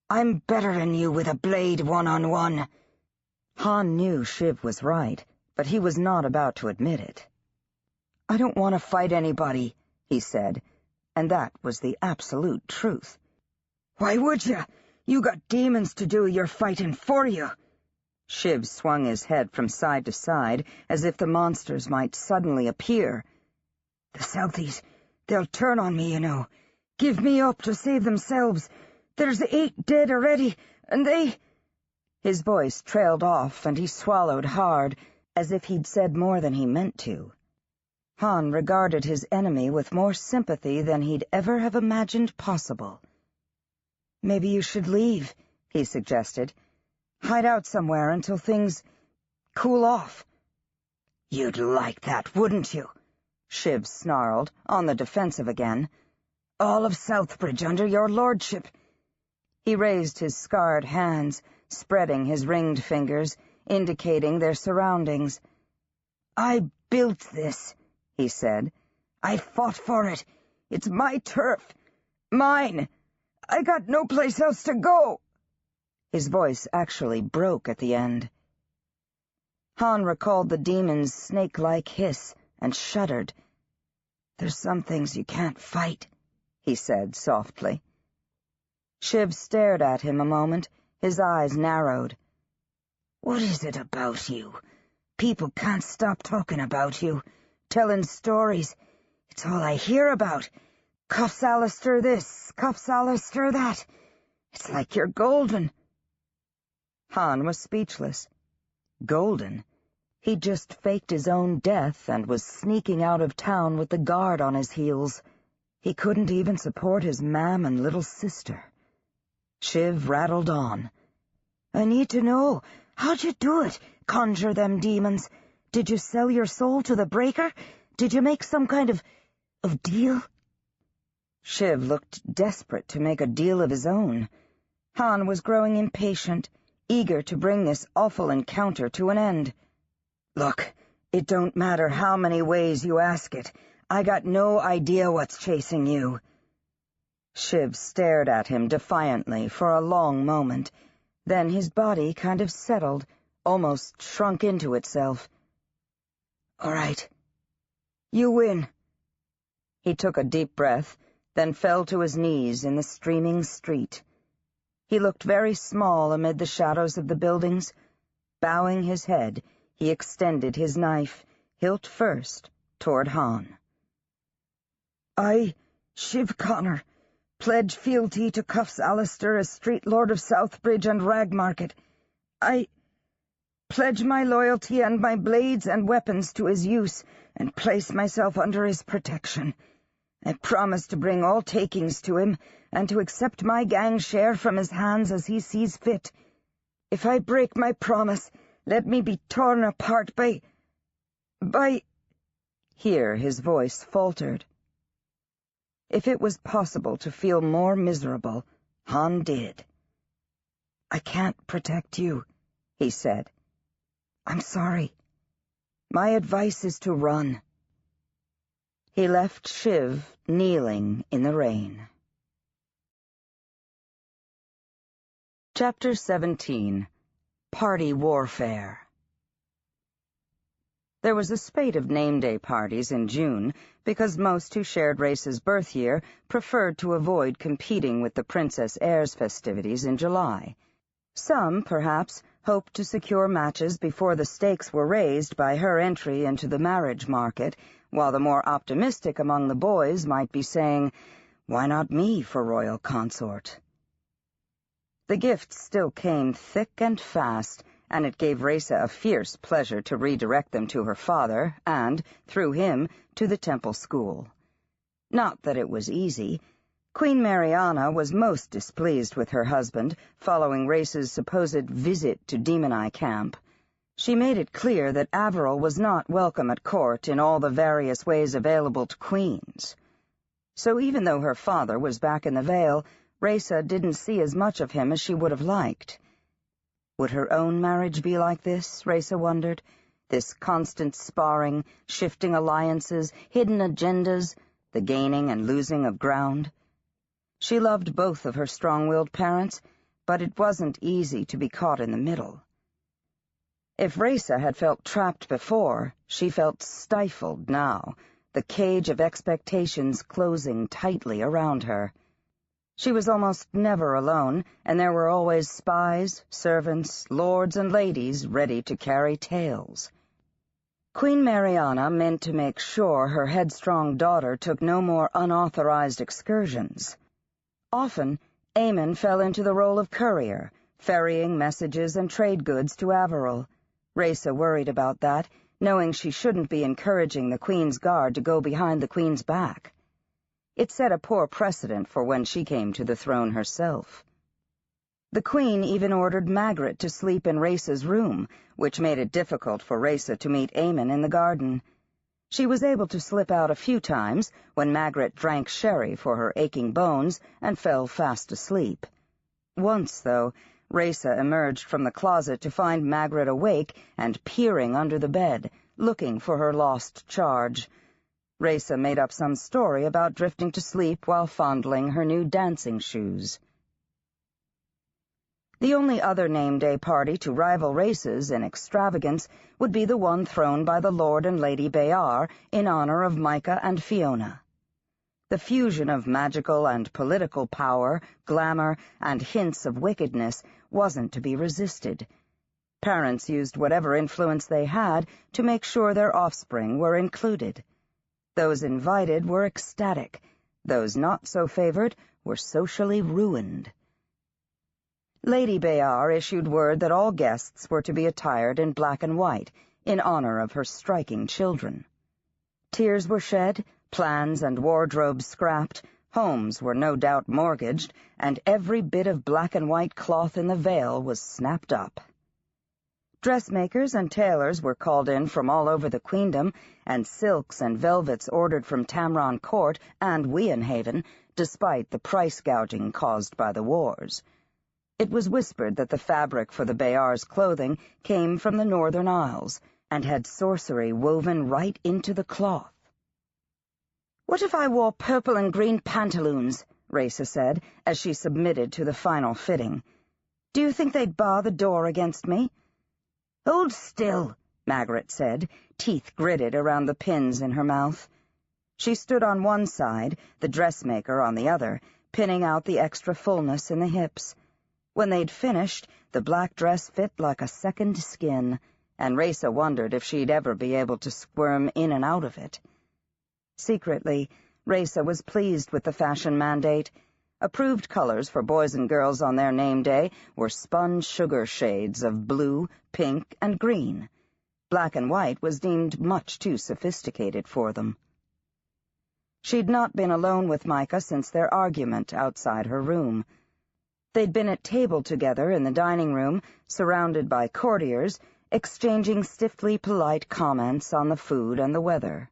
"I'm better than you with a blade one-on-one." Han knew Shiv was right, but he was not about to admit it. "I don't want to fight anybody," he said, and that was the absolute truth. "Why would you? You got demons to do your fighting for you." Shiv swung his head from side to side, as if the monsters might suddenly appear. "The Southies, they'll turn on me, you know. Give me up to save themselves. There's 8 dead already, and they—" His voice trailed off, and he swallowed hard, as if he'd said more than he meant to. Han regarded his enemy with more sympathy than he'd ever have imagined possible. "Maybe you should leave," he suggested. "Hide out somewhere until things cool off." "You'd like that, wouldn't you?" Shiv snarled, on the defensive again. "All of Southbridge under your lordship." He raised his scarred hands, spreading his ringed fingers, indicating their surroundings. "I built this," he said. "I fought for it. It's my turf. Mine. I got no place else to go." His voice actually broke at the end. Han recalled the demon's snake-like hiss and shuddered. "There's some things you can't fight," he said softly. Shiv stared at him a moment, his eyes narrowed. "What is it about you? People can't stop talking about you, telling stories. It's all I hear about. Cuffs Alistair this, cuffs Alistair that. It's like you're golden." Han was speechless. Golden? He'd just faked his own death and was sneaking out of town with the guard on his heels. He couldn't even support his mam and little sister. Shiv rattled on. "I need to know. How'd you do it? Conjure them demons? Did you sell your soul to the Breaker? Did you make some kind of deal?" Shiv looked desperate to make a deal of his own. Han was growing impatient, eager to bring this awful encounter to an end. "Look, it don't matter how many ways you ask it. I got no idea what's chasing you." Shiv stared at him defiantly for a long moment. Then his body kind of settled, almost shrunk into itself. "All right. You win." He took a deep breath, then fell to his knees in the streaming street. He looked very small amid the shadows of the buildings. Bowing his head, he extended his knife, hilt first, toward Han. "I, Shiv Connor, pledge fealty to Cuffs Alistair as Street Lord of Southbridge and Ragmarket. I pledge my loyalty and my blades and weapons to his use, and place myself under his protection. I promise to bring all takings to him, and to accept my gang share from his hands as he sees fit. If I break my promise, let me be torn apart by... Here his voice faltered. If it was possible to feel more miserable, Han did. "I can't protect you," he said. "I'm sorry. My advice is to run." He left Shiv kneeling in the rain. Chapter 17. Party Warfare. There was a spate of name-day parties in June because most who shared Race's birth year preferred to avoid competing with the Princess Heir's festivities in July. Some, perhaps, hoped to secure matches before the stakes were raised by her entry into the marriage market, while the more optimistic among the boys might be saying, "Why not me for royal consort?" The gifts still came thick and fast, and it gave Raisa a fierce pleasure to redirect them to her father and, through him, to the temple school. Not that it was easy. Queen Mariana was most displeased with her husband, following Race's supposed visit to Demon Eye Camp. She made it clear that Averil was not welcome at court in all the various ways available to queens. So even though her father was back in the Vale, Raisa didn't see as much of him as she would have liked. Would her own marriage be like this, Raisa wondered? This constant sparring, shifting alliances, hidden agendas, the gaining and losing of ground? She loved both of her strong-willed parents, but it wasn't easy to be caught in the middle. If Raisa had felt trapped before, she felt stifled now, the cage of expectations closing tightly around her. She was almost never alone, and there were always spies, servants, lords, and ladies ready to carry tales. Queen Mariana meant to make sure her headstrong daughter took no more unauthorized excursions. Often, Aemon fell into the role of courier, ferrying messages and trade goods to Averil. Raisa worried about that, knowing she shouldn't be encouraging the Queen's Guard to go behind the Queen's back. It set a poor precedent for when she came to the throne herself. The Queen even ordered Magret to sleep in Raisa's room, which made it difficult for Raisa to meet Aemon in the garden. She was able to slip out a few times when Magret drank sherry for her aching bones and fell fast asleep. Once, though, Raisa emerged from the closet to find Magret awake and peering under the bed, looking for her lost charge. Raisa made up some story about drifting to sleep while fondling her new dancing shoes. The only other name-day party to rival Raisa's in extravagance would be the one thrown by the Lord and Lady Bayar in honor of Micah and Fiona. The fusion of magical and political power, glamour, and hints of wickedness wasn't to be resisted. Parents used whatever influence they had to make sure their offspring were included. Those invited were ecstatic. Those not so favored were socially ruined. Lady Bayar issued word that all guests were to be attired in black and white, in honor of her striking children. Tears were shed, plans and wardrobes scrapped, homes were no doubt mortgaged, and every bit of black and white cloth in the Vale was snapped up. Dressmakers and tailors were called in from all over the queendom, and silks and velvets ordered from Tamron Court and Wiehenhaven, despite the price gouging caused by the wars. It was whispered that the fabric for the Bayar's clothing came from the Northern Isles, and had sorcery woven right into the cloth. "What if I wore purple and green pantaloons?" Raisa said, as she submitted to the final fitting. "Do you think they'd bar the door against me?" "Hold still," Margaret said, teeth gritted around the pins in her mouth. She stood on one side, the dressmaker on the other, pinning out the extra fullness in the hips. When they'd finished, the black dress fit like a second skin, and Raisa wondered if she'd ever be able to squirm in and out of it. Secretly, Raisa was pleased with the fashion mandate. Approved colors for boys and girls on their name day were spun sugar shades of blue, pink, and green. Black and white was deemed much too sophisticated for them. She'd not been alone with Micah since their argument outside her room. They'd been at table together in the dining room, surrounded by courtiers, exchanging stiffly polite comments on the food and the weather.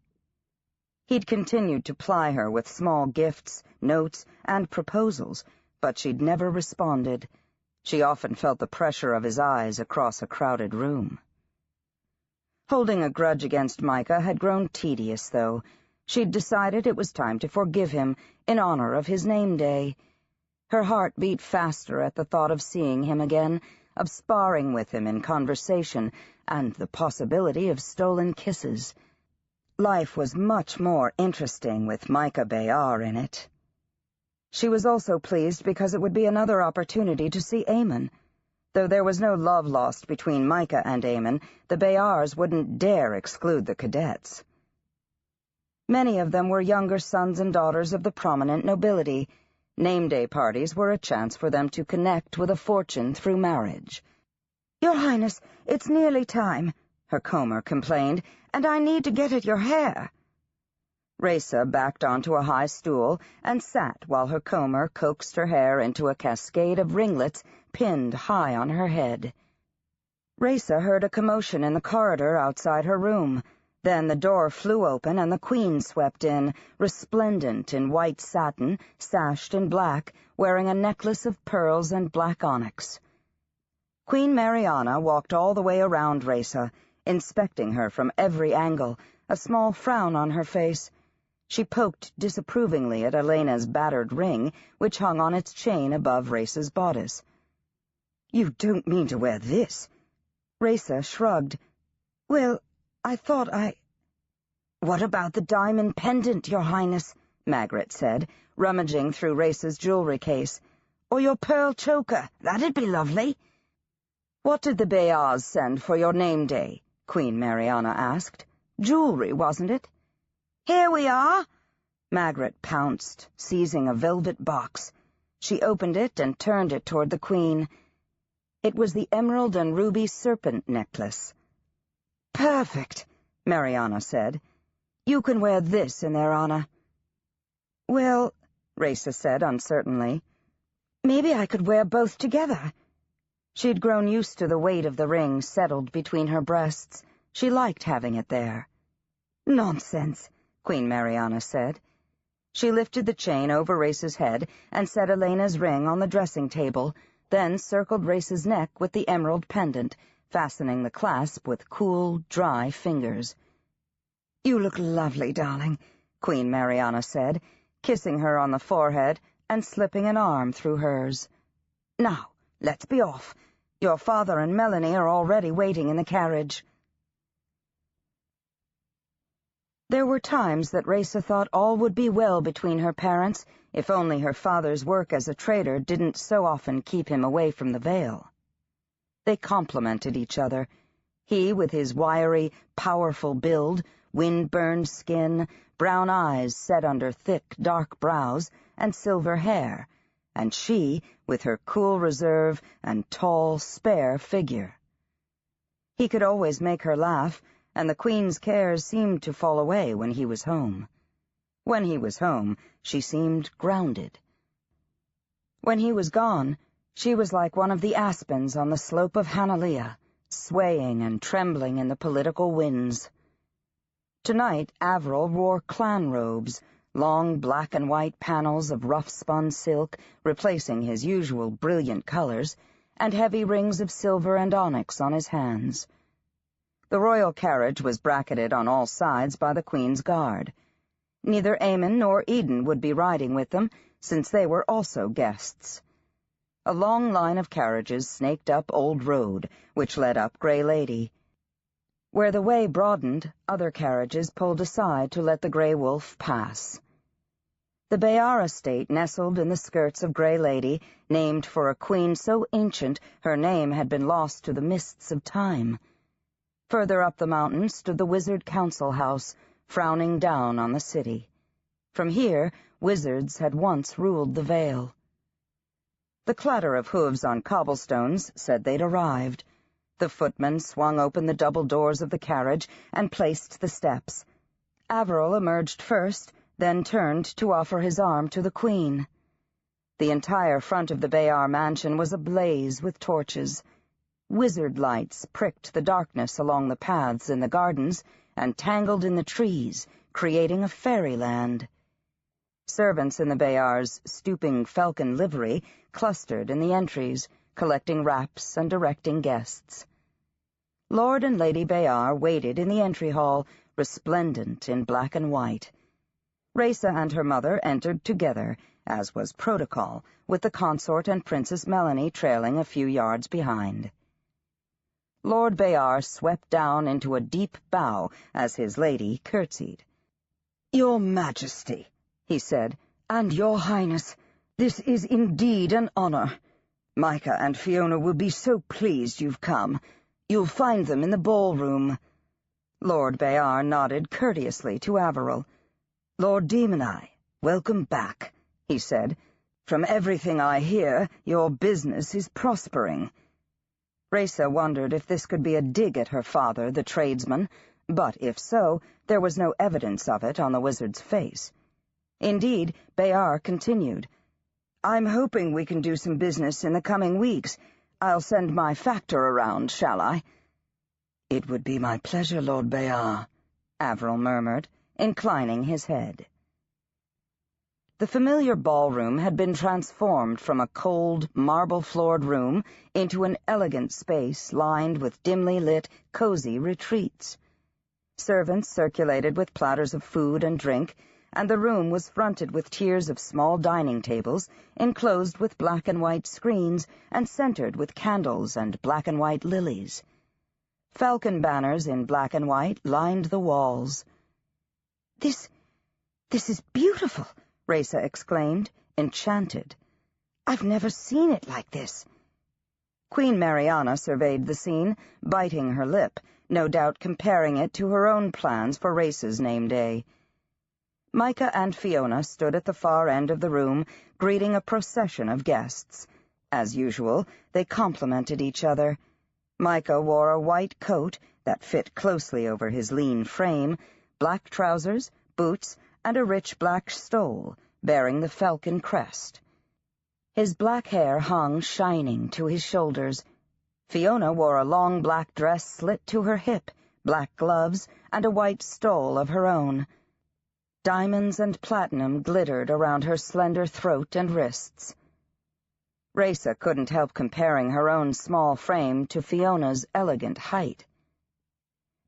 He'd continued to ply her with small gifts, notes, and proposals, but she'd never responded. She often felt the pressure of his eyes across a crowded room. Holding a grudge against Micah had grown tedious, though. She'd decided it was time to forgive him in honor of his name day. Her heart beat faster at the thought of seeing him again, of sparring with him in conversation, and the possibility of stolen kisses. Life was much more interesting with Micah Bayar in it. She was also pleased because it would be another opportunity to see Eamon. Though there was no love lost between Micah and Eamon, the Bayars wouldn't dare exclude the cadets. Many of them were younger sons and daughters of the prominent nobility. Name day parties were a chance for them to connect with a fortune through marriage. "Your Highness, it's nearly time," her comber complained, "and I need to get at your hair." Raisa backed onto a high stool and sat while her comber coaxed her hair into a cascade of ringlets pinned high on her head. Raisa heard a commotion in the corridor outside her room. Then the door flew open and the Queen swept in, resplendent in white satin, sashed in black, wearing a necklace of pearls and black onyx. Queen Mariana walked all the way around Raisa, inspecting her from every angle, a small frown on her face. She poked disapprovingly at Elena's battered ring, which hung on its chain above Raisa's bodice. "You don't mean to wear this?" Raisa shrugged. "Well, I thought "What about the diamond pendant, Your Highness?" Margaret said, rummaging through Raisa's jewelry case. "Or your pearl choker, that'd be lovely." "What did the Bayars send for your name day?" Queen Mariana asked. "Jewelry, wasn't it?" "Here we are!" Margaret pounced, seizing a velvet box. She opened it and turned it toward the Queen. It was the emerald and ruby serpent necklace. "Perfect," Mariana said. "You can wear this in their honor." "Well," Raisa said uncertainly, "maybe I could wear both together." She'd grown used to the weight of the ring settled between her breasts. She liked having it there. "Nonsense," Queen Mariana said. She lifted the chain over Raisa's head and set Elena's ring on the dressing table, then circled Raisa's neck with the emerald pendant, fastening the clasp with cool, dry fingers. "You look lovely, darling," Queen Mariana said, kissing her on the forehead and slipping an arm through hers. "Now, let's be off. Your father and Melanie are already waiting in the carriage." There were times that Raisa thought all would be well between her parents, if only her father's work as a trader didn't so often keep him away from the Vale. They complemented each other. He with his wiry, powerful build, wind-burned skin, brown eyes set under thick, dark brows, and silver hair, and she with her cool reserve and tall, spare figure. He could always make her laugh, and the Queen's cares seemed to fall away when he was home. When he was home, she seemed grounded. When he was gone, she was like one of the aspens on the slope of Hanalea, swaying and trembling in the political winds. Tonight, Avril wore clan robes, long black and white panels of rough-spun silk replacing his usual brilliant colors, and heavy rings of silver and onyx on his hands. The royal carriage was bracketed on all sides by the Queen's guard. Neither Eamon nor Eden would be riding with them, since they were also guests. a long line of carriages snaked up Old Road, which led up Grey Lady. Where the way broadened, other carriages pulled aside to let the Grey Wolf pass. The Bayard estate nestled in the skirts of Grey Lady, named for a queen so ancient her name had been lost to the mists of time. Further up the mountain stood the Wizard Council House, frowning down on the city. From here, wizards had once ruled the Vale. The clatter of hooves on cobblestones said they'd arrived. The footman swung open the double doors of the carriage and placed the steps. Averil emerged first, then turned to offer his arm to the Queen. The entire front of the Bayard mansion was ablaze with torches. Wizard lights pricked the darkness along the paths in the gardens and tangled in the trees, creating a fairyland. Servants in the Bayard's stooping falcon livery clustered in the entries, collecting wraps and directing guests. Lord and Lady Bayard waited in the entry hall, resplendent in black and white. Raisa and her mother entered together, as was protocol, with the consort and Princess Melanie trailing a few yards behind. Lord Bayard swept down into a deep bow as his lady curtsied. "Your Majesty," he said, "and your Highness, this is indeed an honor. Micah and Fiona will be so pleased you've come. You'll find them in the ballroom." Lord Bayard nodded courteously to Averil. "Lord Demoni, welcome back," he said. "From everything I hear, your business is prospering." Raisa wondered if this could be a dig at her father, the tradesman, but if so, there was no evidence of it on the wizard's face. Indeed, Bayard continued, "I'm hoping we can do some business in the coming weeks. I'll send my factor around, shall I?" "It would be my pleasure, Lord Bayard," Averil murmured, inclining his head. The familiar ballroom had been transformed from a cold, marble-floored room into an elegant space lined with dimly lit, cozy retreats. Servants circulated with platters of food and drink, and the room was fronted with tiers of small dining tables, enclosed with black and white screens and centered with candles and black and white lilies. Falcon banners in black and white lined the walls. This is beautiful," Raisa exclaimed, enchanted. "I've never seen it like this." Queen Mariana surveyed the scene, biting her lip, no doubt comparing it to her own plans for Raisa's name day. Micah and Fiona stood at the far end of the room, greeting a procession of guests. As usual, they complimented each other. Micah wore a white coat that fit closely over his lean frame, black trousers, boots, and a rich black stole, bearing the falcon crest. His black hair hung shining to his shoulders. Fiona wore a long black dress slit to her hip, black gloves, and a white stole of her own. Diamonds and platinum glittered around her slender throat and wrists. Raisa couldn't help comparing her own small frame to Fiona's elegant height.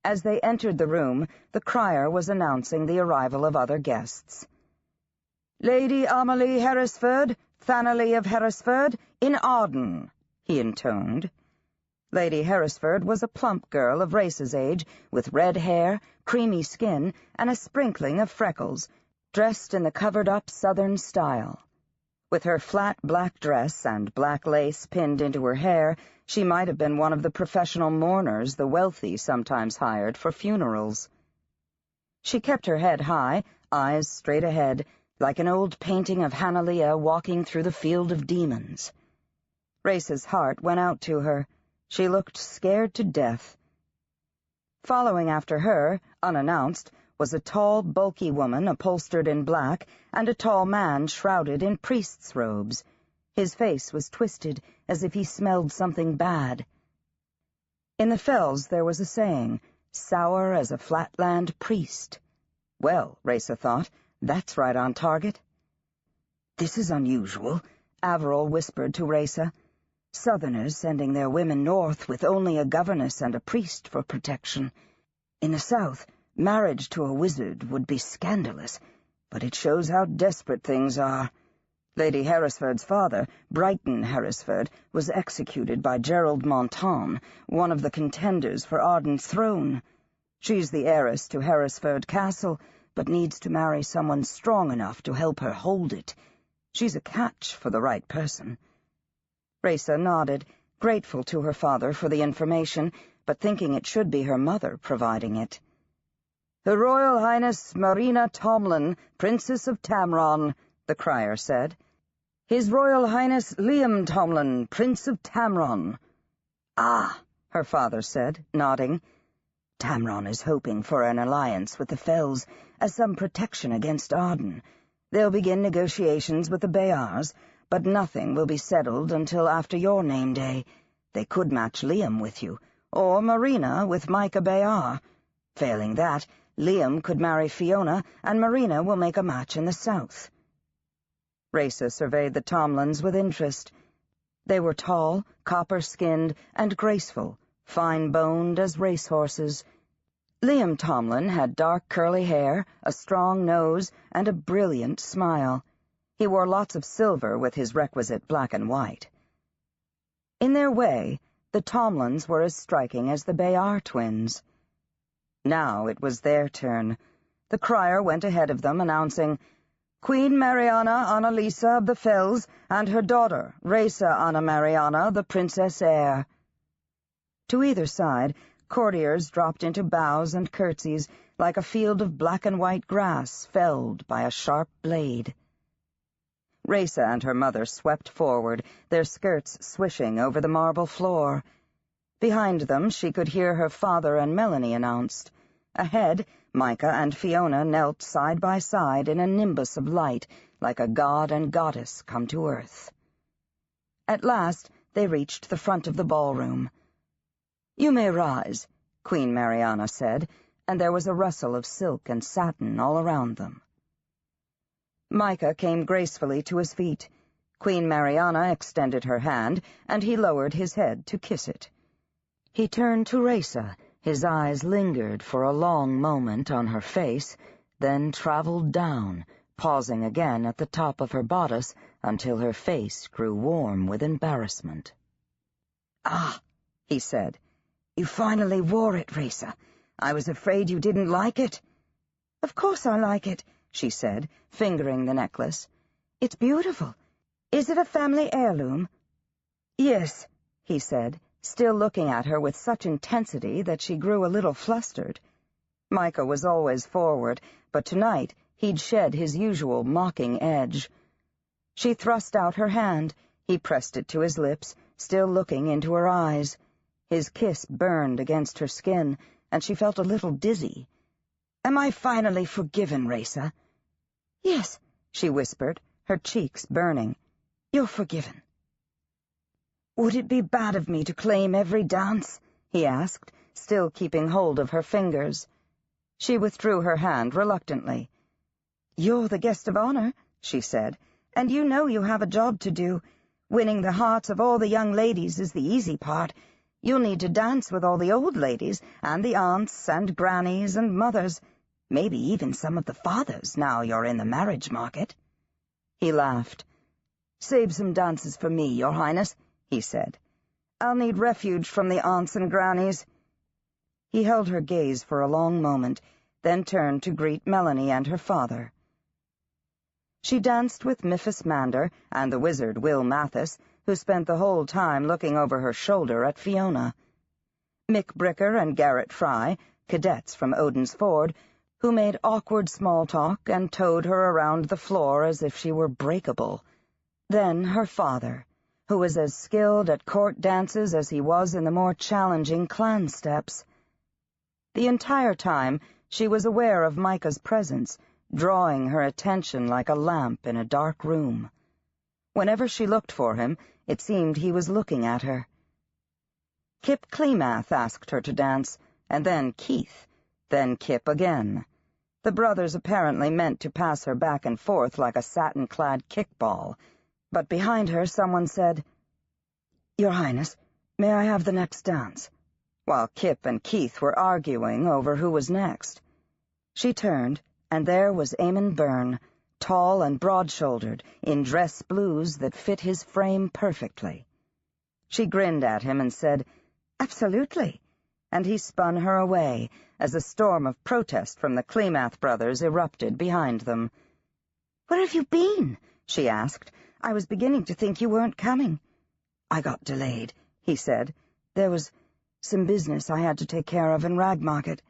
As they entered the room, the crier was announcing the arrival of other guests. "Lady Amelie Herresford, Thanalee of Herresford, in Arden," he intoned. Lady Herresford was a plump girl of Raisa's age, with red hair, creamy skin, and a sprinkling of freckles, dressed in the covered-up Southern style. With her flat black dress and black lace pinned into her hair, she might have been one of the professional mourners the wealthy sometimes hired for funerals. She kept her head high, eyes straight ahead, like an old painting of Hanalea walking through the field of demons. Raisa's heart went out to her. She looked scared to death. Following after her, unannounced, was a tall, bulky woman upholstered in black and a tall man shrouded in priest's robes. His face was twisted, as if he smelled something bad. In the fells there was a saying, "Sour as a flatland priest." Well, Raisa thought, that's right on target. "This is unusual," Averil whispered to Raisa. "Southerners sending their women north with only a governess and a priest for protection. In the South, marriage to a wizard would be scandalous, but it shows how desperate things are. Lady Herresford's father, Brighton Herresford, was executed by Gerald Montan, one of the contenders for Arden's throne. She's the heiress to Herresford Castle, but needs to marry someone strong enough to help her hold it. She's a catch for the right person." Raysa nodded, grateful to her father for the information, but thinking it should be her mother providing it. "Her Royal Highness Marina Tomlin, Princess of Tamron," the crier said. "His Royal Highness Liam Tomlin, Prince of Tamron." "Ah," her father said, nodding. "Tamron is hoping for an alliance with the Fells as some protection against Arden. They'll begin negotiations with the Bayars, but nothing will be settled until after your name day. They could match Liam with you, or Marina with Micah Bayar. Failing that, Liam could marry Fiona, and Marina will make a match in the south." Raysa surveyed the Tomlins with interest. They were tall, copper-skinned, and graceful, fine-boned as racehorses. Liam Tomlin had dark curly hair, a strong nose, and a brilliant smile. He wore lots of silver with his requisite black and white. In their way, the Tomlins were as striking as the Bayar twins. Now it was their turn. The crier went ahead of them, announcing, "Queen Mariana Annalisa of the Fells and her daughter, Raysa Anna Mariana, the Princess Heir." To either side, courtiers dropped into bows and curtsies like a field of black and white grass felled by a sharp blade. Raysa and her mother swept forward, their skirts swishing over the marble floor. Behind them she could hear her father and Melanie announced. Ahead, Micah and Fiona knelt side by side in a nimbus of light, like a god and goddess come to earth. At last they reached the front of the ballroom. "You may rise," Queen Mariana said, and there was a rustle of silk and satin all around them. Micah came gracefully to his feet. Queen Mariana extended her hand, and he lowered his head to kiss it. He turned to Raysa. His eyes lingered for a long moment on her face, then traveled down, pausing again at the top of her bodice until her face grew warm with embarrassment. "Ah," he said, "you finally wore it, Raysa. I was afraid you didn't like it." "Of course I like it," she said, fingering the necklace. "It's beautiful. Is it a family heirloom?" "Yes," he said, still looking at her with such intensity that she grew a little flustered. Micah was always forward, but tonight he'd shed his usual mocking edge. She thrust out her hand. He pressed it to his lips, still looking into her eyes. His kiss burned against her skin, and she felt a little dizzy. "Am I finally forgiven, Raysa?" "Yes," she whispered, her cheeks burning. "You're forgiven." "Would it be bad of me to claim every dance?" he asked, still keeping hold of her fingers. She withdrew her hand reluctantly. "You're the guest of honor," she said, "and you know you have a job to do. Winning the hearts of all the young ladies is the easy part. You'll need to dance with all the old ladies, and the aunts and grannies and mothers, maybe even some of the fathers, now you're in the marriage market." He laughed. "Save some dances for me, Your Highness," he said. "I'll need refuge from the aunts and grannies." He held her gaze for a long moment, then turned to greet Melanie and her father. She danced with Miphis Mander and the wizard Will Mathis, who spent the whole time looking over her shoulder at Fiona. Mick Bricker and Garrett Fry, cadets from Odin's Ford, who made awkward small talk and towed her around the floor as if she were breakable. Then her father, who was as skilled at court dances as he was in the more challenging clan steps. The entire time she was aware of Micah's presence, drawing her attention like a lamp in a dark room. Whenever she looked for him, it seemed he was looking at her. Kip Cleemath asked her to dance, and then Keith, then Kip again. The brothers apparently meant to pass her back and forth like a satin-clad kickball, but behind her someone said, "Your Highness, may I have the next dance?" while Kip and Keith were arguing over who was next. She turned, and there was Eamon Byrne, tall and broad-shouldered, in dress blues that fit his frame perfectly. She grinned at him and said, "Absolutely," and he spun her away as a storm of protest from the Klemath brothers erupted behind them. "Where have you been?" she asked. "I was beginning to think you weren't coming." "I got delayed," he said. "There was some business I had to take care of in Ragmarket."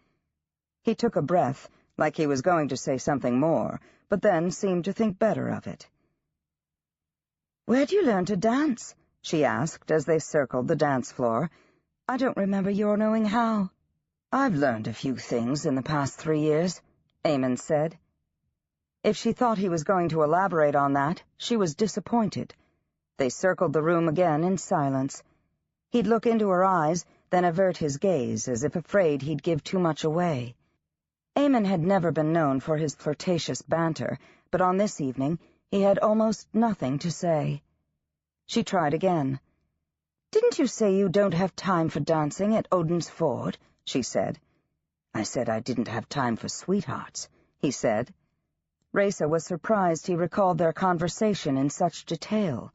He took a breath, like he was going to say something more, but then seemed to think better of it. "Where'd you learn to dance?" she asked as they circled the dance floor. "I don't remember your knowing how." "I've learned a few things in the past 3 years," Eamon said. If she thought he was going to elaborate on that, she was disappointed. They circled the room again in silence. He'd look into her eyes, then avert his gaze as if afraid he'd give too much away. Eamon had never been known for his flirtatious banter, but on this evening he had almost nothing to say. She tried again. "Didn't you say you don't have time for dancing at Odin's Ford?" she said. "I said I didn't have time for sweethearts," he said. Raisa was surprised he recalled their conversation in such detail.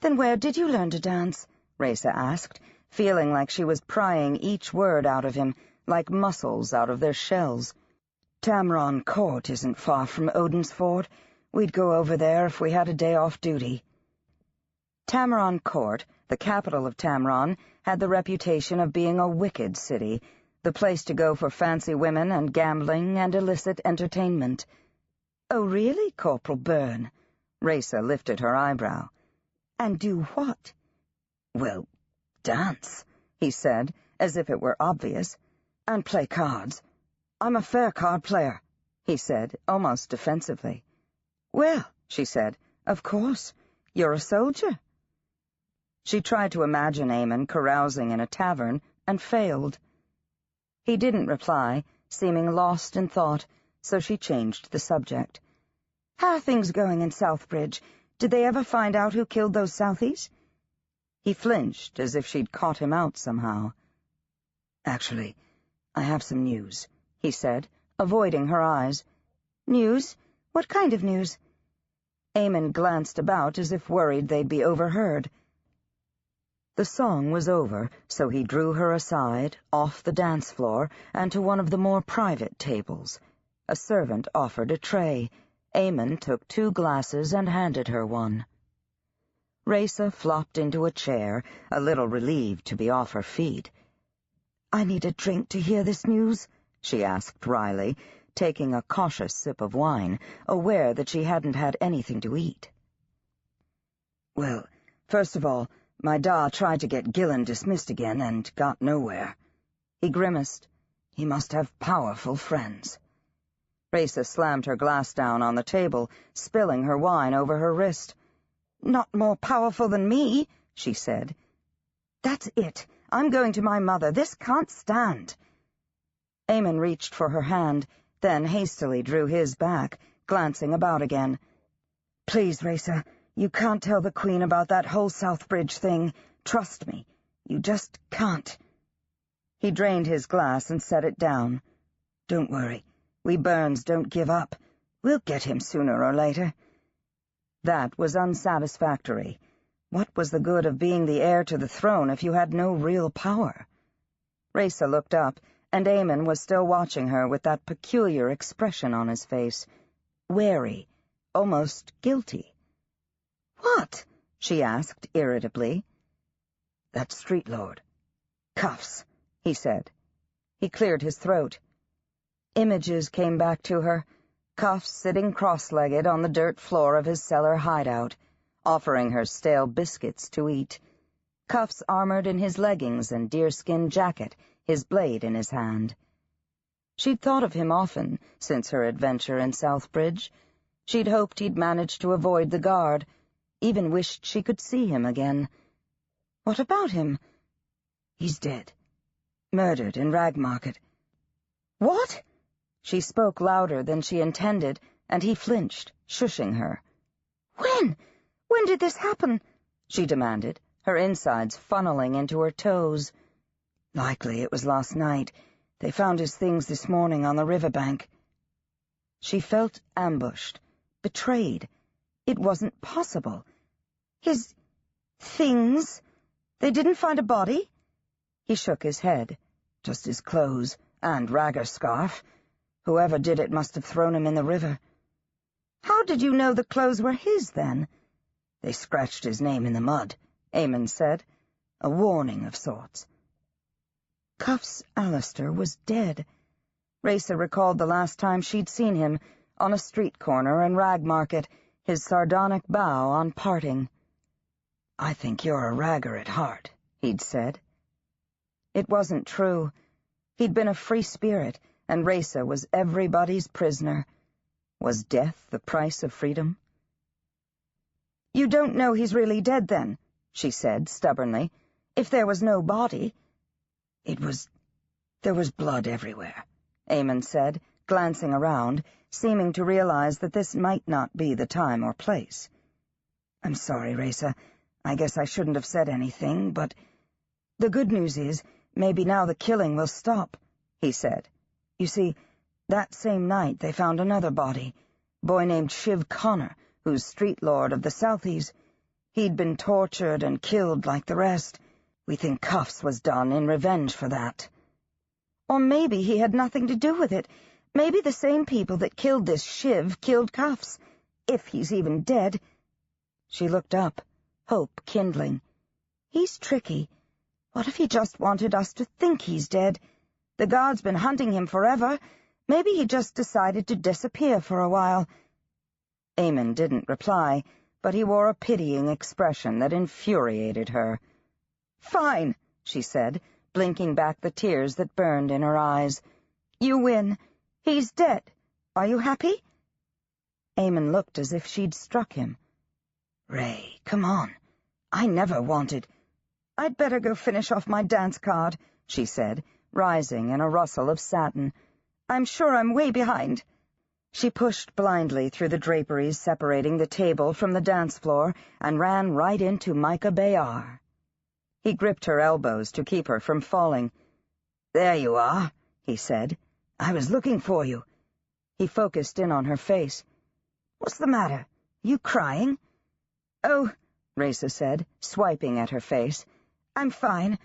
"Then where did you learn to dance?" Raisa asked, feeling like she was prying each word out of him, like mussels out of their shells. "Tamron Court isn't far from Odin's Ford. We'd go over there if we had a day off duty." Tamron Court, the capital of Tamron, had the reputation of being a wicked city, the place to go for fancy women and gambling and illicit entertainment. "Oh, really, Corporal Byrne?" Raisa lifted her eyebrow. "And do what?" "Well, dance," he said, as if it were obvious, "and play cards. I'm a fair card player," he said, almost defensively. "Well," she said, "of course. You're a soldier." She tried to imagine Eamon carousing in a tavern, and failed. He didn't reply, seeming lost in thought, so she changed the subject. "How are things going in Southbridge? Did they ever find out who killed those Southies?" He flinched, as if she'd caught him out somehow. "Actually, I have some news," he said, avoiding her eyes. "News? What kind of news?" Eamon glanced about as if worried they'd be overheard. The song was over, so he drew her aside, off the dance floor, and to one of the more private tables. A servant offered a tray. Eamon took 2 glasses and handed her one. Raisa flopped into a chair, a little relieved to be off her feet. "I need a drink to hear this news?" she asked wryly, taking a cautious sip of wine, aware that she hadn't had anything to eat. "Well, first of all, my da tried to get Gillen dismissed again and got nowhere." He grimaced. "He must have powerful friends." Raisa slammed her glass down on the table, spilling her wine over her wrist. "Not more powerful than me," she said. "That's it. I'm going to my mother. This can't stand." Eamon reached for her hand, then hastily drew his back, glancing about again. "Please, Raisa, you can't tell the Queen about that whole Southbridge thing. Trust me. You just can't." He drained his glass and set it down. "Don't worry. We Burns don't give up. We'll get him sooner or later." That was unsatisfactory. What was the good of being the heir to the throne if you had no real power? Raisa looked up, and Eamon was still watching her with that peculiar expression on his face. Wary, almost guilty. "What?" she asked irritably. "That street lord. Cuffs," he said. He cleared his throat. Images came back to her. Cuffs sitting cross-legged on the dirt floor of his cellar hideout, offering her stale biscuits to eat. Cuffs armored in his leggings and deerskin jacket, his blade in his hand. She'd thought of him often since her adventure in Southbridge. She'd hoped he'd managed to avoid the guard, even wished she could see him again. What about him? "He's dead. Murdered in Ragmarket." "What?" She spoke louder than she intended, and he flinched, shushing her. "When? When did this happen?" she demanded, her insides funneling into her toes. "Likely it was last night. They found his things this morning on the riverbank." She felt ambushed, betrayed. It wasn't possible. His things, they didn't find a body? He shook his head. Just his clothes and Ragger scarf. Whoever did it must have thrown him in the river. How did you know the clothes were his, then? They scratched his name in the mud, Eamon said. A warning of sorts. Cuffs Alistair was dead. Raisa recalled the last time she'd seen him, on a street corner in Ragmarket, his sardonic bow on parting. "I think you're a Ragger at heart," he'd said. It wasn't true. He'd been a free spirit, and Raisa was everybody's prisoner. Was death the price of freedom? "You don't know he's really dead, then," she said stubbornly. "If there was no body—" There was blood everywhere," Eamon said, glancing around, seeming to realize that this might not be the time or place. "I'm sorry, Raisa. I guess I shouldn't have said anything, but the good news is, maybe now the killing will stop," he said. "You see, that same night they found another body, boy named Shiv Connor, who's street lord of the Southies. He'd been tortured and killed like the rest. We think Cuffs was done in revenge for that. Or maybe he had nothing to do with it. Maybe the same people that killed this Shiv killed Cuffs, if he's even dead." She looked up, hope kindling. "He's tricky. What if he just wanted us to think he's dead? The Guard's been hunting him forever. Maybe he just decided to disappear for a while." Eamon didn't reply, but he wore a pitying expression that infuriated her. "Fine," she said, blinking back the tears that burned in her eyes. "You win. He's dead. Are you happy?" Eamon looked as if she'd struck him. "Ray, come on. I never wanted—" "I'd better go finish off my dance card," she said, rising in a rustle of satin. "I'm sure I'm way behind." She pushed blindly through the draperies separating the table from the dance floor and ran right into Micah Bayar. He gripped her elbows to keep her from falling. "There you are," he said. "I was looking for you." He focused in on her face. "What's the matter? You crying?" "Oh," Raisa said, swiping at her face. "I'm fine.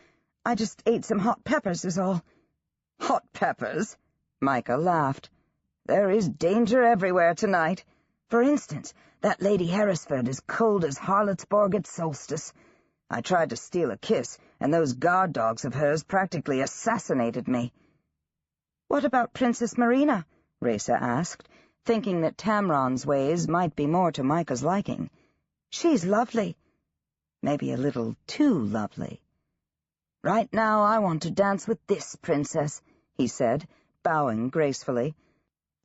I just ate some hot peppers is all." "Hot peppers?" Micah laughed. "There is danger everywhere tonight. For instance, that Lady Herresford is cold as Harlotsborg at solstice. I tried to steal a kiss, and those guard dogs of hers practically assassinated me." "What about Princess Marina?" Raisa asked, thinking that Tamron's ways might be more to Micah's liking. "She's lovely." Maybe a little too lovely. "Right now I want to dance with this princess," he said, bowing gracefully.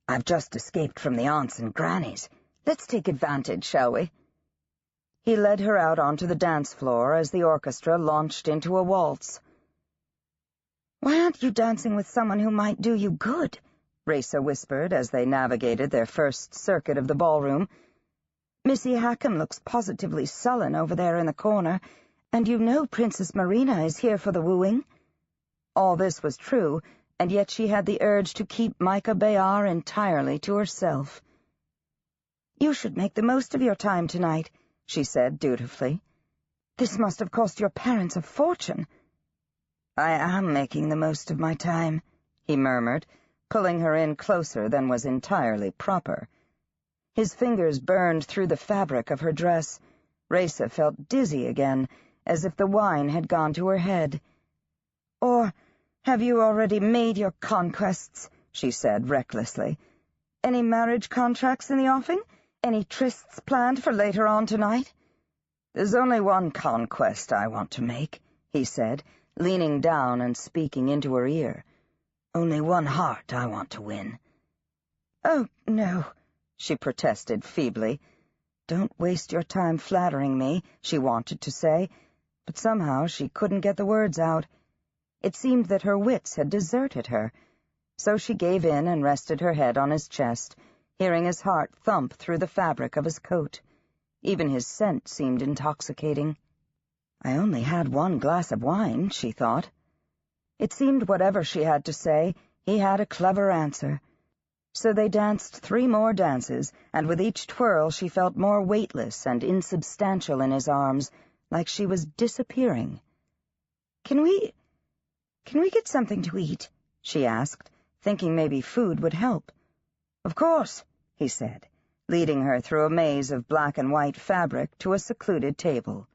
"I've just escaped from the aunts and grannies. Let's take advantage, shall we?" He led her out onto the dance floor as the orchestra launched into a waltz. "Why aren't you dancing with someone who might do you good?" Raisa whispered as they navigated their first circuit of the ballroom. "Missy Hackham looks positively sullen over there in the corner, and you know Princess Marina is here for the wooing." All this was true, and yet she had the urge to keep Micah Bayar entirely to herself. "You should make the most of your time tonight," she said dutifully. "This must have cost your parents a fortune." "I am making the most of my time," he murmured, pulling her in closer than was entirely proper. His fingers burned through the fabric of her dress. Raisa felt dizzy again, as if the wine had gone to her head. "Or have you already made your conquests?" she said recklessly. "Any marriage contracts in the offing? Any trysts planned for later on tonight?" "There's only one conquest I want to make," he said, leaning down and speaking into her ear. "Only one heart I want to win." "Oh, no," she protested feebly. "Don't waste your time flattering me," she wanted to say, but somehow she couldn't get the words out. It seemed that her wits had deserted her, so she gave in and rested her head on his chest, hearing his heart thump through the fabric of his coat. Even his scent seemed intoxicating. "I only had one glass of wine," she thought. It seemed whatever she had to say, he had a clever answer. So they danced 3 more dances, and with each twirl she felt more weightless and insubstantial in his arms, like she was disappearing. Can we get something to eat?" she asked, thinking maybe food would help. "Of course," he said, leading her through a maze of black and white fabric to a secluded table.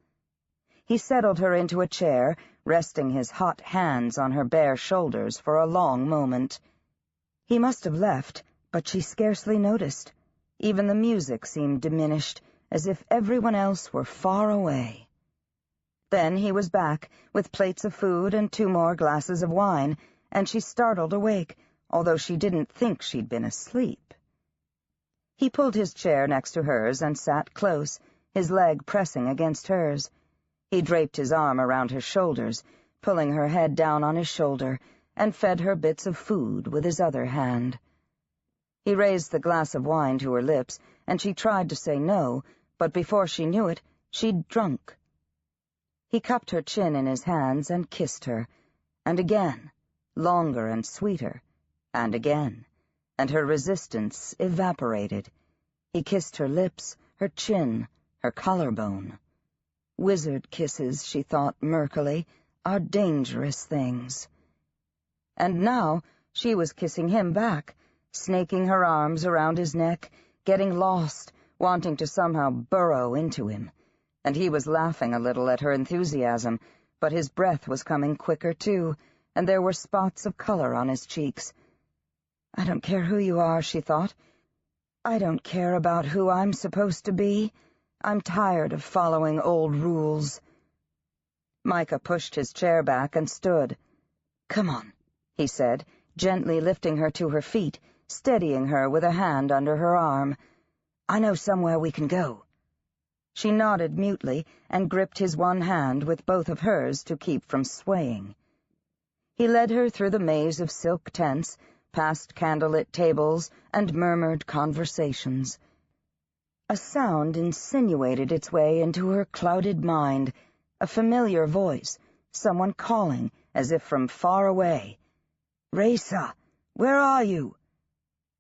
He settled her into a chair, resting his hot hands on her bare shoulders for a long moment. He must have left, but she scarcely noticed. Even the music seemed diminished, as if everyone else were far away. Then he was back, with plates of food and 2 more glasses of wine, and she startled awake, although she didn't think she'd been asleep. He pulled his chair next to hers and sat close, his leg pressing against hers. He draped his arm around her shoulders, pulling her head down on his shoulder, and fed her bits of food with his other hand. He raised the glass of wine to her lips, and she tried to say no, but before she knew it, she'd drunk. He cupped her chin in his hands and kissed her, and again, longer and sweeter, and again, and her resistance evaporated. He kissed her lips, her chin, her collarbone. Wizard kisses, she thought murkily, are dangerous things. And now she was kissing him back, snaking her arms around his neck, getting lost, wanting to somehow burrow into him. And he was laughing a little at her enthusiasm, but his breath was coming quicker too, and there were spots of color on his cheeks. "I don't care who you are," she thought. "I don't care about who I'm supposed to be. I'm tired of following old rules." Micah pushed his chair back and stood. "Come on," he said, gently lifting her to her feet, steadying her with a hand under her arm. "I know somewhere we can go." She nodded mutely and gripped his one hand with both of hers to keep from swaying. He led her through the maze of silk tents, past candlelit tables and murmured conversations. A sound insinuated its way into her clouded mind, a familiar voice, someone calling, as if from far away. "Raisa, where are you?"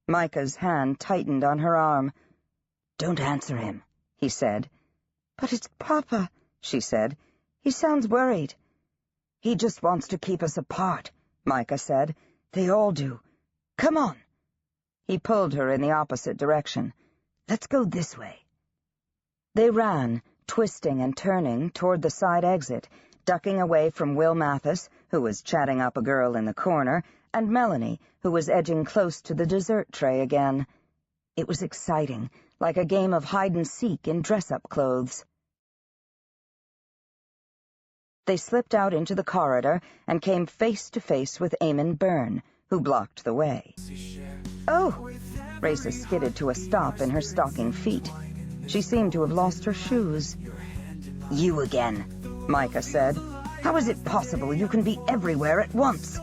Micah's hand tightened on her arm. "Don't answer him," he said. "But it's Papa," she said. "He sounds worried." "He just wants to keep us apart," Micah said. "They all do. Come on." He pulled her in the opposite direction. "Let's go this way." They ran, twisting and turning, toward the side exit, ducking away from Will Mathis, who was chatting up a girl in the corner, and Melanie, who was edging close to the dessert tray again. It was exciting, like a game of hide-and-seek in dress-up clothes. They slipped out into the corridor and came face to face with Eamon Byrne, who blocked the way. "Oh!" Raisa skidded to a stop in her stocking feet. She seemed to have lost her shoes. "You again," Micah said. "How is it possible you can be everywhere at once?"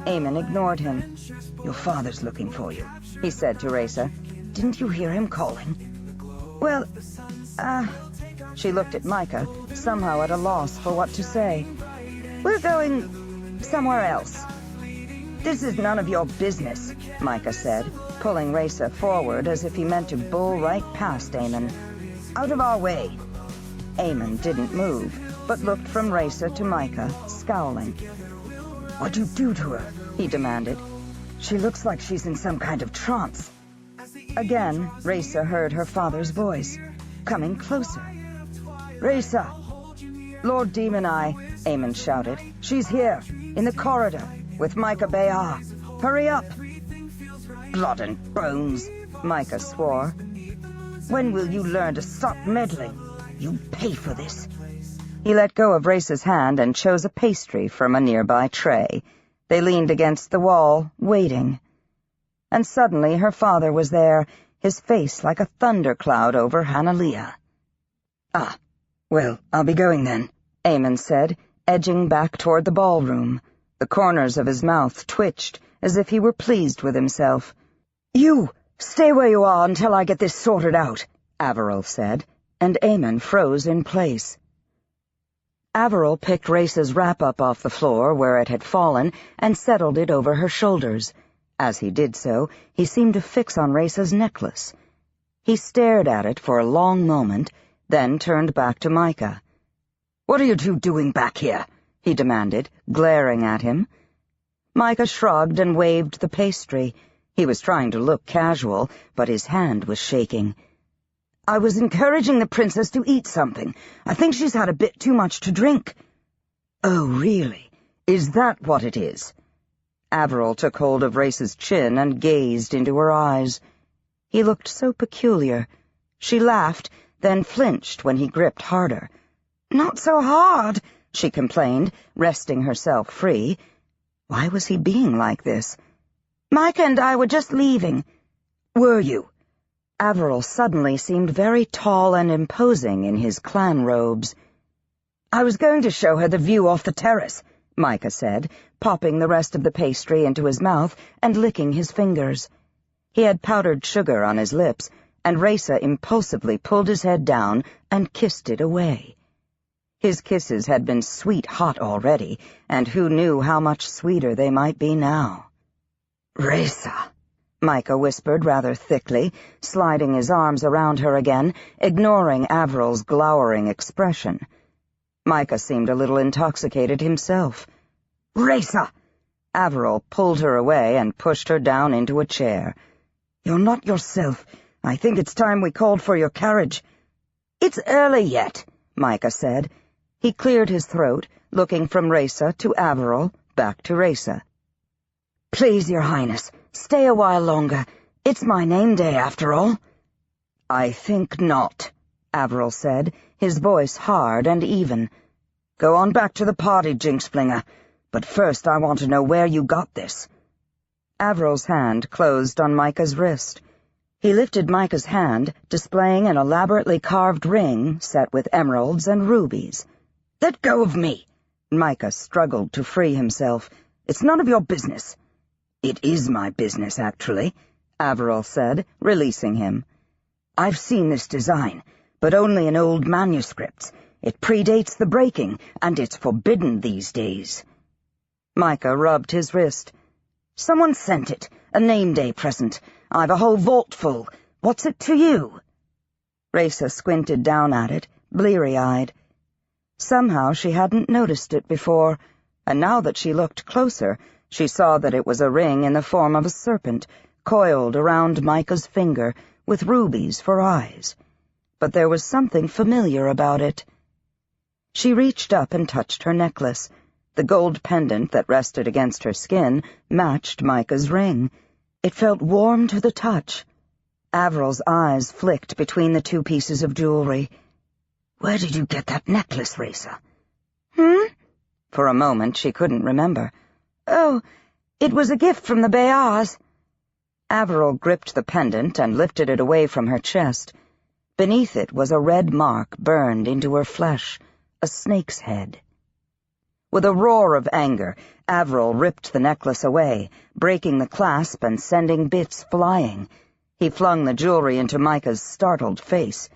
Eamon ignored him. "Your father's looking for you," he said to Raisa. "Didn't you hear him calling?" "Well, She looked at Micah, somehow at a loss for what to say. "We're going somewhere else." "This is none of your business," Micah said, pulling Raisa forward as if he meant to bull right past Eamon. "Out of our way." Eamon didn't move, but looked from Raisa to Micah, scowling. "What'd you do to her?" he demanded. "She looks like she's in some kind of trance." Again, Raisa heard her father's voice, coming closer. "Raisa!" "Lord Demon Eye," Eamon shouted. "She's here, in the corridor, with Micah Bayar. Hurry up!" "Blood and bones," Micah swore. "When will you learn to stop meddling? You pay for this." He let go of Raisa's hand and chose a pastry from a nearby tray. They leaned against the wall, waiting. And suddenly her father was there, his face like a thundercloud over Hanalia. "Ah, well, I'll be going then," Eamon said, edging back toward the ballroom. The corners of his mouth twitched, as if he were pleased with himself. "You, stay where you are until I get this sorted out," Averill said, and Eamon froze in place. Averill picked Raisa's wrap-up off the floor where it had fallen and settled it over her shoulders. As he did so, he seemed to fix on Raysa's necklace. He stared at it for a long moment, then turned back to Micah. "What are you two doing back here?" he demanded, glaring at him. Micah shrugged and waved the pastry. He was trying to look casual, but his hand was shaking. "I was encouraging the princess to eat something. I think she's had a bit too much to drink." "Oh, really? Is that what it is?" Averil took hold of Raysa's chin and gazed into her eyes. He looked so peculiar. She laughed, then flinched when he gripped harder. "Not so hard," she complained, wresting herself free. Why was he being like this? "Micah and I were just leaving." "Were you?" Averil suddenly seemed very tall and imposing in his clan robes. "I was going to show her the view off the terrace," Micah said, popping the rest of the pastry into his mouth and licking his fingers. He had powdered sugar on his lips, and Raysa impulsively pulled his head down and kissed it away. His kisses had been sweet-hot already, and who knew how much sweeter they might be now. "Raysa," Micah whispered rather thickly, sliding his arms around her again, ignoring Averil's glowering expression. Micah seemed a little intoxicated himself. "Raysa!" Averil pulled her away and pushed her down into a chair. "You're not yourself. I think it's time we called for your carriage." "It's early yet," Micah said. He cleared his throat, looking from Raysa to Averil, back to Raysa. "Please, Your Highness, stay a while longer. It's my name day, after all." "I think not," Averil said, his voice hard and even. "Go on back to the party, Jinxflinger. But first I want to know where you got this." Averil's hand closed on Micah's wrist. He lifted Micah's hand, displaying an elaborately carved ring set with emeralds and rubies. "Let go of me!" Micah struggled to free himself. "It's none of your business." "It is my business, actually," Averil said, releasing him. "I've seen this design, but only in old manuscripts. It predates the breaking, and it's forbidden these days." Micah rubbed his wrist. "Someone sent it, a name day present. I've a whole vault full. What's it to you?" Raysa squinted down at it, bleary-eyed. Somehow she hadn't noticed it before, and now that she looked closer, she saw that it was a ring in the form of a serpent, coiled around Micah's finger, with rubies for eyes. But there was something familiar about it. She reached up and touched her necklace. The gold pendant that rested against her skin matched Micah's ring. It felt warm to the touch. Averil's eyes flicked between the two pieces of jewelry. "Where did you get that necklace, Raysa?" For a moment she couldn't remember. "Oh, it was a gift from the Bayars." Averil gripped the pendant and lifted it away from her chest. Beneath it was a red mark burned into her flesh, a snake's head. With a roar of anger, Averil ripped the necklace away, breaking the clasp and sending bits flying. He flung the jewelry into Micah's startled face.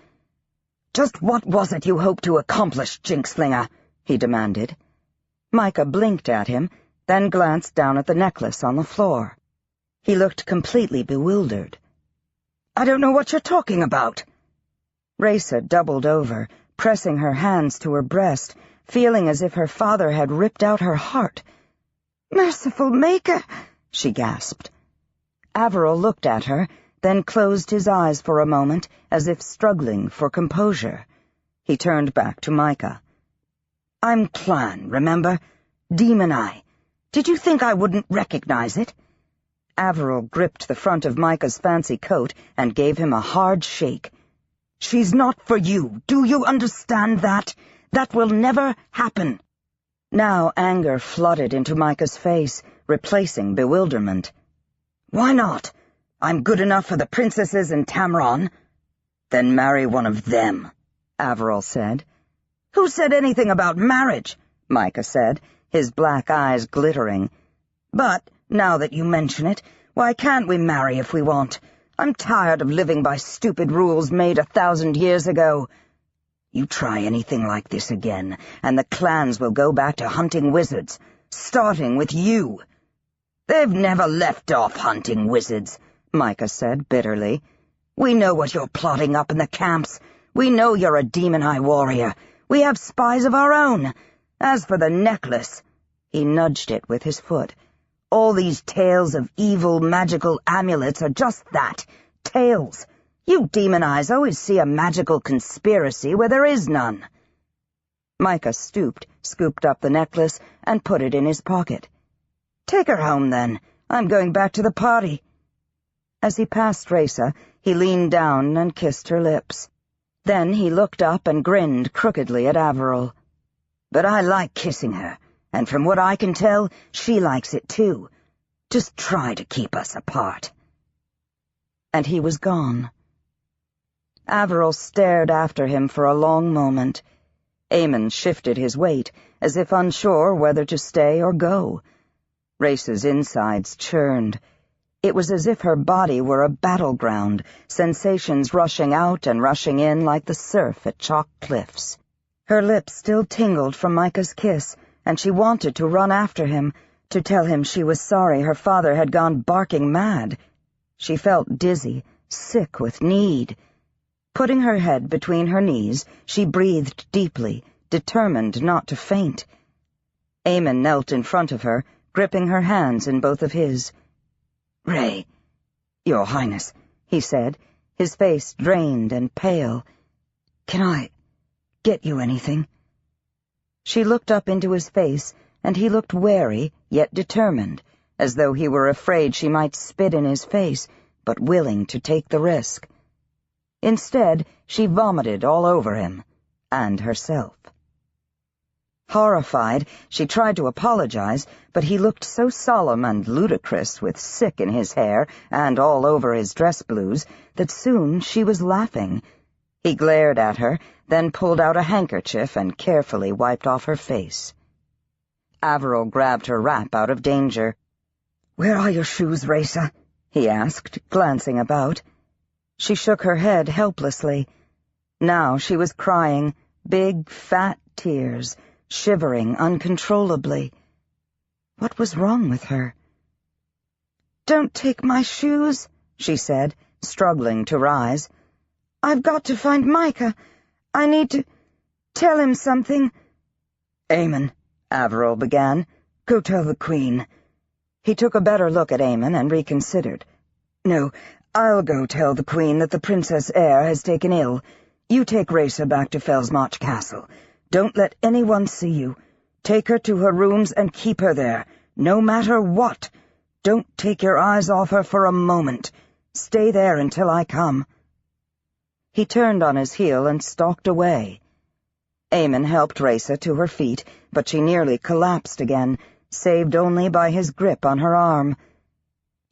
"Just what was it you hoped to accomplish, Jinxflinger?" he demanded. Micah blinked at him, then glanced down at the necklace on the floor. He looked completely bewildered. "I don't know what you're talking about." Raysa doubled over, pressing her hands to her breast, feeling as if her father had ripped out her heart. "Merciful Maker," she gasped. Averil looked at her, then closed his eyes for a moment, as if struggling for composure. He turned back to Micah. "I'm Clan, remember? Demon Eye. Did you think I wouldn't recognize it?" Averil gripped the front of Micah's fancy coat and gave him a hard shake. "She's not for you. Do you understand that? That will never happen." Now anger flooded into Micah's face, replacing bewilderment. "Why not? I'm good enough for the princesses in Tamron." "Then marry one of them," Averil said. "Who said anything about marriage?" Micah said, his black eyes glittering. "But, now that you mention it, why can't we marry if we want? I'm tired of living by stupid rules made 1,000 years ago. You try anything like this again, and the clans will go back to hunting wizards, starting with you." They've never left off hunting wizards, Micah said bitterly. We know what you're plotting up in the camps. We know you're a Demon Eye warrior. We have spies of our own. As for the necklace, he nudged it with his foot. All these tales of evil magical amulets are just that, tales. You Demon Eyes always see a magical conspiracy where there is none. Micah stooped, scooped up the necklace, and put it in his pocket. Take her home, then. I'm going back to the party. As he passed Raysa, he leaned down and kissed her lips. Then he looked up and grinned crookedly at Averil. But I like kissing her, and from what I can tell, she likes it too. Just try to keep us apart. And he was gone. Averil stared after him for a long moment. Eamon shifted his weight, as if unsure whether to stay or go. Raysa's insides churned. It was as if her body were a battleground, sensations rushing out and rushing in like the surf at chalk cliffs. Her lips still tingled from Micah's kiss, and she wanted to run after him, to tell him she was sorry her father had gone barking mad. She felt dizzy, sick with need. Putting her head between her knees, she breathed deeply, determined not to faint. Eamon knelt in front of her, gripping her hands in both of his. "Ray, Your Highness," he said, his face drained and pale. "Can I get you anything?" She looked up into his face, and he looked wary, yet determined, as though he were afraid she might spit in his face, but willing to take the risk. Instead, she vomited all over him, and herself. Horrified, she tried to apologize, but he looked so solemn and ludicrous with sick in his hair and all over his dress blues that soon she was laughing. He glared at her, then pulled out a handkerchief and carefully wiped off her face. Averil grabbed her wrap out of danger. "Where are your shoes, Raysa?" he asked, glancing about. She shook her head helplessly. Now she was crying, big, fat tears, shivering uncontrollably. What was wrong with her? "Don't take my shoes," she said, struggling to rise. "I've got to find Micah. I need to tell him something." "Eamon," Averil began, "go tell the Queen." He took a better look at Eamon and reconsidered. "No, I'll go tell the Queen that the Princess Heir has taken ill. You take Raysa back to Fellsmarch Castle. Don't let anyone see you. Take her to her rooms and keep her there, no matter what. Don't take your eyes off her for a moment. Stay there until I come." He turned on his heel and stalked away. Eamon helped Raysa to her feet, but she nearly collapsed again, saved only by his grip on her arm.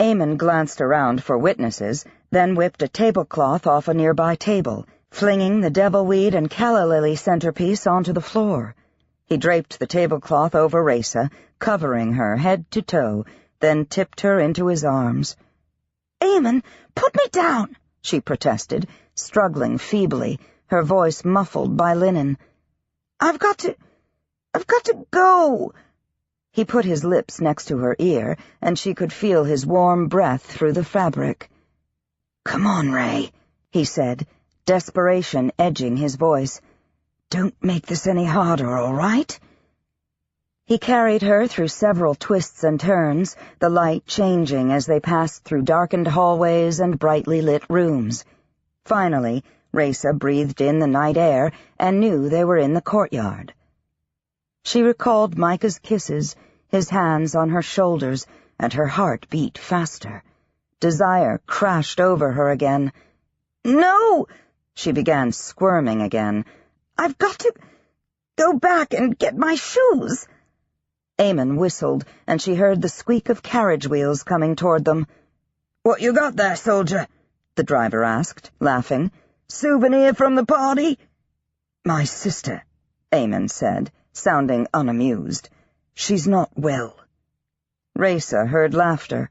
Eamon glanced around for witnesses, then whipped a tablecloth off a nearby table, flinging the devilweed and calla lily centerpiece onto the floor. He draped the tablecloth over Raysa, covering her head to toe, then tipped her into his arms. "Eamon, put me down," she protested, struggling feebly, her voice muffled by linen. I've got to go." He put his lips next to her ear, and she could feel his warm breath through the fabric. "Come on, Ray," he said, desperation edging his voice. "Don't make this any harder, all right?" He carried her through several twists and turns, the light changing as they passed through darkened hallways and brightly lit rooms. Finally, Raysa breathed in the night air and knew they were in the courtyard. She recalled Micah's kisses, his hands on her shoulders, and her heart beat faster. Desire crashed over her again. "No!" She began squirming again. "I've got to go back and get my shoes." Eamon whistled, and she heard the squeak of carriage wheels coming toward them. "What you got there, soldier?" the driver asked, laughing. "Souvenir from the party?" "My sister," Eamon said, sounding unamused. "She's not well." Raysa heard laughter.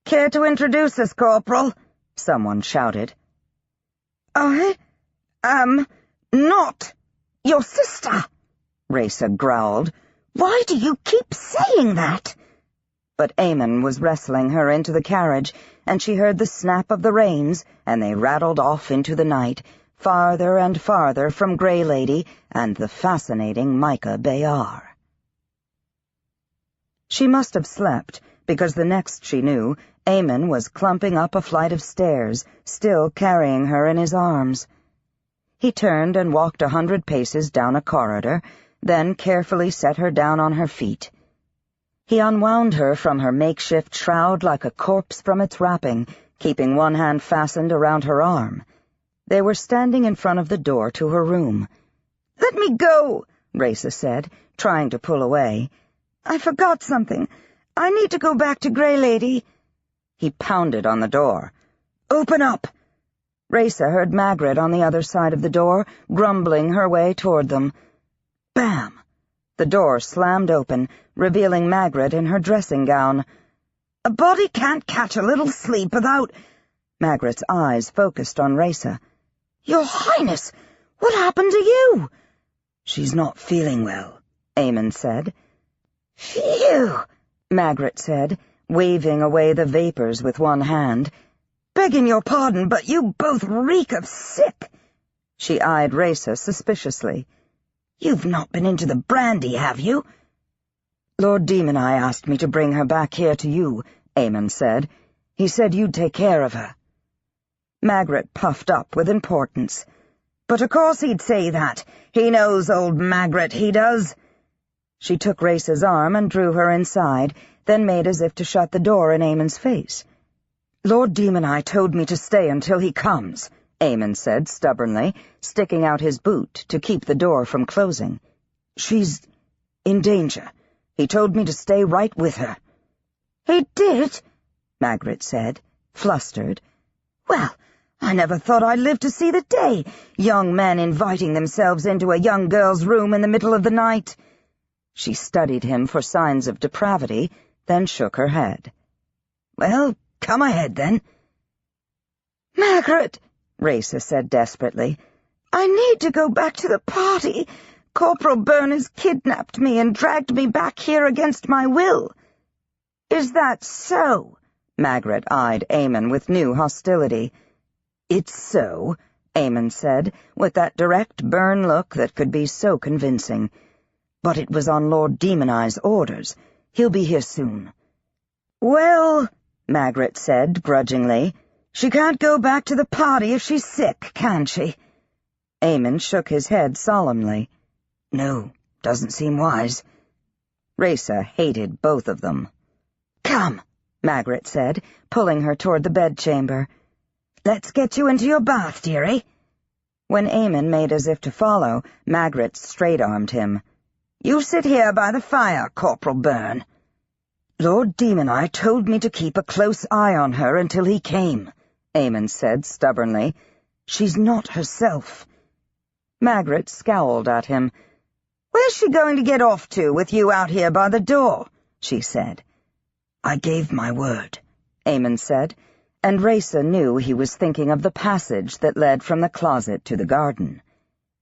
"Care to introduce us, Corporal?" someone shouted. "I am not your sister," Raysa growled. "Why do you keep saying that?" But Eamon was wrestling her into the carriage, and she heard the snap of the reins, and they rattled off into the night, farther and farther from Grey Lady and the fascinating Micah Bayar. She must have slept, because the next she knew, Eamon was clumping up a flight of stairs, still carrying her in his arms. He turned and walked 100 paces down a corridor, then carefully set her down on her feet. He unwound her from her makeshift shroud like a corpse from its wrapping, keeping one hand fastened around her arm. They were standing in front of the door to her room. "Let me go," Raisa said, trying to pull away. "I forgot something. I need to go back to Grey Lady." He pounded on the door. "Open up!" Raisa heard Magret on the other side of the door, grumbling her way toward them. Bam! The door slammed open, revealing Magret in her dressing gown. "A body can't catch a little sleep without—" Magret's eyes focused on Raisa. "Your Highness, what happened to you?" "She's not feeling well," Eamon said. "Phew," Magret said, waving away the vapors with one hand. "Begging your pardon, but you both reek of sick." She eyed Raisa suspiciously. "You've not been into the brandy, have you?" "Lord Demoni asked me to bring her back here to you," Eamon said. "He said you'd take care of her." Magret puffed up with importance. "But of course he'd say that. He knows old Magret, he does." She took Raisa's arm and drew her inside, then made as if to shut the door in Eamon's face. "Lord Demoni told me to stay until he comes," Eamon said stubbornly, sticking out his boot to keep the door from closing. "She's in danger. He told me to stay right with her." "He did?" Magret said, flustered. "Well, I never thought I'd live to see the day. Young men inviting themselves into a young girl's room in the middle of the night." She studied him for signs of depravity, then shook her head. "Well, come ahead, then." "Magret," Raisa said desperately, "I need to go back to the party. Corporal Byrne has kidnapped me and dragged me back here against my will." "Is that so?" Magret eyed Eamon with new hostility. "It's so," Eamon said, with that direct Byrne look that could be so convincing. "But it was on Lord Demoni's orders. He'll be here soon." "Well," Magret said grudgingly, "she can't go back to the party if she's sick, can she?" Eamon shook his head solemnly. "No, doesn't seem wise." Raisa hated both of them. "Come," Magret said, pulling her toward the bedchamber. "Let's get you into your bath, dearie." When Eamon made as if to follow, Magret straight-armed him. "You sit here by the fire, Corporal Byrne." "Lord Demoni told me to keep a close eye on her until he came," Eamon said stubbornly. "She's not herself." Magret scowled at him. "Where's she going to get off to with you out here by the door?" she said. "I gave my word," Eamon said, and Raisa knew he was thinking of the passage that led from the closet to the garden.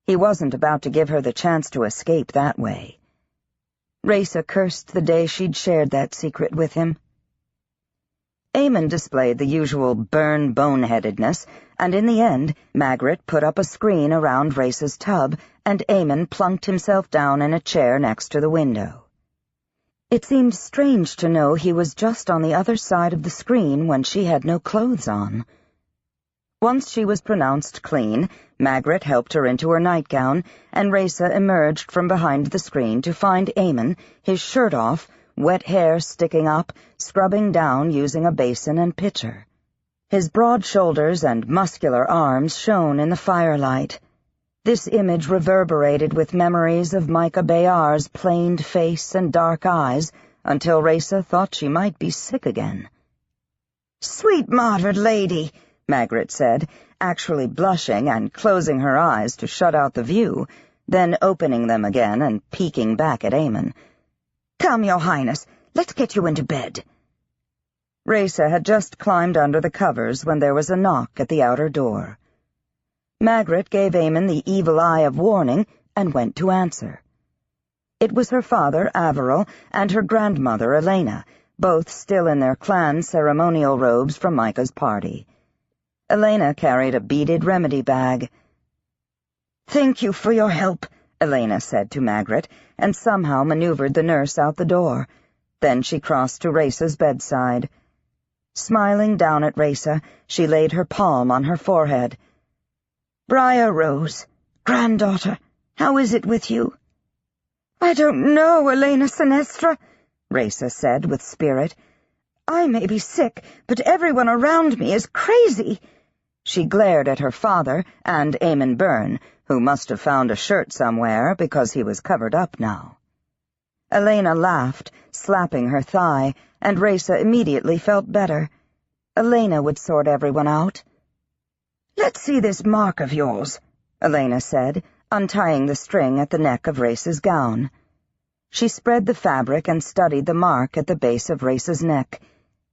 He wasn't about to give her the chance to escape that way. Raisa cursed the day she'd shared that secret with him. Eamon displayed the usual Byrne boneheadedness, and in the end, Magret put up a screen around Raisa's tub, and Eamon plunked himself down in a chair next to the window. It seemed strange to know he was just on the other side of the screen when she had no clothes on. Once she was pronounced clean, Magret helped her into her nightgown, and Raisa emerged from behind the screen to find Eamon, his shirt off, wet hair sticking up, scrubbing down using a basin and pitcher. His broad shoulders and muscular arms shone in the firelight. This image reverberated with memories of Micah Bayar's planed face and dark eyes, until Raisa thought she might be sick again. "Sweet martyred lady," Magret said, actually blushing and closing her eyes to shut out the view, then opening them again and peeking back at Eamon. "Come, Your Highness, let's get you into bed." Raisa had just climbed under the covers when there was a knock at the outer door. Magret gave Eamon the evil eye of warning and went to answer. It was her father, Averil, and her grandmother, Elena, both still in their clan ceremonial robes from Micah's party. Elena carried a beaded remedy bag. "Thank you for your help," Elena said to Magret, and somehow maneuvered the nurse out the door. Then she crossed to Race's bedside. Smiling down at Race, she laid her palm on her forehead. "Briar Rose, granddaughter, how is it with you?" "I don't know, Elena Sinestra," Race said with spirit. "I may be sick, but everyone around me is crazy." She glared at her father and Eamon Byrne, who must have found a shirt somewhere because he was covered up now. Elena laughed, slapping her thigh, and Race immediately felt better. Elena would sort everyone out. "Let's see this mark of yours," Elena said, untying the string at the neck of Race's gown. She spread the fabric and studied the mark at the base of Race's neck.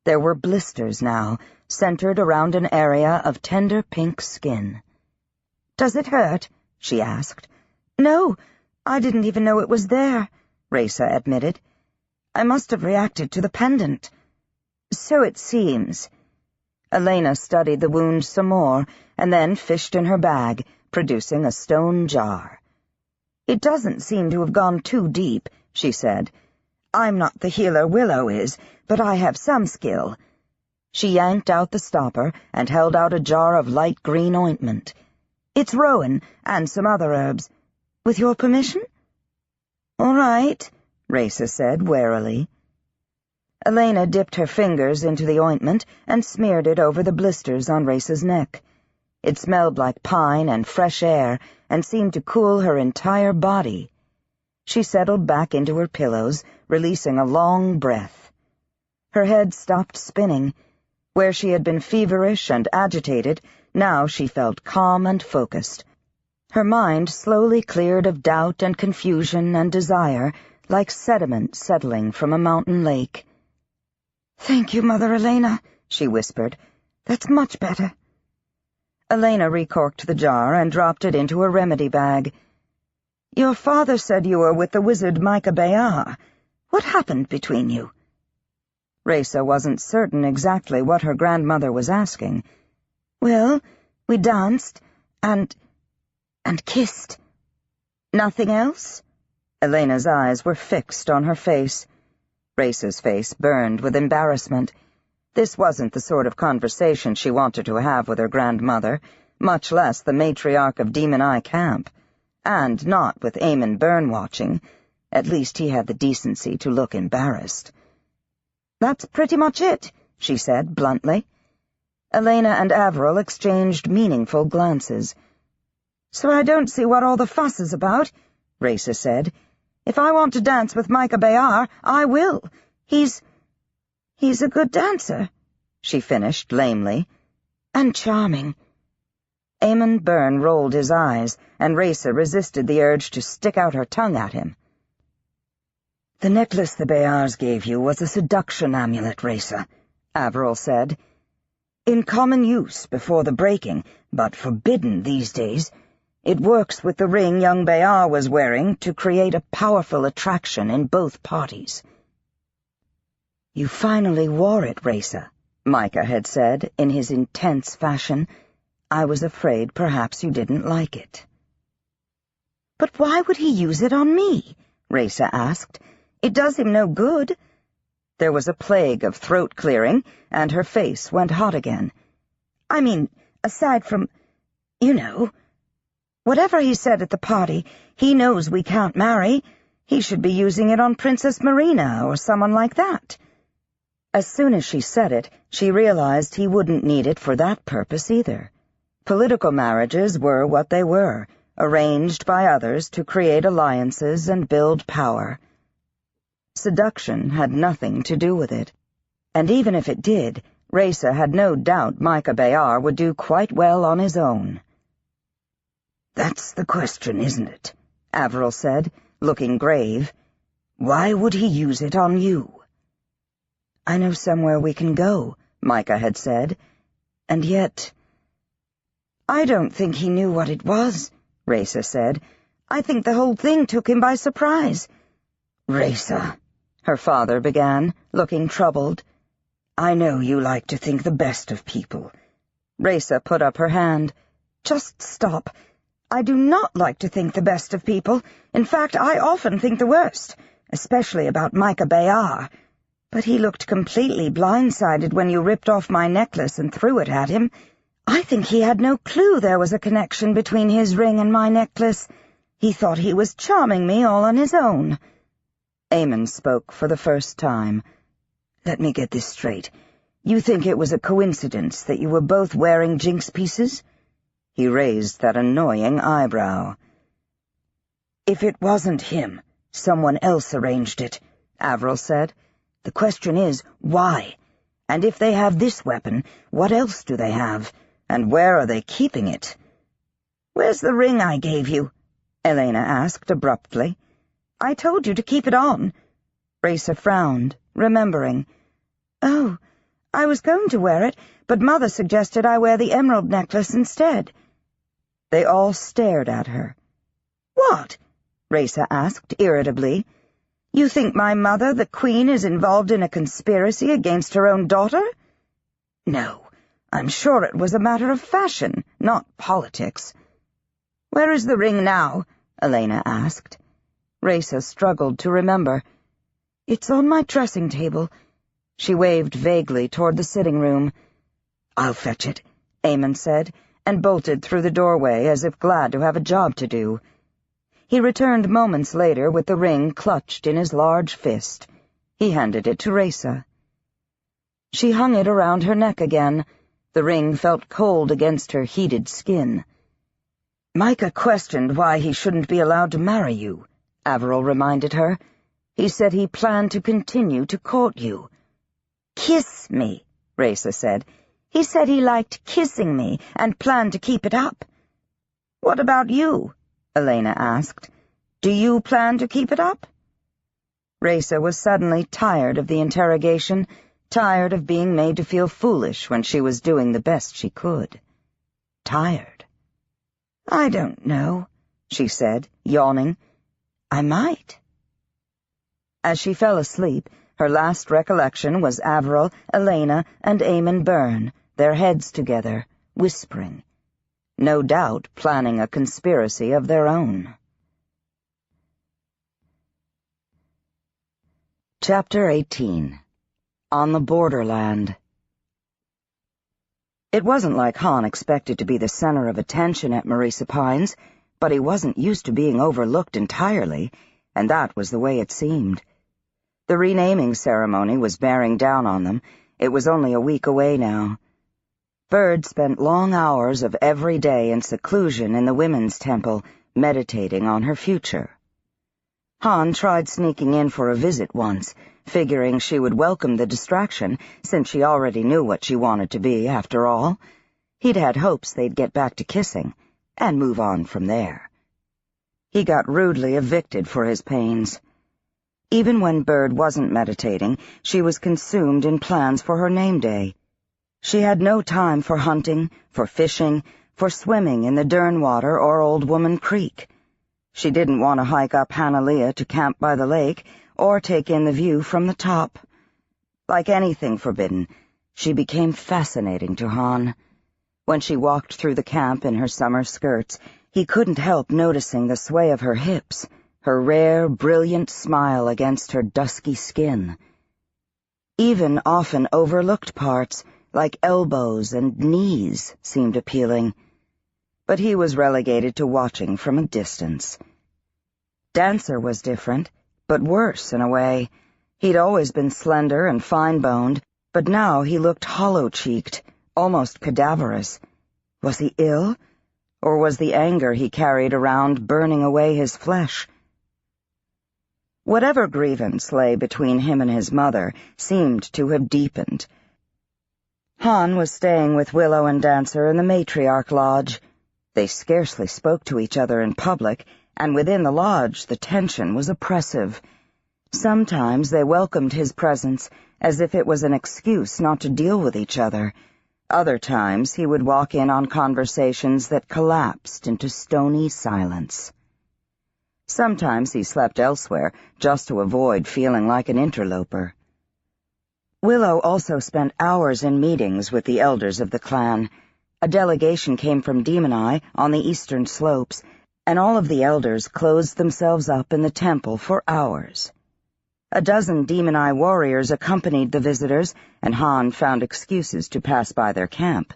There were blisters now, centered around an area of tender pink skin. "Does it hurt?" she asked. "No, I didn't even know it was there," Race admitted. "I must have reacted to the pendant." "So it seems." Elena studied the wound some more, and then fished in her bag, producing a stone jar. "It doesn't seem to have gone too deep," she said. "I'm not the healer Willow is, but I have some skill." She yanked out the stopper and held out a jar of light green ointment. "It's rowan and some other herbs. With your permission?" "All right," Race said warily. Elena dipped her fingers into the ointment and smeared it over the blisters on Race's neck. It smelled like pine and fresh air and seemed to cool her entire body. She settled back into her pillows, releasing a long breath. Her head stopped spinning. Where she had been feverish and agitated, now she felt calm and focused. Her mind slowly cleared of doubt and confusion and desire, like sediment settling from a mountain lake. "Thank you, Mother Elena," she whispered. "That's much better." Elena recorked the jar and dropped it into her remedy bag. "Your father said you were with the wizard Micah Bayar. What happened between you?" Race wasn't certain exactly what her grandmother was asking. "Well, we danced and kissed." "Nothing else?" Elena's eyes were fixed on her face. Race's face burned with embarrassment. This wasn't the sort of conversation she wanted to have with her grandmother, much less the matriarch of Demon Eye Camp, and not with Eamon Byrne watching. At least he had the decency to look embarrassed. "That's pretty much it," she said bluntly. Elena and Avril exchanged meaningful glances. "So I don't see what all the fuss is about," Race said. "If I want to dance with Micah Bayar, I will. He's a good dancer," she finished lamely. "And charming." Eamon Byrne rolled his eyes, and Race resisted the urge to stick out her tongue at him. "The necklace the Bayars gave you was a seduction amulet, Race," Avril said. "In common use before the breaking, but forbidden these days. It works with the ring young Bayar was wearing to create a powerful attraction in both parties." "You finally wore it, Race," Micah had said in his intense fashion. "I was afraid perhaps you didn't like it." "But why would he use it on me?" Race asked. "It does him no good." There was a plague of throat clearing, and her face went hot again. "I mean, aside from, you know, whatever he said at the party, he knows we can't marry. He should be using it on Princess Marina or someone like that." As soon as she said it, she realized he wouldn't need it for that purpose either. Political marriages were what they were, arranged by others to create alliances and build power. Seduction had nothing to do with it. And even if it did, Race had no doubt Micah Bayar would do quite well on his own. "That's the question, isn't it?" Avril said, looking grave. "Why would he use it on you?" "I know somewhere we can go," Micah had said. "And yet—" "I don't think he knew what it was," Race said. "I think the whole thing took him by surprise." "Race," her father began, looking troubled. "I know you like to think the best of people." Raisa put up her hand. "Just stop. I do not like to think the best of people. In fact, I often think the worst, especially about Micah Bayar. But he looked completely blindsided when you ripped off my necklace and threw it at him. I think he had no clue there was a connection between his ring and my necklace. He thought he was charming me all on his own." Eamon spoke for the first time. "Let me get this straight. You think it was a coincidence that you were both wearing Jinx pieces?" He raised that annoying eyebrow. "If it wasn't him, someone else arranged it," Avril said. "The question is, why? And if they have this weapon, what else do they have? And where are they keeping it?" "Where's the ring I gave you?" Elena asked abruptly. "I told you to keep it on." Raisa frowned, remembering. "Oh, I was going to wear it, but Mother suggested I wear the emerald necklace instead." They all stared at her. "What?" Raisa asked irritably. "You think my mother, the Queen, is involved in a conspiracy against her own daughter?" "No, I'm sure it was a matter of fashion, not politics." "Where is the ring now?" Elena asked. Raisa struggled to remember. "It's on my dressing table." She waved vaguely toward the sitting room. "I'll fetch it," Eamon said, and bolted through the doorway as if glad to have a job to do. He returned moments later with the ring clutched in his large fist. He handed it to Raisa. She hung it around her neck again. The ring felt cold against her heated skin. "Micah questioned why he shouldn't be allowed to marry you," Avril reminded her. "He said he planned to continue to court you." "Kiss me," Raisa said. "He said he liked kissing me and planned to keep it up." "What about you?" Elena asked. "Do you plan to keep it up?" Raisa was suddenly tired of the interrogation, tired of being made to feel foolish when she was doing the best she could. Tired. "I don't know," she said, yawning. "I might." As she fell asleep, her last recollection was Avril, Elena, and Eamon Byrne, their heads together, whispering. No doubt planning a conspiracy of their own. Chapter 18. On the Borderland. It wasn't like Han expected to be the center of attention at Marisa Pines, but he wasn't used to being overlooked entirely, and that was the way it seemed. The renaming ceremony was bearing down on them. It was only a week away now. Bird spent long hours of every day in seclusion in the women's temple, meditating on her future. Han tried sneaking in for a visit once, figuring she would welcome the distraction, since she already knew what she wanted to be, after all. He'd had hopes they'd get back to kissing, and move on from there. He got rudely evicted for his pains. Even when Bird wasn't meditating, she was consumed in plans for her name day. She had no time for hunting, for fishing, for swimming in the Durnwater or Old Woman Creek. She didn't want to hike up Hanalia to camp by the lake, or take in the view from the top. Like anything forbidden, she became fascinating to Han. When she walked through the camp in her summer skirts, he couldn't help noticing the sway of her hips, her rare, brilliant smile against her dusky skin. Even often overlooked parts, like elbows and knees, seemed appealing. But he was relegated to watching from a distance. Dancer was different, but worse in a way. He'd always been slender and fine-boned, but now he looked hollow-cheeked, almost cadaverous. Was he ill? Or was the anger he carried around burning away his flesh? Whatever grievance lay between him and his mother seemed to have deepened. Han was staying with Willow and Dancer in the Matriarch Lodge. They scarcely spoke to each other in public, and within the lodge the tension was oppressive. Sometimes they welcomed his presence as if it was an excuse not to deal with each other. Other times he would walk in on conversations that collapsed into stony silence. Sometimes he slept elsewhere, just to avoid feeling like an interloper. Willow also spent hours in meetings with the elders of the clan. A delegation came from Demon Eye on the eastern slopes, and all of the elders closed themselves up in the temple for hours. A dozen Demon Eye warriors accompanied the visitors, and Han found excuses to pass by their camp.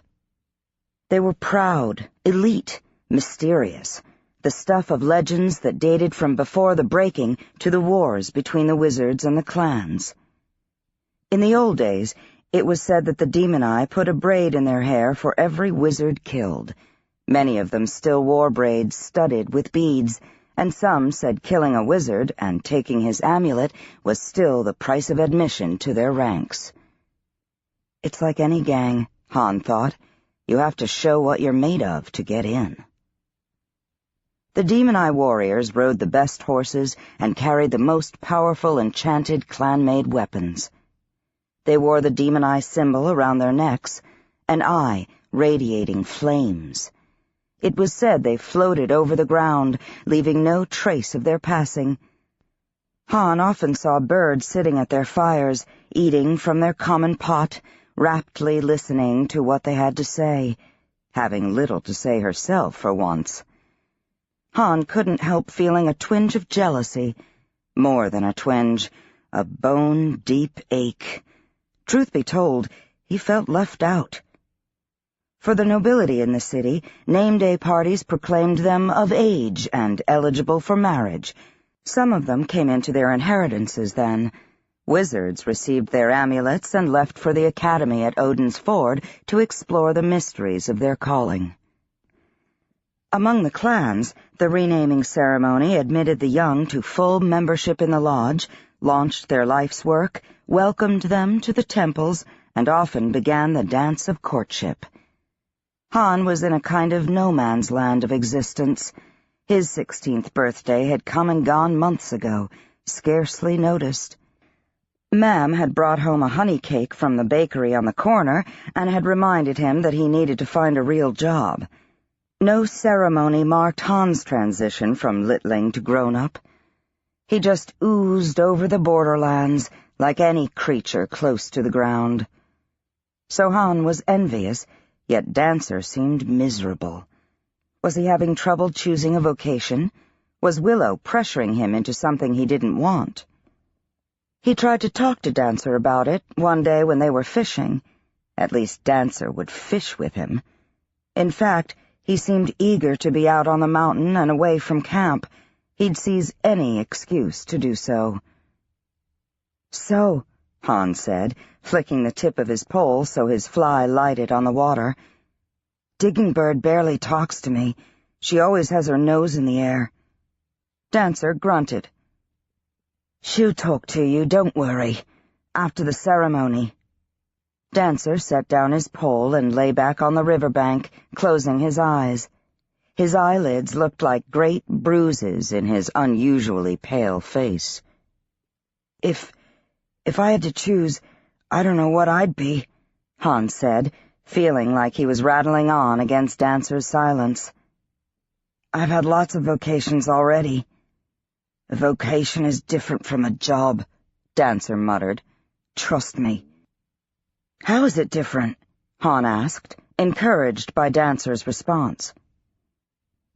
They were proud, elite, mysterious, the stuff of legends that dated from before the breaking to the wars between the wizards and the clans. In the old days, it was said that the Demon Eye put a braid in their hair for every wizard killed. Many of them still wore braids studded with beads, and some said killing a wizard and taking his amulet was still the price of admission to their ranks. It's like any gang, Han thought. You have to show what you're made of to get in. The Demon Eye warriors rode the best horses and carried the most powerful enchanted clan-made weapons. They wore the Demon Eye symbol around their necks, an eye radiating flames. It was said they floated over the ground, leaving no trace of their passing. Han often saw birds sitting at their fires, eating from their common pot, raptly listening to what they had to say, having little to say herself for once. Han couldn't help feeling a twinge of jealousy, more than a twinge, a bone-deep ache. Truth be told, he felt left out. For the nobility in the city, name-day parties proclaimed them of age and eligible for marriage. Some of them came into their inheritances then. Wizards received their amulets and left for the academy at Odin's Ford to explore the mysteries of their calling. Among the clans, the renaming ceremony admitted the young to full membership in the lodge, launched their life's work, welcomed them to the temples, and often began the dance of courtship. Han was in a kind of no-man's land of existence. His 16th birthday had come and gone months ago, scarcely noticed. Ma'am had brought home a honey cake from the bakery on the corner and had reminded him that he needed to find a real job. No ceremony marked Han's transition from littling to grown-up. He just oozed over the borderlands like any creature close to the ground. So Han was envious, yet Dancer seemed miserable. Was he having trouble choosing a vocation? Was Willow pressuring him into something he didn't want? He tried to talk to Dancer about it one day when they were fishing. At least Dancer would fish with him. In fact, he seemed eager to be out on the mountain and away from camp. He'd seize any excuse to do so. "So," Han said, flicking the tip of his pole so his fly lighted on the water, "Digging Bird barely talks to me. She always has her nose in the air." Dancer grunted. "She'll talk to you, don't worry. After the ceremony." Dancer set down his pole and lay back on the riverbank, closing his eyes. His eyelids looked like great bruises in his unusually pale face. If I had to choose, I don't know what I'd be," Han said, feeling like he was rattling on against Dancer's silence. "I've had lots of vocations already." "A vocation is different from a job," Dancer muttered. "Trust me." "How is it different?" Han asked, encouraged by Dancer's response.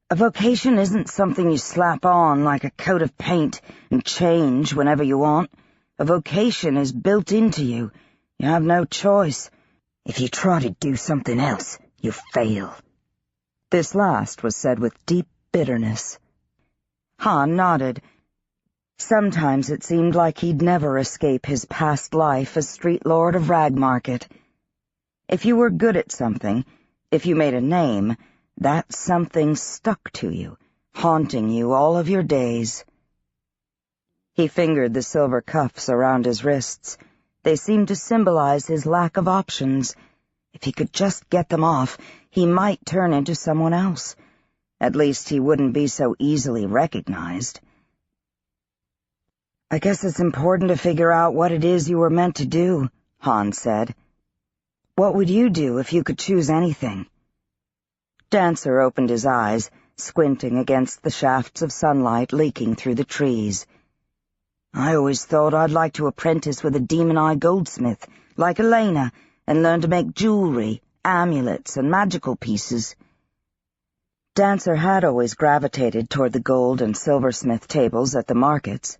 "A vocation isn't something you slap on like a coat of paint and change whenever you want. A vocation is built into you. You have no choice. If you try to do something else, you fail." This last was said with deep bitterness. Han nodded. Sometimes it seemed like he'd never escape his past life as street lord of Ragmarket. If you were good at something, if you made a name, that something stuck to you, haunting you all of your days. He fingered the silver cuffs around his wrists. They seemed to symbolize his lack of options. If he could just get them off, he might turn into someone else. At least he wouldn't be so easily recognized. "I guess it's important to figure out what it is you were meant to do," Han said. "What would you do if you could choose anything?" Dancer opened his eyes, squinting against the shafts of sunlight leaking through the trees. "I always thought I'd like to apprentice with a demon-eye goldsmith, like Elena, and learn to make jewelry, amulets, and magical pieces." Dancer had always gravitated toward the gold and silversmith tables at the markets.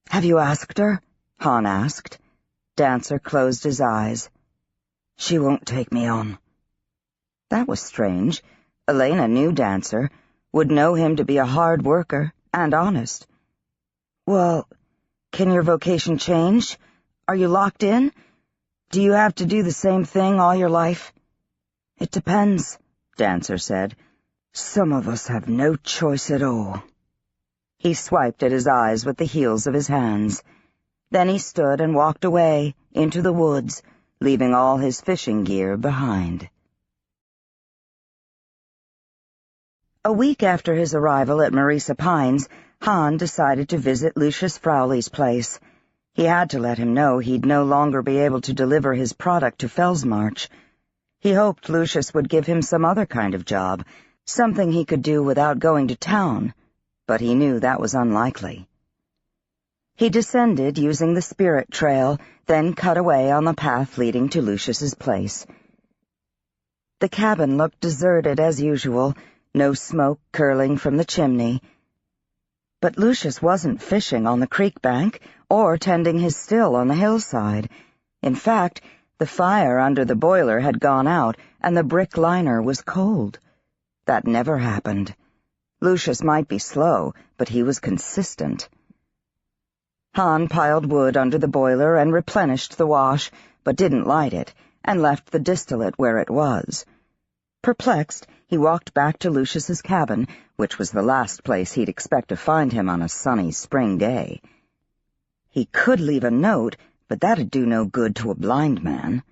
"Have you asked her?" Han asked. Dancer closed his eyes. "She won't take me on." That was strange. Elena knew Dancer, would know him to be a hard worker and honest. "Well, can your vocation change? Are you locked in? Do you have to do the same thing all your life?" "It depends," Dancer said. "Some of us have no choice at all." He swiped at his eyes with the heels of his hands. Then he stood and walked away into the woods, leaving all his fishing gear behind. A week after his arrival at Marisa Pines, Han decided to visit Lucius Frowley's place. He had to let him know he'd no longer be able to deliver his product to Fellsmarch. He hoped Lucius would give him some other kind of job, something he could do without going to town, but he knew that was unlikely. He descended using the spirit trail, then cut away on the path leading to Lucius's place. The cabin looked deserted as usual, no smoke curling from the chimney. But Lucius wasn't fishing on the creek bank or tending his still on the hillside. In fact, the fire under the boiler had gone out and the brick liner was cold. That never happened. Lucius might be slow, but he was consistent. Han piled wood under the boiler and replenished the wash, but didn't light it, and left the distillate where it was. Perplexed, he walked back to Lucius's cabin, which was the last place he'd expect to find him on a sunny spring day. He could leave a note, but that'd do no good to a blind man.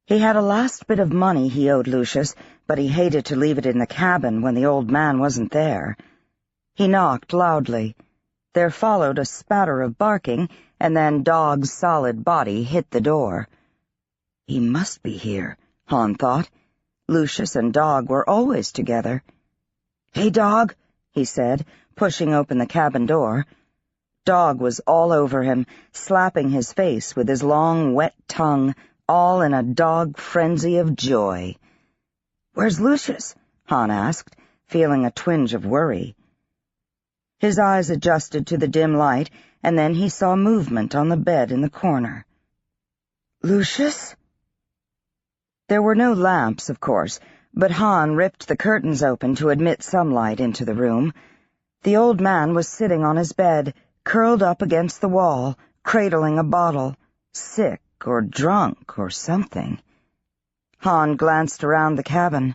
He had a last bit of money he owed Lucius, but he hated to leave it in the cabin when the old man wasn't there. He knocked loudly. There followed a spatter of barking, and then Dog's solid body hit the door. He must be here, Han thought. Lucius and Dog were always together. "Hey, Dog," he said, pushing open the cabin door. Dog was all over him, slapping his face with his long, wet tongue, all in a dog frenzy of joy. "Where's Lucius?" Han asked, feeling a twinge of worry. His eyes adjusted to the dim light, and then he saw movement on the bed in the corner. "Lucius?" There were no lamps, of course, but Han ripped the curtains open to admit some light into the room. The old man was sitting on his bed, curled up against the wall, cradling a bottle, sick or drunk or something. Han glanced around the cabin.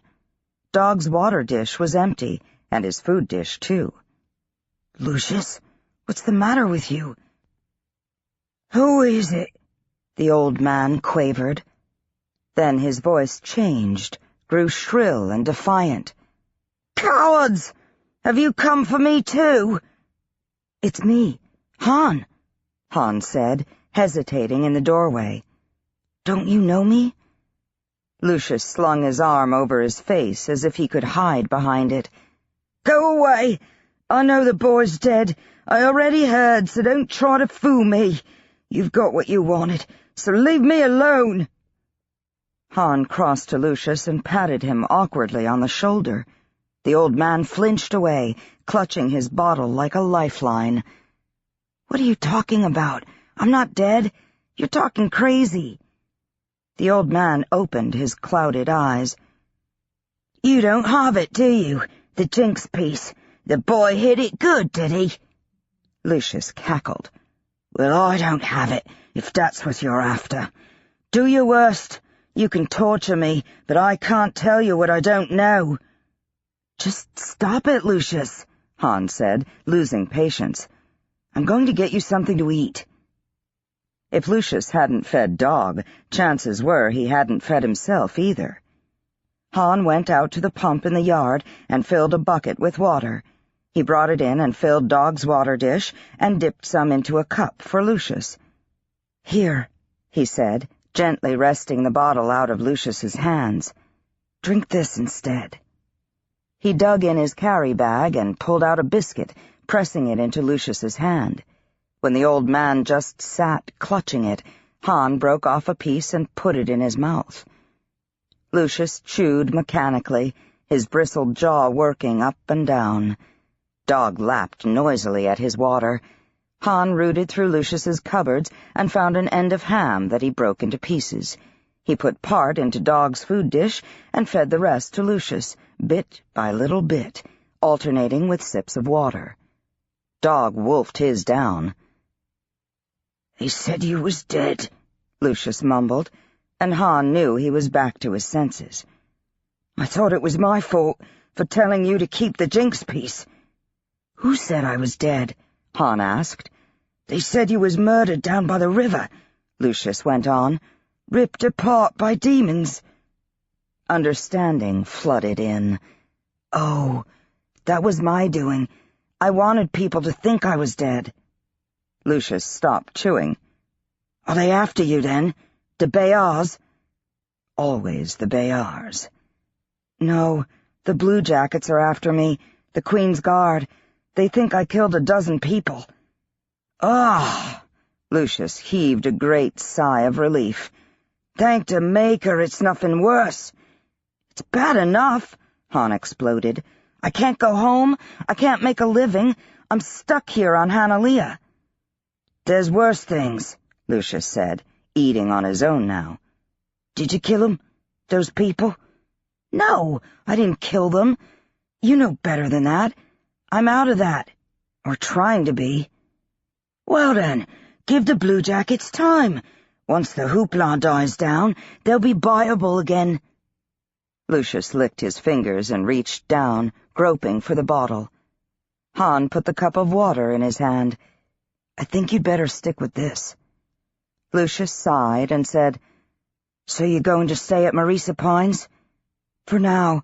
Dog's water dish was empty, and his food dish, too. "Lucius, what's the matter with you?" "Who is it?" the old man quavered. Then his voice changed, grew shrill and defiant. "Cowards! Have you come for me, too?" "It's me, Han," Han said, hesitating in the doorway. "Don't you know me?" Lucius slung his arm over his face as if he could hide behind it. "Go away! I know the boy's dead. I already heard, so don't try to fool me. You've got what you wanted, so leave me alone." Han crossed to Lucius and patted him awkwardly on the shoulder. The old man flinched away, clutching his bottle like a lifeline. "What are you talking about? I'm not dead. You're talking crazy." The old man opened his clouded eyes. "You don't have it, do you? The Jinx piece. The boy hid it good, did he?" Lucius cackled. "Well, I don't have it, if that's what you're after. Do your worst. You can torture me, but I can't tell you what I don't know." "Just stop it, Lucius," Han said, losing patience. "I'm going to get you something to eat." If Lucius hadn't fed Dog, chances were he hadn't fed himself either. Han went out to the pump in the yard and filled a bucket with water. He brought it in and filled Dog's water dish and dipped some into a cup for Lucius. "Here," he said, gently wresting the bottle out of Lucius's hands. "Drink this instead." He dug in his carry bag and pulled out a biscuit, pressing it into Lucius's hand. When the old man just sat clutching it, Han broke off a piece and put it in his mouth. Lucius chewed mechanically, his bristled jaw working up and down. Dog lapped noisily at his water. Han rooted through Lucius's cupboards and found an end of ham that he broke into pieces. He put part into Dog's food dish and fed the rest to Lucius, bit by little bit, alternating with sips of water. Dog wolfed his down. "They said you was dead," Lucius mumbled, and Han knew he was back to his senses. "I thought it was my fault for telling you to keep the Jinx piece." "Who said I was dead?" Han asked. "They said you was murdered down by the river," Lucius went on. "Ripped apart by demons." Understanding flooded in. "Oh, that was my doing. I wanted people to think I was dead." Lucius stopped chewing. "Are they after you, then? The Bayars?" "Always the Bayars." "No, the Blue Jackets are after me, the Queen's Guard. They think I killed 12 people." "Ah!" Lucius heaved a great sigh of relief. "Thank the Maker it's nothing worse." "It's bad enough," Han exploded. "I can't go home. I can't make a living. I'm stuck here on Hanalea." "There's worse things," Lucius said, eating on his own now. "Did you kill them? Those people?" "No, I didn't kill them. You know better than that. I'm out of that. Or trying to be." "Well then, give the Blue Jackets time. Once the hoopla dies down, they'll be buyable again." Lucius licked his fingers and reached down, groping for the bottle. Han put the cup of water in his hand. "I think you'd better stick with this." Lucius sighed and said, "So you're going to stay at Marisa Pines?" "For now.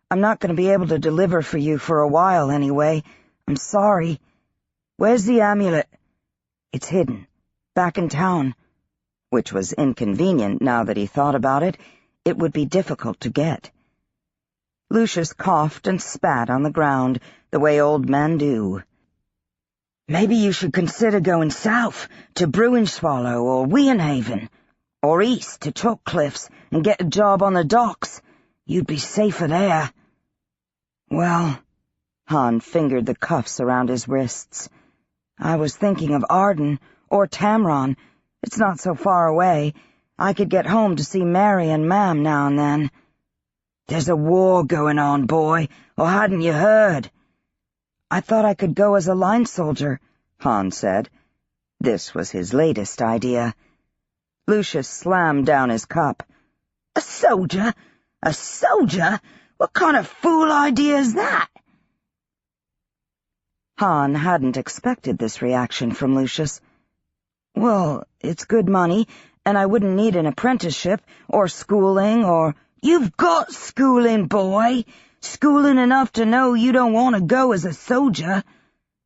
I'm not going to be able to deliver for you for a while anyway. I'm sorry." "Where's the amulet?" "It's hidden. Back in town." Which was inconvenient now that he thought about it. It would be difficult to get. Lucius coughed and spat on the ground, the way old men do. "Maybe you should consider going south to Bruinswallow or Wiehenhaven, or east to Chalk Cliffs and get a job on the docks. You'd be safer there." "Well," Han fingered the cuffs around his wrists, "I was thinking of Arden or Tamron. It's not so far away. I could get home to see Mary and Mam now and then." "There's a war going on, boy, or hadn't you heard?" "I thought I could go as a line soldier," Han said. This was his latest idea. Lucius slammed down his cup. "A soldier? A soldier? What kind of fool idea is that?" Han hadn't expected this reaction from Lucius. "Well, it's good money, and I wouldn't need an apprenticeship, or schooling, or—" "You've got schooling, boy! Schooling enough to know you don't want to go as a soldier.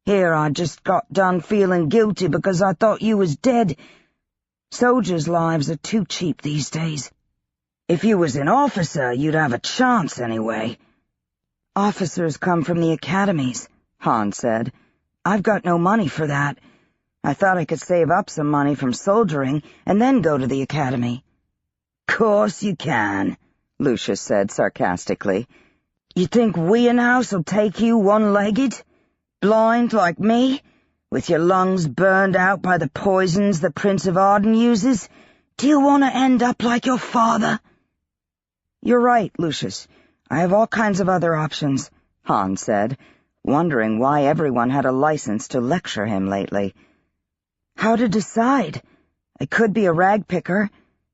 Here I just got done feeling guilty because I thought you was dead. Soldiers' lives are too cheap these days. If you was an officer, you'd have a chance anyway." "Officers come from the academies," Han said. "I've got no money for that. I thought I could save up some money from soldiering and then go to the academy." "Course you can," Lucius said sarcastically. "You think Wiehenhaus'll take you one-legged? Blind like me? With your lungs burned out by the poisons the Prince of Arden uses? Do you want to end up like your father?" "You're right, Lucius. I have all kinds of other options," Han said, wondering why everyone had a license to lecture him lately. "How to decide? I could be a rag picker.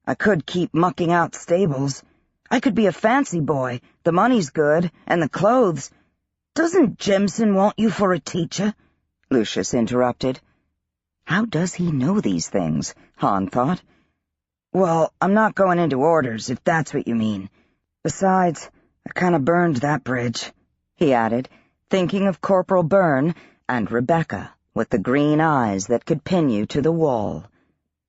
I could keep mucking out stables. I could be a fancy boy. The money's good, and the clothes. Doesn't Jemison want you for a teacher?" Lucius interrupted. How does he know these things? Han thought. "Well, I'm not going into orders, if that's what you mean. Besides, I kind of burned that bridge," he added, thinking of Corporal Byrne and Rebecca, with the green eyes that could pin you to the wall.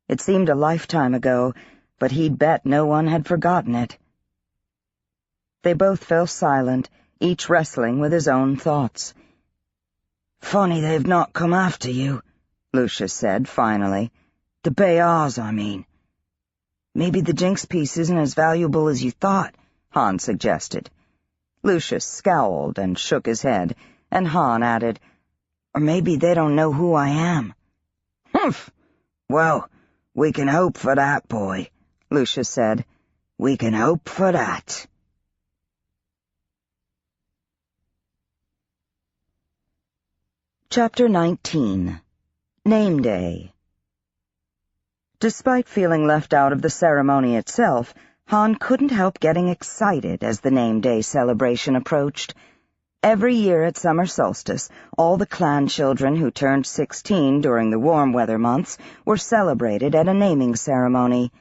It seemed a lifetime ago, but he'd bet no one had forgotten it. They both fell silent, each wrestling with his own thoughts. "Funny they've not come after you," Lucius said, finally. "The Bayars, I mean." "Maybe the Jinx piece isn't as valuable as you thought," Han suggested. Lucius scowled and shook his head, and Han added, "Or maybe they don't know who I am." "Humph! "Well, we can hope for that, boy," Lucius said. "We can hope for that." Chapter 19. Name Day. Despite feeling left out of the ceremony itself, Han couldn't help getting excited as the Name Day celebration approached. Every year at summer solstice, all the clan children who turned 16 during the warm weather months were celebrated at a naming ceremony.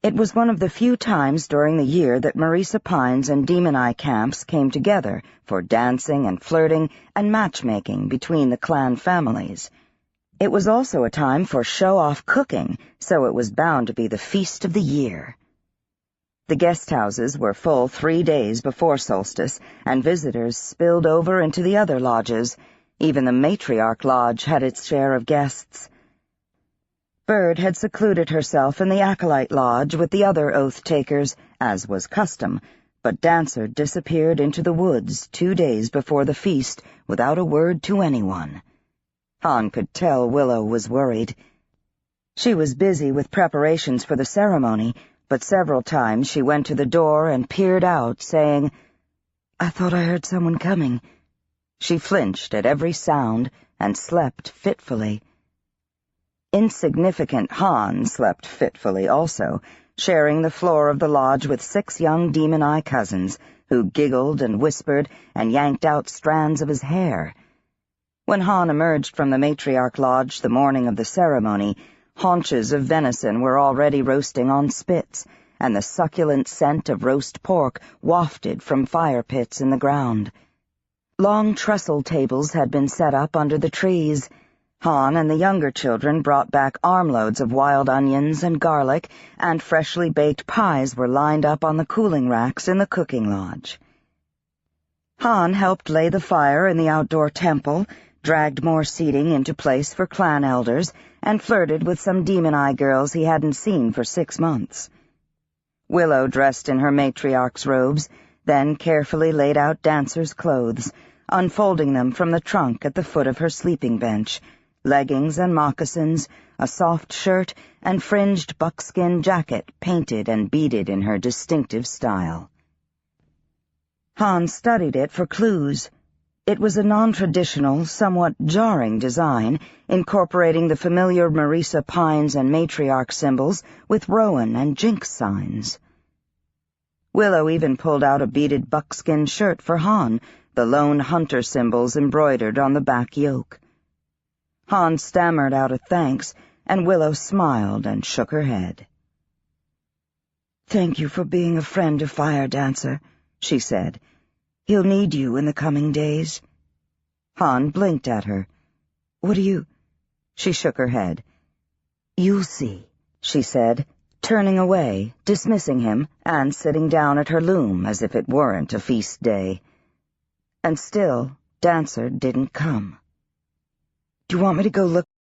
It was one of the few times during the year that Marisa Pines and Demon Eye camps came together for dancing and flirting and matchmaking between the clan families. It was also a time for show-off cooking, so it was bound to be the feast of the year. The guest houses were full 3 days before solstice, and visitors spilled over into the other lodges. Even the Matriarch Lodge had its share of guests. Bird had secluded herself in the Acolyte Lodge with the other oath-takers, as was custom, but Dancer disappeared into the woods 2 days before the feast without a word to anyone. Han could tell Willow was worried. She was busy with preparations for the ceremony, but several times she went to the door and peered out, saying, "I thought I heard someone coming." She flinched at every sound and slept fitfully. Insignificant Han slept fitfully also, sharing the floor of the lodge with 6 young Demon Eye cousins, who giggled and whispered and yanked out strands of his hair. When Han emerged from the Matriarch Lodge the morning of the ceremony, haunches of venison were already roasting on spits, and the succulent scent of roast pork wafted from fire pits in the ground. Long trestle tables had been set up under the trees. Han and the younger children brought back armloads of wild onions and garlic, and freshly baked pies were lined up on the cooling racks in the cooking lodge. Han helped lay the fire in the outdoor temple, dragged more seating into place for clan elders, and flirted with some Demon Eye girls he hadn't seen for 6 months. Willow dressed in her matriarch's robes, then carefully laid out Dancer's clothes, unfolding them from the trunk at the foot of her sleeping bench, leggings and moccasins, a soft shirt, and fringed buckskin jacket painted and beaded in her distinctive style. Han studied it for clues. It was a non-traditional, somewhat jarring design, incorporating the familiar Marisa Pines and Matriarch symbols with Rowan and Jinx signs. Willow even pulled out a beaded buckskin shirt for Han, the lone hunter symbols embroidered on the back yoke. Han stammered out a thanks, and Willow smiled and shook her head. "Thank you for being a friend to Fire Dancer," she said. "He'll need you in the coming days." Han blinked at her. "What do you—" She shook her head. "You'll see," she said, turning away, dismissing him, and sitting down at her loom as if it weren't a feast day. And still, Dancer didn't come. "Do you want me to go look